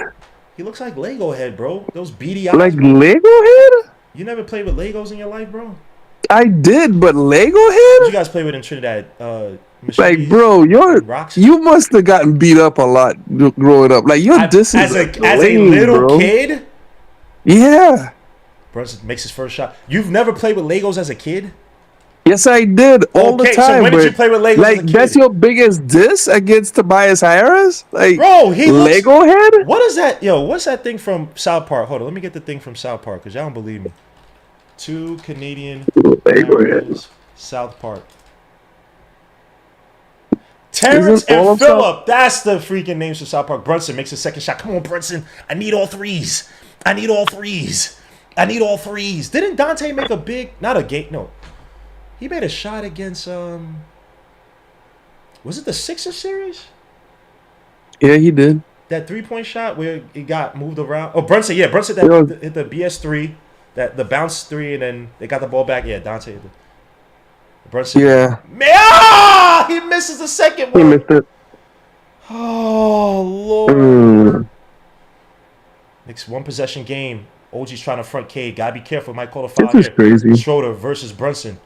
Speaker 1: He looks like Lego head, bro. Those beady eyes.
Speaker 4: Like
Speaker 1: bro.
Speaker 4: Lego head?
Speaker 1: You never played with Legos in your life, bro?
Speaker 4: I did, but Lego
Speaker 1: What
Speaker 4: head?
Speaker 1: you guys play with in Trinidad?
Speaker 4: Like, bro, you must have gotten beat up a lot growing up. Like, this
Speaker 1: as
Speaker 4: is
Speaker 1: a little
Speaker 4: bro.
Speaker 1: kid.
Speaker 4: Yeah.
Speaker 1: Brunson makes his first shot. You've never played with Legos as a kid?
Speaker 4: Yes, I did all the time.
Speaker 1: So when did you play with Legos
Speaker 4: like,
Speaker 1: as a kid?
Speaker 4: that's your biggest diss against Tobias Harris? Like,
Speaker 1: bro, he looks,
Speaker 4: Lego head?
Speaker 1: What is that? Yo, what's that thing from South Park? Hold on, let me get the thing from South Park because y'all don't believe me. 2 Canadian
Speaker 4: Lego head.
Speaker 1: South Park. Terrence and Phillip. That's the freaking names for South Park. Brunson makes his second shot. Come on, Brunson. I need all threes. I need all threes. I need all threes. Didn't Dante make a big, not a game, no. He made a shot against, was it the Sixers series?
Speaker 4: Yeah, he did.
Speaker 1: That 3-point shot where it got moved around. Oh, Brunson, yeah. Brunson that hit the BS3, the bounce 3, and then they got the ball back. Yeah, Dante hit the Brunson.
Speaker 4: Yeah.
Speaker 1: Man, he misses the second one.
Speaker 4: He missed it.
Speaker 1: Oh, Lord. Next 1-possession game. OG's trying to front Cade. Gotta be careful. Might call a foul.
Speaker 4: This is crazy.
Speaker 1: Schroeder versus Brunson.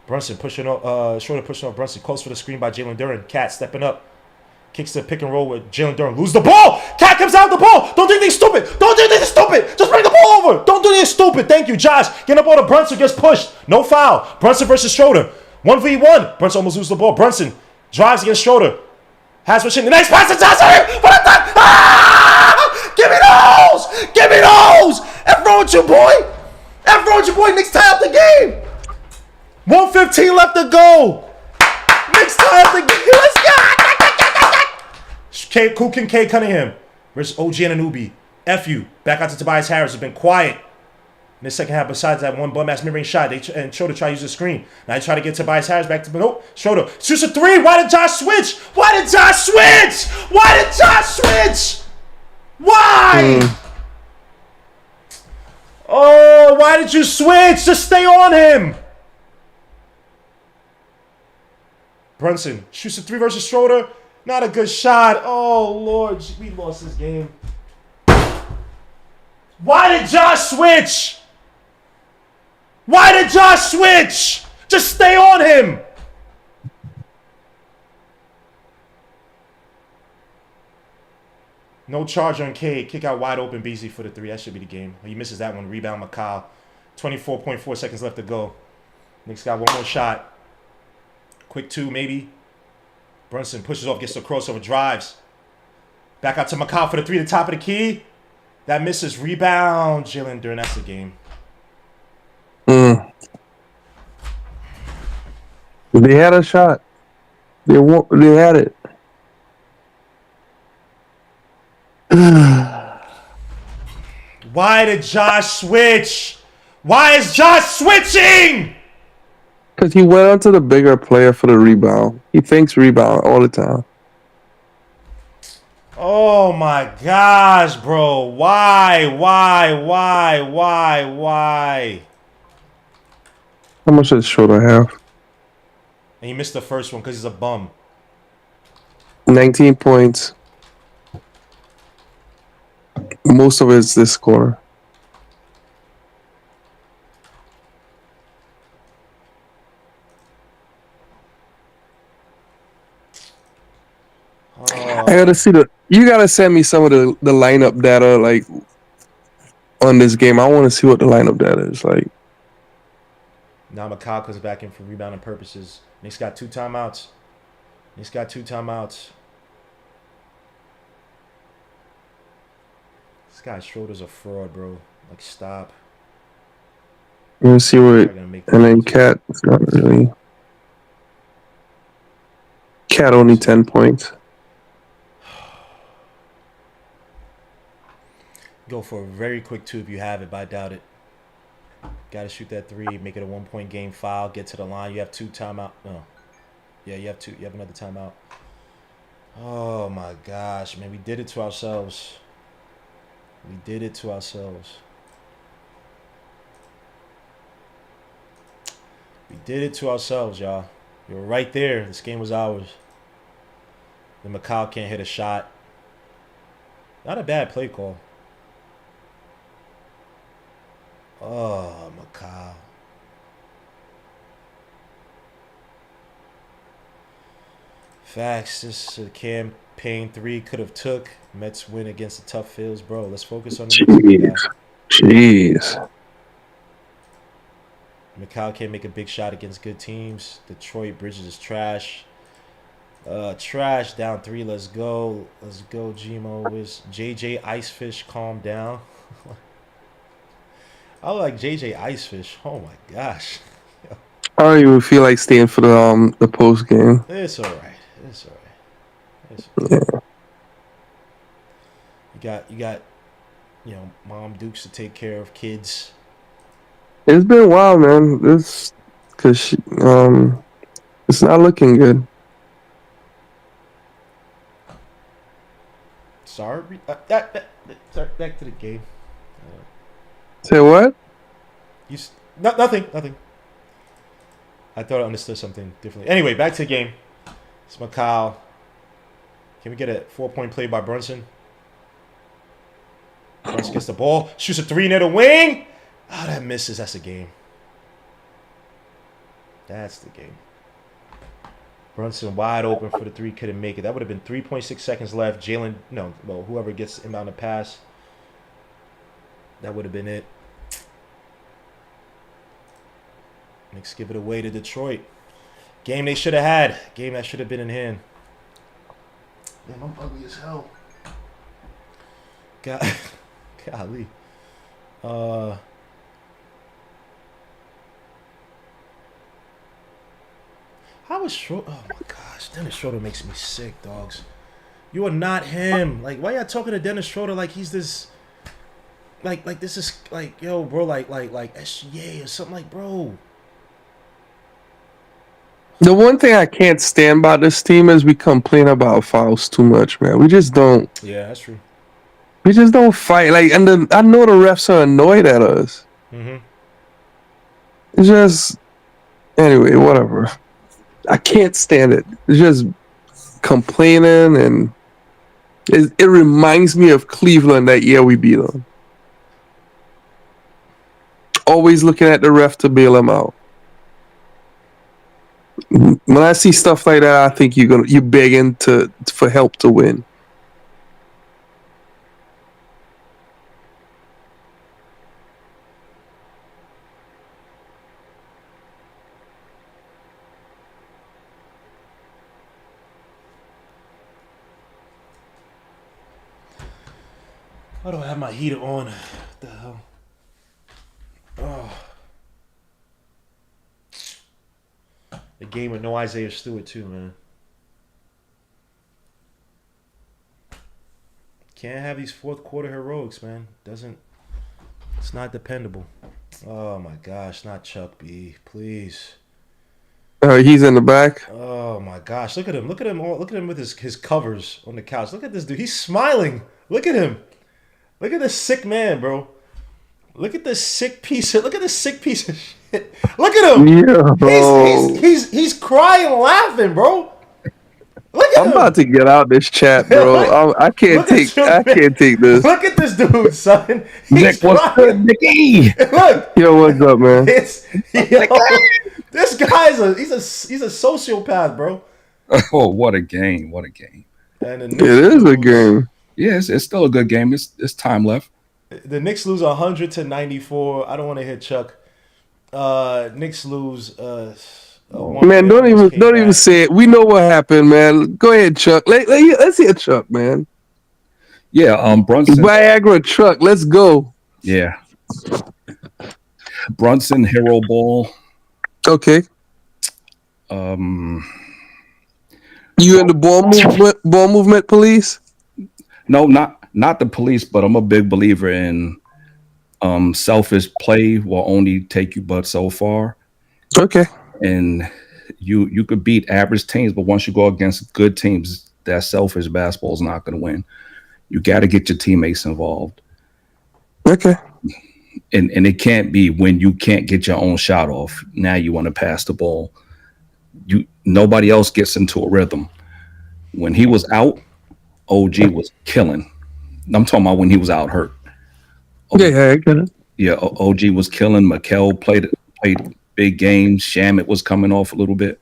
Speaker 1: Brunson pushing up. Schroeder pushing up Brunson. Close for the screen by Jalen Duren. Cat stepping up. Kicks the pick and roll with Jalen Duren. Lose the ball. Cat comes out the ball. Don't do anything stupid. Don't do anything stupid. Just bring the ball over. Don't do anything stupid. Thank you, Josh. Get the ball to Brunson. Gets pushed. No foul. Brunson versus Schroeder. 1v1. Brunson almost loses the ball. Brunson drives against Schroeder. Has switching. The next pass to Johnson. For the top. Ah! Give me those. Give me those. F wrong with you, boy. F wrong with you, boy. Knicks tie up the game. 1:15 left to go. Knicks tie up the game. Let's go. Cool Kincaid Cunningham. Where's OG Anunoby? F you. Back out to Tobias Harris. Has been quiet in the second half. Besides that one bum ass mid-range shot, and Schroeder try to use the screen. Now they try to get Tobias Harris back to nope. Schroeder shoots a three. Why did Josh switch? Why did Josh switch? Why did Josh switch? Why? Oh, why did you switch? Just stay on him. Brunson shoots a three versus Schroeder. Not a good shot. Oh, Lord. We lost this game. Why did Josh switch? Why did Josh switch? Just stay on him. No charge on Cade. Kick out wide open BZ for the three. That should be the game. He misses that one. Rebound McCall. 24.4 seconds left to go. Knicks got one more shot. Quick two, maybe. Brunson pushes off, gets the crossover, drives. Back out to McCall for the three, the top of the key. That misses. Rebound. Jalen Duren, that's the game.
Speaker 4: They had a shot. They had it.
Speaker 1: Why did Josh switch? Why is Josh switching?
Speaker 4: Because he went on to the bigger player for the rebound. He thinks rebound all the time.
Speaker 1: Oh my gosh, bro. Why?
Speaker 4: How much does Schroeder have?
Speaker 1: And he missed the first one because he's a bum.
Speaker 4: 19 points. Most of it's this quarter. I gotta see you gotta send me some of the lineup data like on this game. I want to see what the lineup data is like.
Speaker 1: Now McCall comes back in for rebounding purposes. Knicks got two timeouts. This guy Schroeder's a fraud, bro. Like, stop.
Speaker 4: Let me see what. And then Cat. It's not really. Cat only 10 points.
Speaker 1: Go for a very quick two if you have it, but I doubt it. Got to shoot that three, make it a 1 point game, foul, get to the line. You have two timeout. No. Yeah, you have two. You have another timeout. Oh, my gosh, man. We did it to ourselves. We did it to ourselves. We did it to ourselves, y'all. You were right there. This game was ours. The McCall can't hit a shot. Not a bad play call. Oh, McCall. Facts. This campaign 3 could have took. Mets win against the tough fields, bro. Let's focus on the
Speaker 4: Jeez.
Speaker 1: McCall can't make a big shot against good teams. Detroit Bridges is trash. Trash down 3. Let's go. Let's go, Gmo. Is JJ Icefish calm down? I like JJ Icefish. Oh my gosh.
Speaker 4: I don't even feel like staying for the post game.
Speaker 1: It's alright. It's alright. Yeah. You got Mom Dukes to take care of kids.
Speaker 4: It's been a while, man. It's because it's not looking good.
Speaker 1: Sorry. Back to the game.
Speaker 4: Say what?
Speaker 1: Nothing. I thought I understood something differently. Anyway, back to the game. It's McCall. Can we get a 4-point play by Brunson? Brunson gets the ball. Shoots a 3 near the wing. Oh, that misses. That's the game. That's the game. Brunson wide open for the 3. Couldn't make it. That would have been 3.6 seconds left. Whoever gets inbound the pass. That would have been it. Knicks give it away to Detroit. Game they should have had. Game that should have been in hand. Damn, I'm ugly as hell. Golly. How is Schroeder? Oh my gosh, Dennis Schroeder makes me sick, dogs. You are not him. Like, why y'all talking to Dennis Schroeder like he's this? Like this is like, yo, bro, like SGA or something, like, bro.
Speaker 4: The one thing I can't stand about this team is we complain about fouls too much, man. We just don't.
Speaker 1: Yeah, that's true.
Speaker 4: We just don't fight. Like, and I know the refs are annoyed at us.
Speaker 1: Mm-hmm.
Speaker 4: It's just, anyway, whatever. I can't stand it. It's just complaining, and it reminds me of Cleveland that year we beat them. Always looking at the ref to bail them out. When I see stuff like that, I think you're begging for help to win.
Speaker 1: Why do I have my heater on? What the hell? Oh. The game with no Isaiah Stewart too, man. Can't have these fourth quarter heroics, man. It's not dependable. Oh my gosh, not Chuck B, please.
Speaker 4: He's in the back.
Speaker 1: Oh my gosh, look at him. Look at him with his covers on the couch. Look at this dude. He's smiling. Look at him. Look at this sick man, bro. Look at this sick piece of shit. Look at him.
Speaker 4: Yeah,
Speaker 1: He's crying, laughing, bro. Look at
Speaker 4: I'm
Speaker 1: him.
Speaker 4: about to get out this chat, bro. I can't take this.
Speaker 1: Look at this dude, son.
Speaker 2: Nick, what's good, Nicky?
Speaker 1: Look.
Speaker 4: Yo, what's up, man?
Speaker 1: This guy's he's a sociopath, bro.
Speaker 2: Oh, what a game! What a game!
Speaker 1: And
Speaker 4: It is a game.
Speaker 2: Yes, it's still a good game. It's time left.
Speaker 1: The Knicks lose 100-94. I don't want to hit Chuck. Knicks lose.
Speaker 4: Man, don't even say it. We know what happened, man. Go ahead, Chuck. Let's hear Chuck, man.
Speaker 2: Yeah, Brunson.
Speaker 4: Viagra Chuck, let's go.
Speaker 2: Yeah, Brunson hero ball.
Speaker 4: Okay. You in the ball movement police?
Speaker 2: No, not the police, but I'm a big believer in selfish play will only take you but so far.
Speaker 4: Okay.
Speaker 2: And you could beat average teams, but once you go against good teams, that selfish basketball is not going to win. You got to get your teammates involved.
Speaker 4: Okay.
Speaker 2: And it can't be when you can't get your own shot off. Now you want to pass the ball. Nobody else gets into a rhythm. When he was out, OG was killing. I'm talking about when he was out hurt.
Speaker 4: Yeah, I get it.
Speaker 2: Yeah, OG was killing. Mikal played big games. Shamet was coming off a little bit.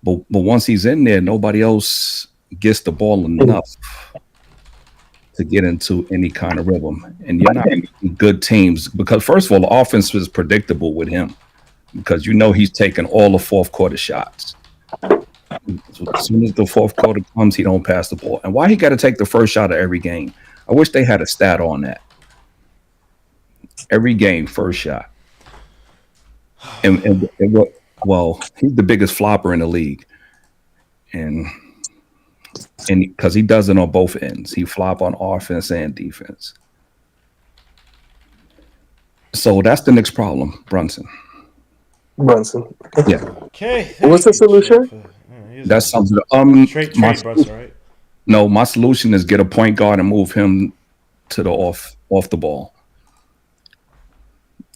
Speaker 2: But once he's in there, nobody else gets the ball enough to get into any kind of rhythm. And you're not getting good teams because, first of all, the offense was predictable with him because he's taking all the fourth quarter shots. So as soon as the fourth quarter comes, he don't pass the ball. And why he got to take the first shot of every game? I wish they had a stat on that. Every game, first shot. And well, he's the biggest flopper in the league. And because he does it on both ends. He flop on offense and defense. So that's the next problem, Brunson. Yeah.
Speaker 1: Okay.
Speaker 4: What's the solution?
Speaker 2: That's something.
Speaker 1: Trade Brunson, right?
Speaker 2: No, my solution is get a point guard and move him to the off the ball.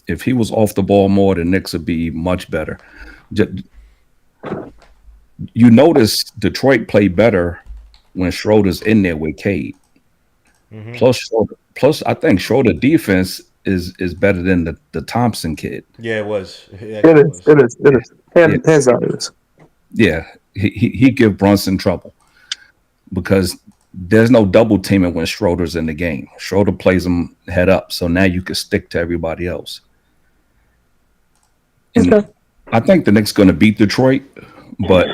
Speaker 2: If he was off the ball more, the Knicks would be much better. You notice Detroit played better when Schroeder's in there with Cade. Mm-hmm. Plus, I think Schroeder defense is better than the Thompson kid.
Speaker 1: Yeah, it was.
Speaker 4: It is. Hands out, it is.
Speaker 2: Yeah, he give Brunson trouble because there's no double teaming when Schroeder's in the game. Schroeder plays him head up, so now you can stick to everybody else. And I think the Knicks going to beat Detroit, but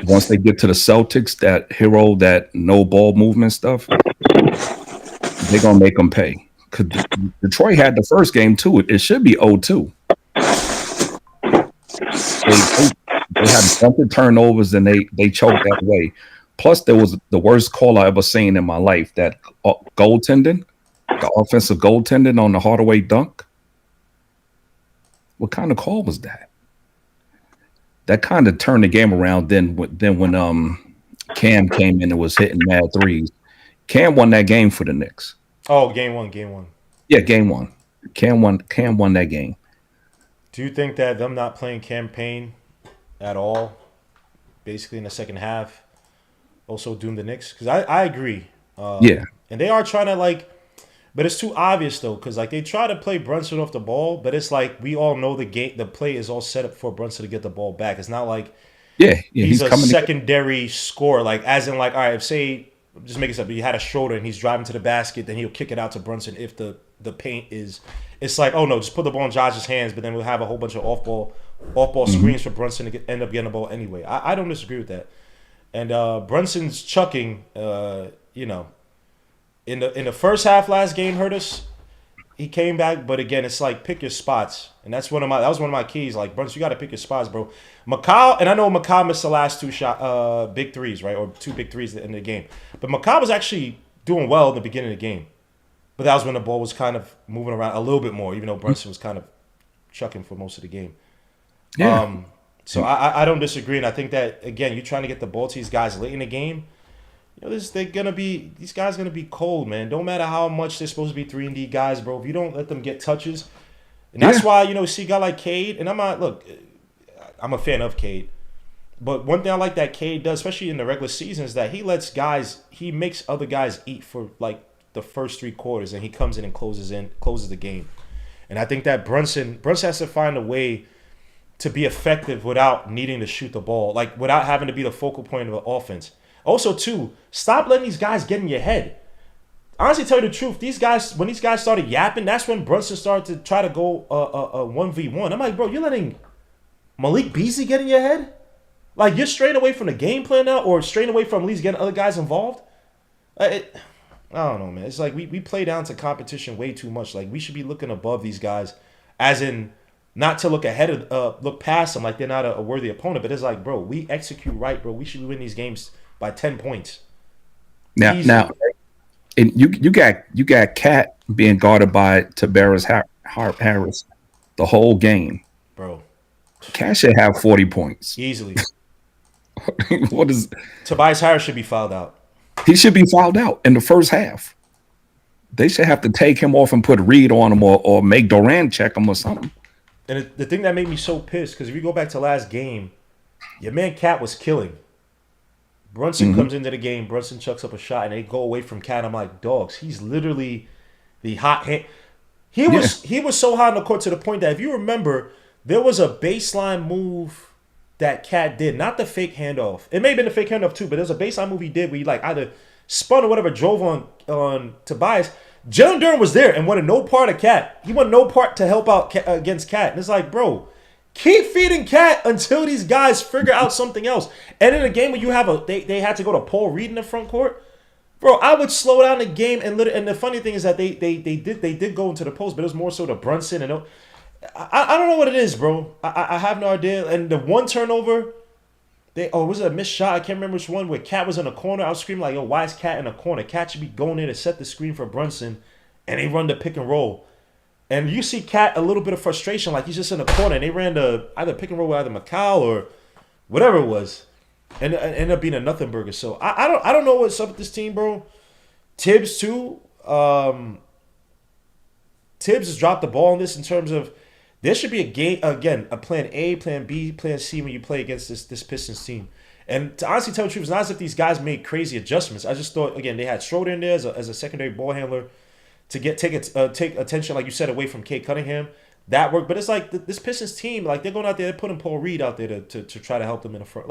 Speaker 2: once they get to the Celtics, that hero, that no ball movement stuff, they're gonna make them pay. Cause Detroit had the first game too. It should be 0-2. They had a bunch of turnovers and they choked that way. Plus, there was the worst call I ever seen in my life. That goaltending, the offensive goaltending on the Hardaway dunk. What kind of call was that? That kind of turned the game around. Then when Cam came in and was hitting mad threes, Cam won that game for the Knicks.
Speaker 1: Oh, game one.
Speaker 2: Yeah, game one. Cam won that game.
Speaker 1: Do you think that them not playing campaign at all, basically in the second half, also doomed the Knicks? Because I agree.
Speaker 2: Yeah.
Speaker 1: And they are trying to but it's too obvious though, because they try to play Brunson off the ball, but it's like we all know the play is all set up for Brunson to get the ball back. It's not like he's a secondary scorer, as in all right, if say just make it up, he had a shoulder and he's driving to the basket, then he'll kick it out to Brunson if the paint is. It's like, oh no, just put the ball in Josh's hands, but then we'll have a whole bunch of off ball screens for Brunson to end up getting the ball anyway. I don't disagree with that. And Brunson's chucking, in the first half last game hurt us. He came back, but again, it's like pick your spots, and that was one of my keys. Like Brunson, you got to pick your spots, bro. Macau, and I know Macau missed the last two big threes, right, or two big threes in the game, but Macau was actually doing well in the beginning of the game. But that was when the ball was kind of moving around a little bit more, even though Brunson was kind of chucking for most of the game.
Speaker 2: Yeah.
Speaker 1: So I don't disagree, and I think that again, you're trying to get the ball to these guys late in the game. These guys gonna be cold, man. Don't matter how much they're supposed to be 3-and-D guys, bro. If you don't let them get touches, and that's why see a guy like Cade, and I'm a fan of Cade, but one thing I like that Cade does, especially in the regular season, is that he makes other guys eat for the first 3 quarters, and he comes in and closes the game. And I think that Brunson has to find a way to be effective without needing to shoot the ball, without having to be the focal point of the offense. Also, too, stop letting these guys get in your head. Honestly, tell you the truth, when these guys started yapping, that's when Brunson started to try to go 1v1. I'm like, bro, you're letting Malik Beasley get in your head? You're straying away from the game plan now, or straying away from at least getting other guys involved? I don't know, man. It's like we play down to competition way too much. We should be looking above these guys, as in not to look look past them like they're not a worthy opponent. But it's like, bro, we execute right, bro. We should be winning these games by 10 points.
Speaker 2: Now, and you got Cat being guarded by Tavares Harris the whole game,
Speaker 1: bro.
Speaker 2: Cat should have 40 points
Speaker 1: easily.
Speaker 2: What is
Speaker 1: Tobias Harris should be fouled out.
Speaker 2: He should be fouled out in the first half. They should have to take him off and put Reed on him, or make Durant check him or something.
Speaker 1: And the thing that made me so pissed, because if you go back to last game, your man Cat was killing. Brunson comes into the game, Brunson chucks up a shot, and they go away from Cat. I'm like, dogs, he's literally the hot hand. He was so hot on the court to the point that if you remember, there was a baseline move that Cat did, not the fake handoff. It may have been the fake handoff too, but there's a baseline move he did where he either spun or whatever, drove on Tobias. Jalen Durham was there and wanted no part of Cat. He wanted no part to help out against Cat. And it's like, bro, keep feeding Cat until these guys figure out something else. And in a game where you have they had to go to Paul Reed in the front court, bro, I would slow down the game and the funny thing is that they did go into the post, but it was more so to Brunson and. I don't know what it is, bro. I have no idea. And the one turnover, was it a missed shot? I can't remember which one, where Cat was in the corner. I was screaming like, yo, why is Cat in the corner? Cat should be going in to set the screen for Brunson, and they run the pick and roll. And you see Cat a little bit of frustration, like he's just in the corner, and they ran the either pick and roll with either Macau or whatever it was. And it ended up being a nothing burger. So I don't know what's up with this team, bro. Tibbs, too. Tibbs has dropped the ball on this in terms of there should be a game, again, a plan A, plan B, plan C when you play against this Pistons team. And to honestly tell the truth, it's not as if these guys made crazy adjustments. I just thought, again, they had Schroeder in there as a secondary ball handler to take attention, like you said, away from Kate Cunningham. That worked. But it's like this Pistons team, they're going out there, they're putting Paul Reed out there to try to help them in the front.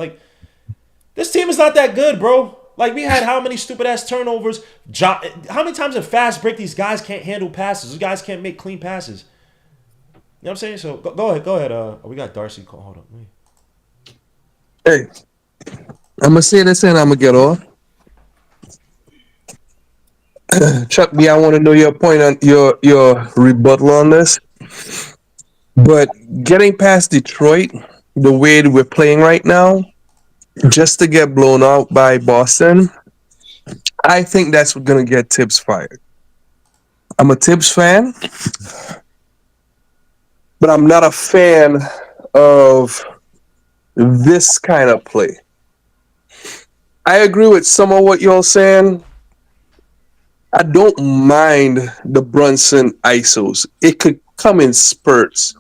Speaker 1: This team is not that good, bro. We had how many stupid-ass turnovers? How many times in fast break these guys can't handle passes? These guys can't make clean passes. You know what I'm saying? So go ahead. We got Darcy call. Hold on.
Speaker 4: Hey, I'm gonna say this and I'm gonna get off. Chuck B, I want to know your point on your rebuttal on this. But getting past Detroit, the way that we're playing right now, just to get blown out by Boston, I think that's what's gonna get Tibbs fired. I'm a Tibbs fan, but I'm not a fan of this kind of play. I agree with some of what y'all saying. I don't mind the Brunson ISOs. It could come in spurts.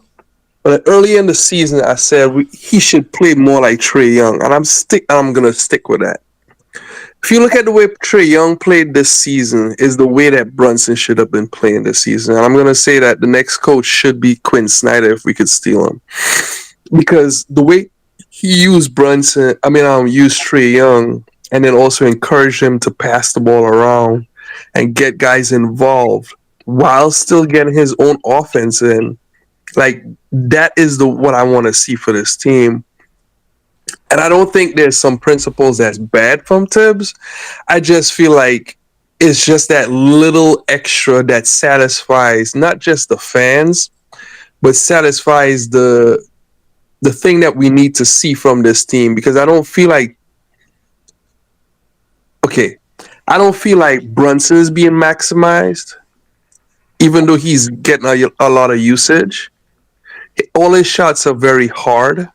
Speaker 4: But early in the season, I said he should play more like Trae Young, and I'm gonna stick with that. If you look at the way Trae Young played this season, is the way that Brunson should have been playing this season. And I'm gonna say that the next coach should be Quinn Snyder if we could steal him, because the way he used used Trae Young, and then also encouraged him to pass the ball around and get guys involved while still getting his own offense in. Like, that is what I want to see for this team. And I don't think there's some principles that's bad from Tibbs. I just feel like it's just that little extra that satisfies not just the fans, but satisfies the thing that we need to see from this team. Because I don't feel like Brunson is being maximized, even though he's getting a lot of usage. All his shots are very hard.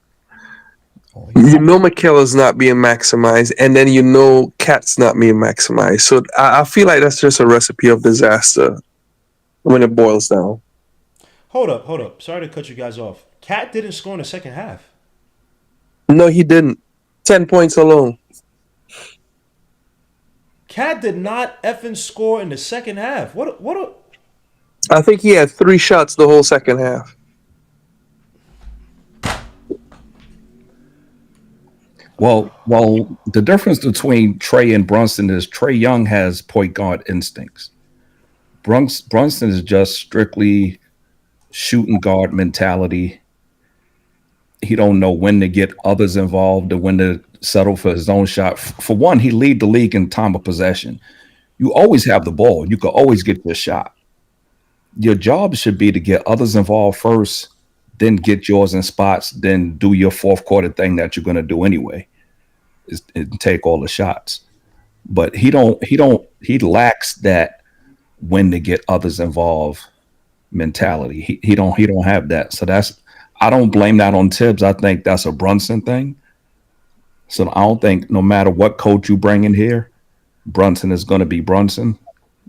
Speaker 4: You know Mikal is not being maximized, and then you know Cat's not being maximized. So I feel like that's just a recipe of disaster when it boils down.
Speaker 1: Hold up. Sorry to cut you guys off. Cat didn't score in the second half.
Speaker 4: No, he didn't. 10 points alone.
Speaker 1: Cat did not effing score in the second half.
Speaker 4: I think he had 3 shots the whole second half.
Speaker 2: Well, the difference between Trae and Brunson is Trae Young has point guard instincts. Brunson is just strictly shooting guard mentality. He don't know when to get others involved or when to settle for his own shot. For one, he lead the league in time of possession. You always have the ball. You can always get your shot. Your job should be to get others involved first, then get yours in spots, then do your fourth quarter thing that you're going to do anyway, is take all the shots. But he lacks that when to get others involved mentality. He don't have that. So I don't blame that on Tibbs. I think that's a Brunson thing. So I don't think no matter what coach you bring in here, Brunson is going to be Brunson.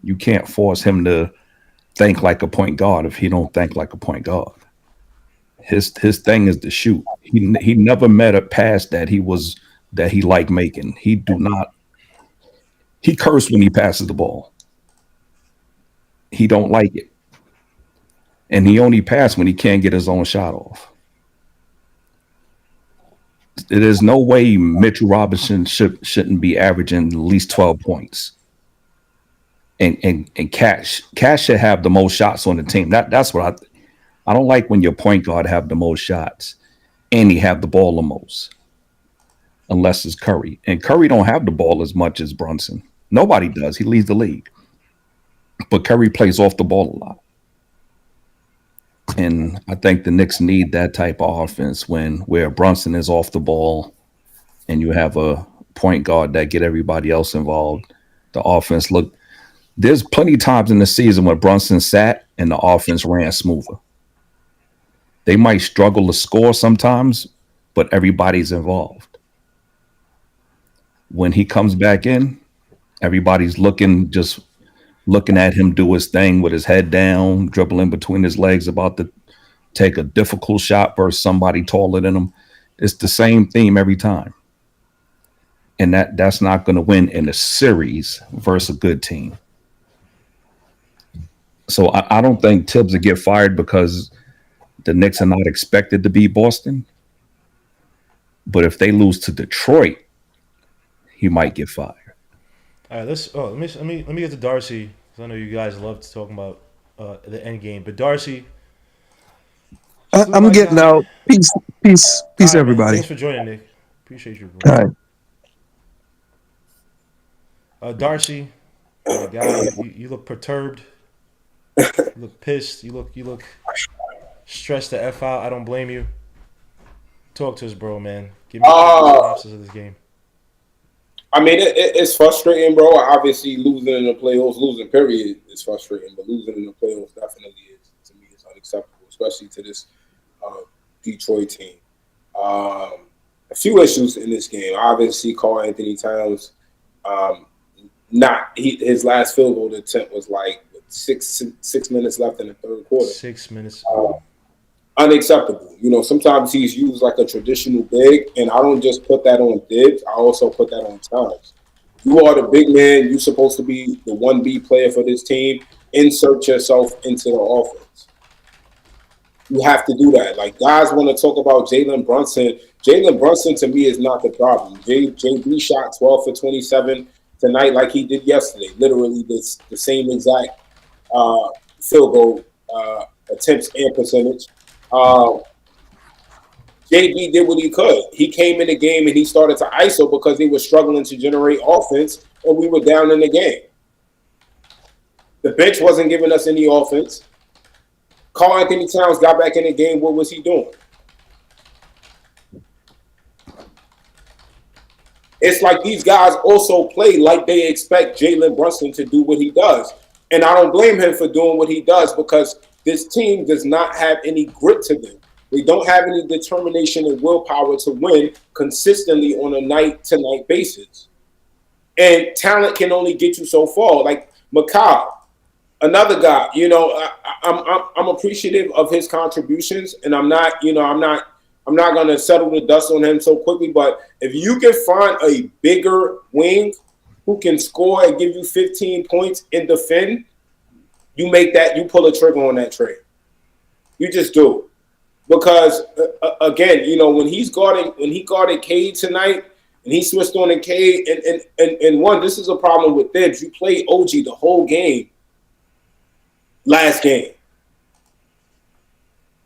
Speaker 2: You can't force him to think like a point guard if he don't think like a point guard. His thing is to shoot. He never met a pass that he liked making. He cursed when he passes the ball. He don't like it. And he only passed when he can't get his own shot off. There's no way Mitchell Robinson shouldn't be averaging at least 12 points. And Cash should have the most shots on the team. That's what I don't like when your point guard have the most shots and he have the ball the most. Unless it's Curry. And Curry don't have the ball as much as Brunson. Nobody does. He leads the league. But Curry plays off the ball a lot. And I think the Knicks need that type of offense where Brunson is off the ball and you have a point guard that get everybody else involved. The offense there's plenty of times in the season where Brunson sat and the offense ran smoother. They might struggle to score sometimes, but everybody's involved. When he comes back in, everybody's looking at him do his thing with his head down, dribbling between his legs, about to take a difficult shot versus somebody taller than him. It's the same theme every time. And that's not going to win in a series versus a good team. So I don't think Tibbs will get fired because the Knicks are not expected to beat Boston. But if they lose to Detroit, he might get fired.
Speaker 1: All right, let me get to Darcy, because I know you guys love to talk about the end game. But Darcy,
Speaker 4: I'm getting out. Peace,
Speaker 1: all right, man.
Speaker 4: everybody.
Speaker 1: Thanks for joining, Nick. Appreciate you, bro.
Speaker 4: All right.
Speaker 1: Darcy, my guy, you look perturbed. You look pissed. You look stressed the f out. I don't blame you. Talk to us, bro, man. Give me a synopsis of this game.
Speaker 5: I mean, it's frustrating, bro. Obviously, losing in the playoffs, losing period is frustrating, but losing in the playoffs definitely is, to me, is unacceptable, especially to this Detroit team. A few issues in this game. Obviously, Karl Anthony Towns, his last field goal attempt was like 6 minutes left in the third quarter.
Speaker 1: 6 minutes.
Speaker 5: Unacceptable. You know, sometimes he's used like a traditional big, and I don't just put that on Dibs. I also put that on Towns. You are the big man. You're supposed to be the 1B player for this team. Insert yourself into the offense. You have to do that. Like, guys want to talk about Jalen Brunson. Jalen Brunson, to me, is not the problem. JB shot 12 for 27 tonight like he did yesterday. Literally the same exact field goal attempts and percentage. JB did what he could. He came in the game and he started to ISO because they were struggling to generate offense and we were down in the game. The bench wasn't giving us any offense. Karl Anthony Towns got back in the game. What was he doing? It's like these guys also play like they expect Jalen Brunson to do what he does. And I don't blame him for doing what he does because this team does not have any grit to them. They don't have any determination and willpower to win consistently on a night-to-night basis. And talent can only get you so far. Like Mikal, another guy, you know, I'm appreciative of his contributions, and I'm not going to settle the dust on him so quickly. But if you can find a bigger wing who can score and give you 15 points and defend, you pull a trigger on that trade. You just do. Because again, you know, when he guarded Cade tonight and he switched on to Cade and one, this is a problem with Thibs. You played OG the whole game last game.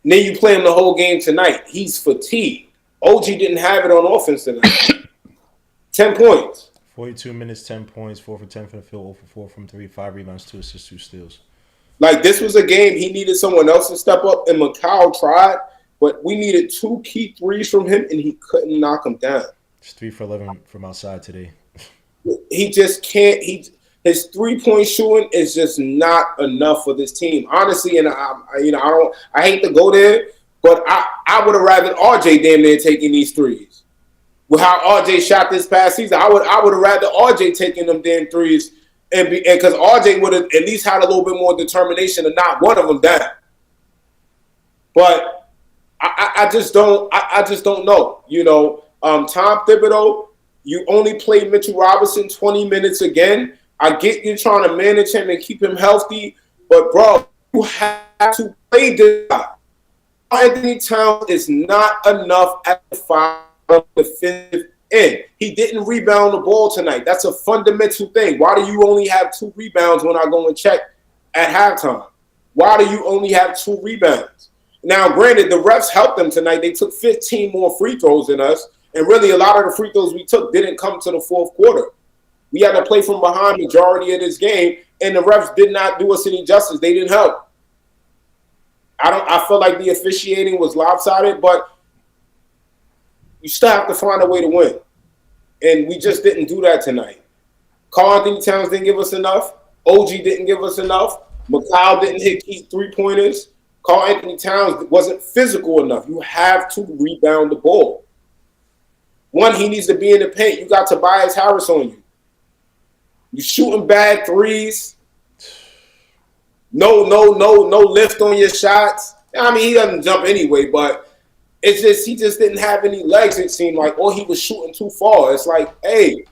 Speaker 5: And then you play him the whole game tonight. He's fatigued. OG didn't have it on offense tonight. 10 points.
Speaker 1: 42 minutes, 10 points, 4 for 10 from the field, 0 for 4 from 3, 5 rebounds, 2 assists, 2 steals.
Speaker 5: Like, this was a game he needed someone else to step up, and Mikal tried, but we needed 2 key threes from him, and he couldn't knock them down.
Speaker 1: It's 3 for 11 from outside today.
Speaker 5: He just can't. His 3-point shooting is just not enough for this team, honestly. And I hate to go there, but I would have rather RJ damn near taking these threes. With how RJ shot this past season, I would have rather RJ taking them damn threes. And because RJ would have at least had a little bit more determination to knock one of them down. But I just don't know. You know, Tom Thibodeau, you only played Mitchell Robinson 20 minutes again. I get you trying to manage him and keep him healthy, but bro, you have to play this guy. Anthony Towns is not enough at the 5 defensive end. He didn't rebound the ball tonight. That's a fundamental thing. Why do you only have 2 rebounds when I go and check at halftime? Why do you only have 2 rebounds? Now, granted, the refs helped them tonight. They took 15 more free throws than us, and really a lot of the free throws we took didn't come to the fourth quarter. We had to play from behind majority of this game, and the refs did not do us any justice. They didn't help. I feel like the officiating was lopsided, but you still have to find a way to win. And we just didn't do that tonight. Karl Anthony Towns didn't give us enough. OG didn't give us enough. Mikal didn't hit key 3-pointers. Karl Anthony Towns wasn't physical enough. You have to rebound the ball. One, he needs to be in the paint. You got Tobias Harris on you. You shooting bad threes. No lift on your shots. I mean, he doesn't jump anyway, but it's just he just didn't have any legs, it seemed like, or he was shooting too far. It's like, hey,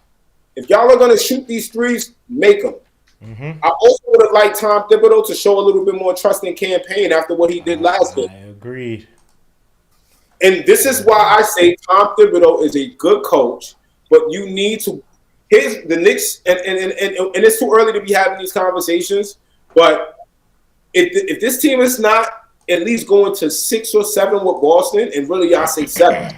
Speaker 5: if y'all are going to shoot these threes, make them. Mm-hmm. I also would have liked Tom Thibodeau to show a little bit more trust in campaign after what he did last year.
Speaker 1: I agreed.
Speaker 5: And this is why I say Tom Thibodeau is a good coach, but you need to the Knicks, and it's too early to be having these conversations, but if this team is not at least going to 6 or 7 with Boston, and really I say 7.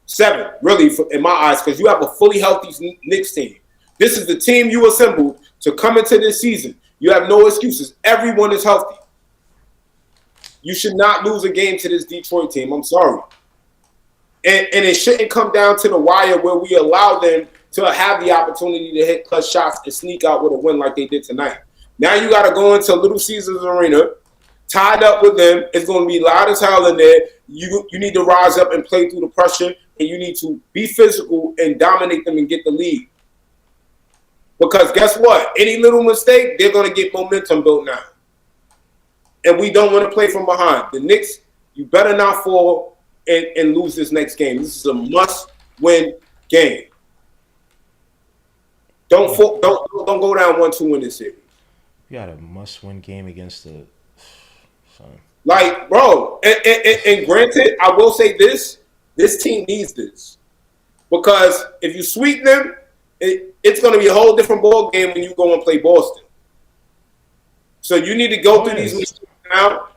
Speaker 5: 7, really, in my eyes, because you have a fully healthy Knicks team. This is the team you assembled to come into this season. You have no excuses. Everyone is healthy. You should not lose a game to this Detroit team. I'm sorry. And it shouldn't come down to the wire where we allow them to have the opportunity to hit clutch shots and sneak out with a win like they did tonight. Now you got to go into Little Caesars Arena, tied up with them. It's going to be loud as hell in there. You need to rise up and play through the pressure, and you need to be physical and dominate them and get the lead. Because guess what? Any little mistake, they're going to get momentum built now. And we don't want to play from behind. The Knicks, you better not fall and lose this next game. This is a must-win game. Don't go down 1-2 in this series.
Speaker 1: You got a must-win game against the son.
Speaker 5: Like, bro, and granted, I will say this team needs this. Because if you sweep them, it's going to be a whole different ball game when you go and play Boston. So you need to go through these mistakes now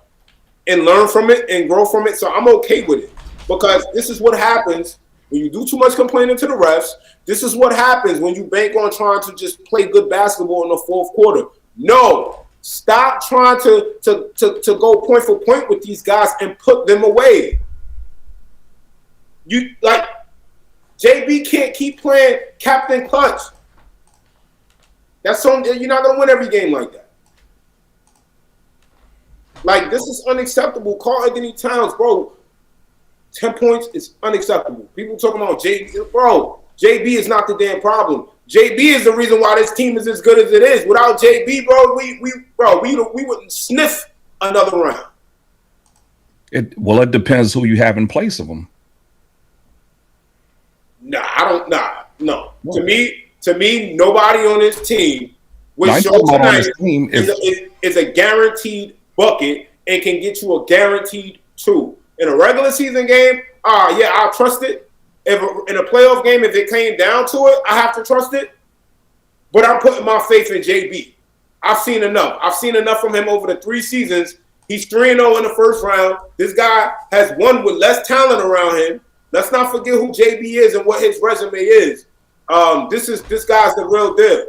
Speaker 5: and learn from it and grow from it. So I'm okay with it. Because this is what happens when you do too much complaining to the refs. This is what happens when you bank on trying to just play good basketball in the fourth quarter. No. Stop trying to go point for point with these guys and put them away. You like JB can't keep playing Captain Clutch. That's something you're not gonna win every game like that. Like, this is unacceptable. Karl Anthony Towns, bro. 10 points is unacceptable. People talking about JB, bro. JB is not the damn problem. JB is the reason why this team is as good as it is. Without JB, bro, we wouldn't sniff another round.
Speaker 2: It depends who you have in place of him.
Speaker 5: No. To me, nobody on this team with show tonight is a guaranteed bucket and can get you a guaranteed 2. In a regular season game, I'll trust it. If in a playoff game, if it came down to it, I have to trust it. But I'm putting my faith in JB. I've seen enough. I've seen enough from him over the 3 seasons. He's 3-0 in the first round. This guy has won with less talent around him. Let's not forget who JB is and what his resume is. This guy's the real deal.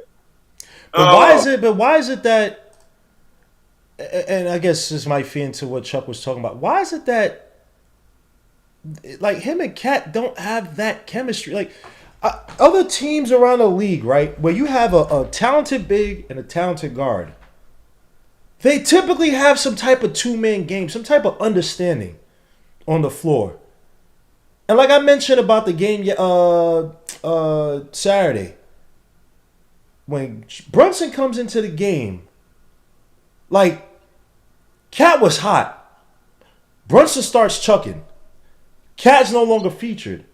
Speaker 1: But why is it that? And I guess this might feed into what Chuck was talking about. Why is it that, like, him and Cat don't have that chemistry? Like, other teams around the league, right, where you have a talented big and a talented guard, they typically have some type of two-man game, some type of understanding on the floor. And like I mentioned about the game Saturday, when Brunson comes into the game, like, Cat was hot. Brunson starts chucking. Cat's no longer featured.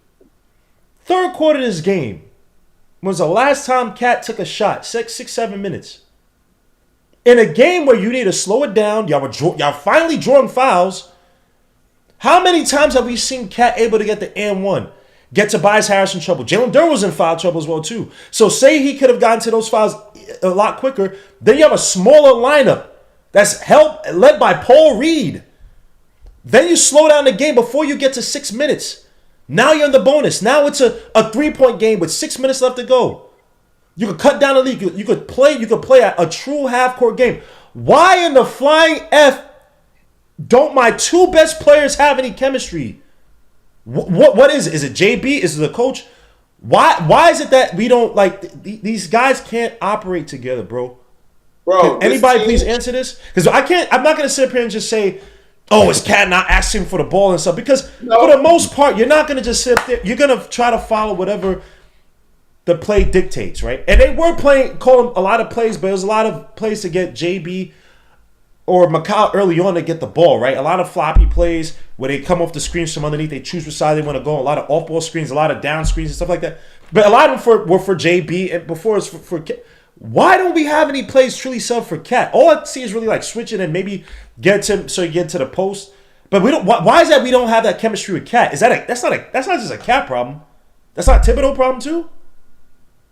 Speaker 1: Third quarter of this game was the last time Cat took a shot. 6-7 minutes. In a game where you need to slow it down, y'all finally drawing fouls. How many times have we seen Cat able to get the and one? Get Tobias Harris in trouble. Jalen Durr was in foul trouble as well, too. So say he could have gotten to those fouls a lot quicker. Then you have a smaller lineup that's led by Paul Reed. Then you slow down the game before you get to 6 minutes. Now you're in the bonus. Now it's a 3-point game with 6 minutes left to go. You could cut down the lead. You could play a true half-court game. Why in the flying F don't my 2 best players have any chemistry? What is it? Is it JB? Is it the coach? Why is it that we don't, like, these guys can't operate together, bro? Can anybody please answer this? Because I'm not gonna sit up here and just say, oh, it's Cat not asking for the ball and stuff. Because for the most part, you're not gonna just sit up there. You're gonna try to follow whatever the play dictates, right? And they were calling a lot of plays, but there's a lot of plays to get JB or Macau early on to get the ball, right? A lot of floppy plays where they come off the screens from underneath. They choose which side they want to go. A lot of off-ball screens, a lot of down screens and stuff like that. But a lot of them were for JB and before it's for Cat. Why don't we have any plays truly sub for Cat? All I see is really like switching and maybe get to the post. But we don't. Why is that we don't have that chemistry with Cat? That's not just a Cat problem. That's not a Thibodeau problem too.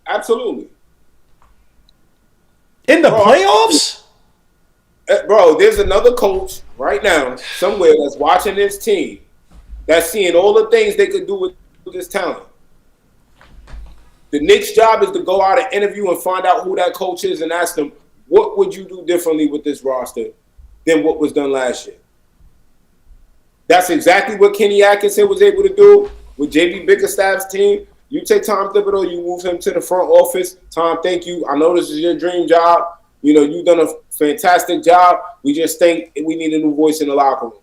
Speaker 5: Absolutely.
Speaker 1: In the playoffs,
Speaker 5: bro. There's another coach right now somewhere that's watching this team, that's seeing all the things they could do with this talent. The Knicks' job is to go out and interview and find out who that coach is and ask them, what would you do differently with this roster than what was done last year? That's exactly what Kenny Atkinson was able to do with JB Bickerstaff's team. You take Tom Thibodeau, you move him to the front office. Tom, thank you. I know this is your dream job. You know, you've done a fantastic job. We just think we need a new voice in the locker room.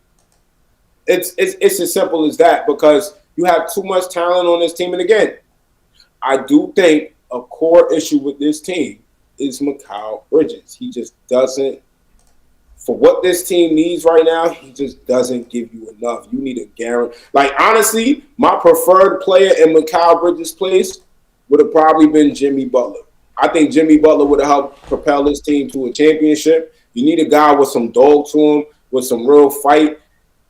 Speaker 5: It's as simple as that, because you have too much talent on this team. And again, I do think a core issue with this team is Mikal Bridges. He just doesn't, for what this team needs right now, he just doesn't give you enough. You need a guarantee. Like, honestly, my preferred player in Mikal Bridges' place would have probably been Jimmy Butler. I think Jimmy Butler would have helped propel this team to a championship. You need a guy with some dog to him, with some real fight,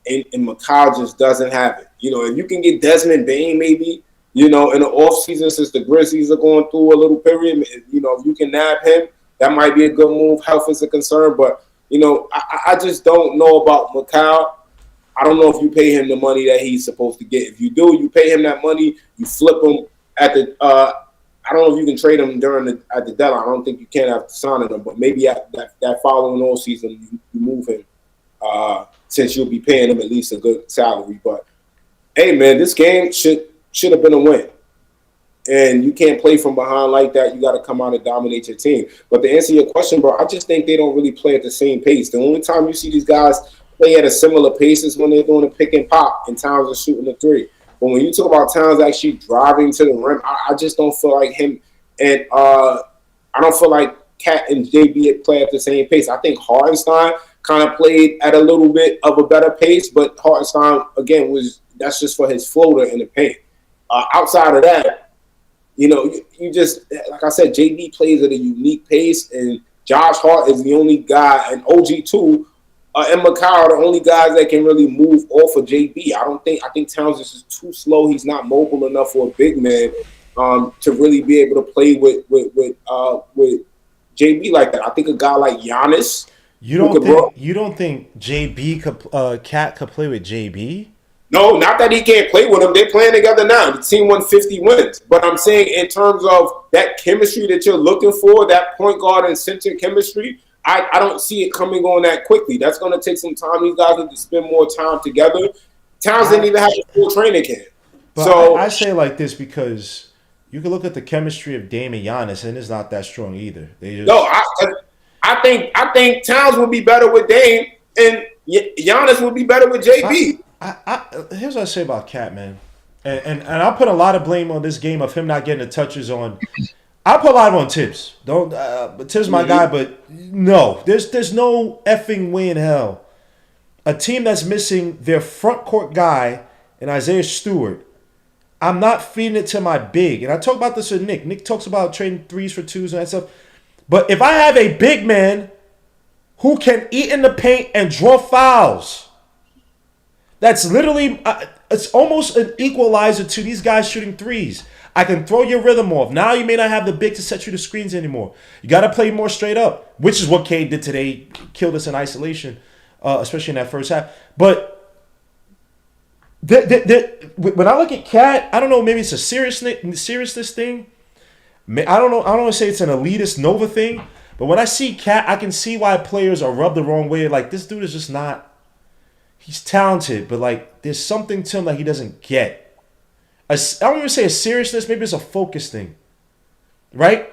Speaker 5: and Mikal just doesn't have it. You know, if you can get Desmond Bane maybe, you know, in the offseason, since the Grizzlies are going through a little period, you know, if you can nab him, that might be a good move. Health is a concern, but you know, I just don't know about Mikal. I don't know if you pay him the money that he's supposed to get. If you do, you pay him that money, you flip him at the I don't know if you can trade him at the deadline. I don't think you can after signing him, but maybe at that following all season, you move him since you'll be paying him at least a good salary. But hey, man, this game should have been a win. And you can't play from behind like that. You got to come out and dominate your team. But to answer your question, bro, I just think they don't really play at the same pace. The only time you see these guys play at a similar pace is when they're doing a pick and pop and Towns is shooting the three. But when you talk about Towns actually driving to the rim, I just don't feel like him. And I don't feel like Cat and JB play at the same pace. I think Hartenstein kind of played at a little bit of a better pace, but Hartenstein, again, that's just for his floater in the paint. Outside of that, you know, you just, like I said, JB plays at a unique pace, and Josh Hart is the only guy, and OG2 and Mikal are the only guys that can really move off of JB. I think Towns is just too slow. He's not mobile enough for a big man to really be able to play with JB like that. I think a guy like Giannis.
Speaker 1: You don't think Cat could play with JB?
Speaker 5: No, not that he can't play with them. They're playing together now. The team won 50 wins. But I'm saying in terms of that chemistry that you're looking for, that point guard and center chemistry, I don't see it coming on that quickly. That's going to take some time. These guys need to spend more time together. Towns didn't even have a full training camp.
Speaker 1: But so I say like this because you can look at the chemistry of Dame and Giannis, and it's not that strong either.
Speaker 5: I think Towns would be better with Dame, and Giannis would be better with JB.
Speaker 1: Here's what I say about Cat, man, and I'll put a lot of blame on this game of him not getting the touches on. I'll put a lot on Tibbs. But Tibbs my guy, but no, there's no effing way in hell. A team that's missing their front court guy and Isaiah Stewart, I'm not feeding it to my big. And I talk about this with Nick. Nick talks about trading threes for twos and that stuff. But if I have a big man who can eat in the paint and draw fouls, that's literally, it's almost an equalizer to these guys shooting threes. I can throw your rhythm off. Now you may not have the big to set you the screens anymore. You got to play more straight up, which is what Cade did today. Killed us in isolation, especially in that first half. But when I look at Cat, I don't know, maybe it's a seriousness thing. I don't know. I don't want to say it's an elitist Nova thing. But when I see Cat, I can see why players are rubbed the wrong way. Like, this dude is just not. He's talented, but like there's something to him that he doesn't get. I don't even say a seriousness. Maybe it's a focus thing, right?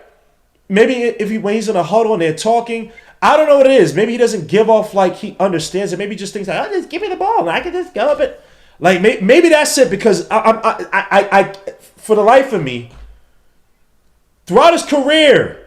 Speaker 1: Maybe when he's in a huddle and they're talking, I don't know what it is. Maybe he doesn't give off like he understands it. Maybe he just thinks like, oh, just give me the ball and I can just go up it. Like maybe that's it, because I for the life of me, throughout his career,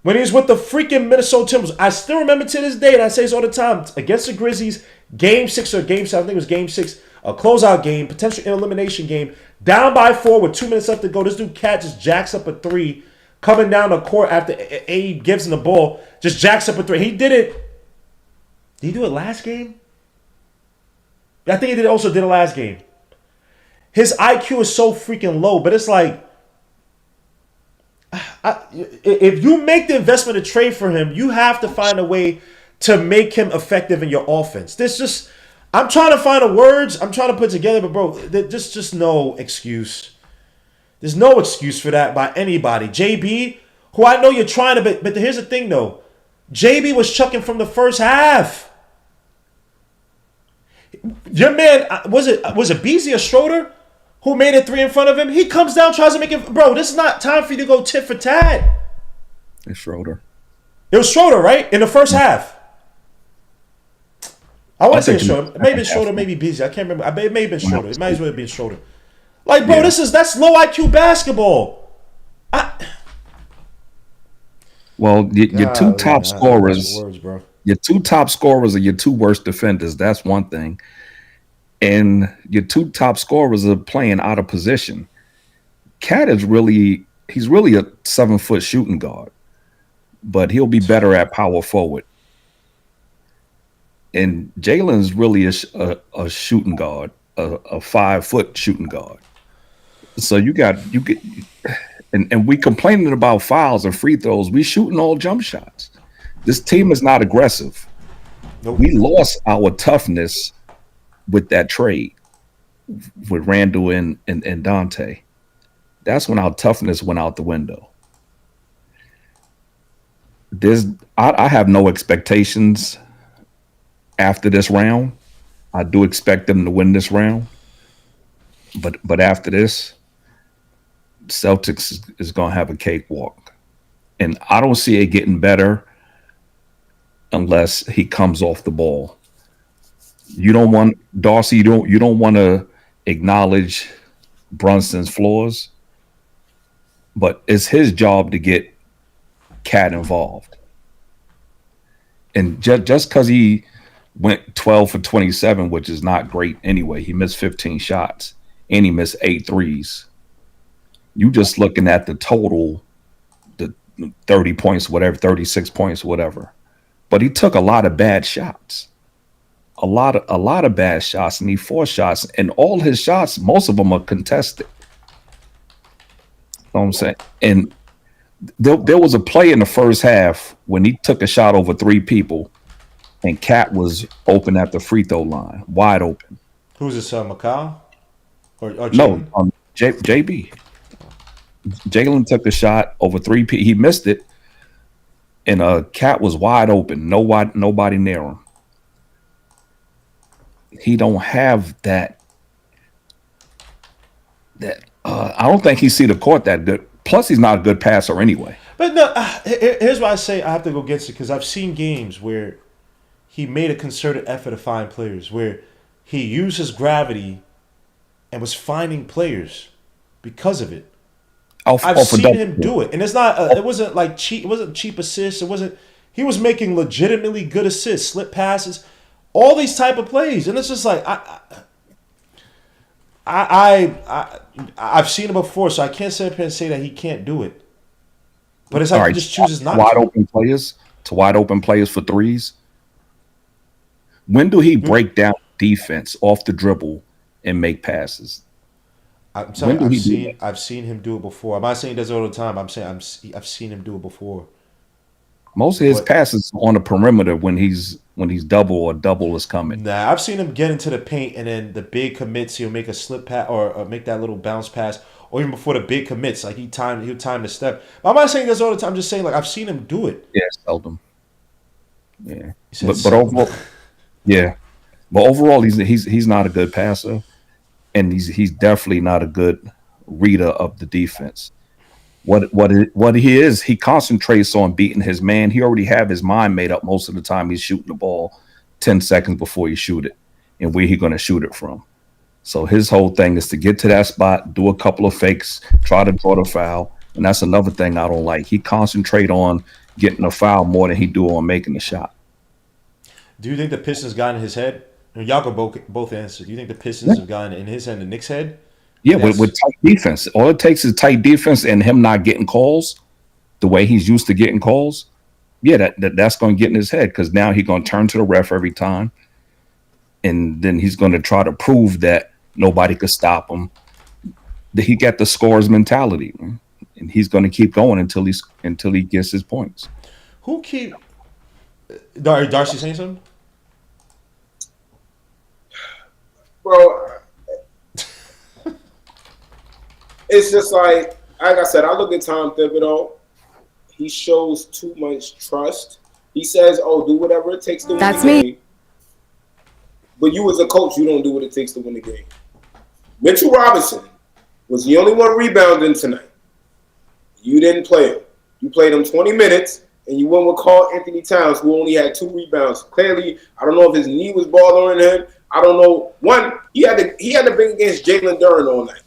Speaker 1: when he was with the freaking Minnesota Timberwolves, I still remember to this day, and I say this all the time, against the Grizzlies, Game 6 or Game 7, I think it was Game 6, a closeout game, potential elimination game, down by 4 with 2 minutes left to go. This dude Cat just jacks up a 3, coming down the court after Abe gives him the ball, just jacks up a 3. He did it. Did he do it last game? I think he also did it last game. His IQ is so freaking low, but it's like, if you make the investment to trade for him, you have to find a way to make him effective in your offense. I'm trying to find the words I'm trying to put together, but bro, there's just no excuse. There's no excuse for that by anybody. JB, who I know you're trying to, but here's the thing though. JB was chucking from the first half. Your man, was it Beasley or Schroeder who made it 3 in front of him? He comes down, tries to make it. Bro, this is not time for you to go tit for tat.
Speaker 2: It's Schroeder.
Speaker 1: It was Schroeder, right? In the first half. I want to say it's Schroeder. Maybe it's Schroeder, maybe Beasley. I can't remember. It may have been Schroeder. It might as well have been Schroeder. Like, bro, that's low IQ basketball.
Speaker 2: Well, your two top scorers,
Speaker 1: words, bro.
Speaker 2: your two top scorers are your two worst defenders. That's one thing. And your two top scorers are playing out of position. Cat is he's really a 7-foot shooting guard, but he'll be better at power forward. And Jalen's really a shooting guard, a 5-foot shooting guard. So you get, and we complaining about fouls and free throws. We shooting all jump shots. This team is not aggressive.
Speaker 1: Nope.
Speaker 2: We lost our toughness with that trade with Randall and Dante. That's when our toughness went out the window. I have no expectations after this round. I do expect them to win this round. But after this, Celtics is going to have a cakewalk. And I don't see it getting better unless he comes off the ball. You don't want Darcy, you don't want to acknowledge Brunson's flaws, but it's his job to get Cat involved. And just because he went 12 for 27, which is not great anyway, he missed 15 shots and he missed 8 threes. You just looking at the total, the 30 points, whatever, 36 points, whatever. But he took a lot of bad shots. A lot of bad shots, and he forced shots, and all his shots, most of them are contested. You know what I'm saying? And there was a play in the first half when he took a shot over 3 people, and Cat was open at the free throw line, wide open.
Speaker 1: Who's this, McCall? Or
Speaker 2: no, JB. Jalen took a shot over 3 people. He missed it, and Cat was wide open. Nobody near him. He don't have that. I don't think he see the court that good. Plus, he's not a good passer anyway.
Speaker 1: But no, here's why I say I have to go against it, because I've seen games where he made a concerted effort to find players, where he used his gravity and was finding players because of it. I've seen him do it, and it's not. It wasn't like cheap. It wasn't cheap assists. It wasn't. He was making legitimately good assists, slip passes, all these type of plays, and it's just like I've seen it before, so I can't sit up here and say that he can't do it. But it's like he just chooses not
Speaker 2: wide open players for threes. When do he break down defense off the dribble and make passes?
Speaker 1: I'm telling you, I've seen him do it before. I'm not saying he does it all the time. I'm saying I've seen him do it before.
Speaker 2: Most of his passes on the perimeter when he's double or double is coming.
Speaker 1: Nah, I've seen him get into the paint, and then the big commits, he'll make a slip pass or make that little bounce pass, or even before the big commits, like he'll time the step. But I'm not saying this all the time. I'm just saying, like, I've seen him do it.
Speaker 2: Yeah, seldom. Yeah, but overall, yeah, but overall, he's not a good passer, and he's definitely not a good reader of the defense. What he is, he concentrates on beating his man. He already have his mind made up most of the time. He's shooting the ball 10 seconds before he shoot it, and where he going to shoot it from. So his whole thing is to get to that spot, do a couple of fakes, try to draw the foul, and that's another thing I don't like. He concentrate on getting a foul more than he do on making the shot.
Speaker 1: Do you think the Pistons got in his head? Y'all can both answer. Do you think the Pistons have gotten in his head and the Knicks' head?
Speaker 2: Yeah, with tight defense. All it takes is tight defense and him not getting calls the way he's used to getting calls. Yeah, that's going to get in his head, because now he's going to turn to the ref every time, and then he's going to try to prove that nobody could stop him. That he got the scorer's mentality, and he's going to keep going until he gets his points.
Speaker 1: Who keep Darcy saying something?
Speaker 5: Bro, it's just like I said, I look at Tom Thibodeau. He shows too much trust. He says, "Oh, do whatever it takes to win the game." But you, as a coach, you don't do what it takes to win the game. Mitchell Robinson was the only one rebounding tonight. You didn't play him. You played him 20 minutes, and you went with Karl Anthony Towns, who only had 2 rebounds. Clearly, I don't know if his knee was bothering him. I don't know. One, he had to bang against Jalen Duren all night.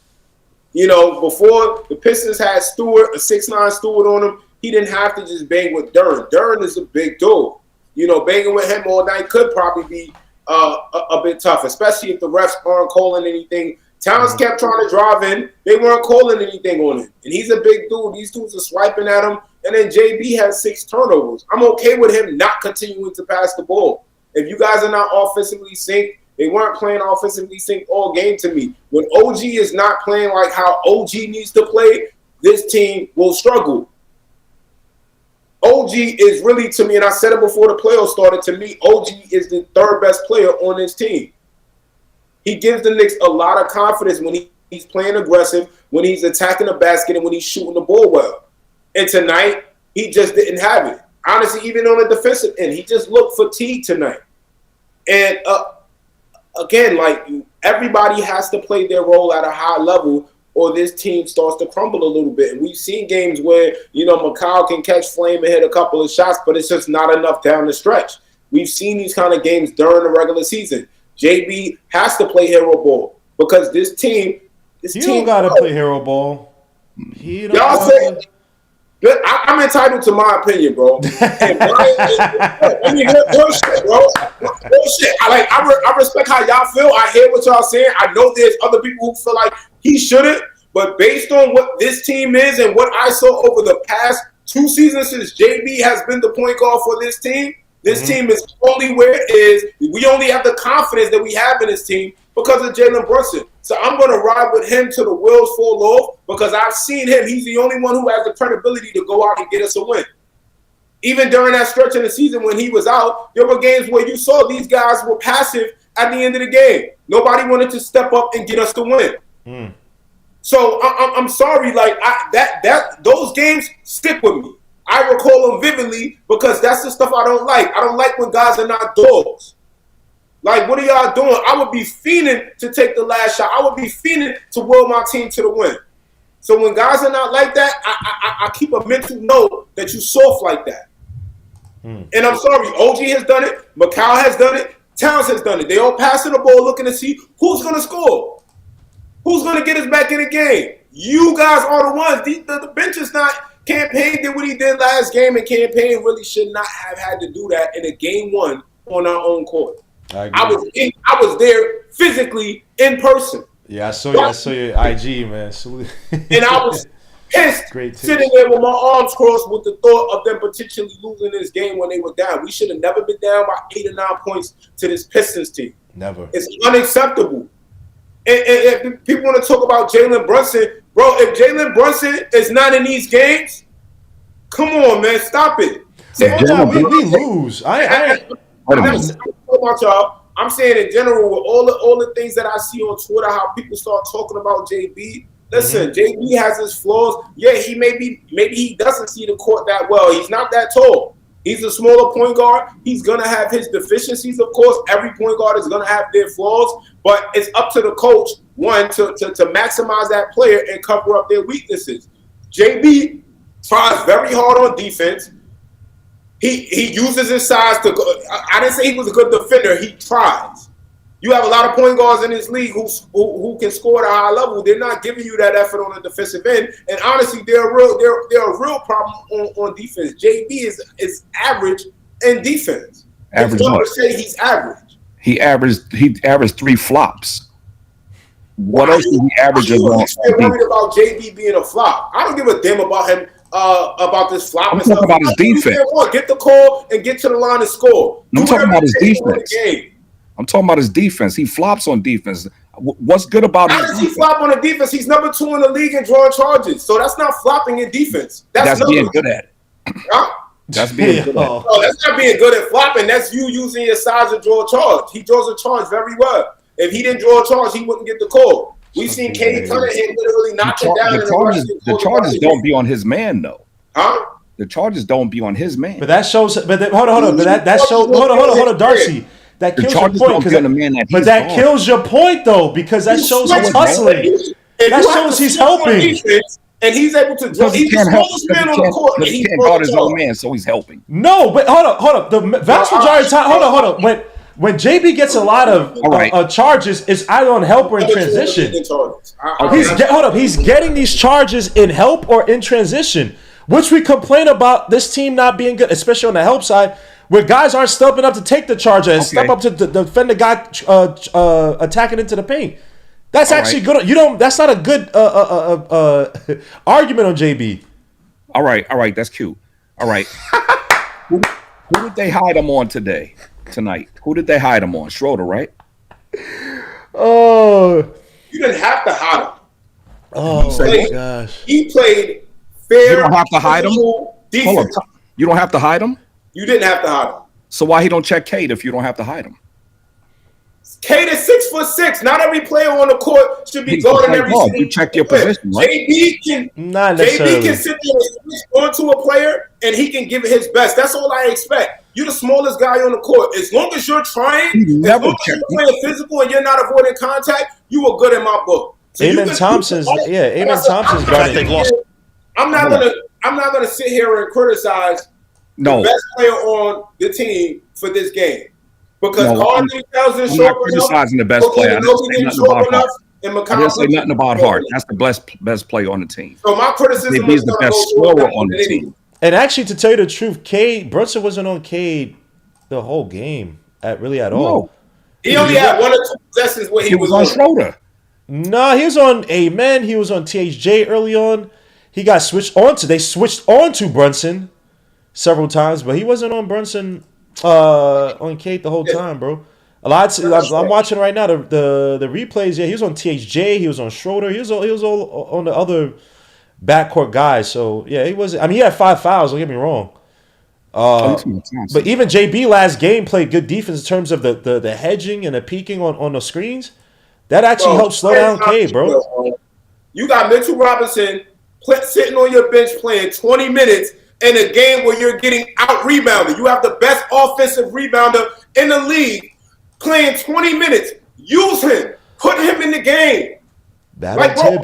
Speaker 5: You know, before the Pistons had Stewart, a 6'9" Stewart on him, he didn't have to just bang with Duren. Duren is a big dude. You know, banging with him all night could probably be a bit tough, especially if the refs aren't calling anything. Towns kept trying to drive in. They weren't calling anything on him. And he's a big dude. These dudes are swiping at him. And then JB has 6 turnovers. I'm okay with him not continuing to pass the ball. If you guys are not offensively synced, they weren't playing offensively synced all game to me. When OG is not playing like how OG needs to play, this team will struggle. OG is really, to me, and I said it before the playoffs started, to me, OG is the 3rd best player on this team. He gives the Knicks a lot of confidence when he's playing aggressive, when he's attacking the basket, and when he's shooting the ball well. And tonight, he just didn't have it. Honestly, even on the defensive end, he just looked fatigued tonight. And again, like, everybody has to play their role at a high level, or this team starts to crumble a little bit. And we've seen games where, you know, McCall can catch flame and hit a couple of shots, but it's just not enough down the stretch. We've seen these kind of games during the regular season. JB has to play hero ball because this team.
Speaker 1: You don't got to play hero ball.
Speaker 5: Y'all say, I'm entitled to my opinion, bro. And I mean, bullshit, bro. Bullshit. I respect how y'all feel. I hear what y'all saying. I know there's other people who feel like he shouldn't, but based on what this team is and what I saw over the past 2 seasons since JB has been the point guard for this team, this team is only where it is. We only have the confidence that we have in this team because of Jalen Brunson. So I'm going to ride with him till the wheels fall off because I've seen him. He's the only one who has the credibility to go out and get us a win. Even during that stretch in the season when he was out, there were games where you saw these guys were passive at the end of the game. Nobody wanted to step up and get us the win. So I'm sorry, like those games stick with me. I recall them vividly because that's the stuff I don't like. I don't like when guys are not dogs. Like, what are y'all doing? I would be fiending to take the last shot. I would be fiending to will my team to the win. So when guys are not like that, I keep a mental note that you soft like that. And I'm sorry, OG has done it. McCall has done it. Towns has done it. They all passing the ball looking to see who's going to score. Who's going to get us back in the game? You guys are the ones. The bench is not. Campaign did what he did last game, and Campaign really should not have had to do that in a game 1 on our own court. I was there physically in person.
Speaker 1: Yeah, I saw your IG, man.
Speaker 5: And I was pissed sitting there with my arms crossed with the thought of them potentially losing this game when they were down. We should have never been down by 8 or 9 points to this Pistons team.
Speaker 1: Never.
Speaker 5: It's unacceptable. And people want to talk about Jalen Brunson. Bro, if Jalen Brunson is not in these games, come on, man, stop it.
Speaker 1: We lose. I'm
Speaker 5: about y'all. I'm saying in general, with all the things that I see on Twitter, how people start talking about JB. Listen, JB has his flaws. Yeah, maybe he doesn't see the court that well. He's not that tall. He's a smaller point guard. He's going to have his deficiencies, of course. Every point guard is going to have their flaws. But it's up to the coach, one, to maximize that player and cover up their weaknesses. JB tries very hard on defense. He uses his size to go. I didn't say he was a good defender. He tries. You have a lot of point guards in this league who can score at a high level. They're not giving you that effort on the defensive end. And honestly, they're a real problem on defense. JB is average in defense.
Speaker 2: Average.
Speaker 5: I would say he's average.
Speaker 2: He averaged 3 flops. What else did he average?
Speaker 5: You're worried about JB being a flop. I don't give a damn about him. About this flop and stuff.
Speaker 2: I'm talking about his defense.
Speaker 5: Get the call and get to the line and score.
Speaker 2: I'm talking about his defense. I'm talking about his defense. He flops on defense. What's good about him?
Speaker 5: How does he flop on the defense? He's number 2 in the league in drawing charges. So that's not flopping in defense. That's
Speaker 2: being good at it.
Speaker 5: Huh?
Speaker 2: That's being good at it.
Speaker 5: No, that's not being good at flopping. That's you using your size to draw a charge. He draws a charge very well. If he didn't draw a charge, he wouldn't get the call. We seen Katie Cunningham literally knock him down.
Speaker 2: The charges don't be on his man though.
Speaker 5: Huh?
Speaker 2: The charges don't be on his man.
Speaker 1: But that shows. Hold on. But that shows. Hold on, Darcy. That kills your point. But that kills your point though, because that shows he's hustling. That shows he's helping.
Speaker 5: And he's able to draw. He's the smallest man on the court.
Speaker 2: But he can't guard his own man, so he's helping.
Speaker 1: No, but hold up. The vast majority of time. Hold up. When JB gets a lot of charges, it's either on help or in transition. He's getting these charges in help or in transition, which we complain about this team not being good, especially on the help side, where guys aren't stepping up to take the charge and step up to defend the guy attacking into the paint. That's actually good. That's not a good argument on JB.
Speaker 2: All right. That's cute. All right. Who did they hide him on tonight? Who did they hide him on? Schroeder, right?
Speaker 1: Oh,
Speaker 5: you didn't have to hide him.
Speaker 1: Oh my gosh,
Speaker 5: he played fair.
Speaker 2: You don't have to hide him.
Speaker 5: Defense.
Speaker 2: You don't have to hide him.
Speaker 5: You didn't have to hide him.
Speaker 2: So why he don't check Cade if you don't have to hide him?
Speaker 5: Cade is 6'6". Not every player on the court should be guarding every single.
Speaker 2: You check your position, right?
Speaker 5: JB can sit there and switch onto a player, and he can give it his best. That's all I expect. You're the smallest guy on the court. As long as you're trying, as long as you're playing physical and you're not avoiding contact, you are good in my book. So
Speaker 1: Amen Thompson's guarding.
Speaker 5: I'm not gonna sit here and criticize the best player on the team for this game. Because Carl tells
Speaker 2: I'm not criticizing the best player. I didn't say nothing about Hart. That's the best player on the team.
Speaker 5: So my criticism
Speaker 2: is the best scorer on the team.
Speaker 1: And actually, to tell you the truth, Brunson wasn't on Cade the whole game at all.
Speaker 2: No.
Speaker 5: He only had 1 or 2 possessions where he was
Speaker 2: on Schroeder.
Speaker 1: No, he was on Amen. He was on THJ early on. He got switched on to. They switched on to Brunson several times, but he wasn't on Brunson. On Kate the whole time, bro. I'm watching right now the replays. Yeah, he was on THJ. He was on Schroeder. He was all on the other backcourt guys. So yeah, he wasn't. I mean, he had 5 fouls. Don't get me wrong. But even JB last game played good defense in terms of the hedging and the peeking on the screens. That actually helped slow down Cade, bro.
Speaker 5: You got Mitchell Robinson sitting on your bench playing 20 minutes. In a game where you're getting out-rebounded. You have the best offensive rebounder in the league playing 20 minutes. Use him. Put him in the game. Get rid of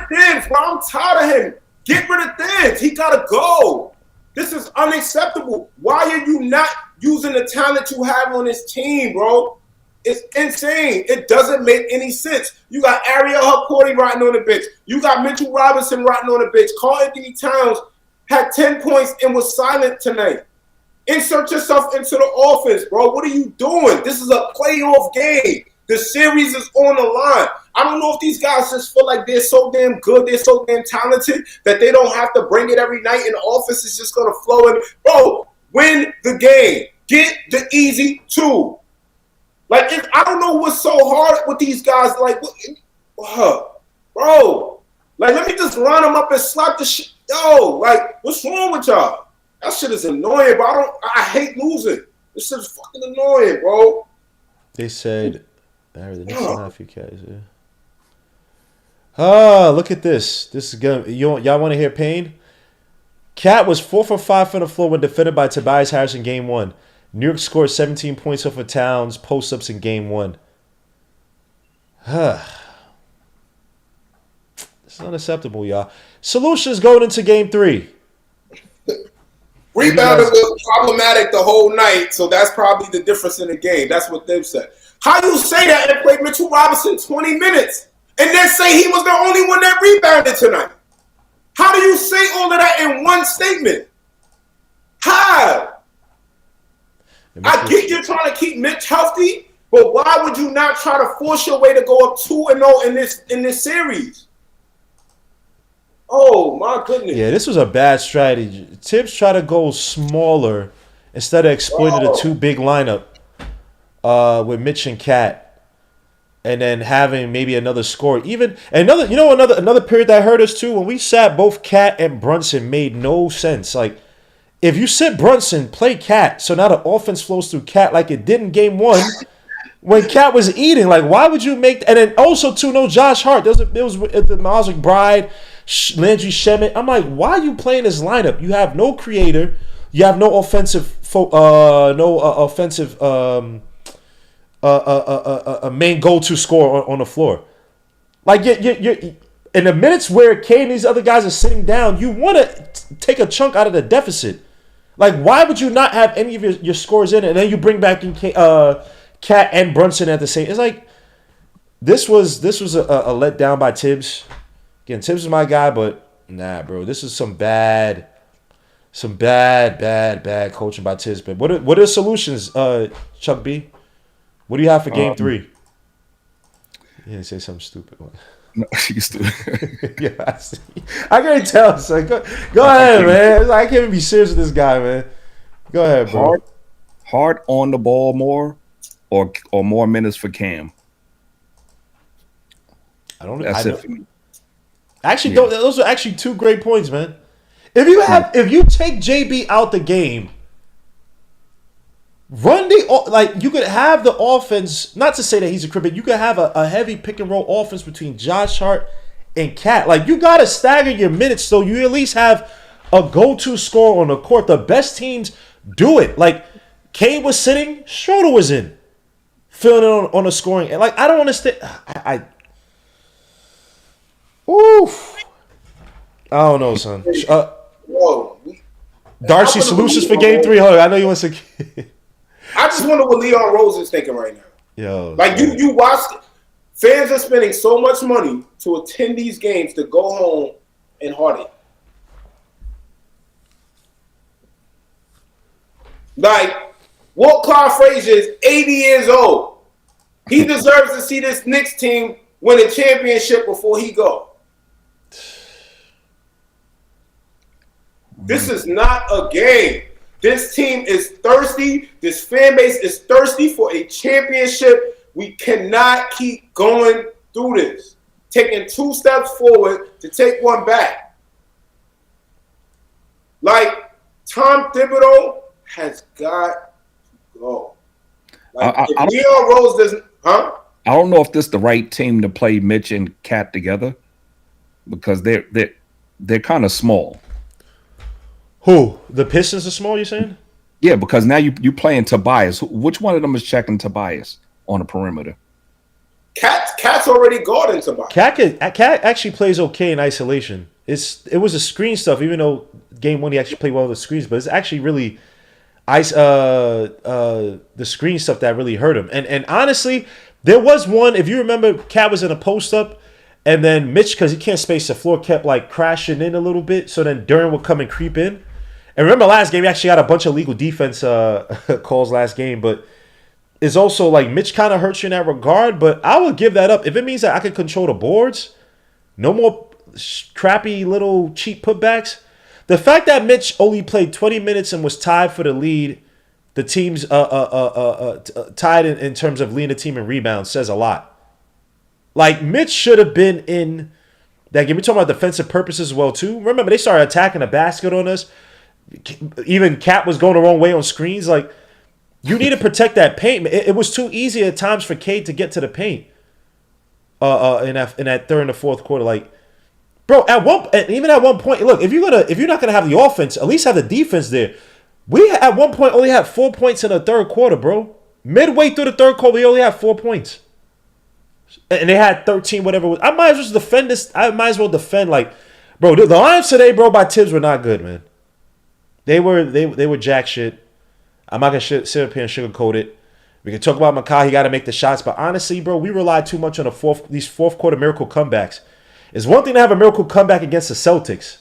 Speaker 5: Dibs, bro. I'm tired of him. Get rid of Dibs. He got to go. This is unacceptable. Why are you not using the talent you have on this team, bro? It's insane. It doesn't make any sense. You got Ariel Hukporti rotting on the bench. You got Mitchell Robinson rotting on the bench. Karl Anthony Towns had 10 points and was silent tonight. Insert yourself into the offense, bro. What are you doing? This is a playoff game. The series is on the line. I don't know if these guys just feel like they're so damn good, they're so damn talented that they don't have to bring it every night and the offense is just going to flow in. Bro, win the game. Get the easy 2. I don't know what's so hard with these guys. Bro, let me just line them up and slap the shit. Yo, what's wrong with y'all? That shit is annoying, bro. I hate losing. This shit is fucking annoying, bro.
Speaker 1: They said, the Knicks don't have a few cats. Yeah. Look at this. This is good. Y'all want to hear pain? Cat was 4 for 5 from the floor when defended by Tobias Harris in Game 1. New York scored 17 points off of Towns post-ups in Game 1. It's unacceptable, y'all. Solutions going into Game 3.
Speaker 5: Rebounding was problematic the whole night, so that's probably the difference in the game. That's what they've said. How you say that and play Mitchell Robinson 20 minutes and then say he was the only one that rebounded tonight? How do you say all of that in one statement? How? I get you're trying to keep Mitch healthy, but why would you not try to force your way to go up 2-0 in this series? Oh, my goodness.
Speaker 1: Yeah, this was a bad strategy. Tibbs tried to go smaller instead of exploiting the 2 big lineup with Mitch and Cat, and then having maybe another score. Another period that hurt us too, when we sat both Cat and Brunson made no sense. If you sit Brunson, play Cat, so now the offense flows through Cat like it did in Game 1. when Cat was eating. Like, why would you make? And then also too, no Josh Hart. There was the Miles McBride, Landry Shamet. I'm like, why are you playing this lineup? You have no creator. You have no offensive, a main go-to scorer on the floor. Like you're in the minutes where Cade and these other guys are sitting down, you want to take a chunk out of the deficit. Like, why would you not have any of your scores in it, and then you bring back in Cat and Brunson at the same? It's like this was a letdown by Tibbs. Again, Tibbs is my guy, but nah, bro, this is some bad coaching by Tibbs. But what are the solutions, Chuck B? What do you have for Game 3? You didn't say something stupid.
Speaker 2: No, she's still.
Speaker 1: Yeah, I can't tell. So go ahead, man. I can't even be serious with this guy, man. Go ahead, bro.
Speaker 2: Hard on the ball more, or more minutes for Cam.
Speaker 1: I don't know.
Speaker 2: That's it for me.
Speaker 1: Actually, those are actually two great points, man. If you take JB out the game, you could have the offense. Not to say that he's a crib, but you could have a heavy pick and roll offense between Josh Hart and Cat. Like, you gotta stagger your minutes so you at least have a go-to scorer on the court. The best teams do it. Like, Cade was sitting, Schroeder was in, filling in on the scoring. And like, I don't understand. Oof. I don't know, son.
Speaker 5: Whoa.
Speaker 1: Darcy, solutions for Game 3. Hold on, I know you want to say.
Speaker 5: I just wonder what Leon Rose is thinking right now.
Speaker 1: Yo,
Speaker 5: like you watch, fans are spending so much money to attend these games to go home and heartache. Like, Walt Clark Frazier is 80 years old. He deserves to see this Knicks team win a championship before he go. This is not a game. This team is thirsty. This fan base is thirsty for a championship. We cannot keep going through this. Taking 2 steps forward to take 1 back. Like, Tom Thibodeau has got to go. Like, if Leon Rose doesn't, I
Speaker 2: don't know if this is the right team to play Mitch and Cat together, because they're kind of small.
Speaker 1: Who? The Pistons are small, you saying?
Speaker 2: Yeah, because now you playing Tobias. Which one of them is checking Tobias on the perimeter?
Speaker 5: Cat's already guarding Tobias.
Speaker 1: Cat actually plays okay in isolation. It was a screen stuff, even though Game 1 he actually played well with the screens, but it's actually really the screen stuff that really hurt him. And honestly, there was one, if you remember, Cat was in a post up, and then Mitch, because he can't space the floor, kept like crashing in a little bit. So then Duran would come and creep in. And remember last game, he actually got a bunch of legal defense calls last game. But it's also like Mitch kind of hurts you in that regard. But I would give that up. If it means that I can control the boards, no more crappy little cheap putbacks. The fact that Mitch only played 20 minutes and was tied for the lead, the team's tied in terms of leading the team in rebounds, says a lot. Like, Mitch should have been in that game. We're talking about defensive purposes as well, too. Remember, they started attacking the basket on us. Even Cat was going the wrong way on screens. Like, you need to protect that paint. It was too easy at times for Cade to get to the paint in that third and the fourth quarter. Like, bro, even at one point, look, if you're not gonna have the offense, at least have the defense there. We at one point only had 4 points in the third quarter, bro. Midway through the third quarter, we only had 4 points. And they had 13, whatever. I might as well defend this. I might as well defend, like, bro, the lines today, bro, by Tibbs were not good, man. They were jack shit. I'm not gonna sit up here and sugarcoat it. We can talk about Makai. He got to make the shots, but honestly, bro, we relied too much on these fourth quarter miracle comebacks. It's one thing to have a miracle comeback against the Celtics,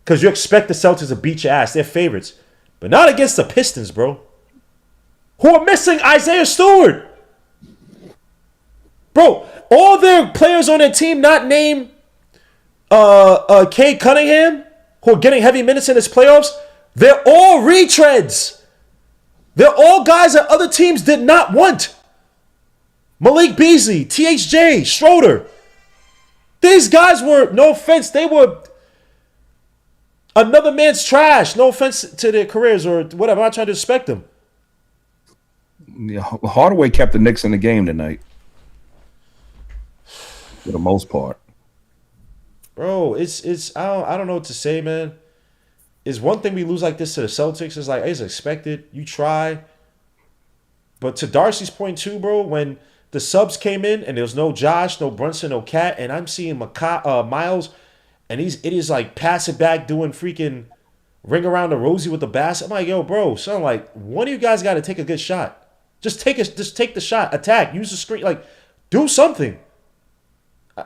Speaker 1: because you expect the Celtics to beat your ass. They're favorites, but not against the Pistons, bro, who are missing Isaiah Stewart. Bro, all their players on their team not named Cade Cunningham, who are getting heavy minutes in his playoffs, they're all retreads. They're all guys that other teams did not want. Malik Beasley, THJ, Schroeder. These guys were, no offense, they were another man's trash. No offense to their careers or whatever. I'm not trying to respect them.
Speaker 2: Hardaway kept the Knicks in the game tonight, for the most part.
Speaker 1: Bro, it's I don't know what to say, man. It's one thing we lose like this to the Celtics. It's like it's expected. You try. But to Darcy's point too, bro, when the subs came in and there was no Josh, no Brunson, no Cat, and I'm seeing Miles, and these idiots like pass it back doing freaking ring around the rosy with the basket. I'm like, yo, bro, son, like one of you guys got to take a good shot. Just take the shot, attack, use the screen, like do something. I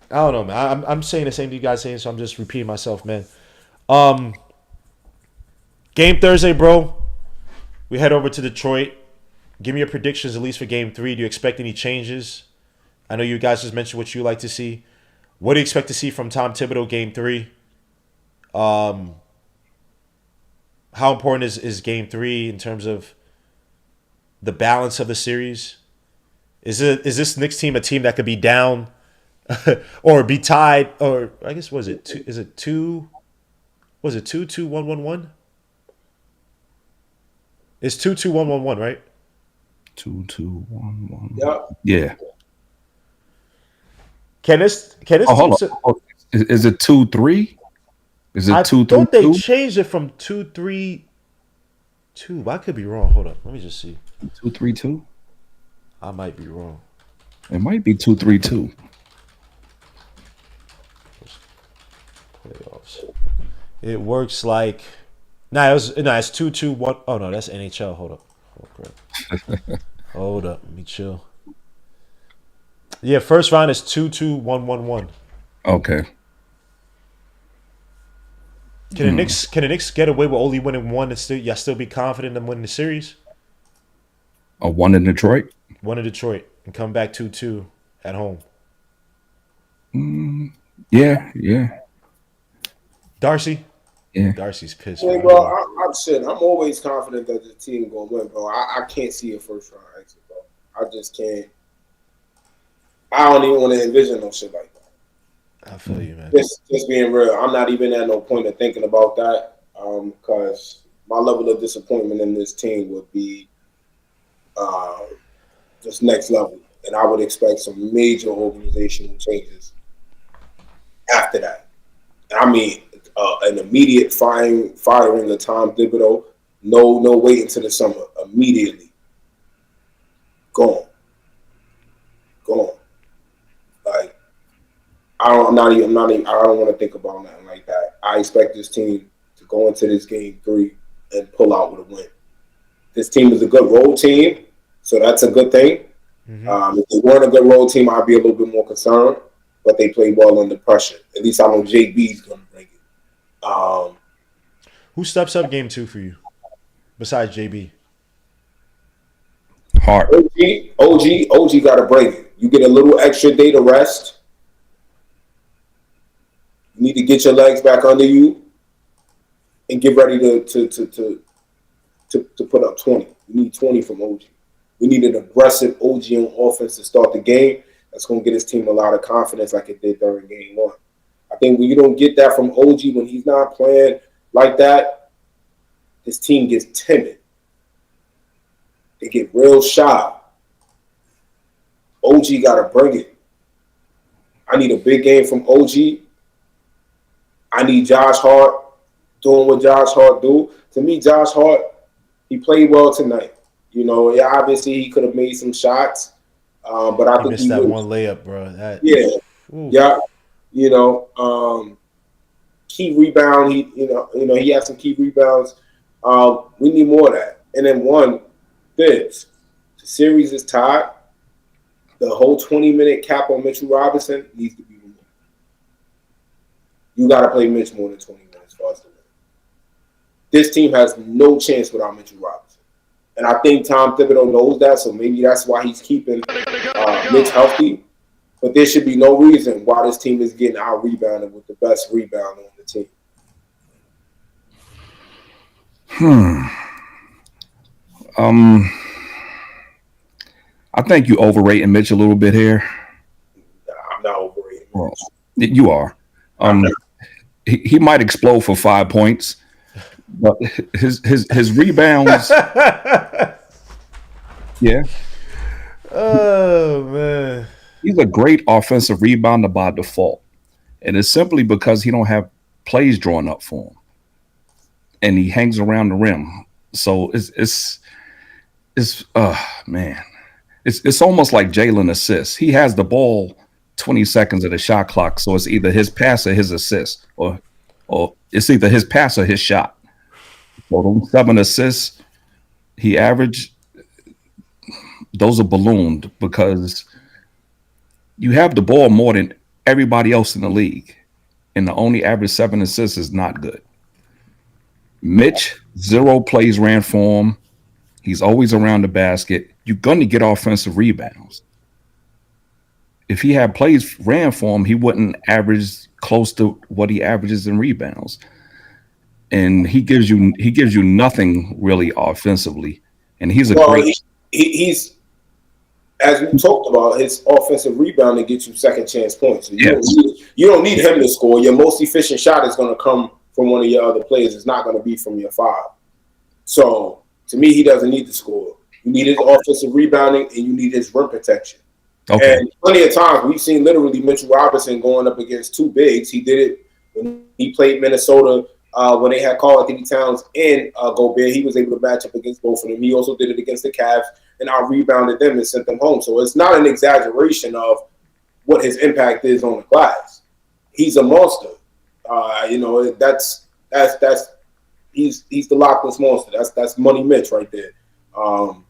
Speaker 1: don't know, man. I'm saying the same thing you guys saying, so I'm just repeating myself, man. Game Thursday, bro. We head over to Detroit. Give me your predictions, at least for Game 3. Do you expect any changes? I know you guys just mentioned what you like to see. What do you expect to see from Tom Thibodeau Game 3? How important is Game 3 in terms of the balance of the series? Is this Knicks team a team that could be down or be tied? Or I guess was it two? Is it two? Was it 2-2-1-1-1? It's 2-2-1-1-1, right?
Speaker 2: 2-2-1-1.
Speaker 5: Yep.
Speaker 2: Yeah.
Speaker 1: Can this
Speaker 2: Hold
Speaker 1: team?
Speaker 2: on. Is it 2-3? Is it 2-3-2?
Speaker 1: I thought they changed it from 2-3-2. I could be wrong. Hold up. Let me just see.
Speaker 2: 2-3-2?
Speaker 1: I might be wrong.
Speaker 2: It might be 2-3-2.
Speaker 1: Playoffs. It works like it's 2-2-1. Oh no, that's NHL. Hold up. Oh crap. Hold up. Let me chill. Yeah, first round is 2-2-1-1-1.
Speaker 2: Okay.
Speaker 1: Can the Knicks get away with only winning one and still be confident in winning the series?
Speaker 2: A one in Detroit?
Speaker 1: One in Detroit and come back 2-2 at home.
Speaker 2: Yeah.
Speaker 1: Darcy?
Speaker 2: Yeah.
Speaker 1: Darcy's pissed.
Speaker 5: Hey,
Speaker 1: bro.
Speaker 5: I'm shit. I'm always confident that the team gonna win, bro. I can't see a first round exit, bro. I just can't. I don't even want to envision no shit like that.
Speaker 1: I feel you, man.
Speaker 5: Just being real, I'm not even at no point of thinking about that. Because my level of disappointment in this team would be just next level, and I would expect some major organizational changes after that. I mean, an immediate firing of Tom Thibodeau. No wait until the summer. Immediately, gone. Like I don't want to think about nothing like that. I expect this team to go into this Game 3 and pull out with a win. This team is a good road team, so that's a good thing. Mm-hmm. If they weren't a good road team, I'd be a little bit more concerned. But they play well under pressure. At least I know JB's going to bring it.
Speaker 1: Who steps up Game 2 for you besides JB?
Speaker 2: Hart.
Speaker 5: OG got to bring it. You get a little extra day to rest. You need to get your legs back under you and get ready to put up 20. We need 20 from OG. We need an aggressive OG on offense to start the game. That's going to get his team a lot of confidence like it did during Game 1. I think when you don't get that from OG when he's not playing like that, his team gets timid. They get real shy. OG got to bring it. I need a big game from OG. I need Josh Hart doing what Josh Hart do. To me, Josh Hart, he played well tonight. You know, yeah, obviously he could have made some shots, but I think
Speaker 1: missed that one layup, bro.
Speaker 5: Yeah. You know, key rebound. He had some key rebounds. We need more of that. And then the series is tied. The whole 20-minute cap on Mitchell Robinson needs to be removed. You got to play Mitch more than 20 minutes for us to win. This team has no chance without Mitchell Robinson. And I think Tom Thibodeau knows that, so maybe that's why he's keeping Mitch healthy. But there should be no reason why this team is getting out-rebounded with the best rebound on the team.
Speaker 2: I think you overrating Mitch a little bit here.
Speaker 5: Nah, I'm not overrating Mitch.
Speaker 2: Well, you are. He might explode for 5 points, but his rebounds Yeah.
Speaker 1: Oh man.
Speaker 2: He's a great offensive rebounder by default. And it's simply because he don't have plays drawn up for him. And he hangs around the rim. So it's man. It's almost like Jalen assists. He has the ball 20 seconds of the shot clock. So it's either his pass or his assist. Or it's either his pass or his shot. So those 7 assists he averaged, those are ballooned because you have the ball more than everybody else in the league. And the only average 7 assists is not good. Mitch, 0 plays ran for him. He's always around the basket. You're going to get offensive rebounds. If he had plays ran for him, he wouldn't average close to what he averages in rebounds. And he gives you nothing really offensively. And he's a great.
Speaker 5: He's as we talked about, his offensive rebounding gets you second chance points. So you don't need him to score. Your most efficient shot is going to come from one of your other players. It's not going to be from your 5. So to me, he doesn't need to score. You need his offensive rebounding and you need his rim protection. Okay. And plenty of times we've seen literally Mitchell Robinson going up against 2 bigs. He did it when he played Minnesota when they had Karl Anthony Towns and Gobert. He was able to match up against both of them. He also did it against the Cavs and out-rebounded them and sent them home. So it's not an exaggeration of what his impact is on the glass. He's a monster. He's the Loch monster. That's Money Mitch right there. To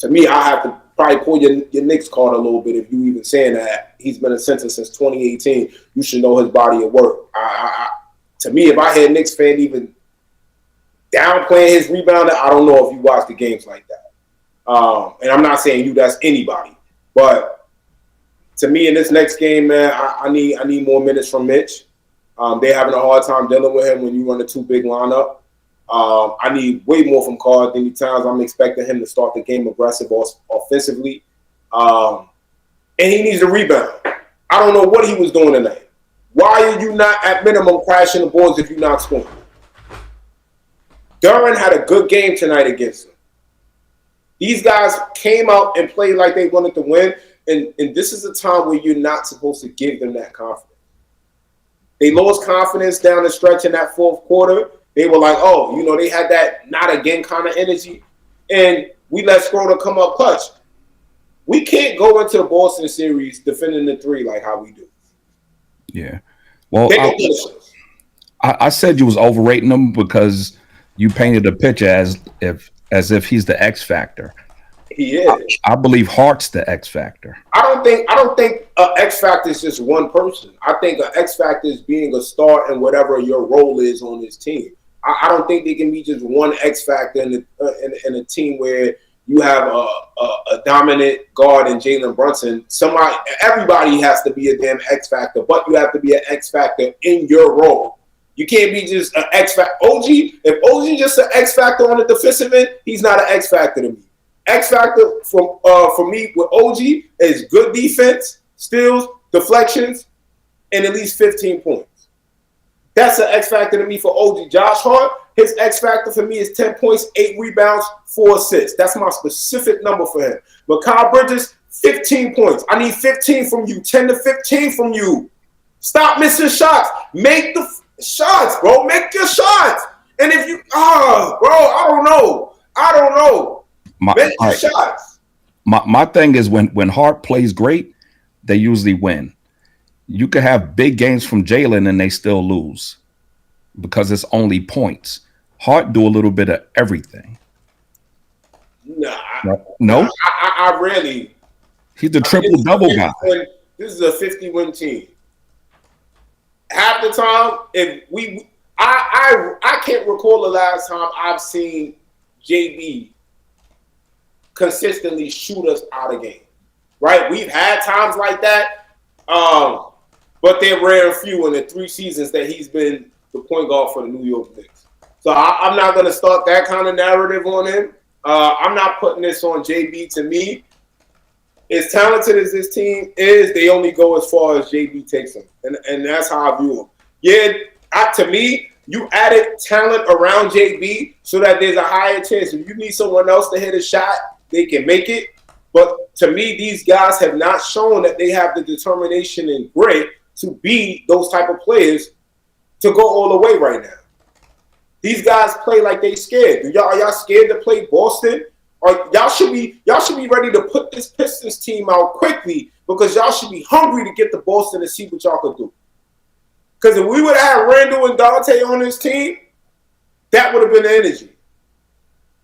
Speaker 5: me, I have to probably pull your Knicks card a little bit if you even saying that. He's been a center since 2018. You should know his body of work. To me, if I had Knicks fan even downplaying his rebounder, I don't know if you watch the games like that. And I'm not saying you, that's anybody. But to me, in this next game, man, I need more minutes from Mitch. They're having a hard time dealing with him when you run a 2 big lineup. I need way more from Karl Anthony Towns. I'm expecting him to start the game aggressive offensively. And he needs a rebound. I don't know what he was doing tonight. Why are you not, at minimum, crashing the boards if you're not scoring? Duran had a good game tonight against him. These guys came out and played like they wanted to win, and this is a time where you're not supposed to give them that confidence. They lost confidence down the stretch in that 4th quarter. They were like, they had that not again kind of energy, and we let Schroeder come up clutch. We can't go into the Boston series defending the 3 like how we do.
Speaker 2: Yeah. Well, I said you was overrating him because you painted a picture as if he's the X factor.
Speaker 5: He is.
Speaker 2: I believe Hart's the X factor.
Speaker 5: I don't think an X factor is just one person. I think an X factor is being a star in whatever your role is on this team. I don't think there can be just one X factor in a team where you have a dominant guard in Jalen Brunson. Everybody has to be a damn X factor, but you have to be an X factor in your role. You can't be just an X factor. If OG just an X factor on the defensive end, he's not an X factor to me. X factor for me with OG is good defense, steals, deflections, and at least 15 points. That's an X factor to me for OG. Josh Hart, his X factor for me is 10 points, 8 rebounds, 4 assists. That's my specific number for him. But Kyle Bridges, 15 points. I need 15 from you, 10 to 15 from you. Stop missing shots. Make the shots, bro. Make your shots. And if you, I don't know. Make your shots.
Speaker 2: My thing is when Hart plays great, they usually win. You could have big games from Jalen and they still lose because it's only points. Hart do a little bit of everything.
Speaker 5: No. I rarely.
Speaker 2: He's the triple-double guy.
Speaker 5: This is a 50-win team. Half the time, I can't recall the last time I've seen JB consistently shoot us out of game. Right? We've had times like that. But they're rare and few in the 3 seasons that he's been the point guard for the New York Knicks. So I'm not going to start that kind of narrative on him. I'm not putting this on JB. To me, as talented as this team is, they only go as far as JB takes them. And that's how I view them. Yeah, to me, you added talent around JB so that there's a higher chance. If you need someone else to hit a shot they can make it. But to me, these guys have not shown that they have the determination and grit to be those type of players to go all the way right now. These guys play like they scared. Are y'all scared to play Boston? Or y'all should be ready to put this Pistons team out quickly because y'all should be hungry to get to Boston and see what y'all could do. Because if we would have had Randall and Dante on this team, that would have been the energy.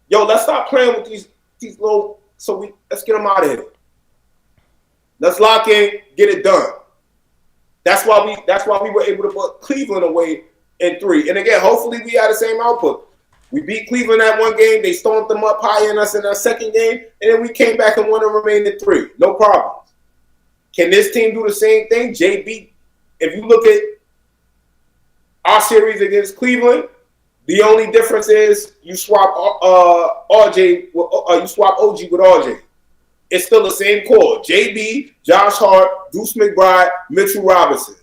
Speaker 5: Yo, let's stop playing with these little. Let's get them out of here. Let's lock in, get it done. That's why we were able to put Cleveland away in 3. And again, hopefully we had the same output. We beat Cleveland that one game. They stomped them up higher than us in that second game, and then we came back and won the remaining 3. No problems. Can this team do the same thing? JB, if you look at our series against Cleveland, the only difference is you swap OG with RJ. It's still the same core. JB, Josh Hart, Deuce McBride, Mitchell Robinson.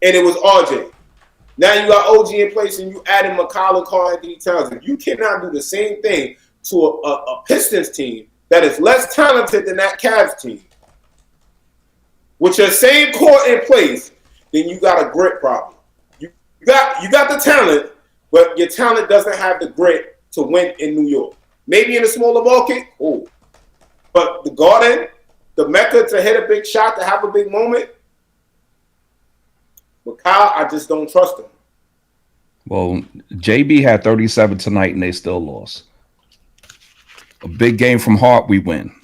Speaker 5: And it was RJ. Now you got OG in place and you add in McCollum, Carl Anthony Towns. You cannot do the same thing to a Pistons team that is less talented than that Cavs team. With your same core in place, then you got a grit problem. You got the talent, but your talent doesn't have the grit to win in New York. Maybe in a smaller market, cool. But the Garden, the Mecca to hit a big shot, to have a big moment, with Kyle, I just don't trust him.
Speaker 2: Well, JB had 37 tonight and they still lost. A big game from Hart, we win.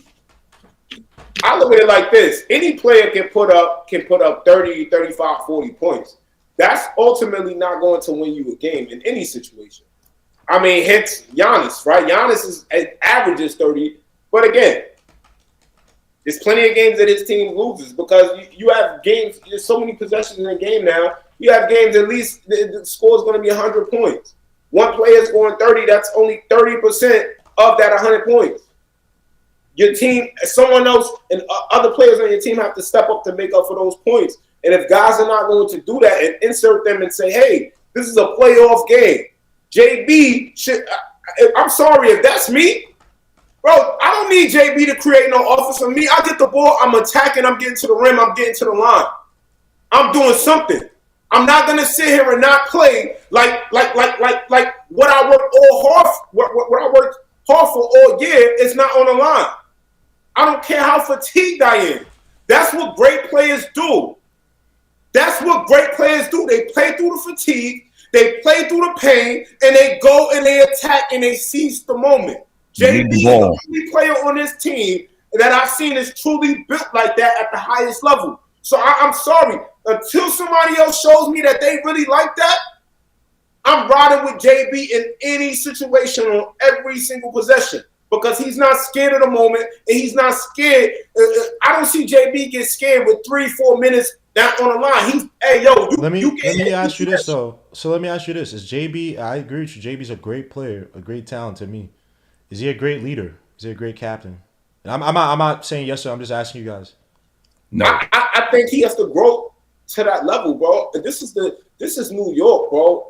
Speaker 5: I look at it like this. Any player can put up 30, 35, 40 points. That's ultimately not going to win you a game in any situation. I mean, hence Giannis, right? Giannis averages 30, but again, there's plenty of games that his team loses because you have games. There's so many possessions in a game now. You have games at least the score is going to be 100 points. One player scoring 30. That's only 30% of that 100 points. Your team, someone else, and other players on your team have to step up to make up for those points. And if guys are not going to do that and insert them and say, "Hey, this is a playoff game," JB should. I'm sorry if that's me. Bro, I don't need JB to create no offense for me. I get the ball, I'm attacking, I'm getting to the rim, I'm getting to the line. I'm doing something. I'm not gonna sit here and not play like what I worked what I worked hard for all year is not on the line. I don't care how fatigued I am. That's what great players do. That's what great players do. They play through the fatigue, they play through the pain, and they go and they attack and they seize the moment. JB is the only player on this team that I've seen is truly built like that at the highest level. So I'm sorry. Until somebody else shows me that they really like that, I'm riding with JB in any situation on every single possession because he's not scared of the moment and he's not scared. I don't see JB get scared with 3-4 minutes down on the line.
Speaker 1: Let me ask you this though. So let me ask you this: Is JB? I agree with you. JB's a great player, a great talent to me. Is he a great leader? Is he a great captain? And I'm not saying yes, sir. I'm just asking you guys.
Speaker 2: No,
Speaker 5: I think he has to grow to that level, bro. This is New York, bro.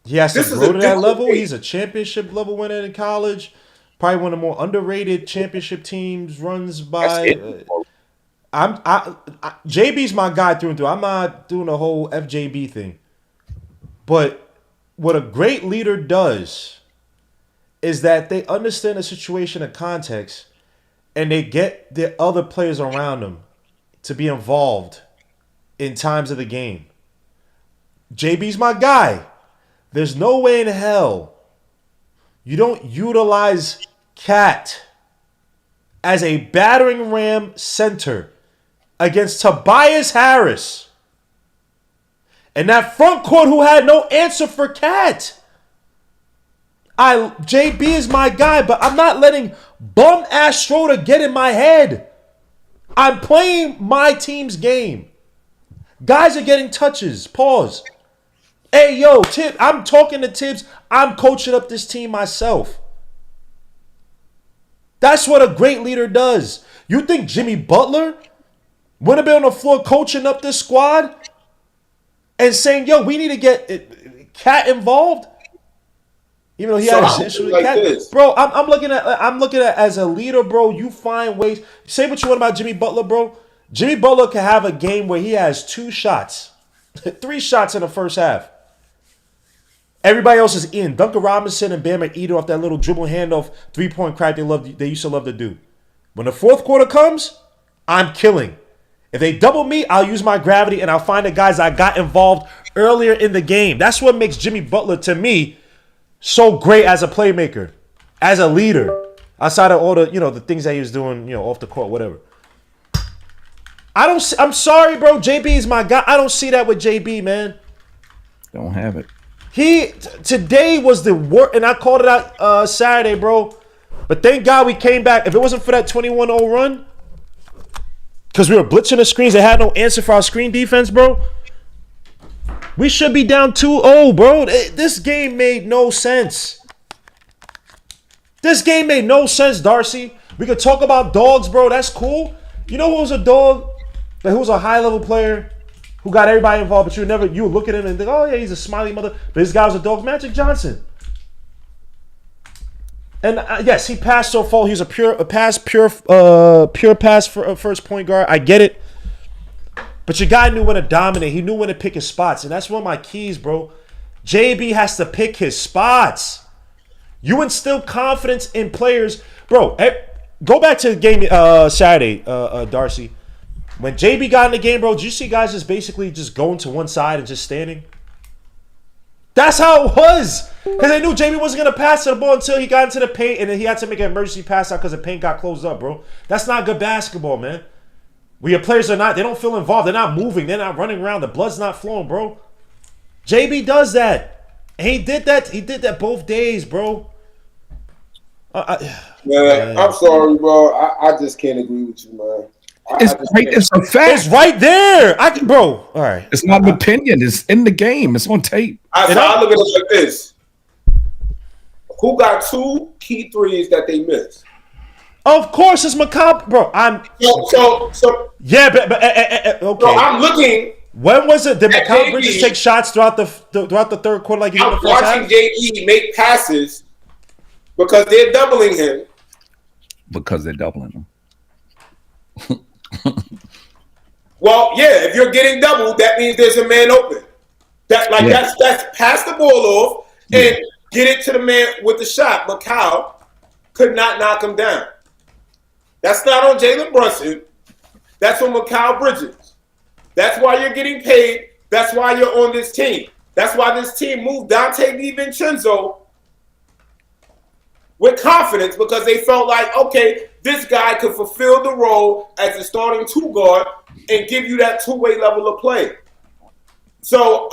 Speaker 1: He has to grow to that level. He's a championship level winner in college. Probably one of the more underrated championship teams runs by. JB's my guy through and through. I'm not doing the whole FJB thing. But what a great leader does is that they understand the situation and context and they get the other players around them to be involved in times of the game. JB's my guy. There's no way in hell you don't utilize Cat as a battering ram center against Tobias Harris and that front court who had no answer for Cat. JB is my guy, but I'm not letting bum ass Schroeder get in my head. I'm playing my team's game. Guys are getting touches. Pause. Hey, yo, Tib, I'm talking to Tibbs. I'm coaching up this team myself. That's what a great leader does. You think Jimmy Butler would have been on the floor coaching up this squad and saying, yo, we need to get Cat involved? Even though he
Speaker 5: So
Speaker 1: had
Speaker 5: I
Speaker 1: his
Speaker 5: look
Speaker 1: issue with
Speaker 5: like
Speaker 1: Cat.
Speaker 5: this.
Speaker 1: Bro, I'm looking at as a leader, bro. You find ways. Say what you want about Jimmy Butler, bro. Jimmy Butler can have a game where he has 2 shots, 3 shots in the first half. Everybody else is in. Duncan Robinson and Bam are eating off that little dribble handoff 3-point crack they used to love to do. When the fourth quarter comes, I'm killing. If they double me, I'll use my gravity and I'll find the guys I got involved earlier in the game. That's what makes Jimmy Butler, to me, so great as a playmaker, as a leader, outside of all the, the things that he was doing, off the court, whatever. I'm sorry, bro. JB is my guy. I don't see that with JB, man.
Speaker 2: Don't have it.
Speaker 1: Today was the worst, and I called it out Saturday, bro. But thank God we came back. If it wasn't for that 21-0 run, because we were blitzing the screens, they had no answer for our screen defense, bro. We should be down 2-0, bro. This game made no sense. This game made no sense, Darcy. We could talk about dogs, bro. That's cool. You know who was a dog? Who was a high-level player who got everybody involved, but you would look at him and think, oh, yeah, he's a smiley mother. But this guy was a dog. Magic Johnson. And yes, he passed so far. He was a pure pass for first point guard. I get it. But your guy knew when to dominate. He knew when to pick his spots. And that's one of my keys, bro. JB has to pick his spots. You instill confidence in players. Bro, go back to the game Saturday, Darcy. When JB got in the game, bro, did you see guys just basically just going to one side and just standing? That's how it was. Because they knew JB wasn't going to pass the ball until he got into the paint, and then he had to make an emergency pass out because the paint got closed up, bro. That's not good basketball, man. Where your players they don't feel involved. They're not moving. They're not running around. The blood's not flowing, bro. JB does that. And he did that. He did that both days, bro.
Speaker 5: Man, I'm sorry, bro. I just can't agree with you, man.
Speaker 2: It's a fact.
Speaker 1: It's right there. Bro, all right.
Speaker 2: It's not an opinion. It's in the game. It's on tape.
Speaker 5: I look at it like this. Who got 2 key threes that they missed?
Speaker 1: Of course, it's Macab, bro.
Speaker 5: So
Speaker 1: yeah, but okay.
Speaker 5: So I'm looking.
Speaker 1: When was it? Did Macab Bridges take shots throughout the third quarter like he did in the first half?
Speaker 5: I'm watching JB make passes because they're doubling him.
Speaker 2: Because they're doubling him.
Speaker 5: Well, yeah, if you're getting doubled, that means there's a man open. That's pass the ball off and get it to the man with the shot. Macau could not knock him down. That's not on Jalen Brunson. That's on Macau Bridges. That's why you're getting paid. That's why you're on this team. That's why this team moved Dante DiVincenzo with confidence because they felt like, okay, this guy could fulfill the role as a starting 2 guard and give you that 2-way level of play. So,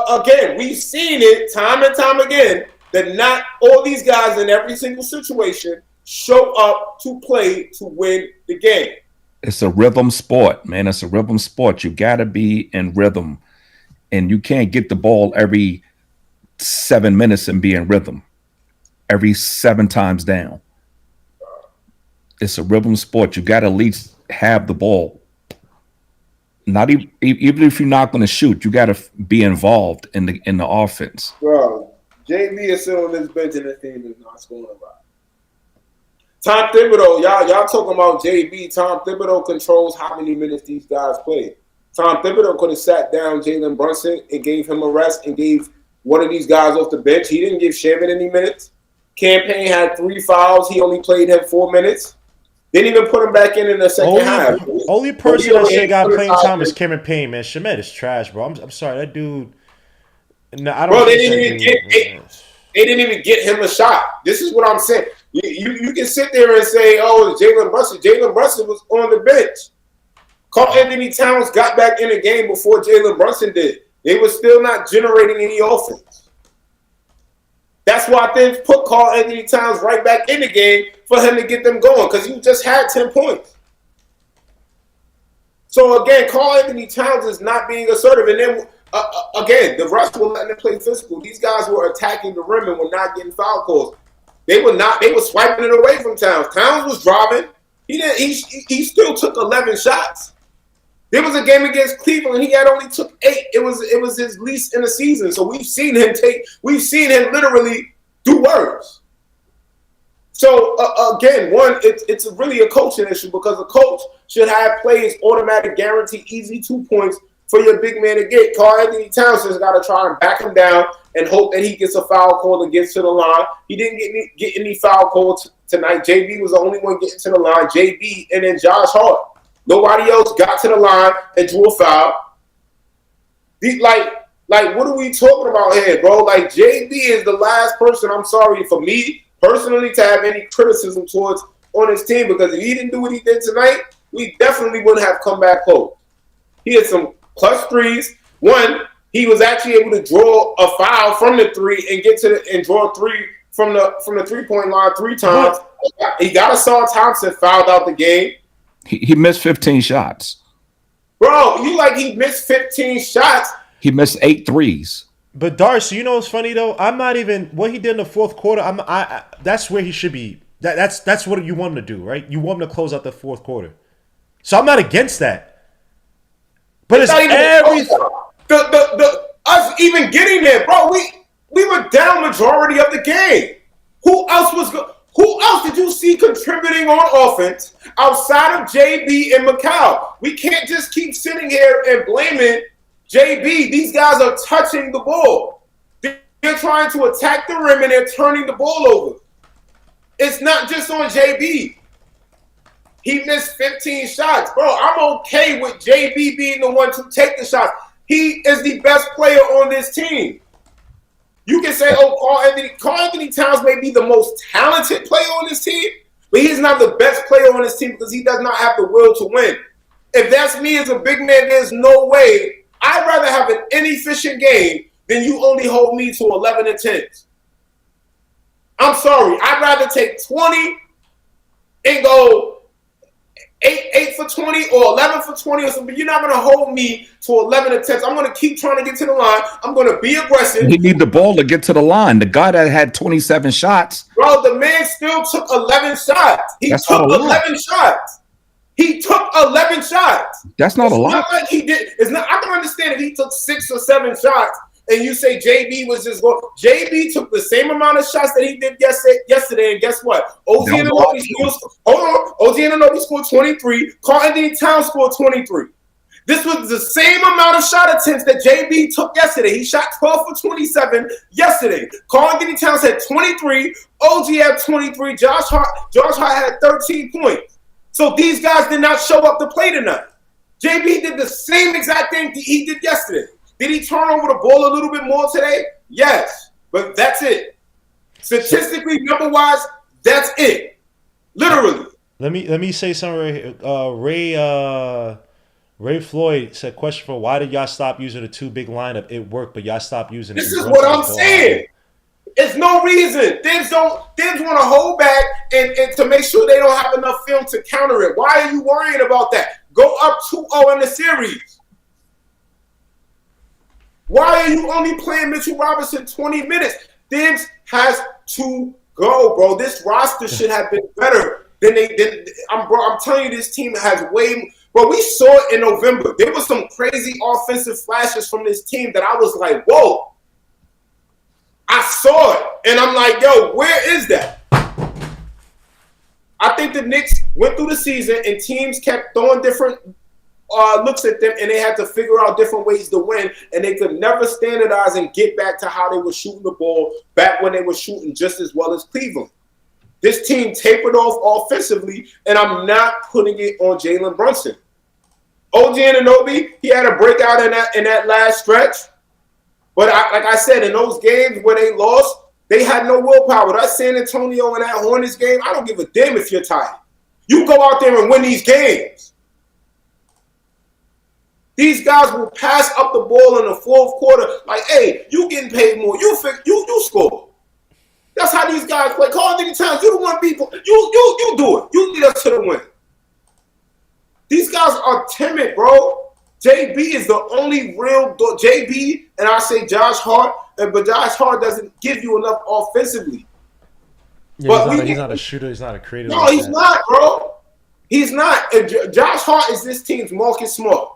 Speaker 5: again, we've seen it time and time again that not all these guys in every single situation show up to play to win the game.
Speaker 2: It's a rhythm sport, man. It's a rhythm sport. You got to be in rhythm. And you can't get the ball every 7 minutes and be in rhythm. Every 7 times down. It's a rhythm sport. You got to at least have the ball. Not even if you're not going to shoot, you got to be involved in the offense.
Speaker 5: Bro, JB is still on this bench and this team is not scoring about. Tom Thibodeau, y'all talking about JB. Tom Thibodeau controls how many minutes these guys play. Tom Thibodeau could have sat down Jalen Brunson and gave him a rest and gave one of these guys off the bench. He didn't give Shamit any minutes. Campaign had 3 fouls. He only played him 4 minutes. Didn't even put him back in the second half.
Speaker 1: Only person that shit got playing time is Cameron Payne, man. Shamit is trash, bro. I'm sorry, that dude. No, I don't.
Speaker 5: Bro, they didn't even get him a shot. This is what I'm saying. You can sit there and say, "Oh, Jalen Brunson." Jalen Brunson was on the bench. Carl Anthony Towns got back in the game before Jalen Brunson did. They were still not generating any offense. That's why things put Carl Anthony Towns right back in the game for him to get them going because you just had 10 points. So, again, Carl Anthony Towns is not being assertive. And then, again, the refs were letting them play physical. These guys were attacking the rim and were not getting foul calls. They were swiping it away from Towns. Towns was driving. He still took 11 shots. There was a game against Cleveland. He had only took 8. It was his least in the season. So we've seen him literally do worse. So again, it's really a coaching issue because a coach should have plays automatic, guarantee, easy 2 points for your big man to get. Karl-Anthony Towns has got to try and back him down and hope that he gets a foul call and gets to the line. He didn't get any foul calls tonight. JB was the only one getting to the line. JB and then Josh Hart. Nobody else got to the line and drew a foul. Like, what are we talking about here, bro? Like, JB is the last person, I'm sorry, for me personally to have any criticism towards on his team, because if he didn't do what he did tonight, we definitely wouldn't have come back close. He had some clutch threes. One, he was actually able to draw a foul from the three and get to and draw three from the 3-point line 3 times. He got Hassan Thompson fouled out the game.
Speaker 2: He missed 15 shots.
Speaker 5: Bro, he missed 15 shots.
Speaker 2: He missed 8 threes.
Speaker 1: But Darcy, you know what's funny though? I'm not even what he did in the fourth quarter. That's where he should be. That's what you want him to do, right? You want him to close out the fourth quarter. So I'm not against that. But it's everything.
Speaker 5: Us even getting there, bro. We were down majority of the game. Who else did you see contributing on offense outside of JB and Mikal? We can't just keep sitting here and blaming JB. These guys are touching the ball. They're trying to attack the rim and they're turning the ball over. It's not just on JB. He missed 15 shots. Bro, I'm okay with JB being the one to take the shots. He is the best player on this team. You can say, Karl-Anthony Towns may be the most talented player on this team, but he's not the best player on this team because he does not have the will to win. If that's me as a big man, there's no way. I'd rather have an inefficient game than you only hold me to 11 and 10s. I'm sorry. I'd rather take 20 and go 8 for 20 or 11 for 20 or something. You're not going to hold me to 11 attempts. I'm going to keep trying to get to the line. I'm going to be aggressive.
Speaker 2: He need the ball to get to the line. The guy that had 27 shots.
Speaker 5: Bro, the man still took 11 shots. He took 11 shots. He took 11 shots.
Speaker 2: That's not a lot.
Speaker 5: Not like he did. It's not. I can understand if he took 6 or 7 shots and you say JB was just going. JB took the same amount of shots that he did yesterday, and guess what? OG Anunoby scored 23. Karl-Anthony Towns scored 23. This was the same amount of shot attempts that JB took yesterday. He shot 12 for 27 yesterday. Karl-Anthony Towns had 23. OG had 23. Josh Hart had 13 points. So these guys did not show up to play tonight. JB did the same exact thing he did yesterday. Did he turn over the ball a little bit more today? Yes, but that's it. Statistically, number-wise, that's it. Literally.
Speaker 1: Let me say something right here. Ray Floyd said, question for why did y'all stop using the 2 big lineup? It worked, but y'all stopped using it.
Speaker 5: This is what I'm saying. It's no reason. Thibs want to hold back and to make sure they don't have enough film to counter it. Why are you worrying about that? Go up 2-0 in the series. Why are you only playing Mitchell Robinson 20 minutes? Thibs has to go, bro. This roster should have been better than they did. I'm telling you, this team has way more. Bro, we saw it in November. There was some crazy offensive flashes from this team that I was like, whoa. I saw it, and I'm like, yo, where is that? I think the Knicks went through the season, and teams kept throwing different looks at them, and they had to figure out different ways to win, and they could never standardize and get back to how they were shooting the ball back when they were shooting just as well as Cleveland. This team tapered off offensively, and I'm not putting it on Jalen Brunson. OG Anunoby, he had a breakout in that last stretch. But like I said, in those games where they lost, they had no willpower. That San Antonio and that Hornets game, I don't give a damn if you're tired. You go out there and win these games. These guys will pass up the ball in the fourth quarter like, hey, you getting paid more. You score. That's how these guys play. Karl-Anthony Towns, you the one people. You do it. You lead us to the win. These guys are timid, bro. JB is the only real JB, and I say Josh Hart, but Josh Hart doesn't give you enough offensively.
Speaker 1: Yeah,
Speaker 5: but
Speaker 1: he's not a shooter. He's not a creator.
Speaker 5: No, he's not, bro. He's not. Josh Hart is this team's Marcus Smart.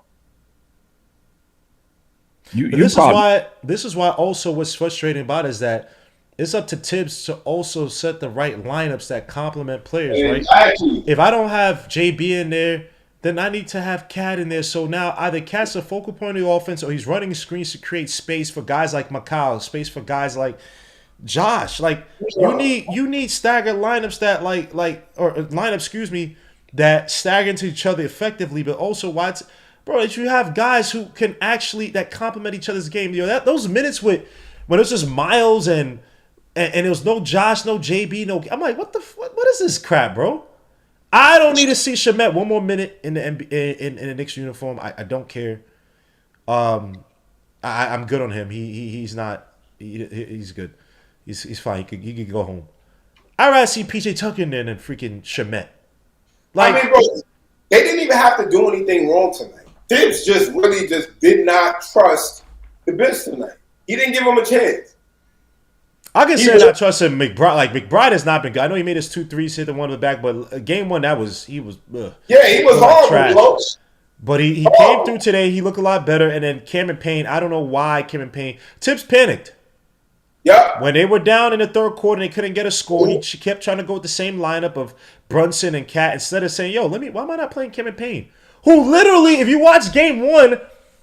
Speaker 1: This is why also what's frustrating about it is that it's up to Tibbs to also set the right lineups that complement players, right?
Speaker 5: Exactly.
Speaker 1: If I don't have JB in there, then I need to have Cat in there. So now either Cat's a focal point of the offense or he's running screens to create space for guys like Macau, space for guys like Josh. Like you need staggered lineups that that stagger into each other effectively, but also if you have guys who can actually that complement each other's game. Those minutes when it's just Miles and there was no Josh, no JB, no. I'm like, what is this crap, bro? I don't need to see Shamet one more minute in the in the Knicks uniform. I don't care. I'm good on him. He's good. He's fine. He could go home. I'd rather see PJ Tucker in there than freaking Shamet.
Speaker 5: Bro, they didn't even have to do anything wrong tonight. Tibbs just really did not trust the bench tonight. He didn't give him a chance.
Speaker 1: I can say I trust him. McBride, McBride has not been good. I know he made his 2 threes, hit the one in the back, but game one he was.
Speaker 5: Yeah, he was horrible.
Speaker 1: But he came through today. He looked a lot better. And then Cameron Payne, I don't know why Cameron Payne. Tibbs panicked.
Speaker 5: Yeah.
Speaker 1: When they were down in the third quarter and they couldn't get a score, he kept trying to go with the same lineup of Brunson and Cat instead of saying, why am I not playing Cameron Payne? Who literally, if you watch game one,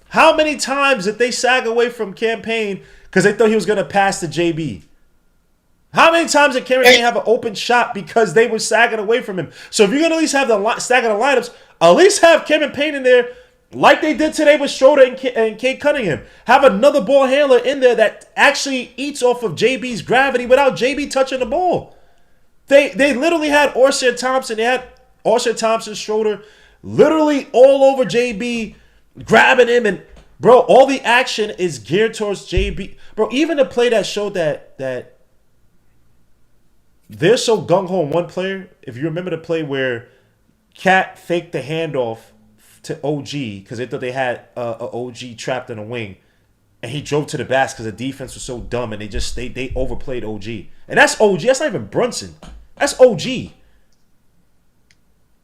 Speaker 1: how many times did they sag away from Cam Payne because they thought he was going to pass to JB? How many times did Cameron Payne have an open shot because they were sagging away from him? So if you're going to at least have the stagger the lineups, at least have Cameron Payne in there like they did today with Schroeder and Kate Cunningham. Have another ball handler in there that actually eats off of JB's gravity without JB touching the ball. They literally had Orsay Thompson. They had Orsay Thompson, Schroeder, literally all over JB, grabbing him. And, bro, all the action is geared towards JB. Bro, even the play that showed that they're so gung-ho on one player. If you remember the play where Cat faked the handoff to OG because they thought they had a OG trapped in a wing, and he drove to the basket because the defense was so dumb and they overplayed OG. And that's OG. That's not even Brunson. That's OG.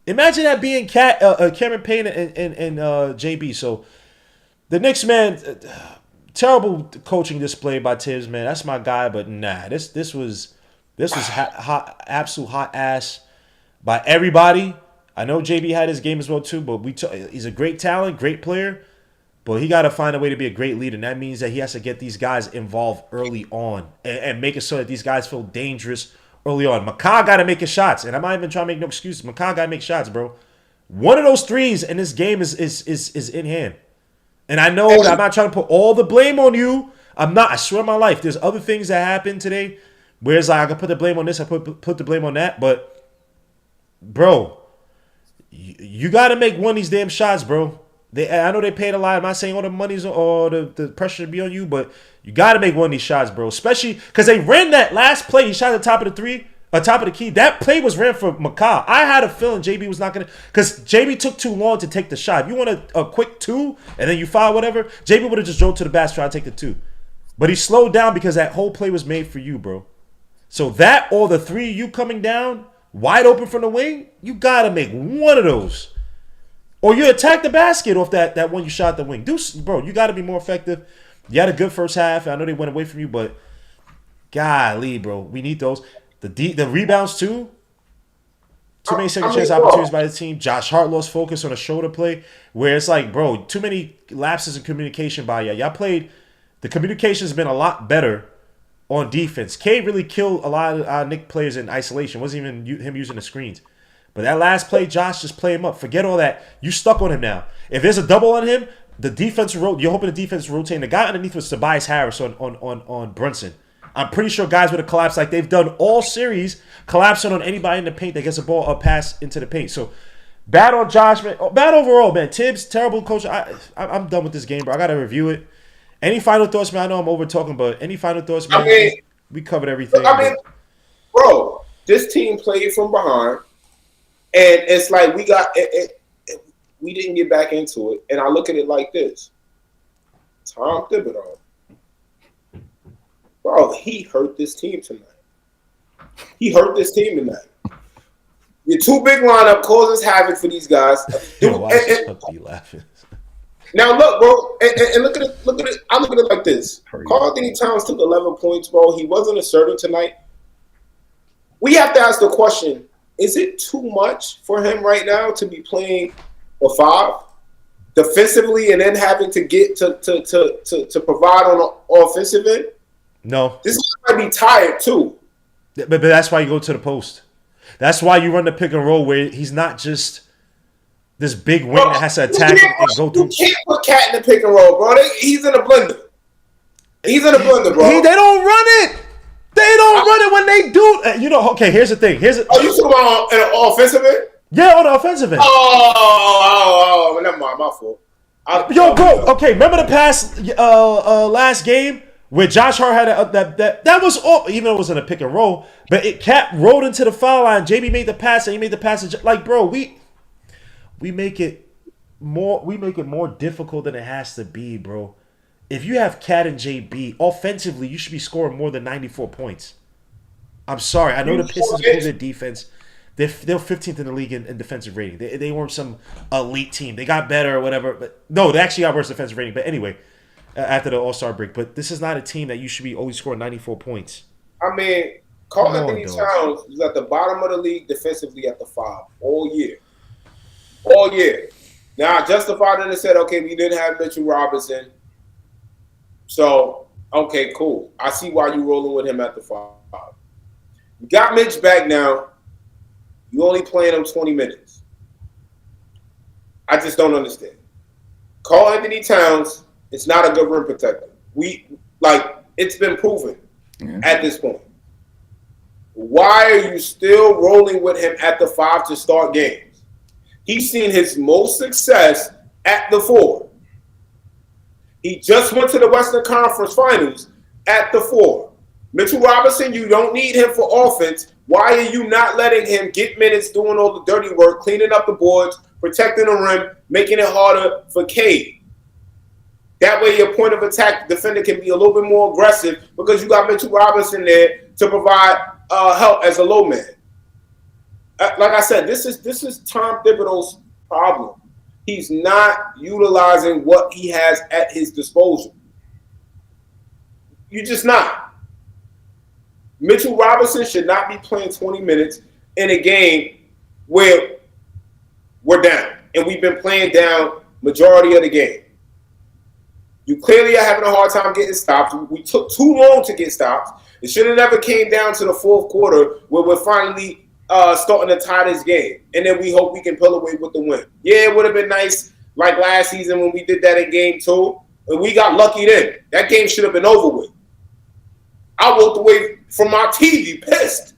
Speaker 1: Imagine that being Cameron Payne and JB. So the Knicks, man, terrible coaching display by Tibbs, man. That's my guy, but nah, this was absolute hot ass by everybody. I know JB had his game as well too, but he's a great talent, great player, but he got to find a way to be a great leader, and that means that he has to get these guys involved early on and make it so that these guys feel dangerous early on. Macau got to make his shots, and I'm not even trying to make no excuses. Macau got to make shots, bro. One of those threes in this game is in hand, and I know that I'm not trying to put all the blame on you. I'm not. I swear on my life, there's other things that happened today where it's like I can put the blame on this, I put the blame on that, but bro. You got to make one of these damn shots, bro. I know they paid a lot. I'm not saying all the money's or the pressure to be on you, but you got to make one of these shots, bro. Especially because they ran that last play. He shot at the top of the key. That play was ran for Macau. I had a feeling JB was not going to, because JB took too long to take the shot. If you want a quick 2 and then you foul whatever, JB would have just drove to the basket trying to take the 2. But he slowed down because that whole play was made for you, bro. So that or the 3 you coming down, wide open from the wing, you got to make one of those. Or you attack the basket off that one you shot the wing. Bro, you got to be more effective. You had a good first half. I know they went away from you, but golly, bro, we need those. The rebounds, too. Too many second chance opportunities by the team. Josh Hart lost focus on a shoulder play where it's like, bro, too many lapses in communication by y'all. Y'all played. The communication's been a lot better on defense. Cade really killed a lot of Knicks players in isolation. It wasn't even him using the screens. But that last play, Josh, just play him up. Forget all that. You stuck on him now. If there's a double on him, the defense you're hoping the defense is rotating. The guy underneath was Tobias Harris on Brunson. I'm pretty sure guys would have collapsed like they've done all series, collapsing on anybody in the paint that gets a ball, a pass into the paint. So bad on Josh, man. Bad overall, man. Tibbs, terrible coach. I'm done with this game, bro. I got to review it. Any final thoughts, man? I know I'm over talking, but any final thoughts, man? We covered everything.
Speaker 5: Bro, this team played from behind, and it's like we didn't get back into it. And I look at it like this: Tom Thibodeau, bro, he hurt this team tonight. Your 2 big lineup causes havoc for these guys.
Speaker 1: Yo, why is puppy laughing?
Speaker 5: Now look, bro, and look at it. Look at it. I look at it like this.
Speaker 2: Crazy.
Speaker 5: Karl Anthony Towns took 11 points, bro. He wasn't assertive tonight. We have to ask the question: is it too much for him right now to be playing a 5 defensively and then having to get to provide on the offensive end?
Speaker 1: No.
Speaker 5: This guy might be tired too.
Speaker 1: But that's why you go to the post. That's why you run the pick and roll where he's not just this big wing that has to attack and go through.
Speaker 5: You can't put Cat in the pick and roll, bro. He's in a blender. He's in a blender, bro.
Speaker 1: They don't run it. They don't run it when they do. You know, okay, here's the thing.
Speaker 5: You talking about an offensive end?
Speaker 1: Yeah, on the offensive end.
Speaker 5: Oh, never mind. My fault.
Speaker 1: Yo, bro. Okay, remember the past last game where Josh Hart had that was all, even though it was in a pick and roll, but Cat rolled into the foul line. JB made the pass, and he made the pass. Like, bro, we make it more difficult than it has to be, bro. If you have Cat and JB offensively, you should be scoring more than 94 points. I'm sorry, I know the Pistons improved their defense. They're 15th in the league in defensive rating. They weren't some elite team. They got better or whatever. But no, they actually got worse defensive rating. But anyway, after the All-Star break. But this is not a team that you should be always scoring 94 points.
Speaker 5: I mean, Karl Anthony Towns was at the bottom of the league defensively at the 5 all year. All year. Now, I justified it and said, okay, we didn't have Mitchell Robinson. So, okay, cool. I see why you're rolling with him at the 5. You got Mitch back now. You only playing him 20 minutes. I just don't understand. Karl Anthony Towns is not a good rim protector. It's been proven at this point. Why are you still rolling with him at the 5 to start games? He's seen his most success at the 4. He just went to the Western Conference Finals at the 4. Mitchell Robinson, you don't need him for offense. Why are you not letting him get minutes doing all the dirty work, cleaning up the boards, protecting the rim, making it harder for Cade? That way your point of attack defender can be a little bit more aggressive because you got Mitchell Robinson there to provide help as a low man. Like I said, this is Tom Thibodeau's problem. He's not utilizing what he has at his disposal. You're just not. Mitchell Robinson should not be playing 20 minutes in a game where we're down. And we've been playing down majority of the game. You clearly are having a hard time getting stops. We took too long to get stops. It should have never came down to the fourth quarter where we're finally starting to tie this game. And then we hope we can pull away with the win. Yeah, it would have been nice like last season when we did that in game 2. And we got lucky then. That game should have been over with. I walked away from my TV pissed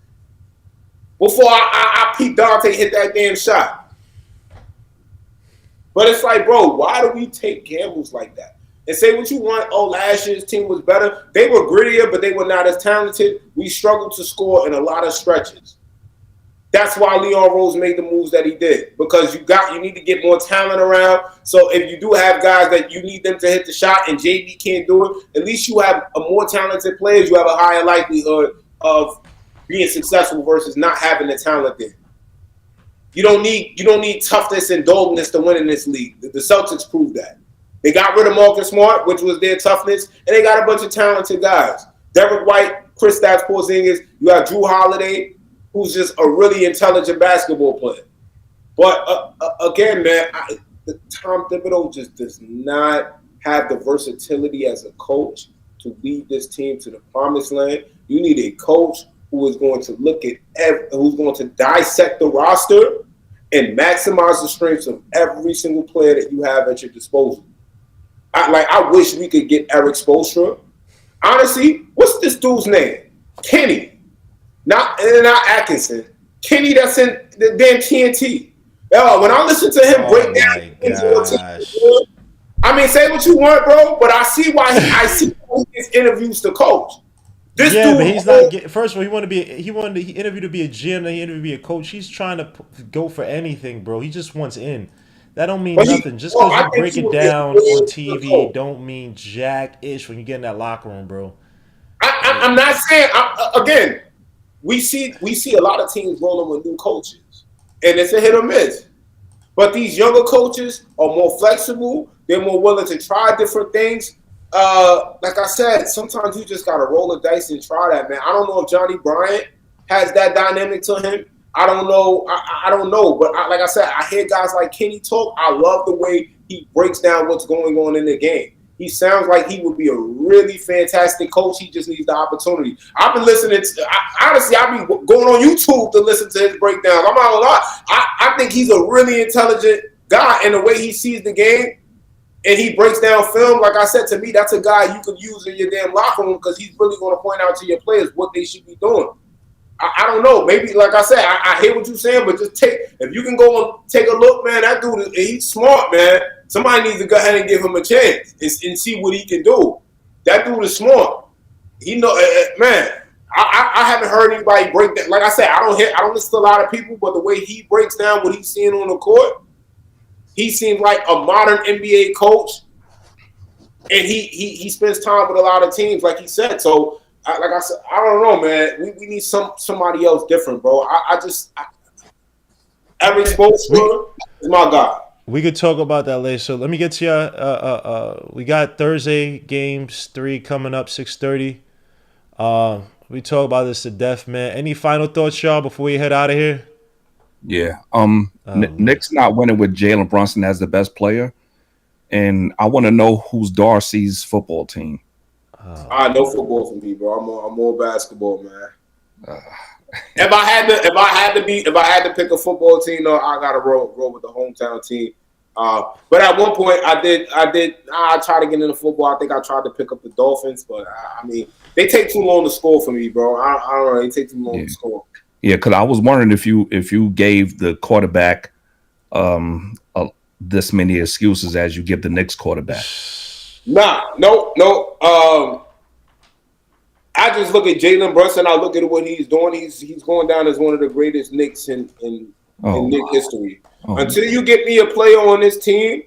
Speaker 5: before I peeped Dante hit that damn shot. But it's like, bro, why do we take gambles like that? And say what you want, oh, last year's team was better. They were grittier, but they were not as talented. We struggled to score in a lot of stretches. That's why Leon Rose made the moves that he did, because you need to get more talent around. So if you do have guys that you need them to hit the shot and JB can't do it, at least you have a more talented players. You have a higher likelihood of being successful versus not having the talent there. You don't need toughness and doggedness to win in this league. The Celtics proved that. They got rid of Marcus Smart, which was their toughness, and they got a bunch of talented guys. Derek White, Kristaps Porzingis, you have Drew Holiday, who's just a really intelligent basketball player. But again, man, Tom Thibodeau just does not have the versatility as a coach to lead this team to the promised land. You need a coach who is going to look at who's going to dissect the roster and maximize the strengths of every single player that you have at your disposal. I wish we could get Eric Spoelstra. Honestly, what's this dude's name? Kenny. Not Atkinson. Kenny that's in the damn TNT. When I listen to him break down I mean, say what you want, bro, but I see why he gets interviews to coach. This dude,
Speaker 1: but he's not getting. First of all, he interviewed to be a GM, then he interviewed to be a coach. He's trying to go for anything, bro. He just wants in. That don't mean nothing. Just because you break it down on TV don't mean jack-ish when you get in that locker room, bro.
Speaker 5: I'm not saying again. We see a lot of teams rolling with new coaches, and it's a hit or miss. But these younger coaches are more flexible. They're more willing to try different things. Like I said, sometimes you just gotta roll the dice and try that, man. I don't know if Johnny Bryant has that dynamic to him. I don't know. I don't know. But like I said, I hear guys like Kenny talk. I love the way he breaks down what's going on in the game. He sounds like he would be a really fantastic coach. He just needs the opportunity. I've been listening to, honestly, I've been going on YouTube to listen to his breakdowns. I'm not gonna lie. I think he's a really intelligent guy in the way he sees the game. And he breaks down film. Like I said, to me, that's a guy you could use in your damn locker room because he's really going to point out to your players what they should be doing. I don't know. Maybe, like I said, I hear what you're saying, but just if you can go and take a look, man, that dude, he's smart, man. Somebody needs to go ahead and give him a chance and see what he can do. That dude is smart. He know, man. I haven't heard anybody break that. Like I said, I don't listen to a lot of people, but the way he breaks down what he's seeing on the court, he seems like a modern NBA coach, and he spends time with a lot of teams, like he said. So, like I said, I don't know, man. We need somebody else different, bro. Every spokesman is my guy.
Speaker 1: We could talk about that later. So let me get to you. We got Thursday games 3 coming up, 6:30. We talk about this to death, man. Any final thoughts, y'all, before we head out of here?
Speaker 2: Yeah. Knicks not winning with Jalen Brunson as the best player, and I want to know who's Darcy's football team.
Speaker 5: No football for me, bro. I'm more basketball, man. If I had to pick a football team, though, I gotta roll with the hometown team. But at one point, I tried to get into football. I think I tried to pick up the Dolphins, but I mean, they take too long to score for me, bro. I don't know. They take too long to score.
Speaker 2: Yeah, because I was wondering if you gave the quarterback this many excuses as you give the Knicks quarterback.
Speaker 5: No. I just look at Jalen Brunson. I look at what he's doing. He's going down as one of the greatest Knicks in Knicks history. Until you get me a player on this team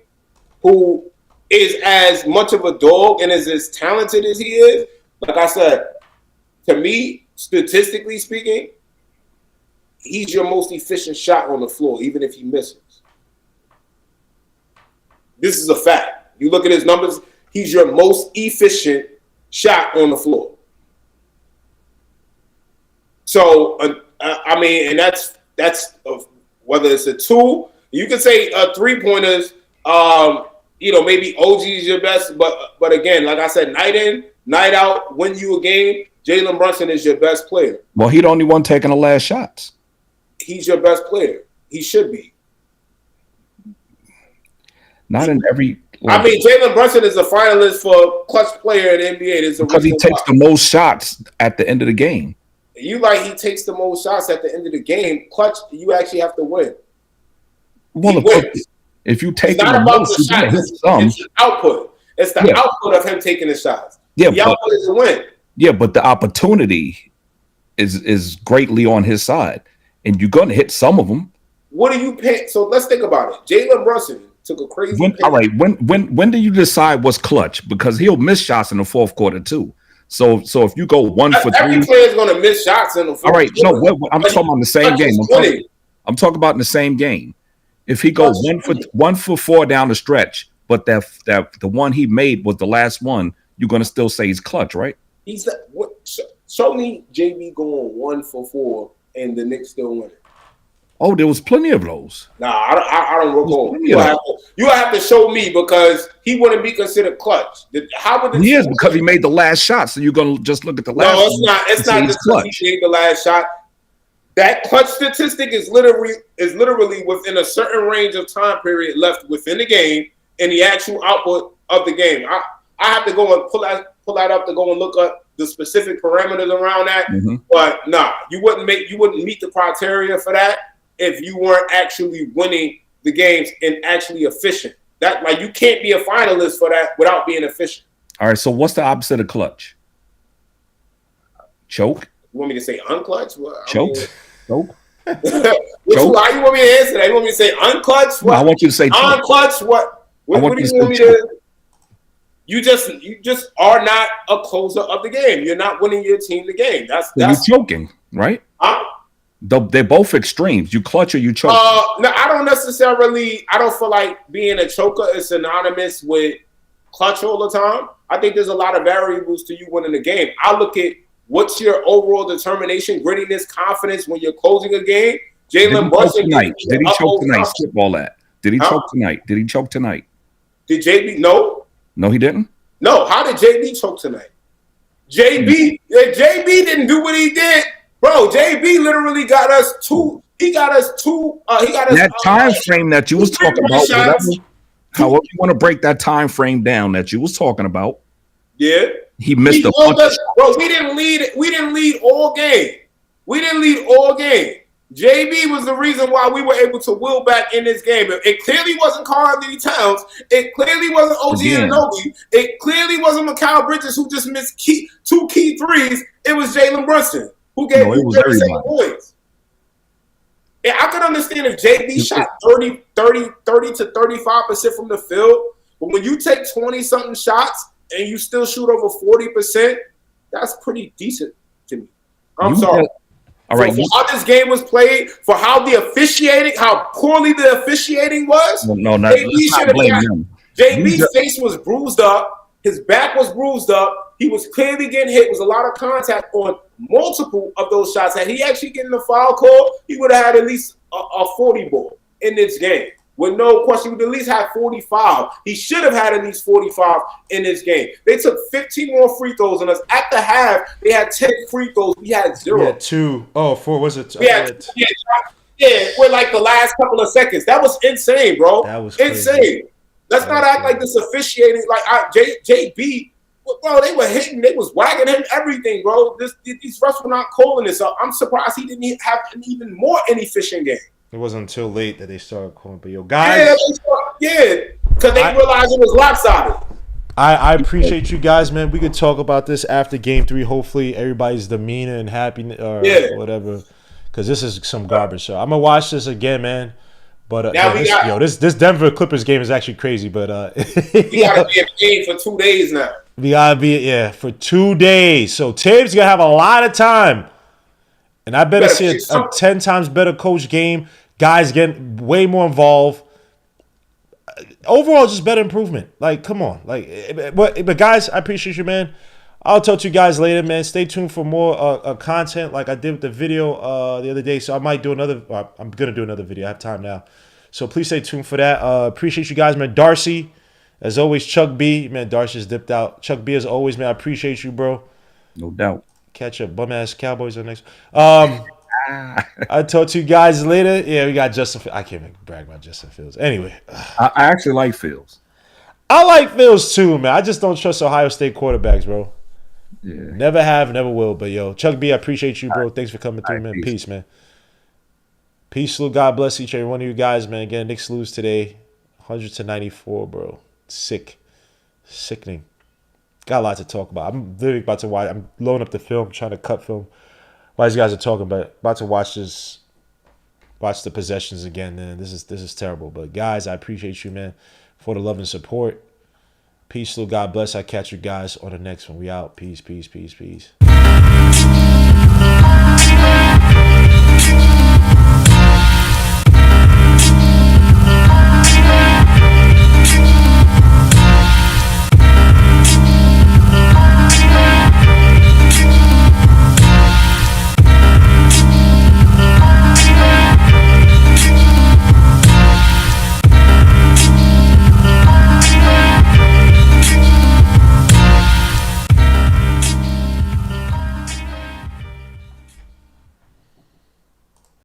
Speaker 5: who is as much of a dog and is as talented as he is, like I said, to me, statistically speaking, he's your most efficient shot on the floor, even if he misses. This is a fact. You look at his numbers, he's your most efficient shot on the floor. So, I mean, and that's whether it's a 2, you can say 3-pointers, maybe OG is your best, but again, like I said, night in, night out, win you a game, Jalen Brunson is your best player.
Speaker 2: Well, he the only one taking the last shots.
Speaker 5: He's your best player. He should be.
Speaker 2: Not in every.
Speaker 5: I mean, Jalen Brunson is a finalist for clutch player in the NBA.
Speaker 2: Because he takes the most shots at the end of the game.
Speaker 5: He takes the most shots at the end of the game. Clutch, you actually have to win.
Speaker 2: Well, if you take
Speaker 5: the most, the shot. It's the output. It's the output of him taking the shots. Yeah, the output is a win.
Speaker 2: Yeah, but the opportunity is greatly on his side, and you're going to hit some of them.
Speaker 5: What do you pay? So let's think about it. Jalen Brunson took a crazy.
Speaker 2: All right, when do you decide what's clutch? Because he'll miss shots in the fourth quarter too. So if you go 1 for 3,
Speaker 5: every player is going to miss shots in the fourth.
Speaker 2: All right, quarter. No, I'm talking about in the same game. I'm talking about in the same game. If he goes 1 for 4 down the stretch, but that the one he made was the last one, you're going to still say he's clutch, right?
Speaker 5: Show me JB going 1 for 4 and the Knicks still winning.
Speaker 2: Oh, there was plenty of those.
Speaker 5: Nah, I don't recall. You have to show me because he wouldn't be considered clutch.
Speaker 2: He is because he made the last shot. So you're gonna just look at the last.
Speaker 5: No, it's not. It's not just clutch. He made the last shot. That clutch statistic is literally within a certain range of time period left within the game and the actual output of the game. I have to go and pull that up to go and look up the specific parameters around that. Mm-hmm. But nah, you wouldn't meet the criteria for that if you weren't actually winning the games and actually efficient. That you can't be a finalist for that without being efficient.
Speaker 2: All right, so what's the opposite of clutch? Choke?
Speaker 5: You want me to say unclutch?
Speaker 2: Choke?
Speaker 5: Choke? How you want me to answer that? You want me to say unclutch?
Speaker 2: What? No, I want you to say
Speaker 5: unclutch. What do you want me to? You just are not a closer of the game. You're not winning your team the game. That's
Speaker 2: you're choking, right? They're both extremes. You clutch or you choke.
Speaker 5: No, I don't feel like being a choker is synonymous with clutch all the time. I think there's a lot of variables to you winning the game. I look at what's your overall determination, grittiness, confidence when you're closing a game. Jalen Brunson
Speaker 2: tonight. Did he choke tonight? Skip all that. Did he choke tonight? Did he choke tonight?
Speaker 5: Did JB? No.
Speaker 2: No, he didn't.
Speaker 5: No. How did JB choke tonight? JB didn't do what he did, bro. JB literally got us two. He got us two. He got us
Speaker 2: that time frame that you was talking about. However you want to break that time frame down that you was talking about.
Speaker 5: Yeah,
Speaker 2: he missed a bunch.
Speaker 5: Bro, we didn't lead. We didn't lead all game. JB was the reason why we were able to will back in this game. It clearly wasn't Karl-Anthony Towns. It clearly wasn't OG Anunoby. It clearly wasn't Mikal Bridges, who just missed two key threes. It was Jalen Brunson, who gave 37 points. And I could understand if JB shot 30 to 35% from the field, but when you take 20-something shots and you still shoot over 40%, that's pretty decent to me. I'm sorry.
Speaker 2: All right.
Speaker 5: For how this game was played, for how poorly the officiating was. JB's face was bruised up. His back was bruised up. He was clearly getting hit. It was a lot of contact on multiple of those shots. Had he actually getting the foul call, he would have had at least a 40 ball in this game. With no question, he would at least have 45. He should have had at least 45 in this game. They took 15 more free throws on us. At the half, they had 10 free throws. We had 0.
Speaker 1: We had 2. Oh, 4. Was it?
Speaker 5: With like the last couple of seconds. That was insane, bro.
Speaker 1: That was
Speaker 5: insane.
Speaker 1: Crazy.
Speaker 5: Let's not act like this officiating. Like JB, bro, they were hitting. They was wagging him everything, bro. These refs were not calling this up. I'm surprised he didn't have an even more inefficient game.
Speaker 1: It wasn't until late that they started calling. But yo, guys,
Speaker 5: because they realized it was lopsided.
Speaker 1: I appreciate you guys, man. We could talk about this after Game 3. Hopefully, everybody's demeanor and happy or whatever. Because this is some garbage. So I'm gonna watch this again, man. But this Denver Clippers game is actually crazy. But
Speaker 5: we gotta be in the game for 2 days now.
Speaker 1: We gotta be for 2 days. So Tibbs gonna have a lot of time. And I better see a 10 times better coach game. Guys getting way more involved. Overall, just better improvement. Like, come on. But guys, I appreciate you, man. I'll talk to you guys later, man. Stay tuned for more content like I did with the video the other day. So I might do another. I'm going to do another video. I have time now. So please stay tuned for that. Appreciate you guys, man. Darcy, as always, Chuck B. Man, Darcy's dipped out. Chuck B, as always, man. I appreciate you, bro.
Speaker 2: No doubt.
Speaker 1: Catch up. Bum-ass Cowboys are next. I'll talk to you guys later. Yeah, we got Justin. I can't even brag about Justin Fields. Anyway.
Speaker 2: I actually like Fields.
Speaker 1: I like Fields too, man. I just don't trust Ohio State quarterbacks, bro.
Speaker 2: Yeah.
Speaker 1: Never have, never will. But, yo, Chuck B, I appreciate you, bro. Thanks for coming through, man. Peace, man. Peace, Lou. God bless each and every one of you guys, man. Again, Knicks lose today. 100-94, bro. Sick. Sickening. Got a lot to talk about. I'm literally about to watch. I'm loading up the film, trying to cut film. While these guys are talking, but about to watch this. Watch the possessions again, man. This is terrible. But, guys, I appreciate you, man, for the love and support. Peace, Lou. God bless. I catch you guys on the next one. We out. Peace, peace, peace, peace.